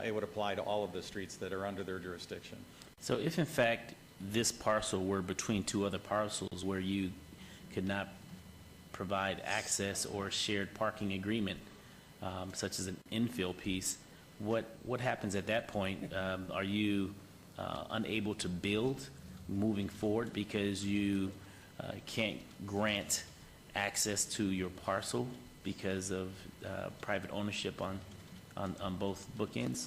It would apply to all of the streets that are under their jurisdiction. So if in fact this parcel were between two other parcels where you could not provide access or shared parking agreement, such as an infill piece, what happens at that point? Are you unable to build moving forward because you can't grant access to your parcel because of private ownership on both bookends?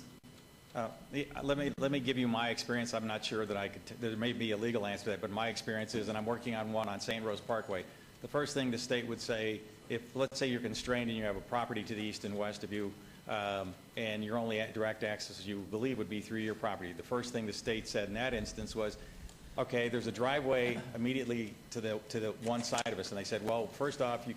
Let me give you my experience. I'm not sure that there may be a legal answer to that, but my experience is, and I'm working on one on St. Rose Parkway. The first thing the state would say, if let's say you're constrained and you have a property to the east and west of you, and your only direct access you believe would be through your property, the first thing the state said in that instance was, okay, there's a driveway immediately to the one side of us, and they said, well, first off,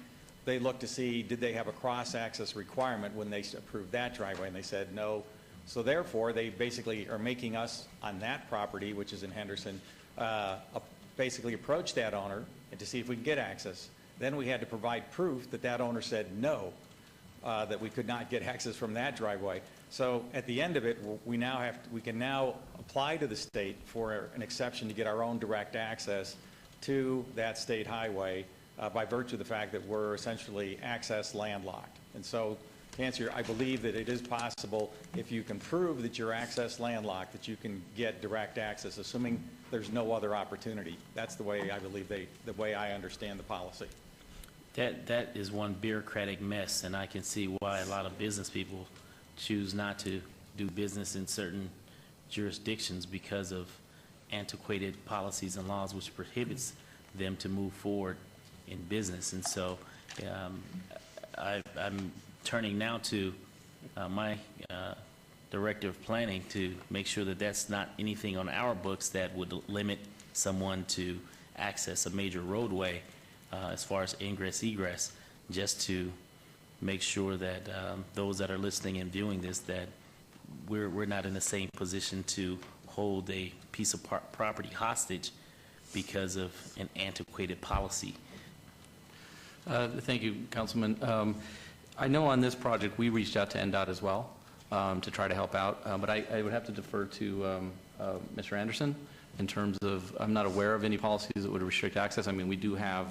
they looked to see did they have a cross-access requirement when they approved that driveway, and they said no. So therefore, they basically are making us on that property, which is in Henderson, basically approach that owner and to see if we can get access. Then we had to provide proof that that owner said no, that we could not get access from that driveway. So at the end of it, we can now apply to the state for an exception to get our own direct access to that state highway by virtue of the fact that we're essentially access landlocked. And so to answer I believe that it is possible, if you can prove that you're access landlocked, that you can get direct access, assuming there's no other opportunity. That's the way I believe the way I understand the policy. That is one bureaucratic mess, and I can see why a lot of business people choose not to do business in certain jurisdictions because of antiquated policies and laws which prohibits them to move forward in business. And so I'm turning now to my Director of Planning to make sure that that's not anything on our books that would limit someone to access a major roadway as far as ingress, egress, just to make sure that those that are listening and viewing this, that we're not in the same position to hold a piece of property hostage because of an antiquated policy. Thank you, Councilman. I know on this project we reached out to NDOT as well to try to help out, but I would have to defer to Mr. Anderson in terms of, I'm not aware of any policies that would restrict access. I mean, we do have,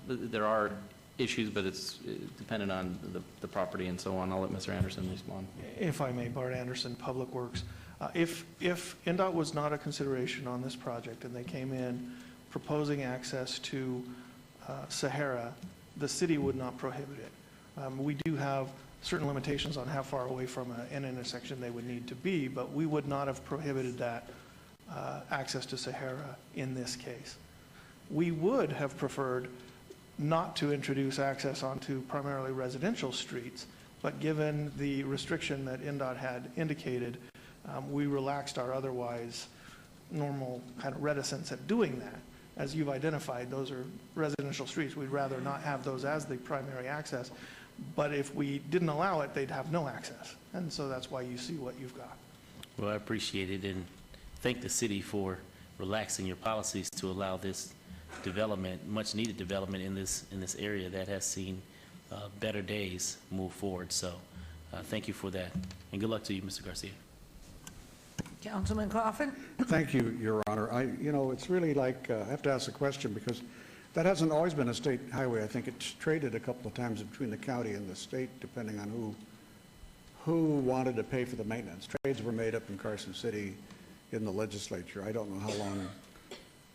there are issues, but it's dependent on the property and so on. I'll let Mr. Anderson respond. If I may, Bart Anderson, Public Works. If NDOT was not a consideration on this project and they came in proposing access to Sahara, the city would not prohibit it. We do have certain limitations on how far away from an intersection they would need to be, but we would not have prohibited that access to Sahara in this case. We would have preferred not to introduce access onto primarily residential streets, but given the restriction that NDOT had indicated, we relaxed our otherwise normal kind of reticence at doing that. As you've identified, those are residential streets. We'd rather not have those as the primary access, but if we didn't allow it, they'd have no access. And so that's why you see what you've got. Well, I appreciate it and thank the city for relaxing your policies to allow this development, much needed development in this area that has seen better days move forward. So thank you for that. And good luck to you, Mr. Garcia. Councilman Coffin? Thank you, Your Honor. It's really like, I have to ask a question because that hasn't always been a state highway. I think it's traded a couple of times between the county and the state, depending on who wanted to pay for the maintenance. Trades were made up in Carson City in the legislature. I don't know how long,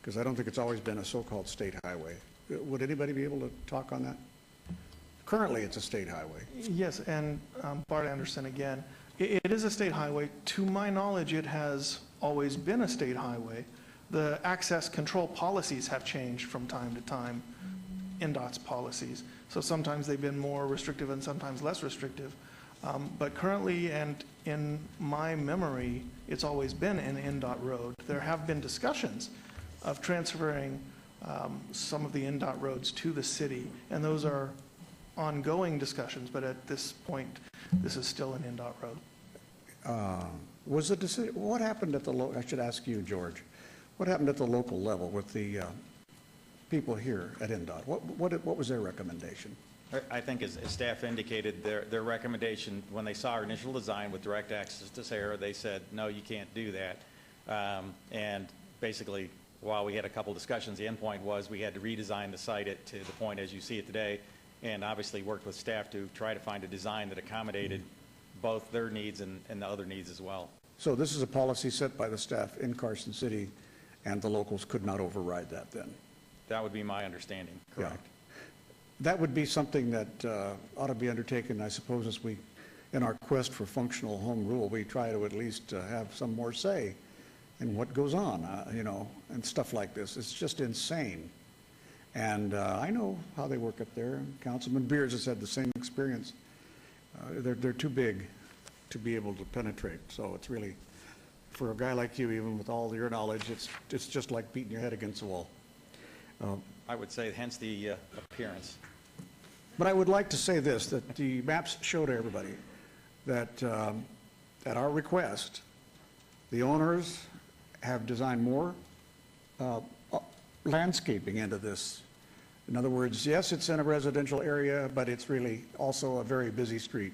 because I don't think it's always been a so-called state highway. Would anybody be able to talk on that? Currently, it's a state highway. Yes, and Bart Anderson again. It is a state highway. To my knowledge, it has always been a state highway. The access control policies have changed from time to time, NDOT's policies. So sometimes they've been more restrictive and sometimes less restrictive. But currently, and in my memory, it's always been an NDOT road. There have been discussions of transferring some of the NDOT roads to the city, and those are ongoing discussions, but at this point, this is still an NDOT road. Was the decision, what happened at the, I should ask you, George, what happened at the local level with the people here at NDOT? What was their recommendation? I think as staff indicated, their recommendation, when they saw our initial design with direct access to Sahara, they said, no, you can't do that. And basically, while we had a couple discussions, the end point was we had to redesign the site to the point as you see it today, and obviously worked with staff to try to find a design that accommodated both their needs and the other needs as well. So this is a policy set by the staff in Carson City, and the locals could not override that then? That would be my understanding, correct. Yeah. That would be something that ought to be undertaken, I suppose, as we, in our quest for functional home rule, we try to at least have some more say in what goes on, you know, and stuff like this. It's just insane. And I know how they work up there. Councilman Beers has had the same experience. They're too big to be able to penetrate. So it's really, for a guy like you, even with all your knowledge, it's just like beating your head against the wall. I would say hence the appearance. But I would like to say this, that the maps show to everybody that at our request, the owners have designed more landscaping into this. In other words, yes, it's in a residential area, but it's really also a very busy street.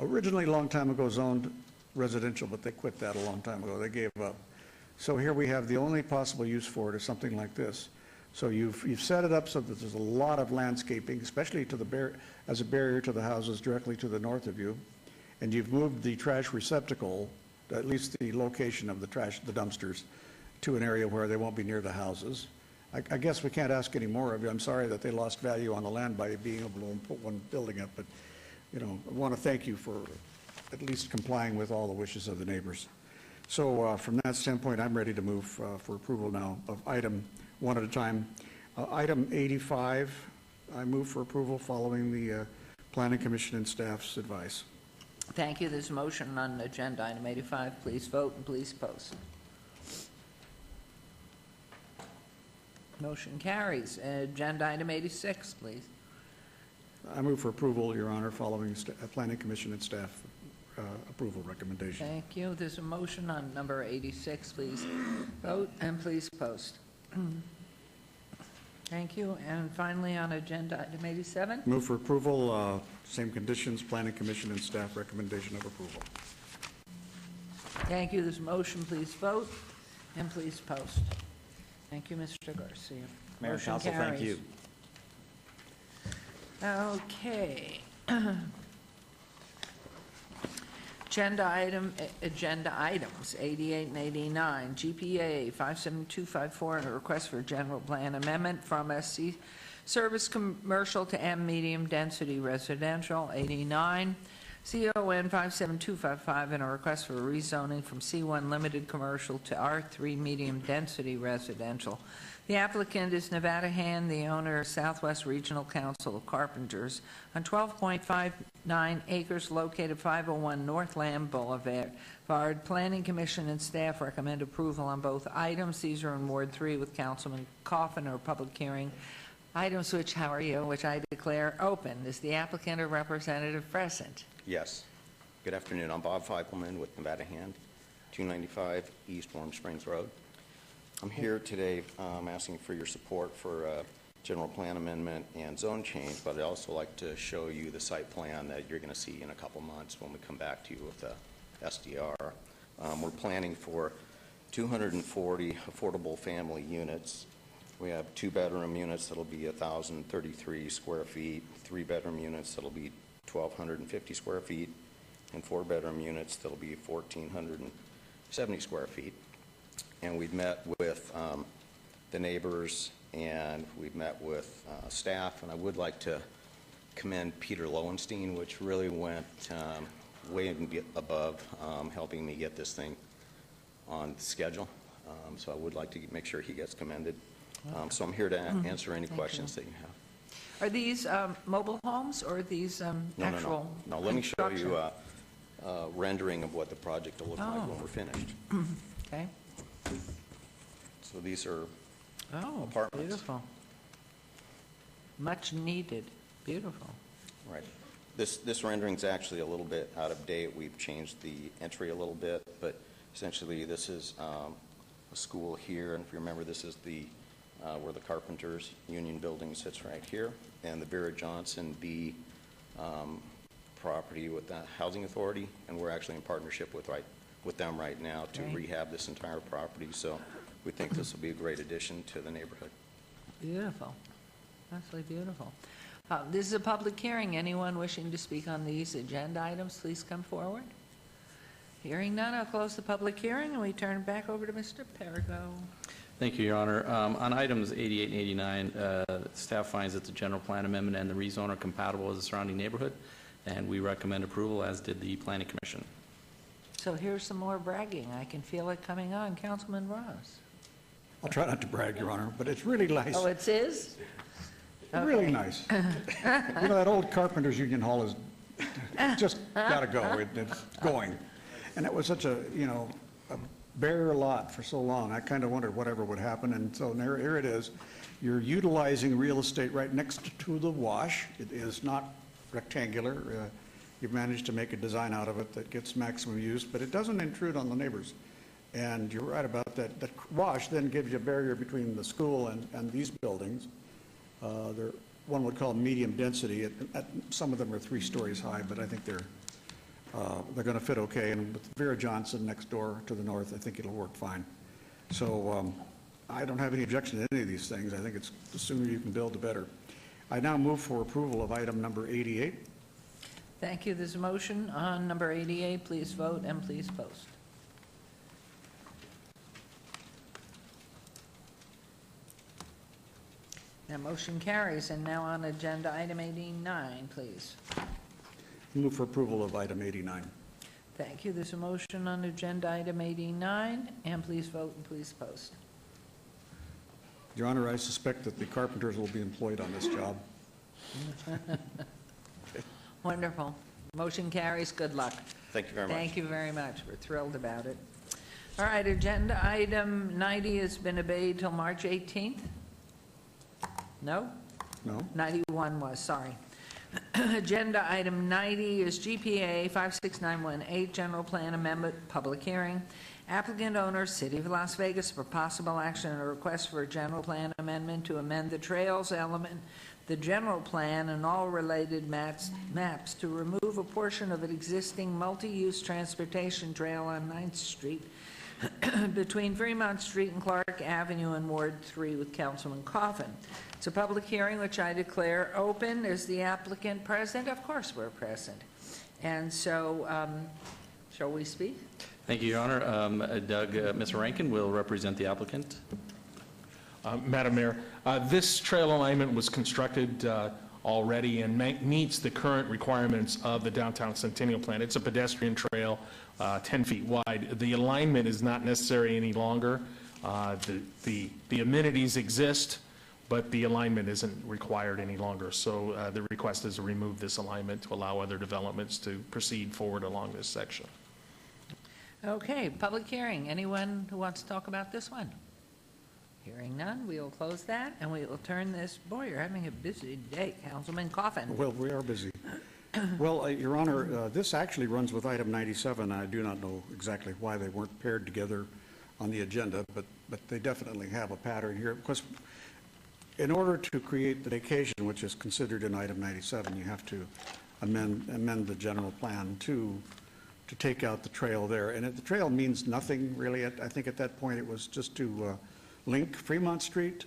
Originally, a long time ago, zoned residential, but they quit that a long time ago. They gave up. So here we have the only possible use for it is something like this. So you've set it up so that there's a lot of landscaping, especially to the as a barrier to the houses directly to the north of you. And you've moved the trash receptacle, at least the location of the trash, the dumpsters, to an area where they won't be near the houses. I guess we can't ask any more of you. I'm sorry that they lost value on the land by being able to put one building up, but you know, I want to thank you for at least complying with all the wishes of the neighbors. So from that standpoint, I'm ready to move for approval now of item one at a time. Item 85, I move for approval following the Planning Commission and staff's advice. Thank you. There's a motion on agenda item 85. Please vote and please post. Motion carries. Agenda item 86, please. I move for approval, Your Honor, following Planning Commission and staff approval recommendation. Thank you. There's a motion on number 86. Please vote and please post. Thank you. And finally, on agenda item 87. Move for approval, same conditions, Planning Commission and staff recommendation of approval. Thank you. There's a motion. Please vote and please post. Thank you, Mr. Garcia. Mayor and Motion Council, thank carries. you. Okay. Agenda items 88 and 89. GPA 57254 and a request for general plan amendment from SC Service Commercial to M Medium Density Residential. 89. CON 57255 and a request for rezoning from C1 Limited Commercial to R3 Medium Density Residential. The applicant is Nevada Hand, the owner of Southwest Regional Council of Carpenters, on 12.59 acres located 501 North Lamb Boulevard. Planning Commission and staff recommend approval on both items. These are in Ward 3 with Councilman Coffin, or public hearing. Items which, how are you, which I declare open. Is the applicant or representative present? Yes. Good afternoon. I'm Bob Feipelman with Nevada Hand, 295 East Warm Springs Road. I'm here today asking for your support for a general plan amendment and zone change, but I'd also like to show you the site plan that you're going to see in a couple months when we come back to you with the SDR. We're planning for 240 affordable family units. We have 2-bedroom units that'll be 1,033 square feet, 3-bedroom units that'll be 1,250 square feet, and 4-bedroom units that'll be 1,470 square feet. And we've met with the neighbors, and we've met with staff, and I would like to commend Peter Lowenstein, which really went way above helping me get this thing on schedule. So I would like to make sure he gets commended. So I'm here to answer any questions that you have. Are these mobile homes or are these actual? No, let me show you construction? a rendering of what the project will look like when we're finished. Okay. So these are Oh, apartments. beautiful. Much needed. Beautiful. Right. This rendering's actually a little bit out of date. We've changed the entry a little bit, but essentially this is a school here, and if you remember, this is the where the Carpenters Union Building sits right here, and the Vera Johnson B property with the Housing Authority, and we're actually in partnership with them right now to Great. rehab this entire property. So we think this will be a great addition to the neighborhood. Beautiful. Absolutely beautiful. This is a public hearing. Anyone wishing to speak on these agenda items, please come forward. Hearing none, I'll close the public hearing, and we turn back over to Mr. Perigo. Thank you, Your Honor. On items 88 and 89, staff finds that the general plan amendment and the rezone are compatible with the surrounding neighborhood, and we recommend approval, as did the Planning Commission. So here's some more bragging. I can feel it coming on. Councilman Ross. I'll try not to brag, Your Honor, but it's really nice. Oh, it's his? Really nice. You know, that old Carpenters Union Hall is just got to go. It's going. And it was such a, a bare lot for so long. I kind of wondered whatever would happen. And so here it is. You're utilizing real estate right next to the wash. It is not rectangular. You've managed to make a design out of it that gets maximum use, but it doesn't intrude on the neighbors. And you're right about that. The wash then gives you a barrier between the school and these buildings. They're, one would call medium density. Some of them are 3 stories high, but I think they're going to fit okay. And with Vera Johnson next door to the north, I think it'll work fine. So I don't have any objection to any of these things. I think it's the sooner you can build, the better. I now move for approval of item number 88. Thank you. There's a motion on number 88. Please vote and please post. That motion carries. And now on agenda item 89, please. Move for approval of item 89. Thank you. There's a motion on agenda item 89, and please vote and please post. Your Honor, I suspect that the carpenters will be employed on this job. Wonderful. Motion carries. Good luck. Thank you very much. Thank you very much. We're thrilled about it. All right, agenda item 90 has been obeyed till March 18th? No? No. 91 was, sorry. Agenda item 90 is GPA 56918, General Plan Amendment, Public Hearing. Applicant owner, City of Las Vegas, for possible action on a request for a general plan amendment to amend the trails element, the general plan, and all related maps to remove a portion of an existing multi-use transportation trail on 9th Street between Fremont Street and Clark Avenue in Ward 3 with Councilman Coffin. It's a public hearing which I declare open. Is the applicant present? Of course we're present. And so, shall we speak? Thank you, Your Honor. Doug, Mr. Rankin will represent the applicant. Madam Mayor, this trail alignment was constructed already and meets the current requirements of the Downtown Centennial Plan. It's a pedestrian trail, 10 feet wide. The alignment is not necessary any longer. The amenities exist, but the alignment isn't required any longer. So the request is to remove this alignment to allow other developments to proceed forward along this section. Okay, public hearing. Anyone who wants to talk about this one? Hearing none, we will close that, and we will turn this, boy, you're having a busy day, Councilman Coffin. Well, we are busy. Well, Your Honor, this actually runs with item 97. I do not know exactly why they weren't paired together on the agenda, but they definitely have a pattern here. Because in order to create the vacation, which is considered in item 97, you have to amend the general plan to take out the trail there. And the trail means nothing, really. I think at that point it was just to link Fremont Street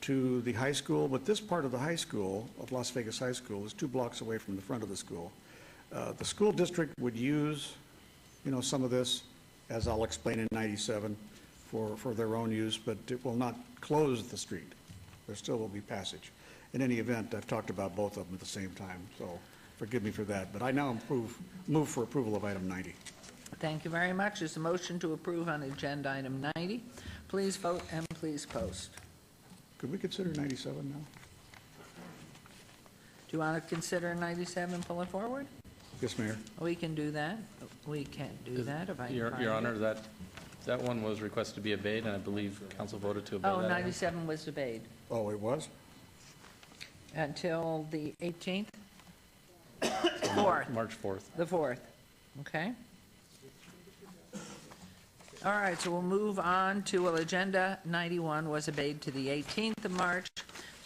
to the high school, but this part of the high school, of Las Vegas High School, is 2 blocks away from the front of the school. The school district would use, some of this, as I'll explain in 97, for their own use, but it will not close the street. There still will be passage. In any event, I've talked about both of them at the same time, so forgive me for that. But I now move for approval of item 90. Thank you very much. There's a motion to approve on agenda item 90. Please vote and please post. Could we consider 97 now? Do you want to consider 97, pull it forward? Yes, Mayor. We can do that. We can't do that if I can Your find Honor, it. that one was requested to be obeyed, and I believe council voted to obey that. Oh, 97 was obeyed Oh, it was? until the 18th? 4th. March 4th. The 4th, okay? All right, so we'll move on to, well, Agenda 91 was obeyed to the 18th of March.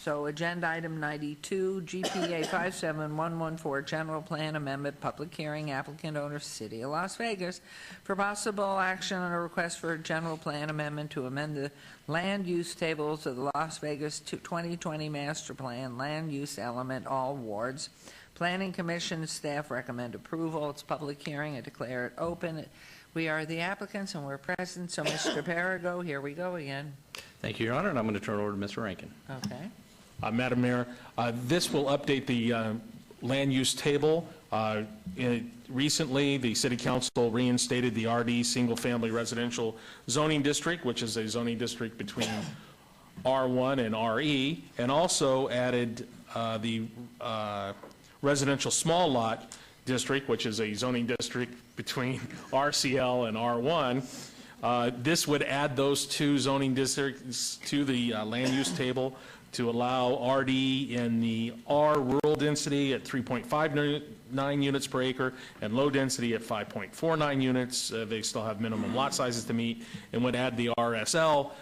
So Agenda Item 92, GPA 57114, General Plan Amendment, Public Hearing, Applicant Owner, City of Las Vegas, for possible action on a request for a general plan amendment to amend the land use tables of the Las Vegas 2020 Master Plan, land use element, all wards. Planning Commission staff recommend approval. It's public hearing. I declare it open. We are the applicants and we're present. So Mr. Perigo, here we go again. Thank you, Your Honor, and I'm going to turn it over to Mr. Rankin. Okay. Madam Mayor, this will update the land use table. Recently, the City Council reinstated the RD single-family residential zoning district, which is a zoning district between R1 and RE, and also added the residential small lot district, which is a zoning district between RCL and R1. This would add those two zoning districts to the land use table to allow RD in the R rural density at 3.59 units per acre and low density at 5.49 units. They still have minimum lot sizes to meet, and would add the RSL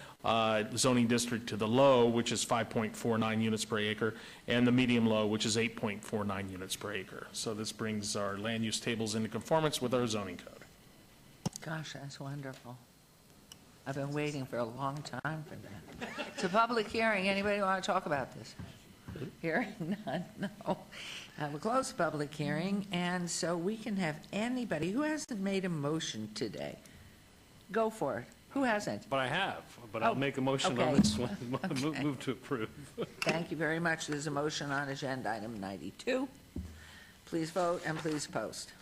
zoning district to the low, which is 5.49 units per acre, and the medium low, which is 8.49 units per acre. So this brings our land use tables into conformance with our zoning code. Gosh, that's wonderful. I've been waiting for a long time for that. It's a public hearing. Anybody want to talk about this? Hearing none, no. We'll close the public hearing, and so we can have anybody who hasn't made a motion today. Go for it. Who hasn't? But I have, but I'll make a motion on okay. this one. Okay. Move to approve. Thank you very much. There's a motion on agenda item 92. Please vote and please post.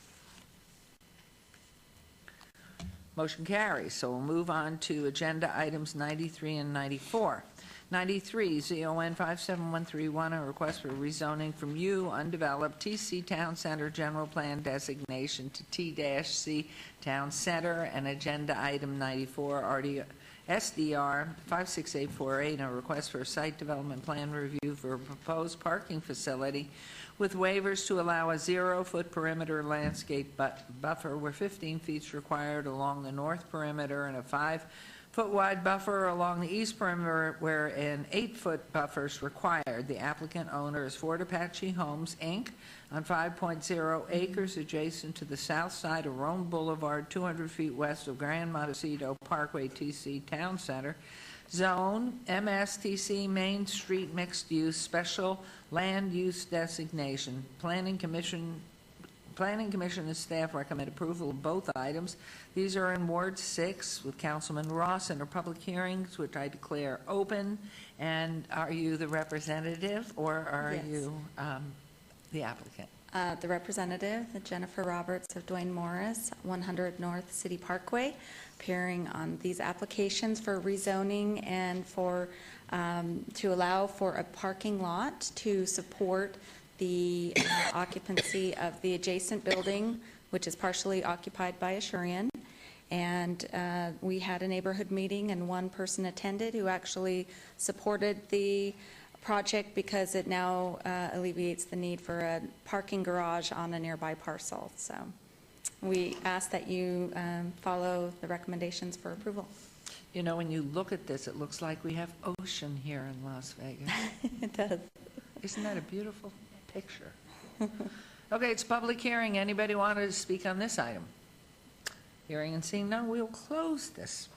Motion carries. So we'll move on to agenda items 93 and 94. 93, ZON 57131, a request for rezoning from U, undeveloped TC Town Center General Plan designation to T-C Town Center, and agenda item 94, SDR 56848, a request for a site development plan review for a proposed parking facility with waivers to allow a 0-foot perimeter landscape buffer where 15 feet is required along the north perimeter and a 5-foot wide buffer along the east perimeter where an 8-foot buffer is required. The applicant owner is Fort Apache Homes, Inc., on 5.0 acres adjacent to the south side of Rome Boulevard, 200 feet west of Grand Montecito Parkway, TC Town Center. Zone, MSTC, Main Street Mixed Use, Special Land Use Designation. Planning Commission and staff recommend approval of both items. These are in Ward 6 with Councilman Ross and are public hearings, which I declare open. And are you the representative, or are Yes. you the applicant? The representative, Jennifer Roberts of Duane Morris, 100 North City Parkway, appearing on these applications for rezoning and for to allow for a parking lot to support the occupancy of the adjacent building, which is partially occupied by Asurion. And we had a neighborhood meeting, and one person attended who actually supported the project because it now alleviates the need for a parking garage on a nearby parcel. So we ask that you follow the recommendations for approval. You know, when you look at this, it looks like we have ocean here in Las Vegas. It does. Isn't that a beautiful picture? Okay, it's public hearing. Anybody want to speak on this item? Hearing and seeing none, we'll close this.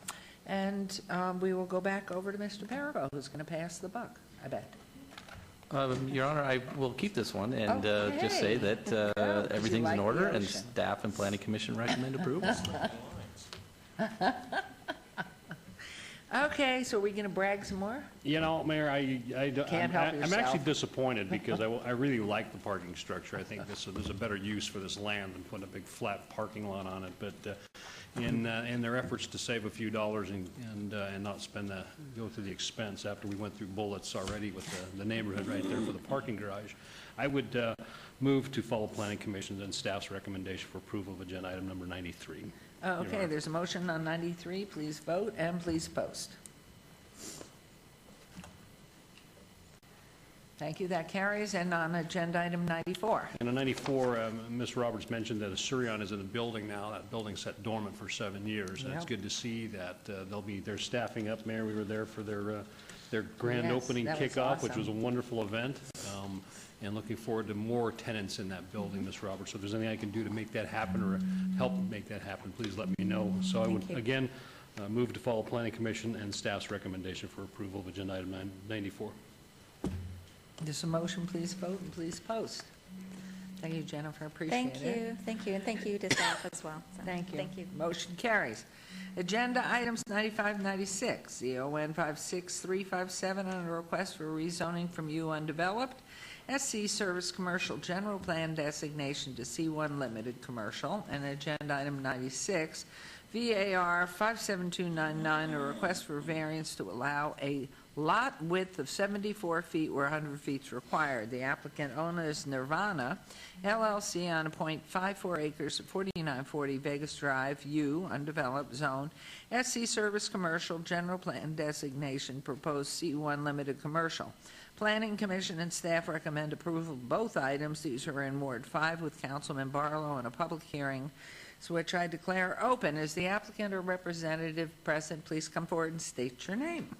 And we will go back over to Mr. Perigo, who's going to pass the buck, I bet. Your Honor, I will keep this one and just say Okay. that everything's like in the order, and ocean. staff and Planning Commission recommend approval. Okay. Okay, so are we going to brag some more? You know, Mayor, Can't help I'm yourself. actually disappointed because I really like the parking structure. I think there's a better use for this land than putting a big flat parking lot on it. But in their efforts to save a few dollars and not go through the expense after we went through bullets already with the neighborhood right there for the parking garage, I would move to follow Planning Commission and staff's recommendation for approval of agenda item number 93. Okay, there's a motion on 93. Please vote and please post. Thank you. That carries. And on agenda item 94. And on 94, Ms. Roberts mentioned that Assyrian is in the building now. That building sat dormant for 7 years. And it's Yep. good to see that they're staffing up. Mayor, we were there for their grand Yes, opening that was kickoff, which awesome. was a wonderful event. And looking forward to more tenants in that building, Ms. Roberts. So if there's anything I can do to make that happen or help make that happen, please let me know. So I would, again, move to follow Planning Commission and staff's recommendation for approval of agenda item 94. There's a motion. Please vote and please post. Thank you, Jennifer. Appreciate it. Thank you, and thank you to staff as well. So, Thank you. Thank you. Motion carries. Agenda items 95, 96, ZON 56357 on a request for rezoning from U undeveloped SC Service Commercial General Plan designation to C1 Limited Commercial, and agenda item 96, VAR 57299, a request for variance to allow a lot width of 74 feet where 100 feet is required. The applicant owner is Nirvana LLC on a .54 acres at 4940 Vegas Drive, U, undeveloped zone, SC Service Commercial, General Plan designation, proposed C1 Limited Commercial. Planning Commission and staff recommend approval of both items. These are in Ward 5 with Councilman Barlow in a public hearing, so which I declare open. Is the applicant or representative present? Please come forward and state your name.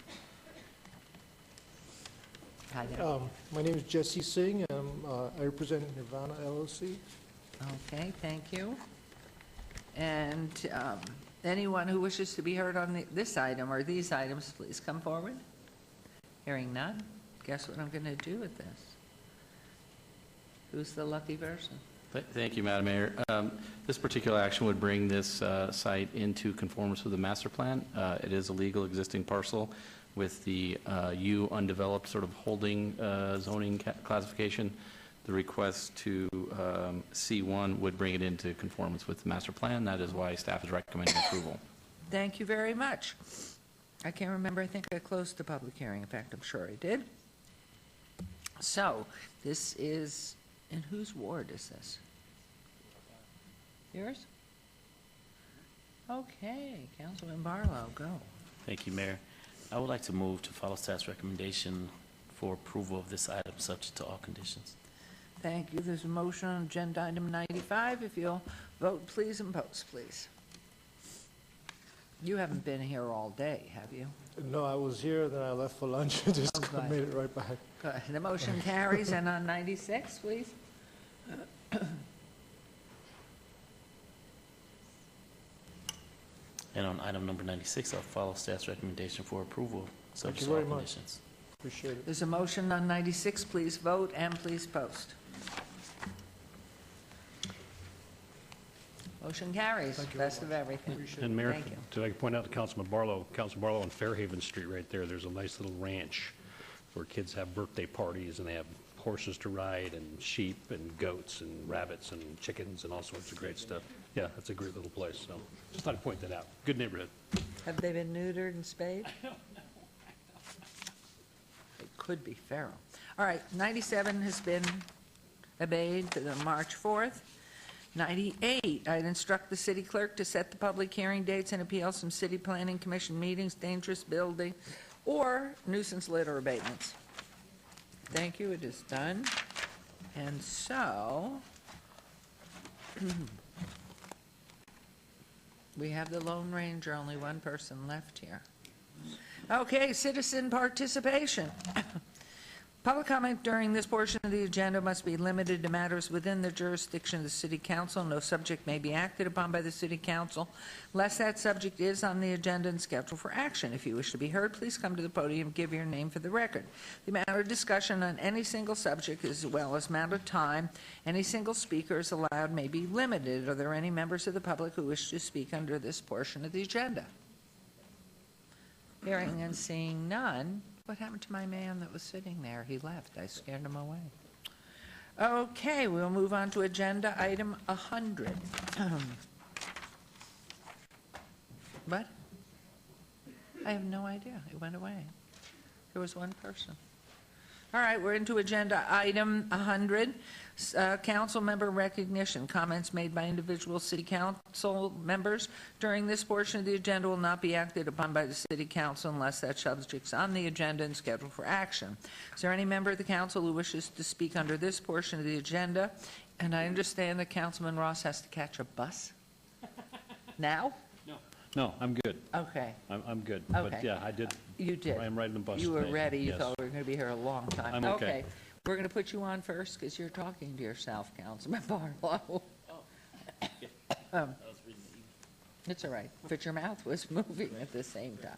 Hi there. My name is Jesse Singh. I represent Nirvana LLC. Okay, thank you. And anyone who wishes to be heard on this item or these items, please come forward. Hearing none, guess what I'm going to do with this? Who's the lucky person? Thank you, Madam Mayor. This particular action would bring this site into conformance with the master plan. It is a legal existing parcel with the U undeveloped sort of holding zoning classification. The request to C1 would bring it into conformance with the master plan. That is why staff is recommending approval. Thank you very much. I can't remember. I think I closed the public hearing. In fact, I'm sure I did. So this is, in whose ward is this? Yours? Okay, Councilman Barlow, go. Thank you, Mayor. I would like to move to follow staff's recommendation for approval of this item subject to all conditions. Thank you. There's a motion on agenda item 95. If you'll vote, please, and post, please. You haven't been here all day, have you? No, I was here, then I left for lunch, just Okay. made it right back. Good. The motion carries. And on 96, please. And on item number 96, I'll follow staff's recommendation for approval subject you to all very much. conditions. Appreciate it. There's a motion on 96. Please vote and please post. Motion carries. Best of everything. And Mayor, Thank you. to I point out to Councilman Barlow on Fairhaven Street right there, there's a nice little ranch where kids have birthday parties and they have horses to ride and sheep and goats and rabbits and chickens and all sorts of great stuff. Yeah, that's a great little place. So just thought I'd point that out. Good neighborhood. Have they been neutered and spayed? It could be feral. All right, 97 has been obeyed to the March 4th. 98, I'd instruct the city clerk to set the public hearing dates and appeals from city planning commission meetings, dangerous building, or nuisance litter abatements. Thank you, it is done. And so, we have the Lone Ranger, only one person left here. Okay, citizen participation. Public comment during this portion of the agenda must be limited to matters within the jurisdiction of the City Council. No subject may be acted upon by the City Council unless that subject is on the agenda and scheduled for action. If you wish to be heard, please come to the podium and give your name for the record. The matter of discussion on any single subject, as well as amount of time any single speaker is allowed, may be limited. Are there any members of the public who wish to speak under this portion of the agenda? Hearing and seeing none. What happened to my man that was sitting there? He left. I scared him away. Okay, we'll move on to agenda item 100. What? I have no idea. It went away. There was one person. All right, we're into agenda item 100. Council member recognition. Comments made by individual city council members during this portion of the agenda will not be acted upon by the city council unless that subject's on the agenda and scheduled for action. Is there any member of the council who wishes to speak under this portion of the agenda? And I understand that Councilman Ross has to catch a bus? Now? No, I'm good. Okay. I'm good. Okay. But yeah, I did. You did. I am riding the bus You were today. ready. You Yes. thought we were going to be here a long time. I'm okay. We're going to put you on first because you're talking to yourself, Councilman Barlow. It's all right, but your mouth was moving at the same time.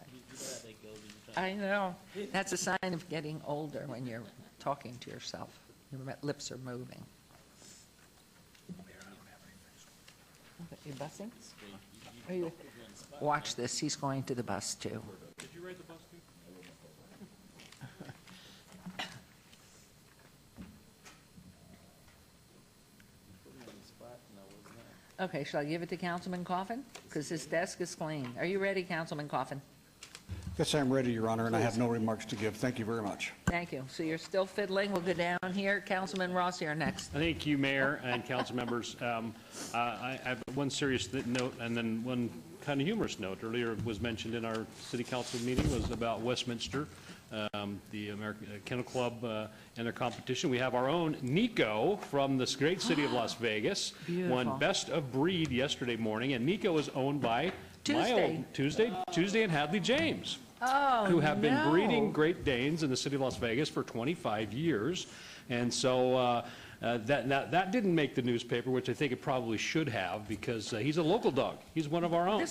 I know. That's a sign of getting older when you're talking to yourself. Your lips are moving. You busing? Are you? Watch this. He's going to the bus, too. Did you ride the bus, too? Okay, shall I give it to Councilman Coffin? Because his desk is clean. Are you ready, Councilman Coffin? Yes, I'm ready, Your Honor, and I have no remarks to give. Thank you very much. Thank you. So you're still fiddling. We'll go down here. Councilman Ross, you're next. Thank you, Mayor and council members. I have one serious note and then one kind of humorous note. Earlier it was mentioned in our city council meeting was about Westminster, the American Kennel Club and their competition. We have our own Nico from this great city of Las Vegas. Beautiful. Won Best of Breed yesterday morning, and Nico is owned by Tuesday. Tuesday and Hadley James. Oh, Who have been no. breeding Great Danes in the city of Las Vegas for 25 years. And so that didn't make the newspaper, which I think it probably should have, because he's a local dog. He's one of our own.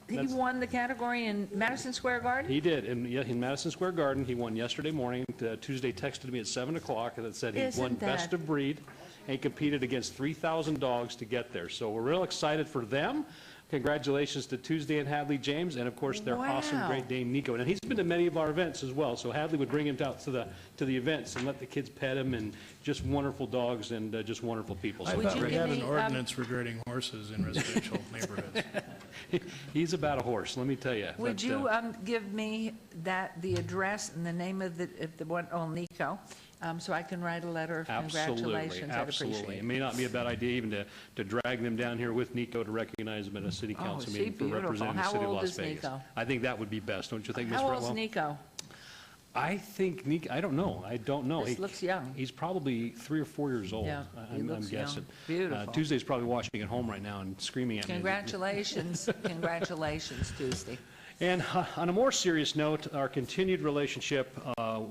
He won the category in Madison Square Garden? He did, in Madison Square Garden. He won yesterday morning. Tuesday texted me at 7 o'clock and it said he Isn't won that- Best of Breed and competed against 3,000 dogs to get there. So we're real excited for them. Congratulations to Tuesday and Hadley James, and of course their awesome Wow. Great Dane Nico. And he's been to many of our events as well. So Hadley would bring him out to the events and let the kids pet him, and just wonderful dogs and just wonderful people. I So thought it's we great. had an ordinance regarding horses in residential neighborhoods. He's about a horse, let me tell you. Would But, you give me the address and the name of the one, Nico, so I can write a letter of congratulations? I'd Absolutely. appreciate It it. may not be a bad idea even to drag them down here with Nico to recognize him at a city Oh, council is he meeting for beautiful? representing the How city of old Las is Vegas. Nico? I think that would be best, don't you think, Ms. How Fretwell? old's Nico? I think Nico, I don't know. This looks young. He's probably 3 or 4 years old. Yeah, he I'm looks young. guessing. Beautiful. Tuesday's probably watching at home right now and screaming at me. Congratulations, congratulations, Tuesday. And on a more serious note, our continued relationship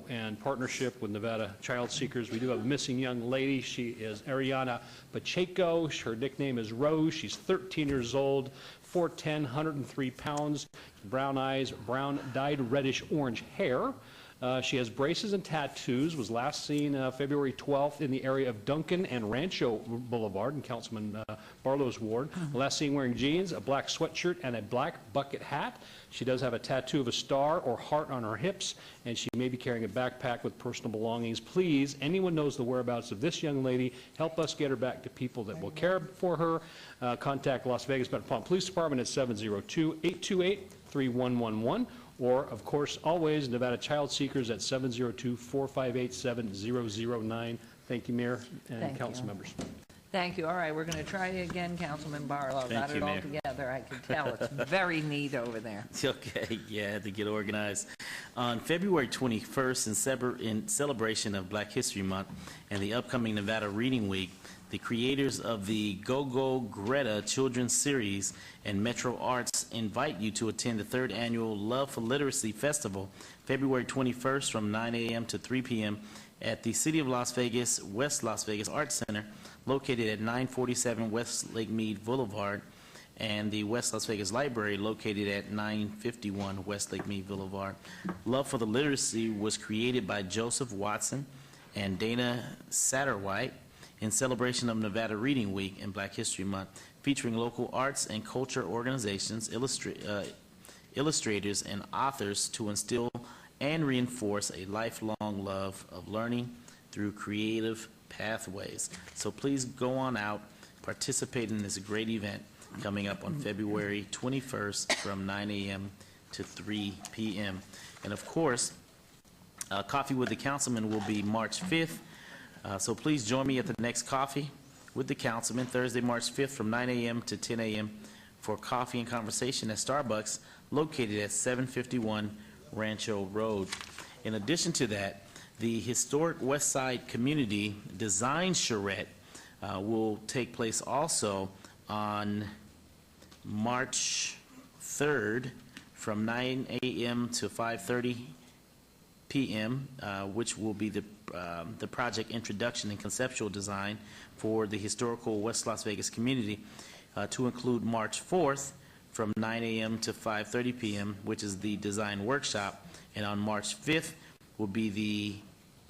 and partnership with Nevada Child Seekers. We do have a missing young lady. She is Ariana Pacheco. Her nickname is Rose. She's 13 years old, 4'10", 103 pounds, brown eyes, brown dyed reddish orange hair. She has braces and tattoos, was last seen February 12th in the area of Duncan and Rancho Boulevard in Councilman Barlow's ward. Last seen wearing jeans, a black sweatshirt, and a black bucket hat. She does have a tattoo of a star or heart on her hips, and she may be carrying a backpack with personal belongings. Please, anyone knows the whereabouts of this young lady, help us get her back to people that will care for her. Contact Las Vegas Metropolitan Police Department at 702-828-3111. Or, of course, always Nevada Child Seekers at 702-458-7009. Thank you, Mayor and Thank council you. members. Thank you. All right, we're going to try it again, Councilman Barlow. Thank Got you, it all Mayor. together, I can tell. It's very neat over there. Okay, yeah, I had to get organized. On February 21st, in celebration of Black History Month and the upcoming Nevada Reading Week, the creators of the Go-Go Greta Children's Series and Metro Arts invite you to attend the 3rd Annual Love for Literacy Festival, February 21st from 9 a.m. to 3 p.m. at the City of Las Vegas, West Las Vegas Arts Center, located at 947 West Lake Mead Boulevard, and the West Las Vegas Library, located at 951 West Lake Mead Boulevard. Love for the Literacy was created by Joseph Watson and Dana Satterwhite in celebration of Nevada Reading Week and Black History Month, featuring local arts and culture organizations, illustrators, and authors to instill and reinforce a lifelong love of learning through creative pathways. So please go on out, participate in this great event coming up on February 21st from 9 a.m. to 3 p.m. And of course, Coffee with the Councilman will be March 5th. So please join me at the next Coffee with the Councilman, Thursday, March 5th from 9 a.m. to 10 a.m. for coffee and conversation at Starbucks, located at 751 Rancho Road. In addition to that, the Historic West Side Community Design Charrette will take place also on March 3rd from 9 a.m. to 5:30 p.m., which will be the project introduction and conceptual design for the historical West Las Vegas community, to include March 4th from 9 a.m. to 5:30 p.m., which is the design workshop, and on March 5th will be the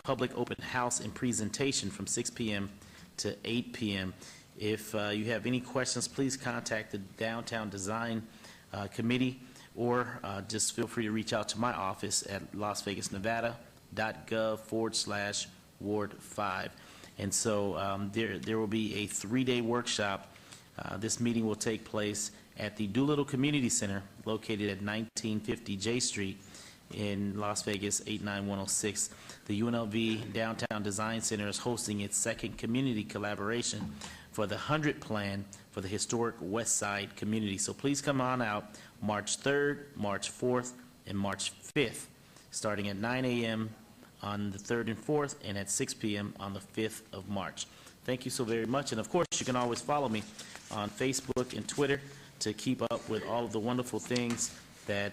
public open house and presentation from 6 p.m. to 8 p.m. If you have any questions, please contact the Downtown Design Committee, or just feel free to reach out to my office at lasvegasnevada.gov/Ward 5. And so there will be a 3-day workshop. This meeting will take place at the Doolittle Community Center, located at 1950 J Street in Las Vegas, 89106. The UNLV Downtown Design Center is hosting its second community collaboration for the 100 Plan for the historic West Side community. So please come on out March 3rd, March 4th, and March 5th, starting at 9 a.m. on the 3rd and 4th, and at 6 p.m. on the 5th of March. Thank you so very much. And of course, you can always follow me on Facebook and Twitter to keep up with all of the wonderful things that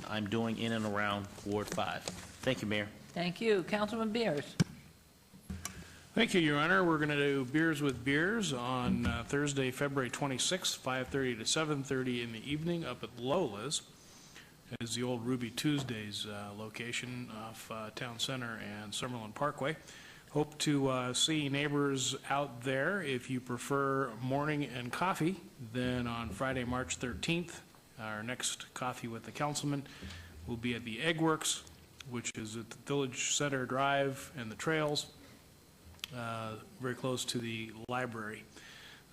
I'm doing in and around Ward 5. Thank you, Mayor. Thank you. Councilman Beers. Thank you, Your Honor. We're going to do Beers with Beers on Thursday, February 26th, 5:30 to 7:30 in the evening up at Lola's. Is the old Ruby Tuesdays location off Town Center and Summerlin Parkway. Hope to see neighbors out there. If you prefer morning and coffee, then on Friday, March 13th, our next Coffee with the Councilman will be at the Egg Works, which is at the Village Center Drive and the Trails, very close to the library,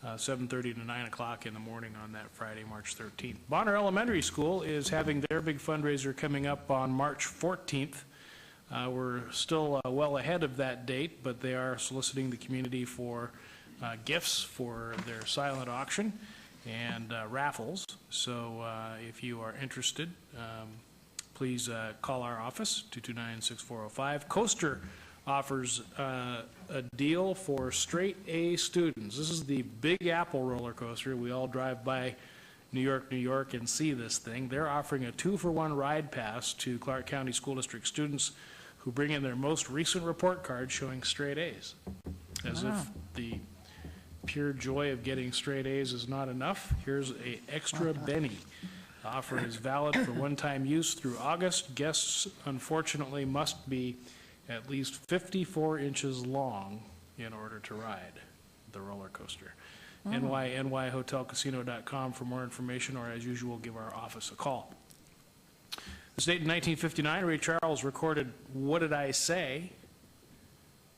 7:30 to 9 o'clock in the morning on that Friday, March 13th. Bonner Elementary School is having their big fundraiser coming up on March 14th. We're still well ahead of that date, but they are soliciting the community for gifts for their silent auction and raffles. So if you are interested, please call our office, 229-6405. Coaster offers a deal for straight A students. This is the Big Apple roller coaster. We all drive by New York, and see this thing. They're offering a 2-for-1 ride pass to Clark County School District students who bring in their most recent report card showing straight A's. As if the pure joy of getting straight A's is not enough, here's a extra Benny. The offer is valid for one-time use through August. Guests, unfortunately, must be at least 54 inches long in order to ride the roller coaster. nyhotelcasino.com for more information, or as usual, give our office a call. This date in 1959, Ray Charles recorded What Did I Say?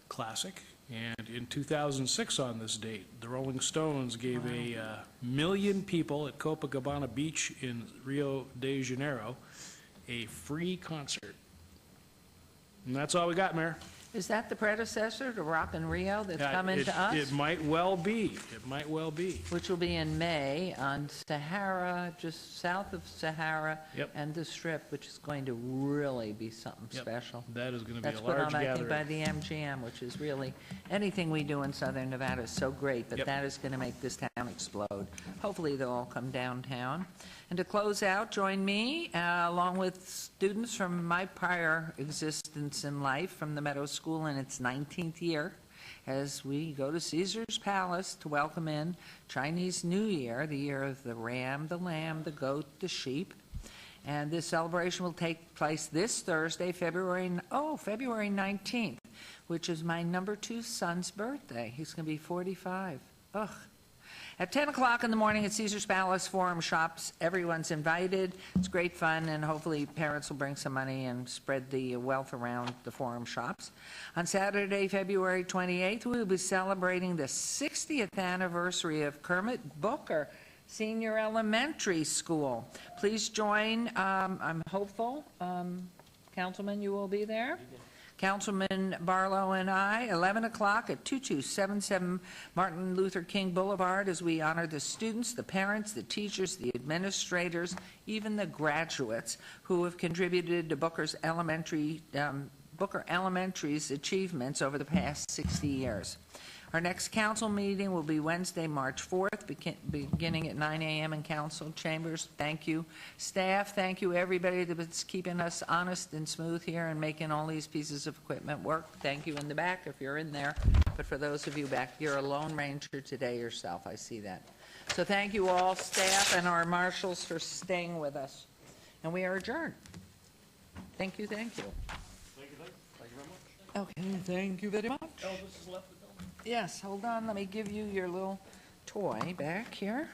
Classic. And in 2006 on this date, the Rolling Stones gave a million people at Copacabana Beach in Rio de Janeiro a free concert. And that's all we got, Mayor. Is that the predecessor to Rock in Rio that's coming to us? It might well be. It might well be. Which will be in May on Sahara, just south of Sahara, and the Strip, which is going to really be something special. That is going to be a large That's put on, I think, gathering. by the MGM, which is really, anything we do in Southern Nevada is so great, but that is going to make this town explode. Hopefully, they'll all come downtown. And to close out, join me, along with students from my prior existence in life, from the Meadows School in its 19th year, as we go to Caesar's Palace to welcome in Chinese New Year, the year of the ram, the lamb, the goat, the sheep. And this celebration will take place this Thursday, February 19th, which is my number 2 son's birthday. He's going to be 45. Ugh. At 10 o'clock in the morning at Caesar's Palace Forum Shops, everyone's invited. It's great fun, and hopefully parents will bring some money and spread the wealth around the Forum Shops. On Saturday, February 28th, we will be celebrating the 60th anniversary of Kermit Booker Senior Elementary School. Please join, I'm hopeful, Councilman, you will be there? Councilman Barlow and I, 11 o'clock at 2277 Martin Luther King Boulevard, as we honor the students, the parents, the teachers, the administrators, even the graduates who have contributed to Booker Elementary's achievements over the past 60 years. Our next council meeting will be Wednesday, March 4th, beginning at 9 a.m. in council chambers. Thank you, staff. Thank you, everybody that's keeping us honest and smooth here and making all these pieces of equipment work. Thank you in the back if you're in there. But for those of you back, you're a Lone Ranger today yourself. I see that. So thank you all, staff and our marshals, for staying with us. And we are adjourned. Thank you, thank you. Thank you very much. Okay, thank you very much. Elvis has left the building. Yes, hold on, let me give you your little toy back here.